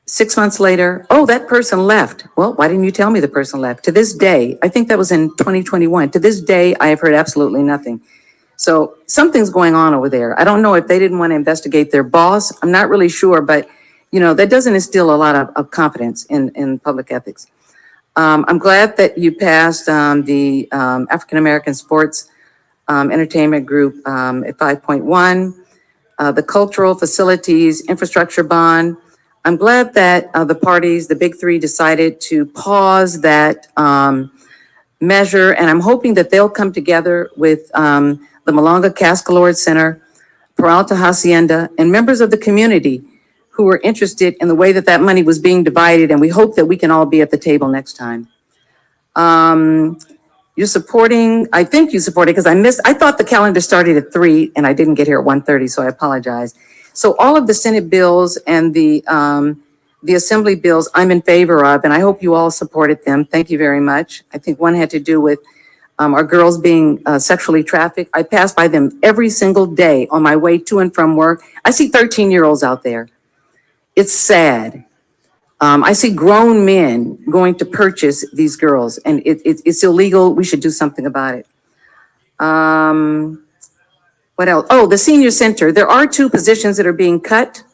6 months later, oh, that person left. Well, why didn't you tell me the person left? To this day, I think that was in 2021. To this day, I have heard absolutely nothing. So something's going on over there. I don't know if they didn't want to investigate their boss. I'm not really sure, but you know, that doesn't instill a lot of confidence in public ethics. I'm glad that you passed the African American Sports Entertainment Group at 5.1, the cultural facilities infrastructure bond. I'm glad that the parties, the big three, decided to pause that measure, and I'm hoping that they'll come together with the Malonga Cascalord Center, Peralta Hacienda, and members of the community who were interested in the way that that money was being divided, and we hope that we can all be at the table next time. You're supporting, I think you supported, because I thought the calendar started at 3 and I didn't get here at 1:30, so I apologize. So all of the Senate bills and the Assembly bills I'm in favor of, and I hope you all supported them. Thank you very much. I think one had to do with our girls being sexually trafficked. I pass by them every single day on my way to and from work. I see 13-year-olds out there. It's sad. I see grown men going to purchase these girls, and it's illegal. We should do something about it. What else? Oh, the senior center. There are 2 positions that are being cut.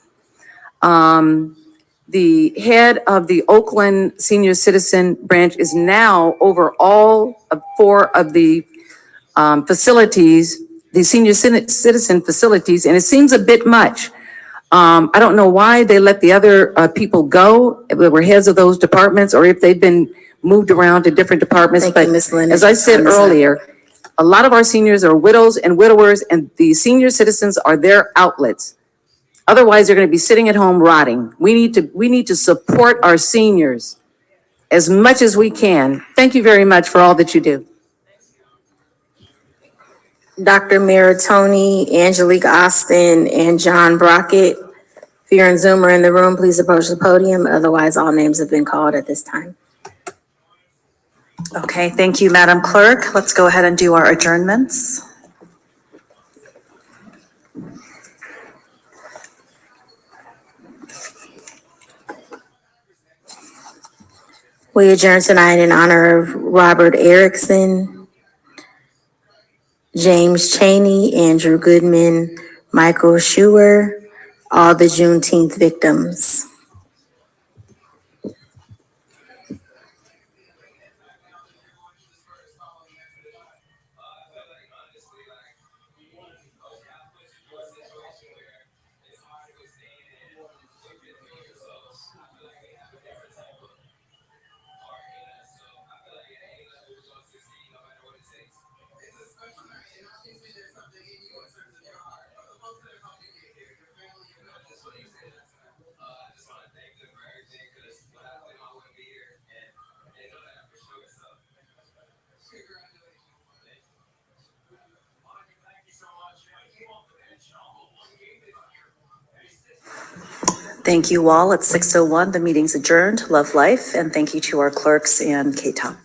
The head of the Oakland Senior Citizen branch is now over all 4 of the facilities, the senior citizen facilities, and it seems a bit much. I don't know why they let the other people go, if they were heads of those departments, or if they've been moved around to different departments. Thank But you, Ms. Leonard. as I said earlier, a lot of our seniors are widows and widowers, and the senior citizens are their outlets. Otherwise, they're going to be sitting at home rotting. We need to support our seniors as much as we can. Thank you very much for all that you do. Dr. Maritoni, Angelique Austin, and John Brockett. If you're in Zoom or in the room, please approach the podium. Otherwise, all names have been called at this time. Okay, thank you, Madam Clerk. Let's go ahead and do our adjournments. We adjourn tonight in honor of Robert Erickson, James Chaney, Andrew Goodman, Michael Schuer, all the Juneteenth victims. Thank you all. It's 6:01. The meeting's adjourned. Love life. And thank you to our clerks and KTOP.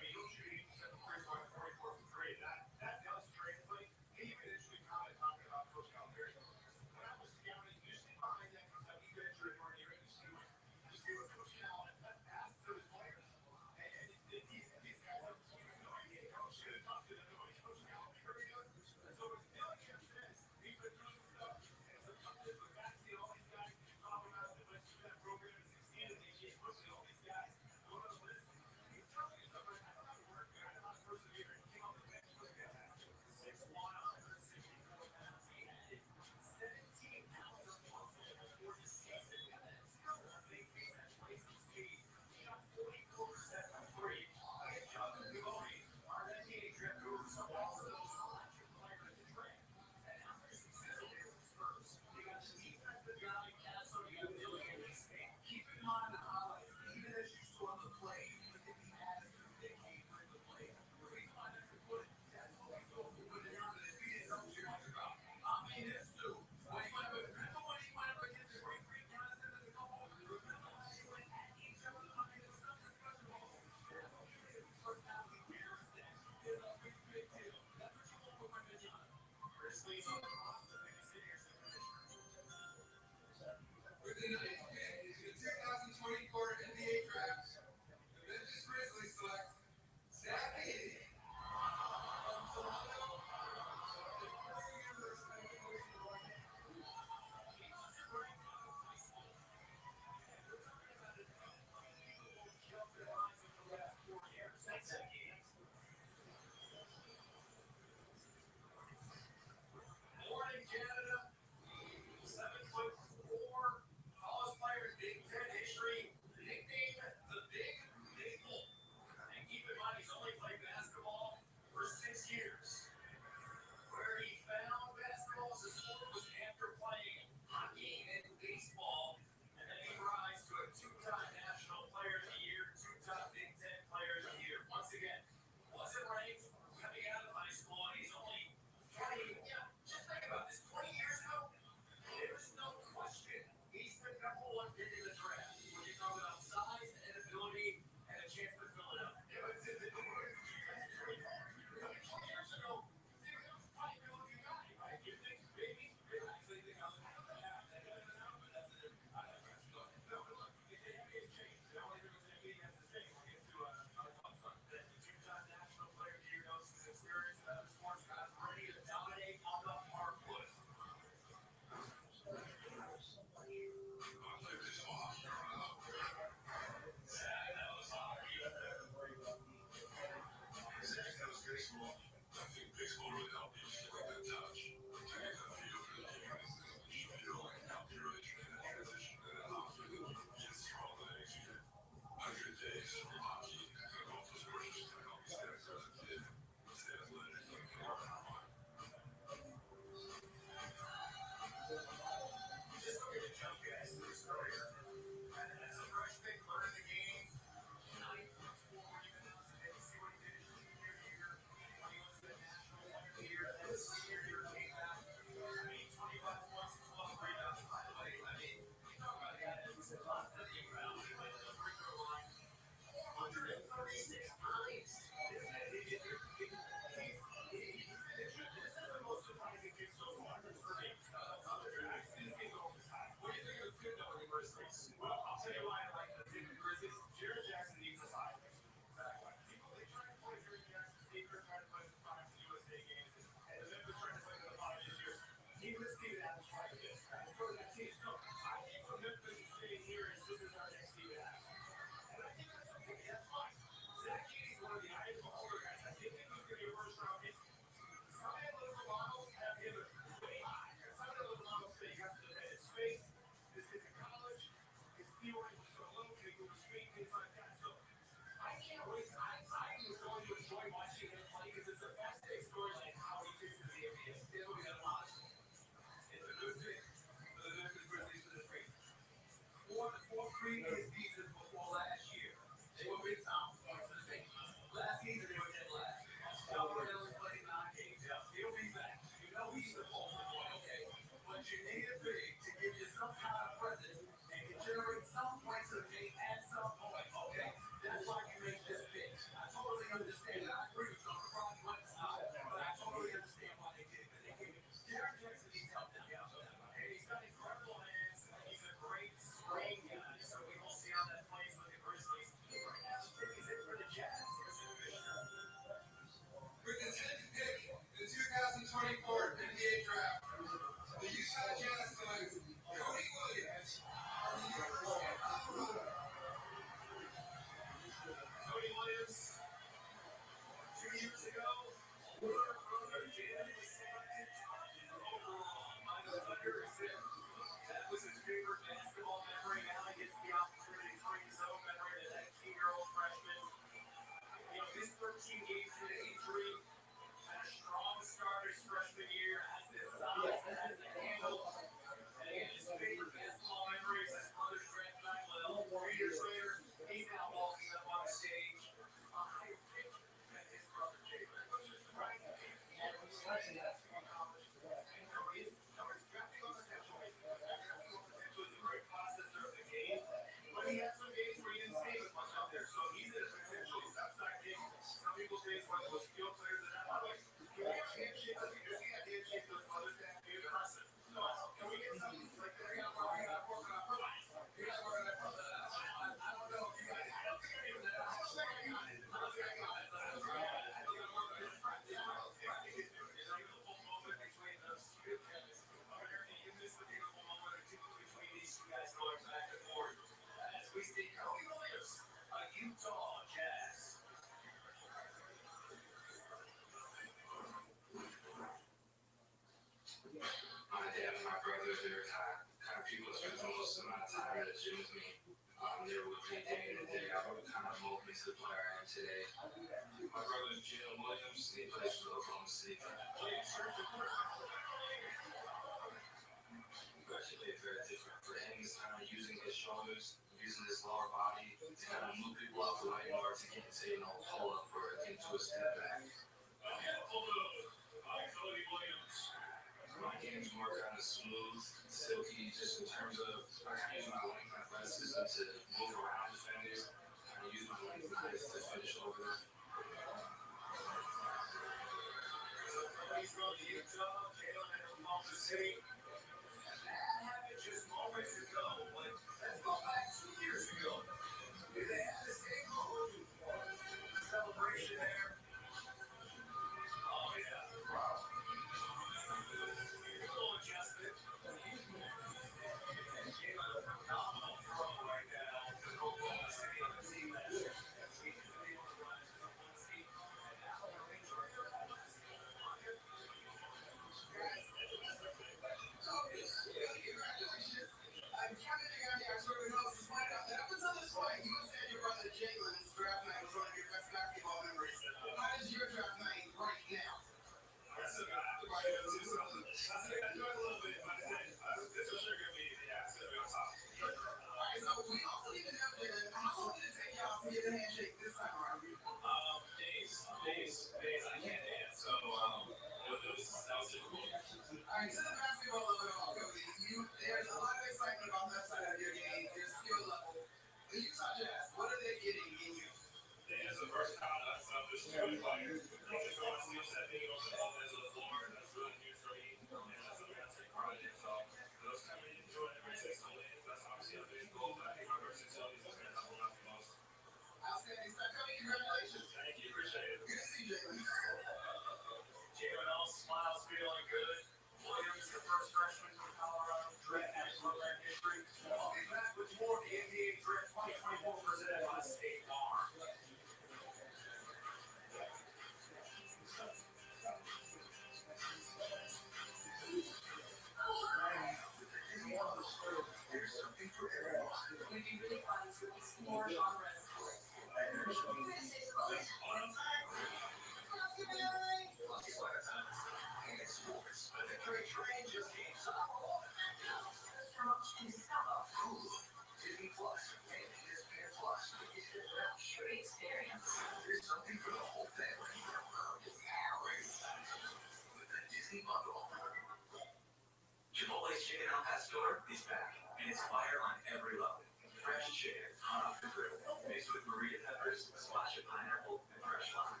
It's fire on every level. Fresh chicken, hot off the grill, mixed with burrito peppers, a splash of pineapple, and fresh lime.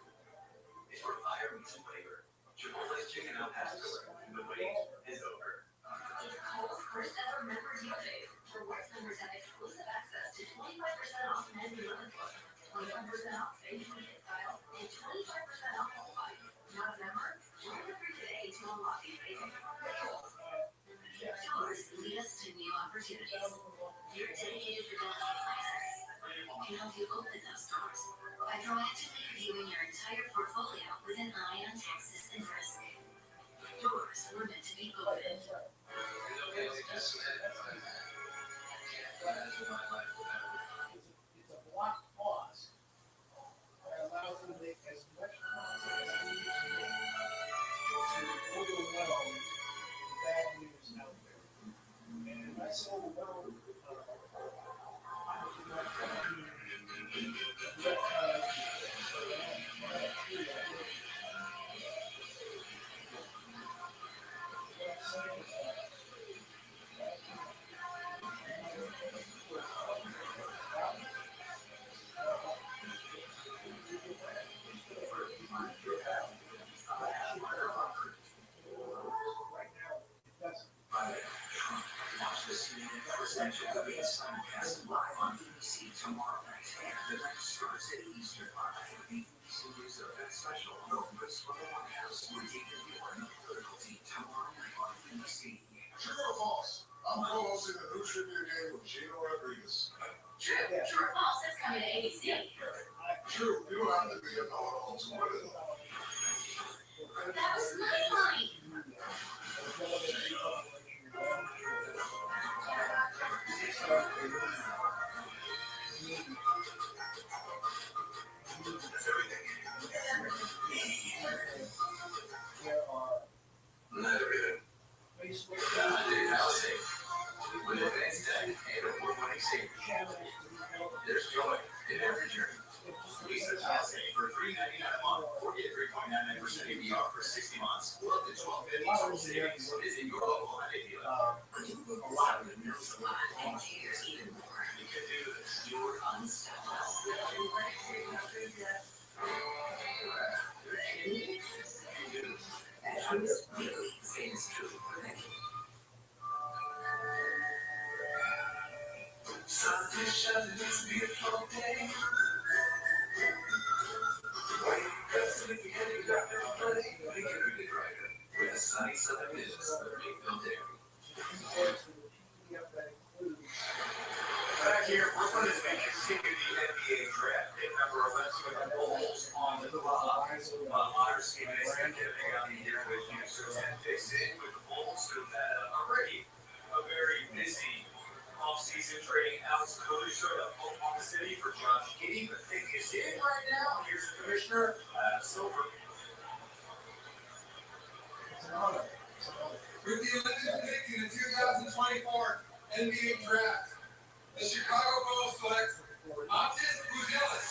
It's where fire meets flavor. Chipotle's Chicken El Pastor. The wait is over. Cole's first ever Members Monday. Rewards members have exclusive access to 25% off men's and women's clothing, 21% off facial kit styles, and 25% off whole body. Not a member? Join the free today to unlock these amazing specials. Doors lead us to new opportunities. Your dedicated fidelity advisors can help you open those doors by proactively reviewing your entire portfolio with an eye on taxes and risk. Doors were meant to be opened. It's a block pause that allows them to make as much content to overwhelm the bad news out there. And that's overwhelmed. Watch this presidential debate simulcast live on BBC tomorrow night. The night starts at Eastern Park with the BBC News Event Special. Moments from the White House will take the view on the political team tomorrow night on BBC. True or false? I'm co-hosting the New Trivia Game with Gino Rodriguez. True or false? That's coming to ABC. True, you don't have to be a know-it-all to win it all. That was my line. Not everything. With advanced tech and award-winning safety, there's joy in every journey. Lease housing for $399 a month, or get 3.99% APR for 60 months, or up to $12.50 total savings is in your local Hyundai dealer. A lot of the knows a lot and cares even more. You can do this. You're unstoppable. And this really seems true for me. Sunshine is a beautiful day. With a sunny southern business of Greenfield Dairy. Back here, Brooklyn is making continue the NBA draft. Big number of events with the Bulls on the honor scheme. It's giving out the year with you. So 10 picks in with the Bulls, who've had already a very busy off-season trading Alex Cody showed up Oklahoma City for Josh Giddey. The pick is in right now. Here's the commissioner, Silver. With the 11th pick in the 2024 NBA Draft, the Chicago Bulls select Montes Buzelis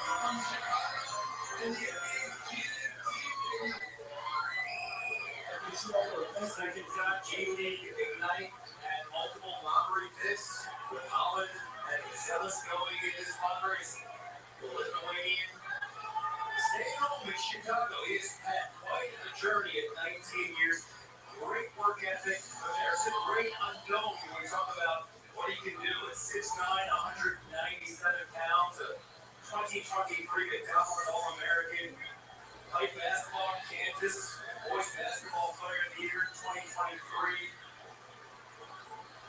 from Chicago and the NBA's team. Second time, G-League Ignite and multiple lottery picks with Holland and Buzelis going in this fundraising. The Lithuanian staying home in Chicago. He has had quite a journey at 19 years. Great work ethic, but there's a great unknown when we talk about what he can do at 6'9", 197 pounds, a 2023 McDowell All-American, played basketball in Kansas, boys basketball player of the year in 2023.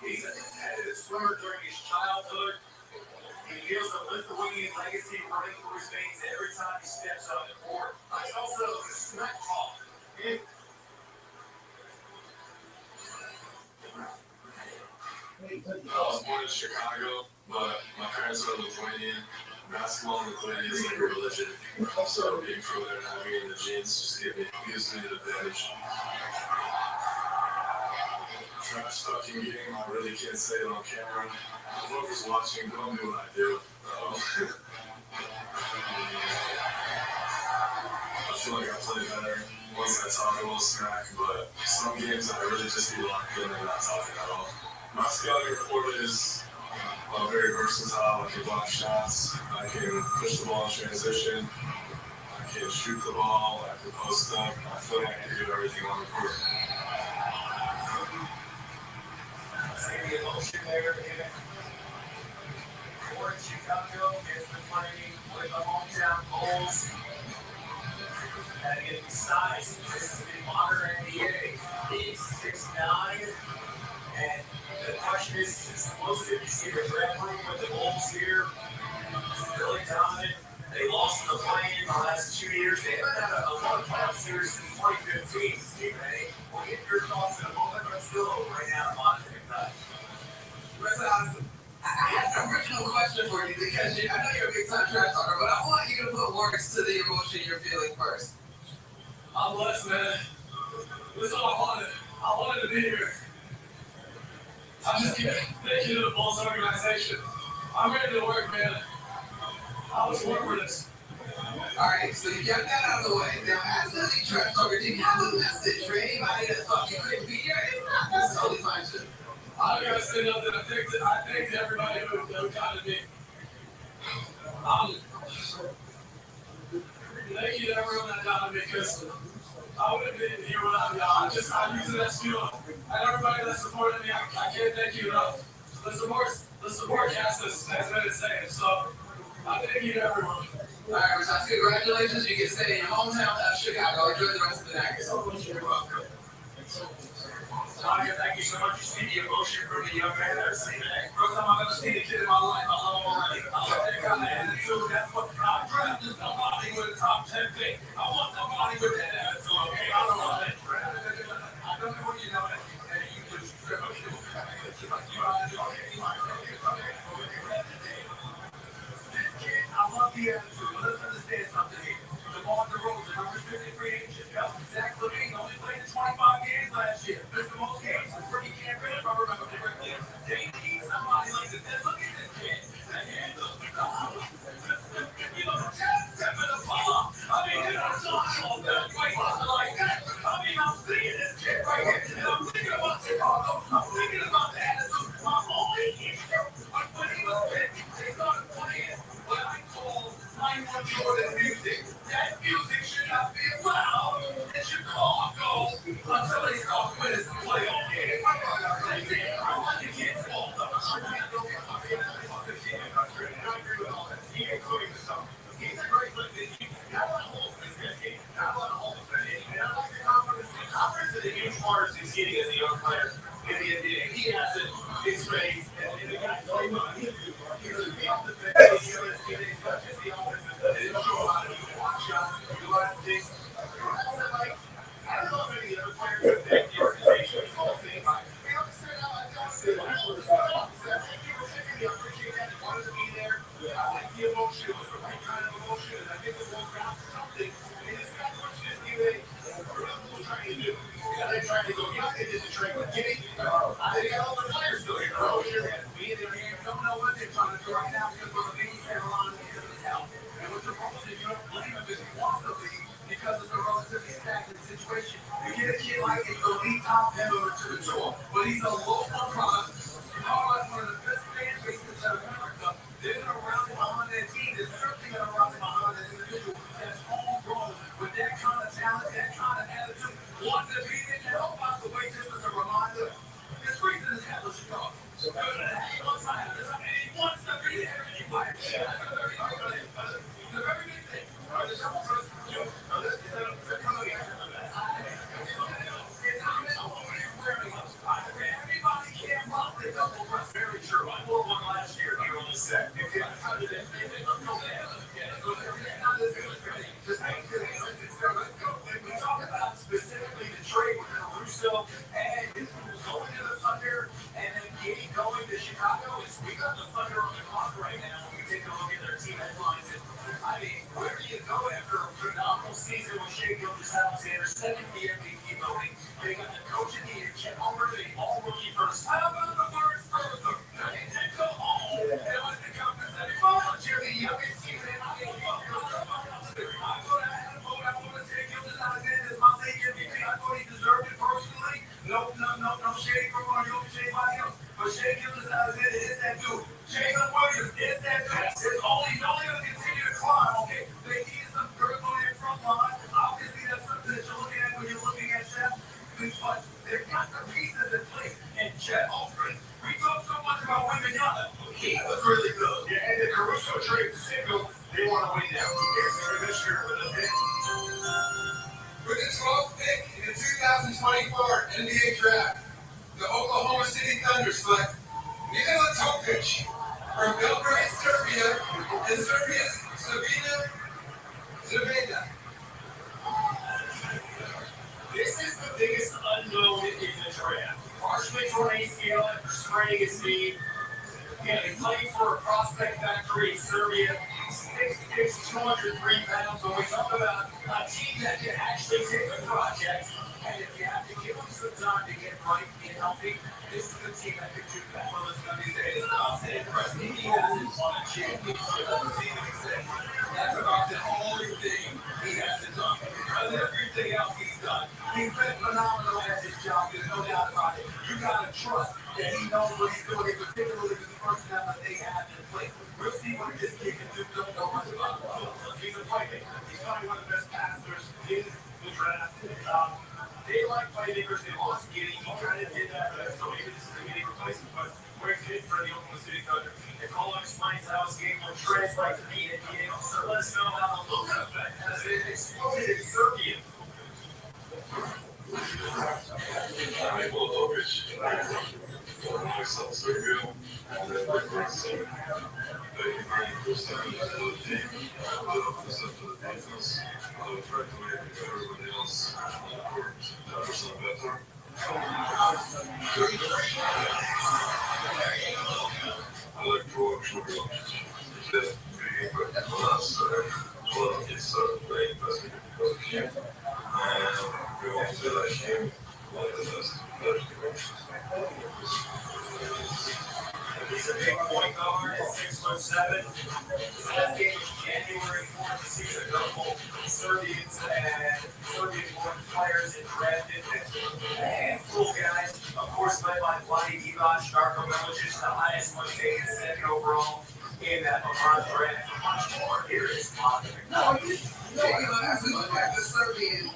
He's a competitive swimmer during his childhood. He feels the Lithuanian legacy running through his veins every time he steps on the court. He's also a smack talk. I was born in Chicago, but my parents are Lithuanian. Basketball in Lithuania is like a religion. So being from there and having it in the genes just gives me an advantage. Trash talking game, I really can't say it on camera. Whoever's watching, don't do what I do. I feel like I play better once I talk a little smack, but some games I really just be locked in and not talking at all. My scouting report is very versatile. I can block shots. I can push the ball in transition. I can shoot the ball. I can post up. I feel like I can do everything on the court. See the emotion there in Fort Chicago gets to play with the hometown Bulls. And in size, this is the modern NBA. He's 6'9". And the question is, explosive. You see the red room with the Bulls here. It's really dominant. They lost in the play-in the last 2 years. They haven't had a lot of playoff series since 2015. Steve, hey, we'll get your thoughts in a moment, but still right now, monitoring that. That's awesome. I have an original question for you because I know you're a big time trash talker, but I want you to put words to the emotion you're feeling first. I'm blessed, man. This is all I wanted. I wanted to be here. I'm just kidding. Thank you to the Bulls organization. I'm ready to work, man. I was born for this. Alright, so you got that out of the way. Now, as a big trash talker, do you have a message for anybody that thought you couldn't be here? If not, that's totally fine, too. I gotta say nothing. I thank everybody who guided me. Thank you to everyone that guided me, because I wouldn't be here without y'all. I use it as fuel. And everybody that supported me, I can't thank you enough. The support cast has been insane. So I thank you to everyone. All right, Rashad, congratulations. You can stay in your hometown of Chicago. Enjoy the rest of the night. You're welcome. Nadia, thank you so much. You see the emotion from the young man I've seen today. First time I've ever seen a kid in my life. I love him already. I love that kind of attitude. That's what I drafted somebody with a top 10 pick. I want somebody with that attitude, okay? I don't want that draft. I don't know what you know that. Hey, you just trip up. I love the attitude, but let's understand something here. DeMar DeRozan, unrestricted free agent. Zach LaVine only played 25 games last year. Missed the most games. Rookie can't finish, if I remember correctly. They need somebody like this. Look at this kid. The handle. You know, just stepping the ball up. I mean, you're not talking about that like that. I mean, I'm seeing this kid right here, and I'm thinking about Chicago. I'm thinking about the attitude. My only issue was when he was 50. They started playing what I call 91 Jordan music. That music should not be allowed. It should call goals until they start winning some playoff games. That's it. I want the kids ball. He ain't quitting the summer. He's a great lifting. Not a lot of holes in this guy's game. Not a lot of holes in it. And I like the confidence. The confidence that he gets far as succeeding as a young player in the NBA. He has it. His face. And the guy's playing on him. He's a beyond the fence. He's not just the offensive. They don't show a lot of block shots. A lot of things. I don't know if any other players have that the organization is all thing. I appreciate that. Wanted to be there. I like the emotion. It was the right kind of emotion. And I think the Bulls got something. And it's not much just giving. What are the Bulls trying to do? They're trying to go, they did the trade with Giddy. They got all the players still here. Me and their hand don't know what they're trying to do right now because of the things that are on because of his health. And with the Bulls, you don't blame him if he wants to leave because it's a relatively stagnant situation. You get a kid like an elite top member to the tour, but he's a local product. One of the best fan bases in America. They're going to round him behind that team. They're certainly going to round him behind that individual that's homegrown with that kind of talent, that kind of attitude. Wants to be there. And oh, by the way, just as a reminder, this reason is hell of Chicago. He wants to be there anyway. It's a very big thing. Everybody can't rock the double dress. Very true. I wore one last year here on the set. How did it? We talk about specifically the trade with Caruso and going to the Thunder and then Giddy going to Chicago. We got the Thunder on the clock right now. We take a look at their team headlines. I mean, where do you go after a phenomenal season with Shea Gilgeous-Alexander, second the MVP voting? They got the coach of the year, Chet Holmgren, the all-rookie first. How about the first further? They did go home. It was the conference that he volunteered the youngest team in the NBA. I thought I had a vote. I want to say Gilgeous-Alexander is my league MVP. I thought he deserved it personally. No shade from or no shade by him. But Shea Gillis Alexander is that dude. Jacob Williams is that dude. It's only going to continue to climb, okay? They need some critical in front line. Obviously, that's something that you're looking at when you're looking at Jeff. But they've got the pieces in place. And Jeff Holmgren, we talk so much about women young. He was really good. Yeah, and the Caruso trade signal, they want to win now. Here's the commissioner with a pick. With the 12th pick in the 2024 NBA Draft, the Oklahoma City Thunder select Nikola Topic from Belgrade, Serbia, and Serbia's Sabina Zvezda. This is the biggest unknown in the draft. Partially torn ACL after spraining his knee. Yeah, he played for a prospect factory in Serbia. 6'6", 203 pounds. So we talk about a team that can actually take a project. And if you have to give them some time to get right and healthy, this is the team that can do that. Well, it's going to be saying, it's impressive. He hasn't won a championship on the team except. That's about the only thing he hasn't done. Because everything else he's done, he's been phenomenal at his job. There's no doubt about it. You got to trust that he knows what he's doing, particularly with the personnel that they have in place. We'll see what this kid can do. Don't know much about him. He's a playmaker. He's probably one of the best passers in the draft. They like playmakers. They lost Giddy. He kind of did that, so maybe this is a Giddy replacement. But great kid for the Oklahoma City Thunder. Nicole explains how his game will translate to the NBA. So let us know how the look effect has exploded in Serbia. He's a big point guard at 6'7". His last game was January 4th. He sees a couple Serbians and Serbian-born players in drafted. A handful of guys, of course, led by Vlade Divac, Darko Milicic, the highest one taken second overall in that LeBron draft. Much more. Here is positive. No, as we look at the Serbian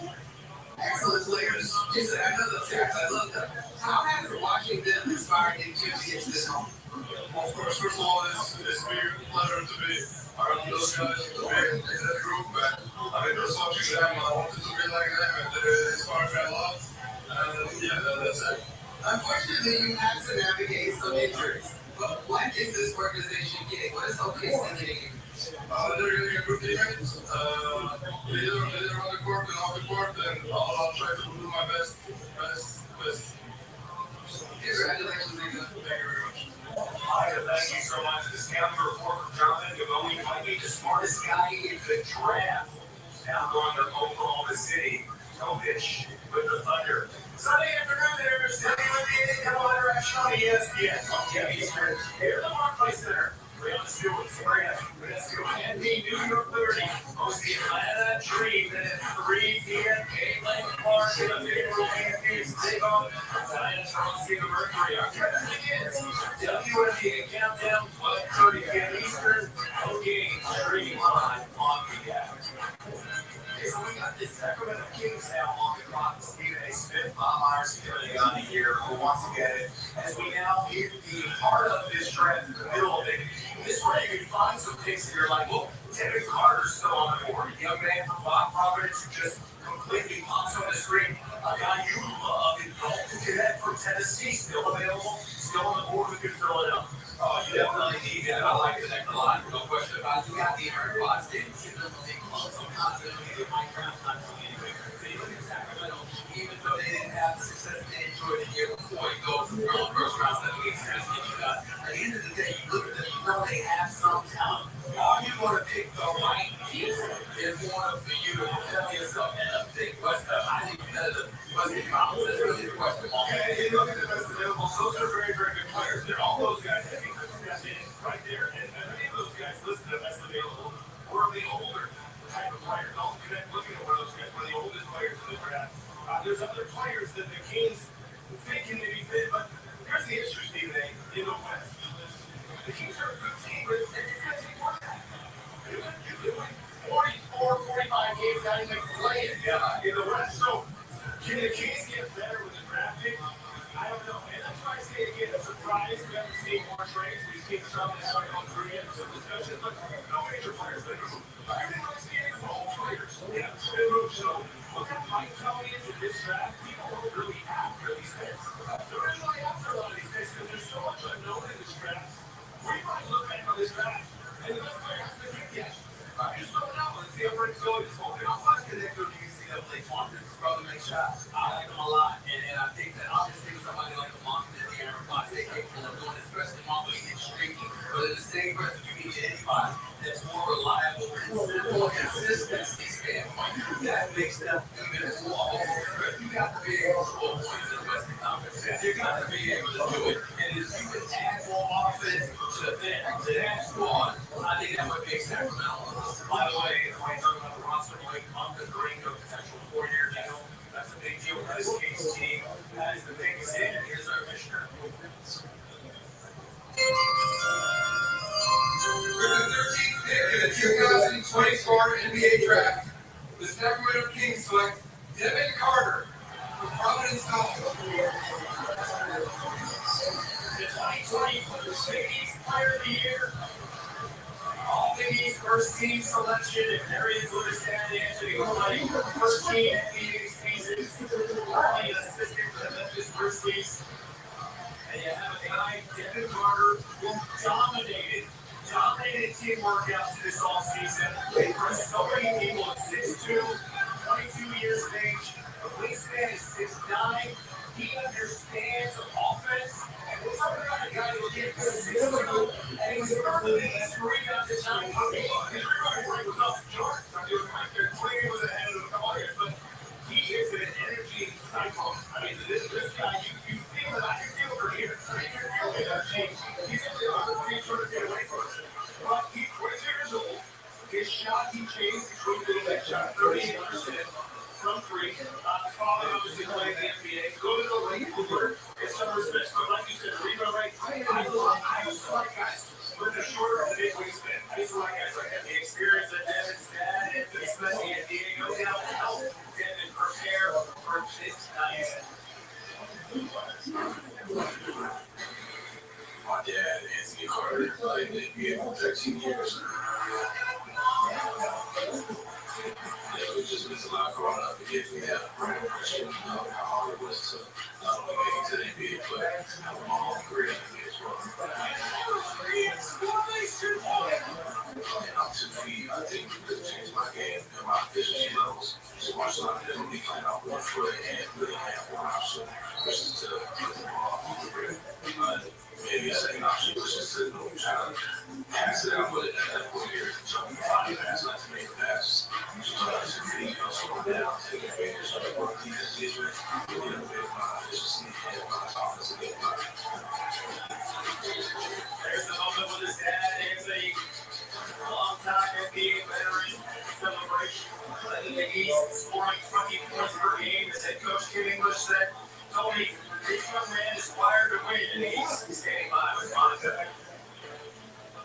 excellent players, just another text. I love them. How has watching them inspired you to get this home? Well, of course, first of all, it's a big pleasure to be around those guys, to be in that group. And I mean, there's watching them, I wanted to be like them, and they inspired me a lot. And yeah, that's it. Unfortunately, you had to navigate some injuries. But what is this organization getting? What is OKC getting? They're getting a good teammates. Either on the court and off the court, and I'll try to do my best. Congratulations, Lisa. Thank you very much. Thank you so much. This calendar report from Jonathan Gaboni might be the smartest guy in the draft. Now going to Oklahoma City. Topic with the Thunder. Sunday afternoon, there's WNBA Colorado action on ESPN. Okay, Eastern. Here, the Barclays Center. Brianna Stewart, and the New York Liberty host the Atlanta Dream at 3 p.m. Lane Park in a favorable Yankees take-off. Diana Chauncey, the Mercury. Our trip begins. WNBA Countdown, 12:30 p.m. Eastern. No games streaming live on the app. Okay, so we got this Sacramento Kings now on the clock. Stephen A. Smith, Bob Myers, security on the year. Who wants to get it? As we now hit the heart of this draft, in the middle of it. This way you can find some picks that you're like, well, Kevin Carter's still on the board. A young man from Bach Providence who just completely pops on the screen. A guy you love in Dalton Cadet from Tennessee, still available, still on the board. We could fill it up. Oh, you definitely need that. I like it a lot. No question about it. You got the Aaron Watts. Didn't see them in close. I'm confident they might crown not to anyway. They look at Sacramento, even though they didn't have the success they enjoyed the year before. You go to the first round, that makes sense. At the end of the day, you look at them, you know they have some talent. Are you going to pick the right piece? It's one for you to tell yourself, and a big question, highly competitive. Must be problems. That's really the question. Okay, you look at the best available. Those are very, very good players. They're all those guys that think that's right there. And many of those guys listed as available were the older type of player. Don't connect looking at one of those guys, one of the oldest players in the draft. There's other players that the Kings think can maybe fit, but here's the interesting thing. in the West. The Kings are a good team, but it's going to take more than that. You could win 44, 45 games, not even playing in the West. So, can the Kings get better with the draft pick? I don't know. And that's why I say again, I'm surprised we haven't seen more trades. We've seen some that started on through yet, some discussions, but no major players. But I didn't really see any role players. Yeah, so what that might tell me is in this draft, people aren't really after these picks. They're really after a lot of these picks because there's so much unknown in this draft. We might look back on this draft, and the best player has to pick yet. I just don't know. Let's see how Brent's going this whole thing. How fun can they go to UCLA Swanson? Brother makes shots. I like him a lot, and I think that obviously somebody like a Monk and the Aaron Fox, they capable of doing, especially Monk when he gets streaky. But in the same breath, you need anybody that's more reliable, more consistency standpoint. That makes them even more. You got to be able to score points in the Western Conference. You got to be able to do it. And if you can add more offense to that squad, I think that would make Sacramento. By the way, when you talk about the roster, Mike Monk is bringing a potential 4-year deal. That's a big deal for this Kings team. That is the biggest thing. And here's our commissioner. With the 13th pick in the 2024 NBA draft, the Sacramento Kings select Devin Carter from Providence College. The 2020 Mercedes Player of the Year. All Big East first team selection and areas understand Anthony Clay, first team NBA season, currently an assistant for the Memphis Grizzlies. And you have a guy, Devin Carter, who dominated team workouts this offseason. They impressed so many people at 6'2", 22 years of age. The wingspan is 6'9". He understands offense. And we're talking about a guy who gets 6'2", and he was further than his rebounds at 9 feet. His rebound rate was off the charts. I mean, Clay was ahead of a couple others, but he is an energy cycle. I mean, this guy, you feel it. I can feel it for years. I mean, you feel the energy. He's trying to get away from us. But he's 22 years old. His shot he chased between that shot 38% from three. His father obviously played in the NBA. Go to the league, get some respect. But like you said, rebound rate. I used to like guys with the shorter and big wingspan. I used to like guys like that. The experience that Devin's had, and especially at Diego down to help Devin prepare for this night. My dad, Anthony Carter, played in the NBA for 13 years. Yeah, we just missed a lot growing up. It gives me that appreciation of how hard it was to not only make it to the NBA, but have a long career in the NBA as well. And I'm 2 feet. I think it changed my game and my efficiency levels. So much so I didn't really clean out 1 foot and really have 1 option, which is to get the ball off the rim. Maybe a second option, which is to try to pass it out with it at that point here. So I'm finding pass, not to make a pass. So I should be slowing down, taking advantage of the work defense is with, really with my efficiency and my offensive game. There's the moment with his dad. It's a long-time NBA veteran celebration. In the East, scoring 20 points per game. As head coach Kim English said, Tony, this young man is wired to win, and he's standing by with Monica.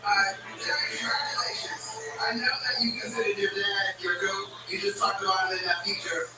Congratulations. I know that you considered your dad your GOAT. You just talked about it in that feature.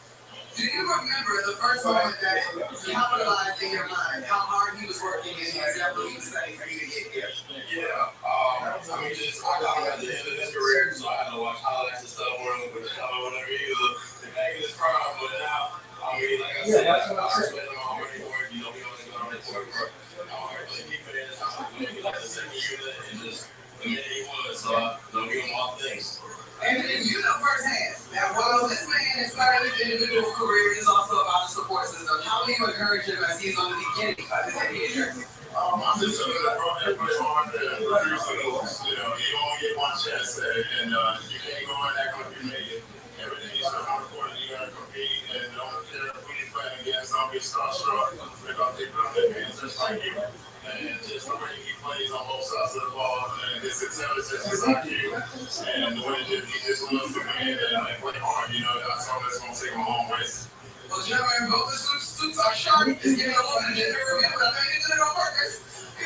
Do you remember the first moment that capitalized in your mind how hard he was working and exactly what he was saying for you to get here? Yeah. I mean, I got at the end of his career, so I had to watch highlights and stuff where with the color, whatever he was back in his prime. But now, I mean, like I said, I respect him already for it. You know, we only go on the court for really keep it in his house. We like the second unit and just the man he was. So I don't give him all things. And you know firsthand that while this man is starting his individual career, it's also about the support system. How do you encourage him as he's on the beginning of his NBA journey? I'm just saying that everybody's hard to produce those. You know, you only get one chance at it, and you can't go in that country making everything you step on the court. You gotta compete, and don't care who you're playing against. Don't get starstruck because they put up their hands just like you. And just the way he plays on both sides of the ball, and his intelligence, his IQ, and the way that he just loves to win and play hard, you know, that's all that's going to take him a long ways. Well, gentlemen, both the suits are sharp. It's getting a little bit gender reveal, but I know you did it on purpose.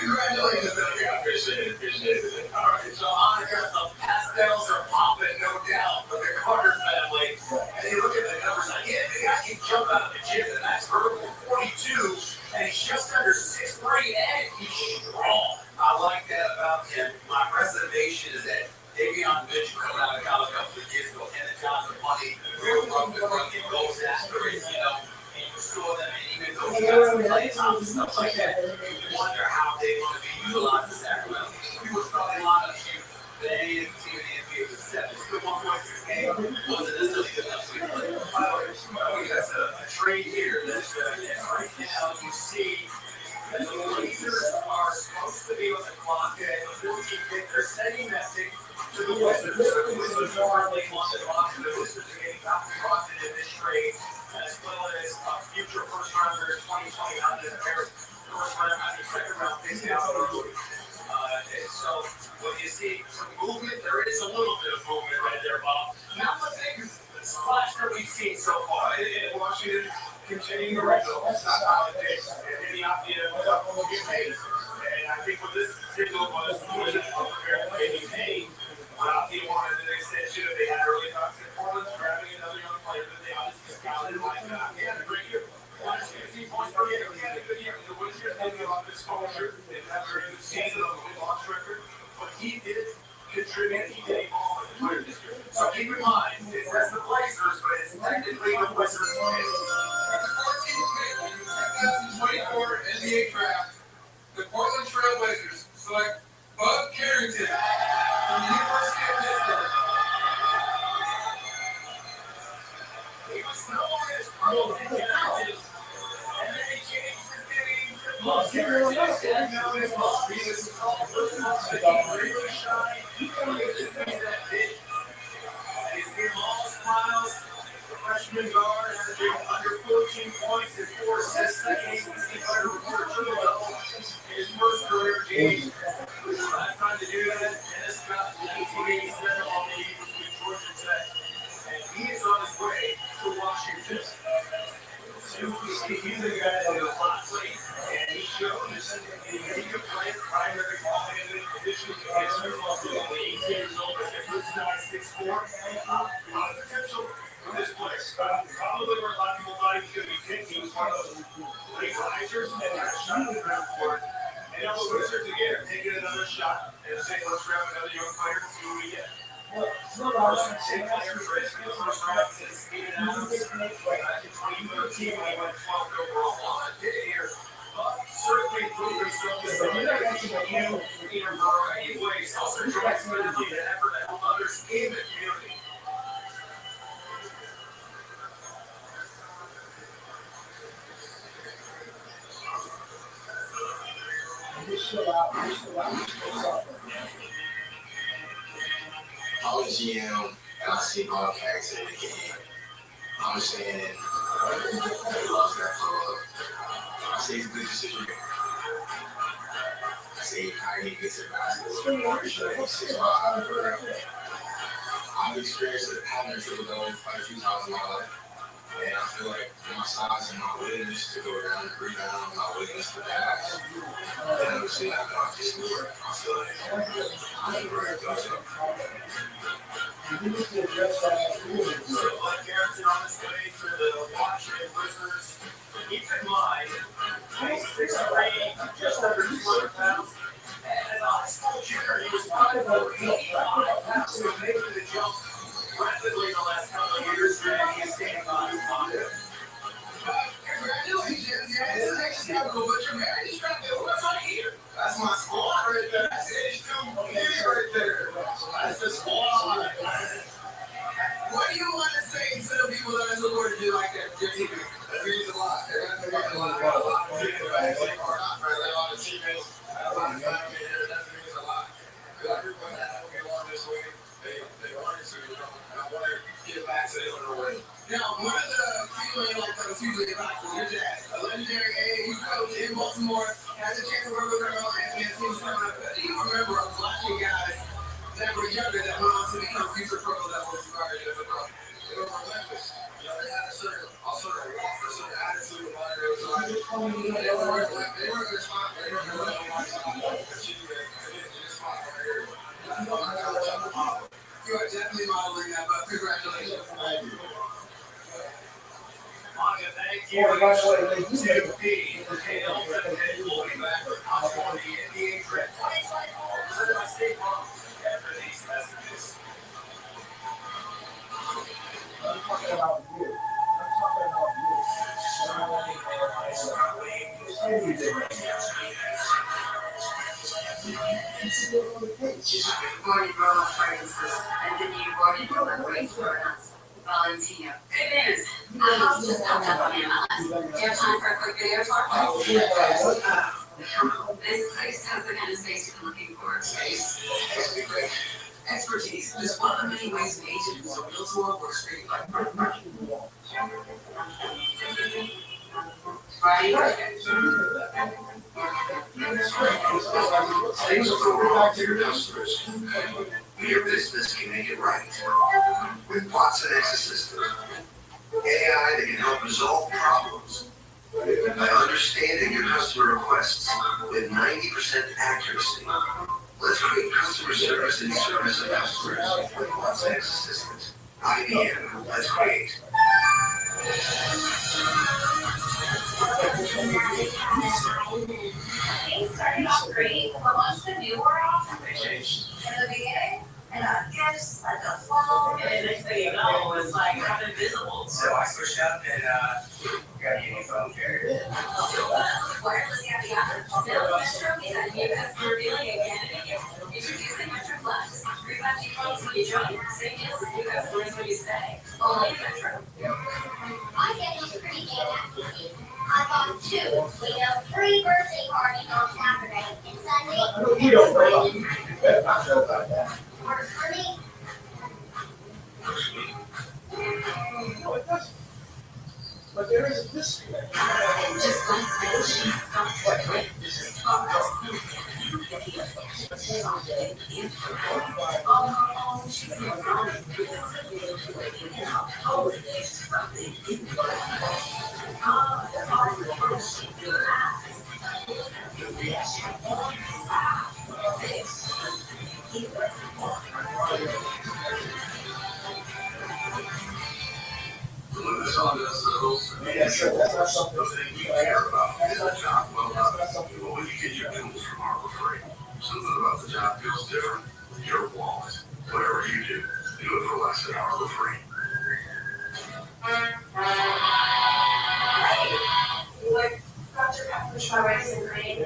Congratulations. Yeah, appreciate it. All right, so Monica, the pastels are popping, no doubt, with the Carter family. And you look at the numbers, the guy can jump out of the gym, and that's vertical 42, and he's just under 6'3", and he's strong. I like that about him. My reservation is that Davion Mitchell coming out of college a couple of years ago, and the Johnson money, real rough and rugged, goes after it, and you saw them, and even though he got some play time and stuff like that, you wonder how they're going to be utilized in Sacramento. We were starting lineups here. They didn't see the NBA was 7. Still 1.6 game. Wasn't necessarily good enough. By the way, that's a trade here. That's right now you see that the Blazers are supposed to be on the clock at 14 pick. They're sending that pick to the Wizards. The Wizards are playing on the clock. The Wizards are getting Boston in this trade, as well as a future first rounder 2020 out of the first round, second round pick down the road. And so when you see some movement, there is a little bit of movement right there, Bob. Not the biggest splash that we've seen so far. And Washington continuing to wrestle. That's not politics. And the idea of get paid. And I think what this signal was getting paid. They wanted an extension. They had early talks in Portland, grabbing another young player that they obviously scouted like that. He had a great year. 15 points per game. He had a good year. The Wizards had a lot of exposure. They've had a very good season on the win-loss record. But he did contribute. He did evolve as a player this year. So keep in mind, it says the Blazers, but it's technically the Wizards. The 14th pick in the 2024 NBA Draft, the Portland Trail Blazers select Bud Carrington from the University of Pittsburgh. He was known as Bud Carrington. And then he changed his name to Bud Carrington. And now he's Bud. He was really shy. He didn't be that big. He's the all smiles. The freshman guard averaging under 14 points and 4 assists. That game was the under triple double in his first career game. Last time to do that, Dennis got 1987 on the Eagles with Georgia Tech. And he is on his way to Washington. He's a guy that knows a lot of plays, and he showed us he could play primary ball handling position against the league. 18 years old, but he's not 6'4". A lot of potential for this player. Probably where a lot of people thought he was going to be picked. He was one of those late risers and got a shot in the draft for it. And now the Wizards again are taking another shot and saying, let's grab another young player and see what we get. First round since Steven Adams back in 2013 when he went 12th overall. On did here, but certainly proved himself as something that can be in a variety of ways. Also drives family and effort to help others in the community. I was GM and I see all characters in the game. I'm saying they lost that club. I say it's a good decision. I say how he gets it basketball. He's 6'5". I've experienced it having a triple double quite a few times in my life. And I feel like my size and my willingness to go down and rebound, my willingness to pass, and obviously I can just score. I feel like I'm ready to go. So, Bud Carrington on his way to the Washington Wizards. Keep in mind, he's 6'3", just under 200 pounds. And as a high school junior, he was 5'4", 85 pounds. So making the jump rapidly in the last couple of years, and he's staying on his pocket. Congratulations, guys. This is actually capital, but you're married. You're trying to do what's right here. That's my squad right there. That's H2 right there. That's the squad. What do you want to say to the people that are supporting you like that? That means a lot. They're going to think a lot. A lot of people are not friendly. A lot of teammates. A lot of family here. That means a lot. Everybody that we along this way, they wanted to, and I want to get back to the other way. Now, one of the people in like those usually about your dad, a legendary AAU coach in Baltimore, has a chance to work with her own and teams coming up. Do you remember a flashing guy that were younger that went on to become future pros that were inspired as a pro? They were relentless. You know, they had a certain walk, a certain attitude about it. They were going to respond. They were going to you to be Hail to Pitt. We'll be back with on the NBA Draft 2024. Presented by State Farm. After these messages. I'm talking about you. I'm talking about Morning Roma fragrances and the new morning Roma fragrance, Valentino. Good news. A house just popped up on MLS. Do you have time for a quick video tour? This place has the kind of space you've been looking for. Space? Expertise is one of the many ways an agent who's a realtor works great like Things will go wrong to your customers. Your business can make it right. With AASEG Assistant. AI that can help resolve problems by understanding your customer requests with 90% accuracy. Let's create customer service and service of customers with AASEG Assistant. IBM, let's create. Things started off great, but once the new wore off, they changed. In the beginning, and gifts like a phone, and next thing you know, it's like I'm invisible. So I switched up and got a new phone carrier. Wireless happy hour. Now Metro is a new customer feeling again and again. Introducing Metro Plus. Free 5G phones when you join. Same deals as new customers when you stay. Only at Metro. My family's pretty damn active. I bought two. We have 3 birthday parties on Saturday and Sunday. You don't know. I know about that. Works for me. No, it doesn't. But there is a disconnect. Just like that, she's got what? Yes, sir. That's not something. The thing you care about is the job well done. When you get your tools from Harbor Freight, something about the job feels different. Your wallet. Whatever you do it for less than Harbor Freight. What got your pepper rice and cream?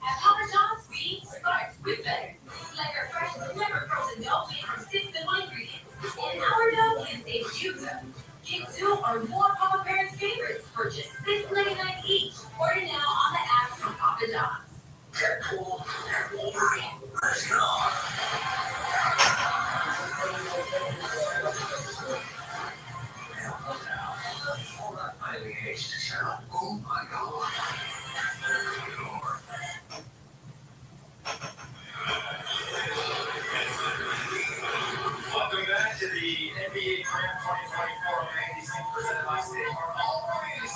At Papa John's, we start with better. Like our fresh, never frozen dough made from 6 simple ingredients. And our dough can save you dough. Get 2 or more Papa Parents favorites for just $6.99 each. Order now on the app from Papa John's. Let's go. Oh my God. Welcome back to the NBA Draft 2024 magazine presented by State Farm. Always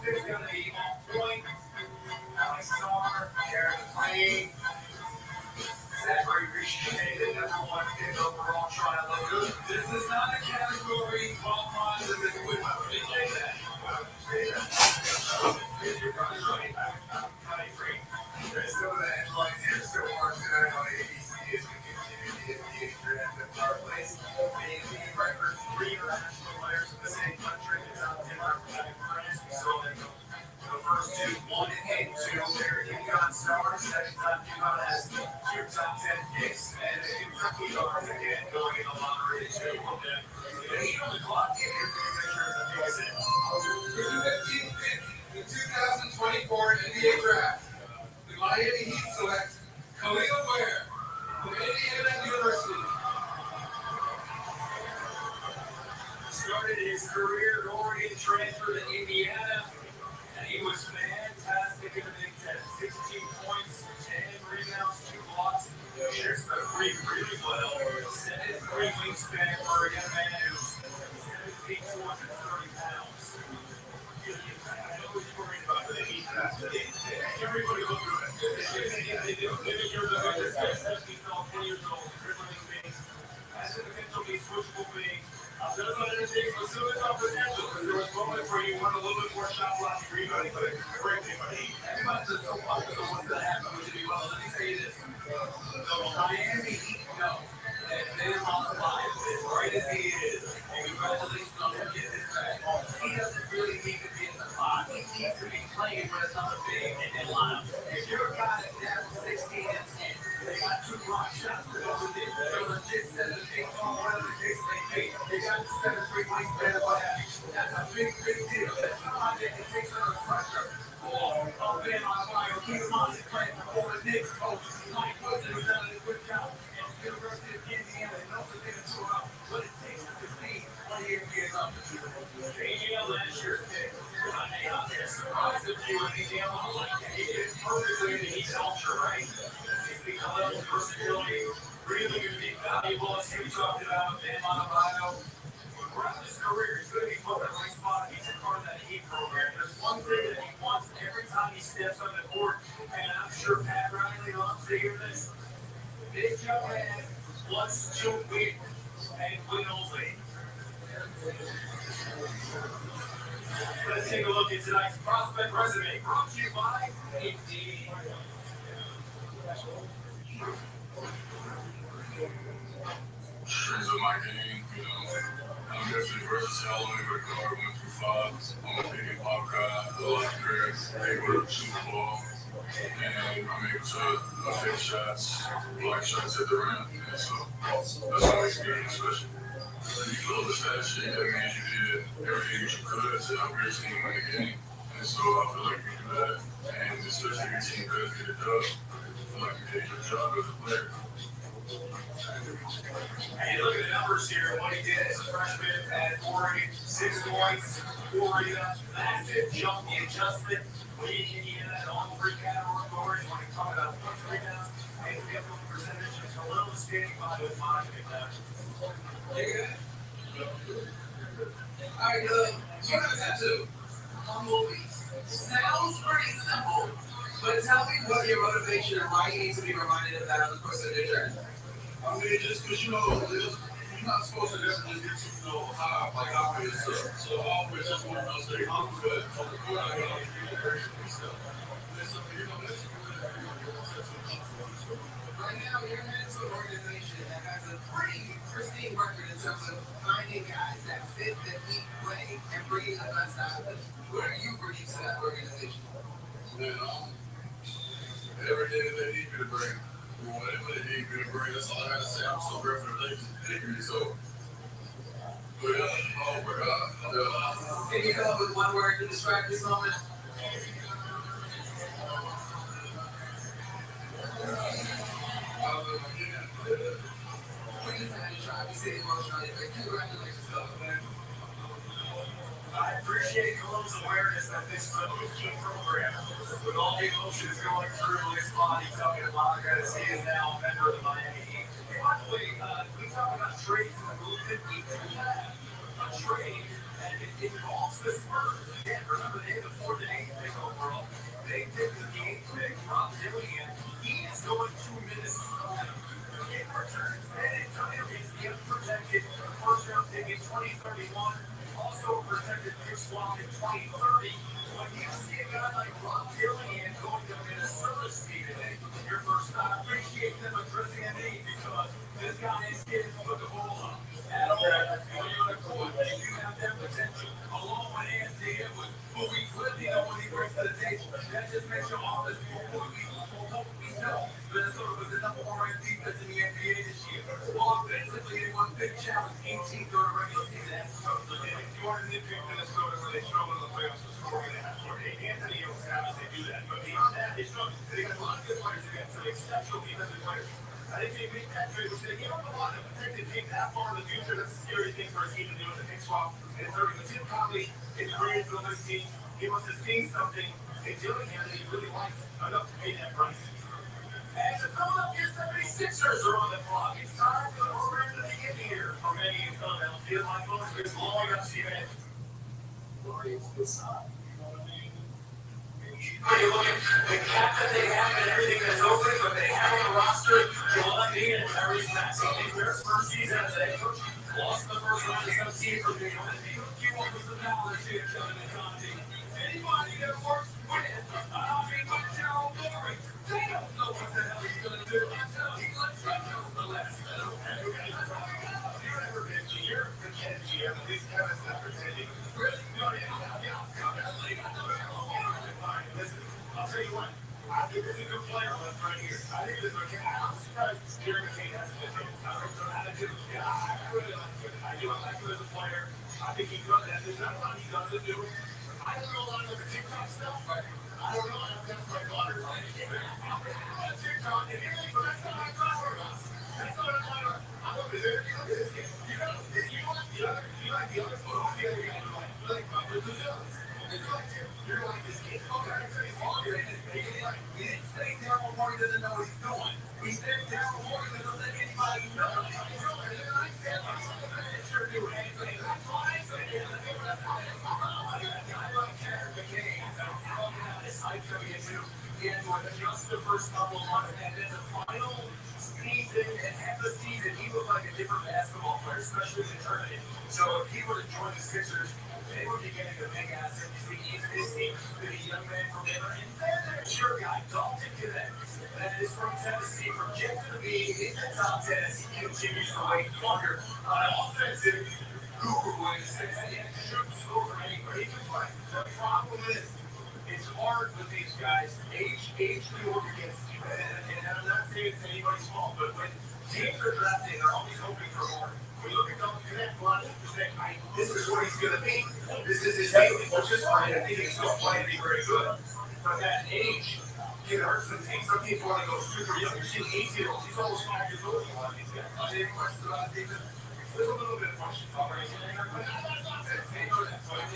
there's going to be on point. Alex Starr, Jared McLean, Zachary Richie, number 1 pick overall, trying to look good. This is not a category of positive equipment. Say that. You're probably right. Honey free. There's some of the headlines here so far tonight on ABC as we continue the NBA draft at our place. Being the record 3 international players in the same country. The top 10 representing France. We saw them go. The first 2, 1 and 2, American UConn stars. Second time UConn has 2 top 10 picks. And Kentucky guards again going in the lottery to put them. They on the clock. And here's the picture of the big set. The 2024 NBA Draft. The Miami Heat select Khalil Ware from Indiana University. Started his career at Oregon, transferred to Indiana, and he was fantastic in the Big Ten. 16 points, 10 rebounds. wingspan for a young man who's 7 feet 230 pounds. I know he's worried about the heat. Everybody look good. They do. You're the guy that's 17 years old, 20 years old, dribbling big. That's a potential be switchable big. There's other things, but still it's all potential. Because there was moments where you want a little bit more shot blocking rebounding, but great thing, but everybody's just so focused on what's going to happen with Jimmy Butler. Let me say this. The Miami Heat know that they lost by as great as he is. And congratulations on him getting this back. He doesn't really need to be in the box. He needs to be playing with another big in that lineup. If you're a guy that averages 16 and 10, they got 2 block shots to go with it. They're legit 7 feet tall, whatever the case may be. They got the 7-3 wingspan or what have you. That's a big, big deal. That's somebody that can take some of the pressure. Oh, Ben on fire. Keep him on his play for the Knicks coach. Mike Wilson has done a good job. And the University of Indiana and also they can throw out what it takes to succeed when the NBA is up. ADL last year's pick. Surprised a few in ADL. I like that. He did perfectly in the Heat culture, right? He's become a versatility. Really going to be valuable, as we talked about, Ben Montevideo. Throughout his career, he's going to be put in the right spot. He's a part of that Heat program. There's one thing that he wants every time he steps on the court, and I'm sure Pat Riley loves to hear this. This young man wants to win, and win only. Let's take a look at tonight's prospect resume, brought to you by Indeed. Strings of my game, I'm definitely versatile in every guard, 1 through 5. I'm a big and pop guy, I like to grab, able to shoot the ball, and I'm able to affect shots, block shots at the rim, and so that's what makes me special. You feel the fast shit, that means you did everything that you could to help your team win the game, and so I feel like you do that, and especially if your team does get it done, I feel like you did your job as a player. Hey, look at the numbers here. What he did as a freshman at Oregon, 6 points, 4 rebounds, massive jump, the adjustment, leading Indiana in all 3 categories. When you talk about points, rebounds, and field goal percentage, it's a little standing by with monitoring that. Alright, you have a tattoo. Humble beast. Sounds pretty simple, but tell me what your motivation and why you need to be reminded of that on the course of your journey. I mean, just because, you're not supposed to never just get high, like I feel stuff. So I always just want to stay humble, but on the court, I got to be very stuff. That's something, that's Right now, you're headed to an organization that has a pretty pristine record in terms of finding guys that fit the Heat way and bringing the best out of them. What are you bringing to that organization? Man, every day that they need me to bring. Whatever they need me to bring, that's all I gotta say. I'm so grateful that they need me, so. But, oh my God. Can you come up with one word to describe this moment? I appreciate Colo's awareness that this is a key program. With all the emotions going through his body, talking about as he is now a member of the Miami Heat. Hey, by the way, we talk about trades and movement. We do have a trade, and it involves the Spurs. Again, remember, they had the 4th and 8th pick overall. They picked the 8th pick, Rob Dillingham. He is going to Minnesota. In return, San Antonio gets the unprotected first-round pick in 2031. Also protected pick swap in 2030. When you see a guy like Rob Dillingham going to Minnesota speed today, your first I appreciate them addressing a need because this guy is getting to put the ball up. At all, when you're on the court, you have that potential. Along with Anthony Edwards, who we clearly know what he brings to the table. That just makes your offense more what we know. Minnesota was the #1 ranked defense in the NBA this year. Offensively, they won Big Challenge 18th during the regular season. That's tough. If you want to nitpick Minnesota where they struggle in the playoffs for scoring, they have to. Anthony Edwards obviously do that. But beyond that, they struggle. They got a lot of good players against some exceptional defensive players. I think they make that trade, which they give up a lot of protected team that far in the future. That's a scary thing for a team to do with a pick swap. And it's hurting. Tim Conley is created for this team. He wants to see something in Dillingham that he really likes enough to pay that price. And the Philadelphia 76ers are on the clock. It's time for the program to begin here from Feel my phone is blowing up, Steven. It's this side, you know what I mean? You look at the cap that they have and everything that's open, but they have on the roster Joel Embiid and Tyrese Maxey. Their first season as a head coach, lost in the first round of 17 for New York. You want with the knowledge here, Kevin McConaughey. Anybody that works with, with Gerald Morey, they don't know what the hell he's gonna do. I'm telling you, let's go the last. You're never been a GM, the Ken GM, at least Kevin's not pretending. Really? No, listen, I'll tell you what. I think there's a good player left right here. I think there's a good. I'm surprised Jerry McCain hasn't been hit. I don't know how to do it. Yeah, I really like him. I do like him as a player. I think he does that. There's not a lot he doesn't do. I don't know a lot of the TikTok stuff, but I don't know how that's my daughter's on TikTok. And everything, but that's not my daughter. That's not my daughter. I love his energy. Look at this kid. You like the other photos? The other guy you like Brazil. You're like this kid. Okay, I tell you longer than this big. He didn't say Daryl Morey doesn't know what he's doing. He said Daryl Morey doesn't let anybody know. I said, sure do anything. That's why I said it. I like Jerry McCain. I tell you too. He had to adjust the first couple months, and then the final season and half the season, he looked like a different basketball player, especially in the tournament. So if he would have joined the Sixers, they would be getting a big asset. You see, he's missing the young man from Denver, and then there's your guy, Dalton Connect. That is from Tennessee, projected to be in the top 10 as he continues to wait longer on an offensive guru in the sense that he shoots over anywhere. He can play. The problem is, it's hard with these guys. Age we work against you. And I'm not saying it's anybody's fault, but when teams are drafting, they're always hoping for more. We look at Dalton Connect, a lot of people say, this is what he's going to be. This is his ceiling, which is fine. I think he's still playing to be very good. But that age, it hurts some teams. Some people want to go super young. You're seeing 18-year-olds. He's almost 5 years old. A lot of these guys. Any questions about his defense? There's a little bit of questions already. But that's not it. They know that. So when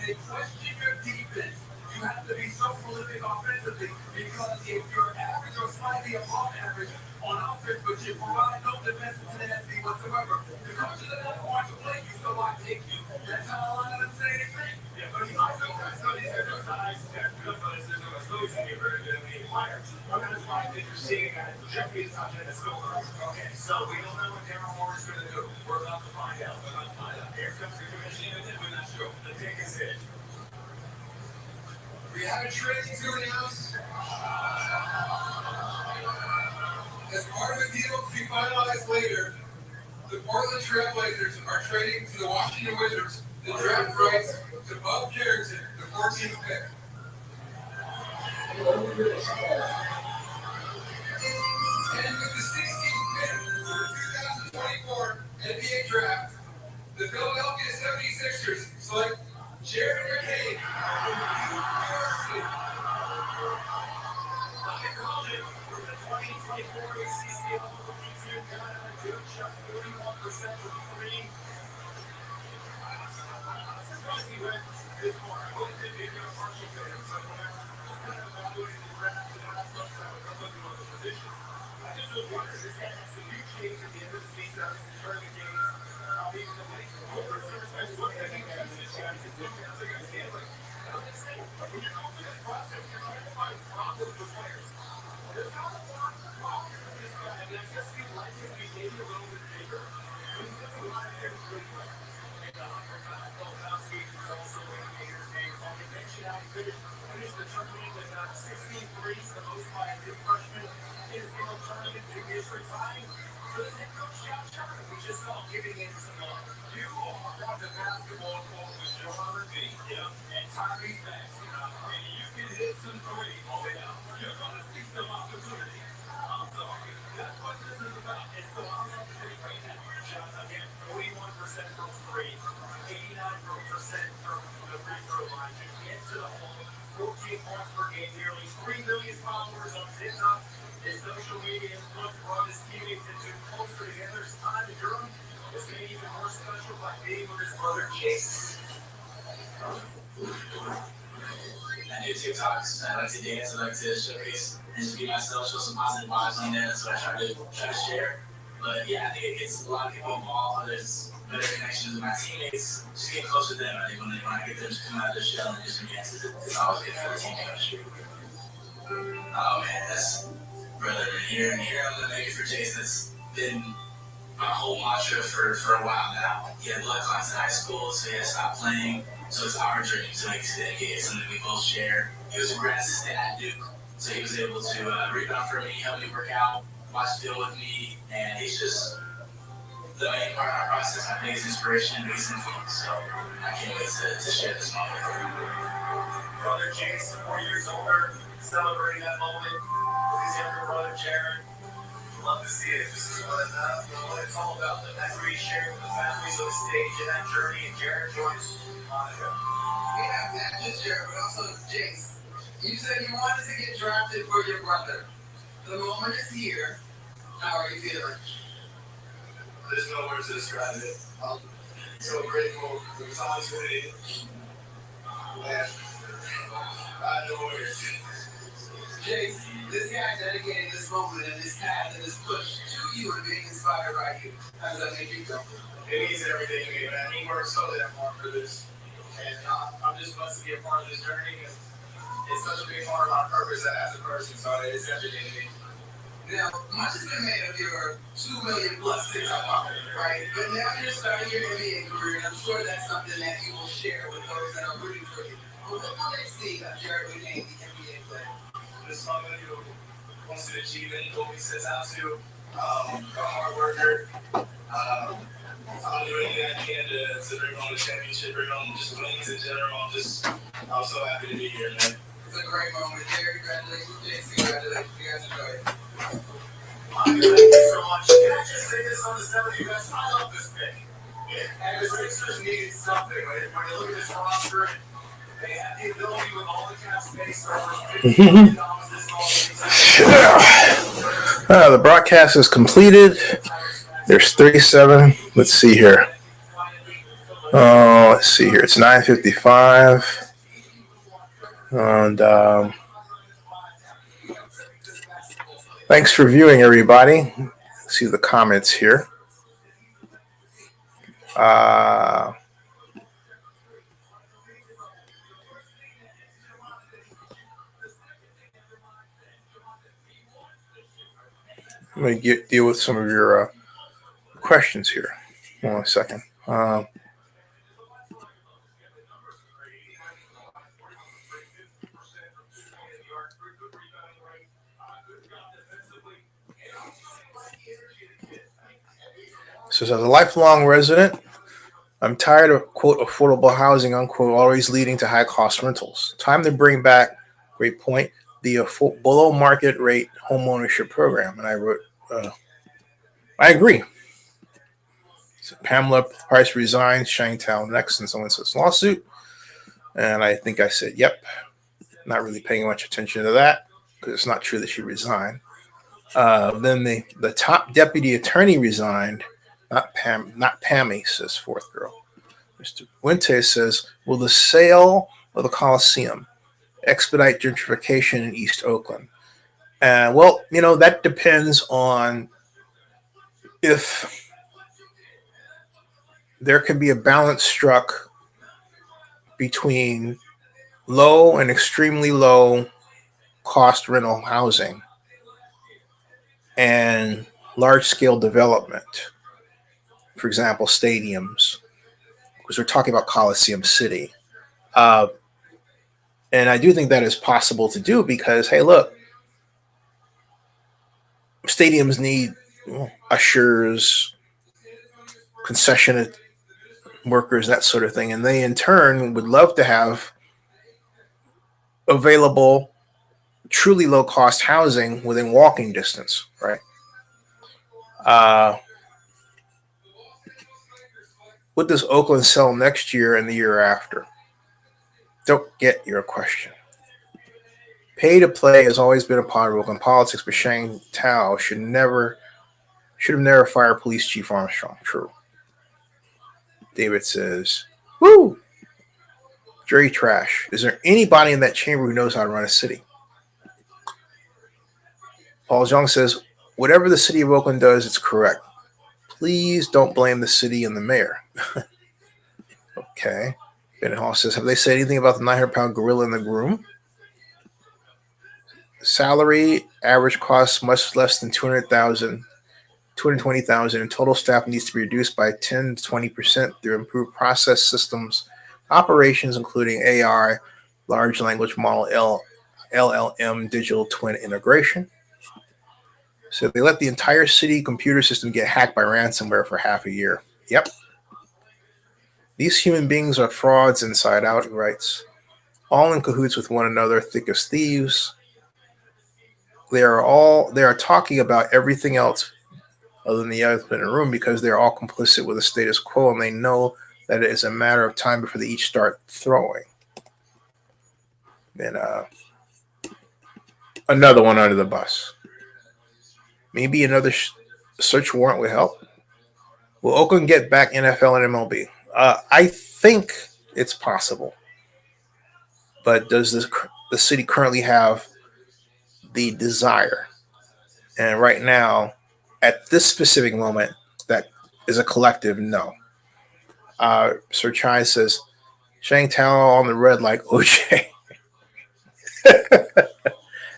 they question your defense, you have to be so prolific offensively because if you're average or slightly above average on offense, but you provide no defensive tenacity whatsoever, the coaches are not going to play you, so I take you. That's how a lot of them say anything. Yeah, but he's also got studies that are size. That's good, but it's just a solution. You're very good at being a player. That's why I think you're seeing a guy projected as top 10 is still early. Okay, so we don't know what Daryl Moore is going to do. We're about to find out. Here comes the commission, and then we're not sure. The take is hit. We have a trade to announce. As part of a deal to be finalized later, the Portland Trail Blazers are trading to the Washington Wizards the draft rights to Bob Carrington, the 14th pick. And with the 16th pick for the 2024 NBA Draft, the Philadelphia 76ers select Jerry McCain from Duke University. For the 2024 ACC All-Rookie team, Duke shot 41% from three. I'm surprised he went this far. I would have been maybe a partial failure, but when I was kind of evaluating the draft and last month, I was looking at the position. I just was wondering, this guy has some huge games at the end of the season, obviously tournament games. Being in the league, what are some respects, what have you done to this guy? Because look at the guy's handling. I'm just saying, when you're going through this process, you're trying to find problems with players. There's not a lot of problems with this guy. I mean, I guess you'd like him to be maybe a little bit bigger, but he's got a lot of things really well. And Volkowski is also in the Gators game. On the bench, now he finished the tournament with 16 threes, the most by a new freshman in a single tournament in history. Time for the head coach, John. We just saw giving in some you are the basketball court with John B. And Tyrese Maxey. And you can hit some three. Oh, yeah. You're going to see some opportunity. I'm sorry. That's what this is about. And so I'm going to take right now. Shots again, 41% from three, 89% from the free throw line. To get to the hole, 14 points per game, nearly 3 million followers on TikTok. His social media influence brought his teammates into closer together. His time in Durham is made even more special by being with his brother Chase. I do TikToks. I like to dance. I like to showcase and just be myself, show some positive vibes on there. That's what I try to share. But yeah, I think it gets a lot of people involved. There's better connections with my teammates. Just get close to them. I think when I get them to come out of their shell and do some dances, it's always good for the team chemistry. Oh man, that's brother. Hearing him to make it for Jason, it's been my whole mantra for a while now. He had blood clots in high school, so he had to stop playing. So it's our dream to make it to the NBA, something we both share. He was a grad assistant at Duke, so he was able to rebound for me, help me work out, watch film with me, and he's just the main part of our process, my biggest inspiration, biggest influence. So I can't wait to share this moment with him. Brother Jason, 4 years older, celebrating that moment with his younger brother Jared. Love to see it. This is what it's all about. The memories shared with the families on the stage and that journey. And Jared joins Monica. Yeah, not just Jared, but also Jace. You said you wanted to get drafted for your brother. The moment is here. How are you feeling? There's no words to describe it. I'm so grateful for this opportunity. And I know words. Jace, this guy dedicated this moment and this path and this push to you and being inspired by you. How does that make you feel? It means everything to me, man. He worked so damn hard for this. And I'm just blessed to be a part of this journey. And it's such a big part of my purpose as a person. So it's everything to me. Now, much has been made of your 2 million plus TikTok followers, right? But now you're starting your NBA career, and I'm sure that's something that you will share with those that are rooting for you. But what will they see of Jared McCain, the NBA player? This somebody who wants to achieve any goal he sets out to, a hard worker. I'll do anything I can to bring home the championship, bring home just wins in general. I'm so happy to be here, man. It's a great moment. Jared, congratulations. Jason, congratulations. You guys enjoy it. Thank you so much. Can I just say this on the 70 best? I love this pick. And the Sixers needed something. When you look at this roster, they have the ability with all the cap space for $50 million The broadcast is completed. There's 37. Let's see here. Let's see here. It's 9:55. And thanks for viewing, everybody. See the comments here. I'm going to deal with some of your questions here. Hold on a second. So, as a lifelong resident, I'm tired of, quote, affordable housing, unquote, always leading to high cost rentals. Time to bring back, great point, the below market rate home ownership program. And I wrote, I agree. So Pamela Price resigns, Shanetown next, and someone says lawsuit. And I think I said, yep. Not really paying much attention to that because it's not true that she resigned. Then the top deputy attorney resigned. Not Pammy, says fourth girl. Mr. Fuentes says, will the sale of the Coliseum expedite gentrification in East Oakland? Well, that depends on if there can be a balance struck between low and extremely low cost rental housing and large scale development. For example, stadiums, because we're talking about Coliseum City. And I do think that is possible to do because, hey, look, stadiums need ushers, concession workers, that sort of thing. And they, in turn, would love to have available, truly low-cost housing within walking distance, right? What does Oakland sell next year and the year after? Don't get your question. Pay to play has always been a part of Oakland politics, but Shane Tao should have never fired Police Chief Armstrong. True. David says, woo! Jerry Trash. Is there anybody in that chamber who knows how to run a city? Paul Jung says, whatever the city of Oakland does, it's correct. Please don't blame the city and the mayor. Okay. Bennett Hall says, have they said anything about the 900-pound gorilla in the room? Salary average costs much less than 220,000, and total staff needs to be reduced by 10 to 20% through improved process systems, operations, including AI, large language model, LLM, digital twin integration. So they let the entire city computer system get hacked by ransomware for half a year. Yep. These human beings are frauds inside out, he writes. All in cahoots with one another, thick as thieves. They are talking about everything else other than the elephant in the room because they're all complicit with the status quo, and they know that it is a matter of time before they each start throwing. And another one under the bus. Maybe another search warrant would help. Will Oakland get back NFL and MLB? I think it's possible. But does the city currently have the desire? And right now, at this specific moment, that is a collective no. Sir Chai says, Shangtao on the red like OJ.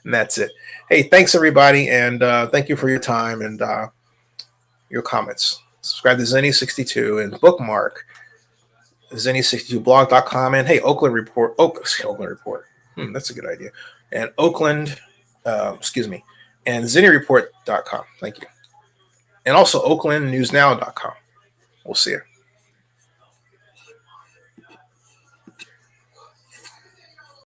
And that's it. Hey, thanks everybody, and thank you for your time and your comments. Subscribe to Zenny62 and bookmark Zenny62blog.com, and hey, Oakland Report. Oakland Report. That's a good idea. And Oakland, and ZennyReport.com. Thank you. And also OaklandNewsNow.com. We'll see you.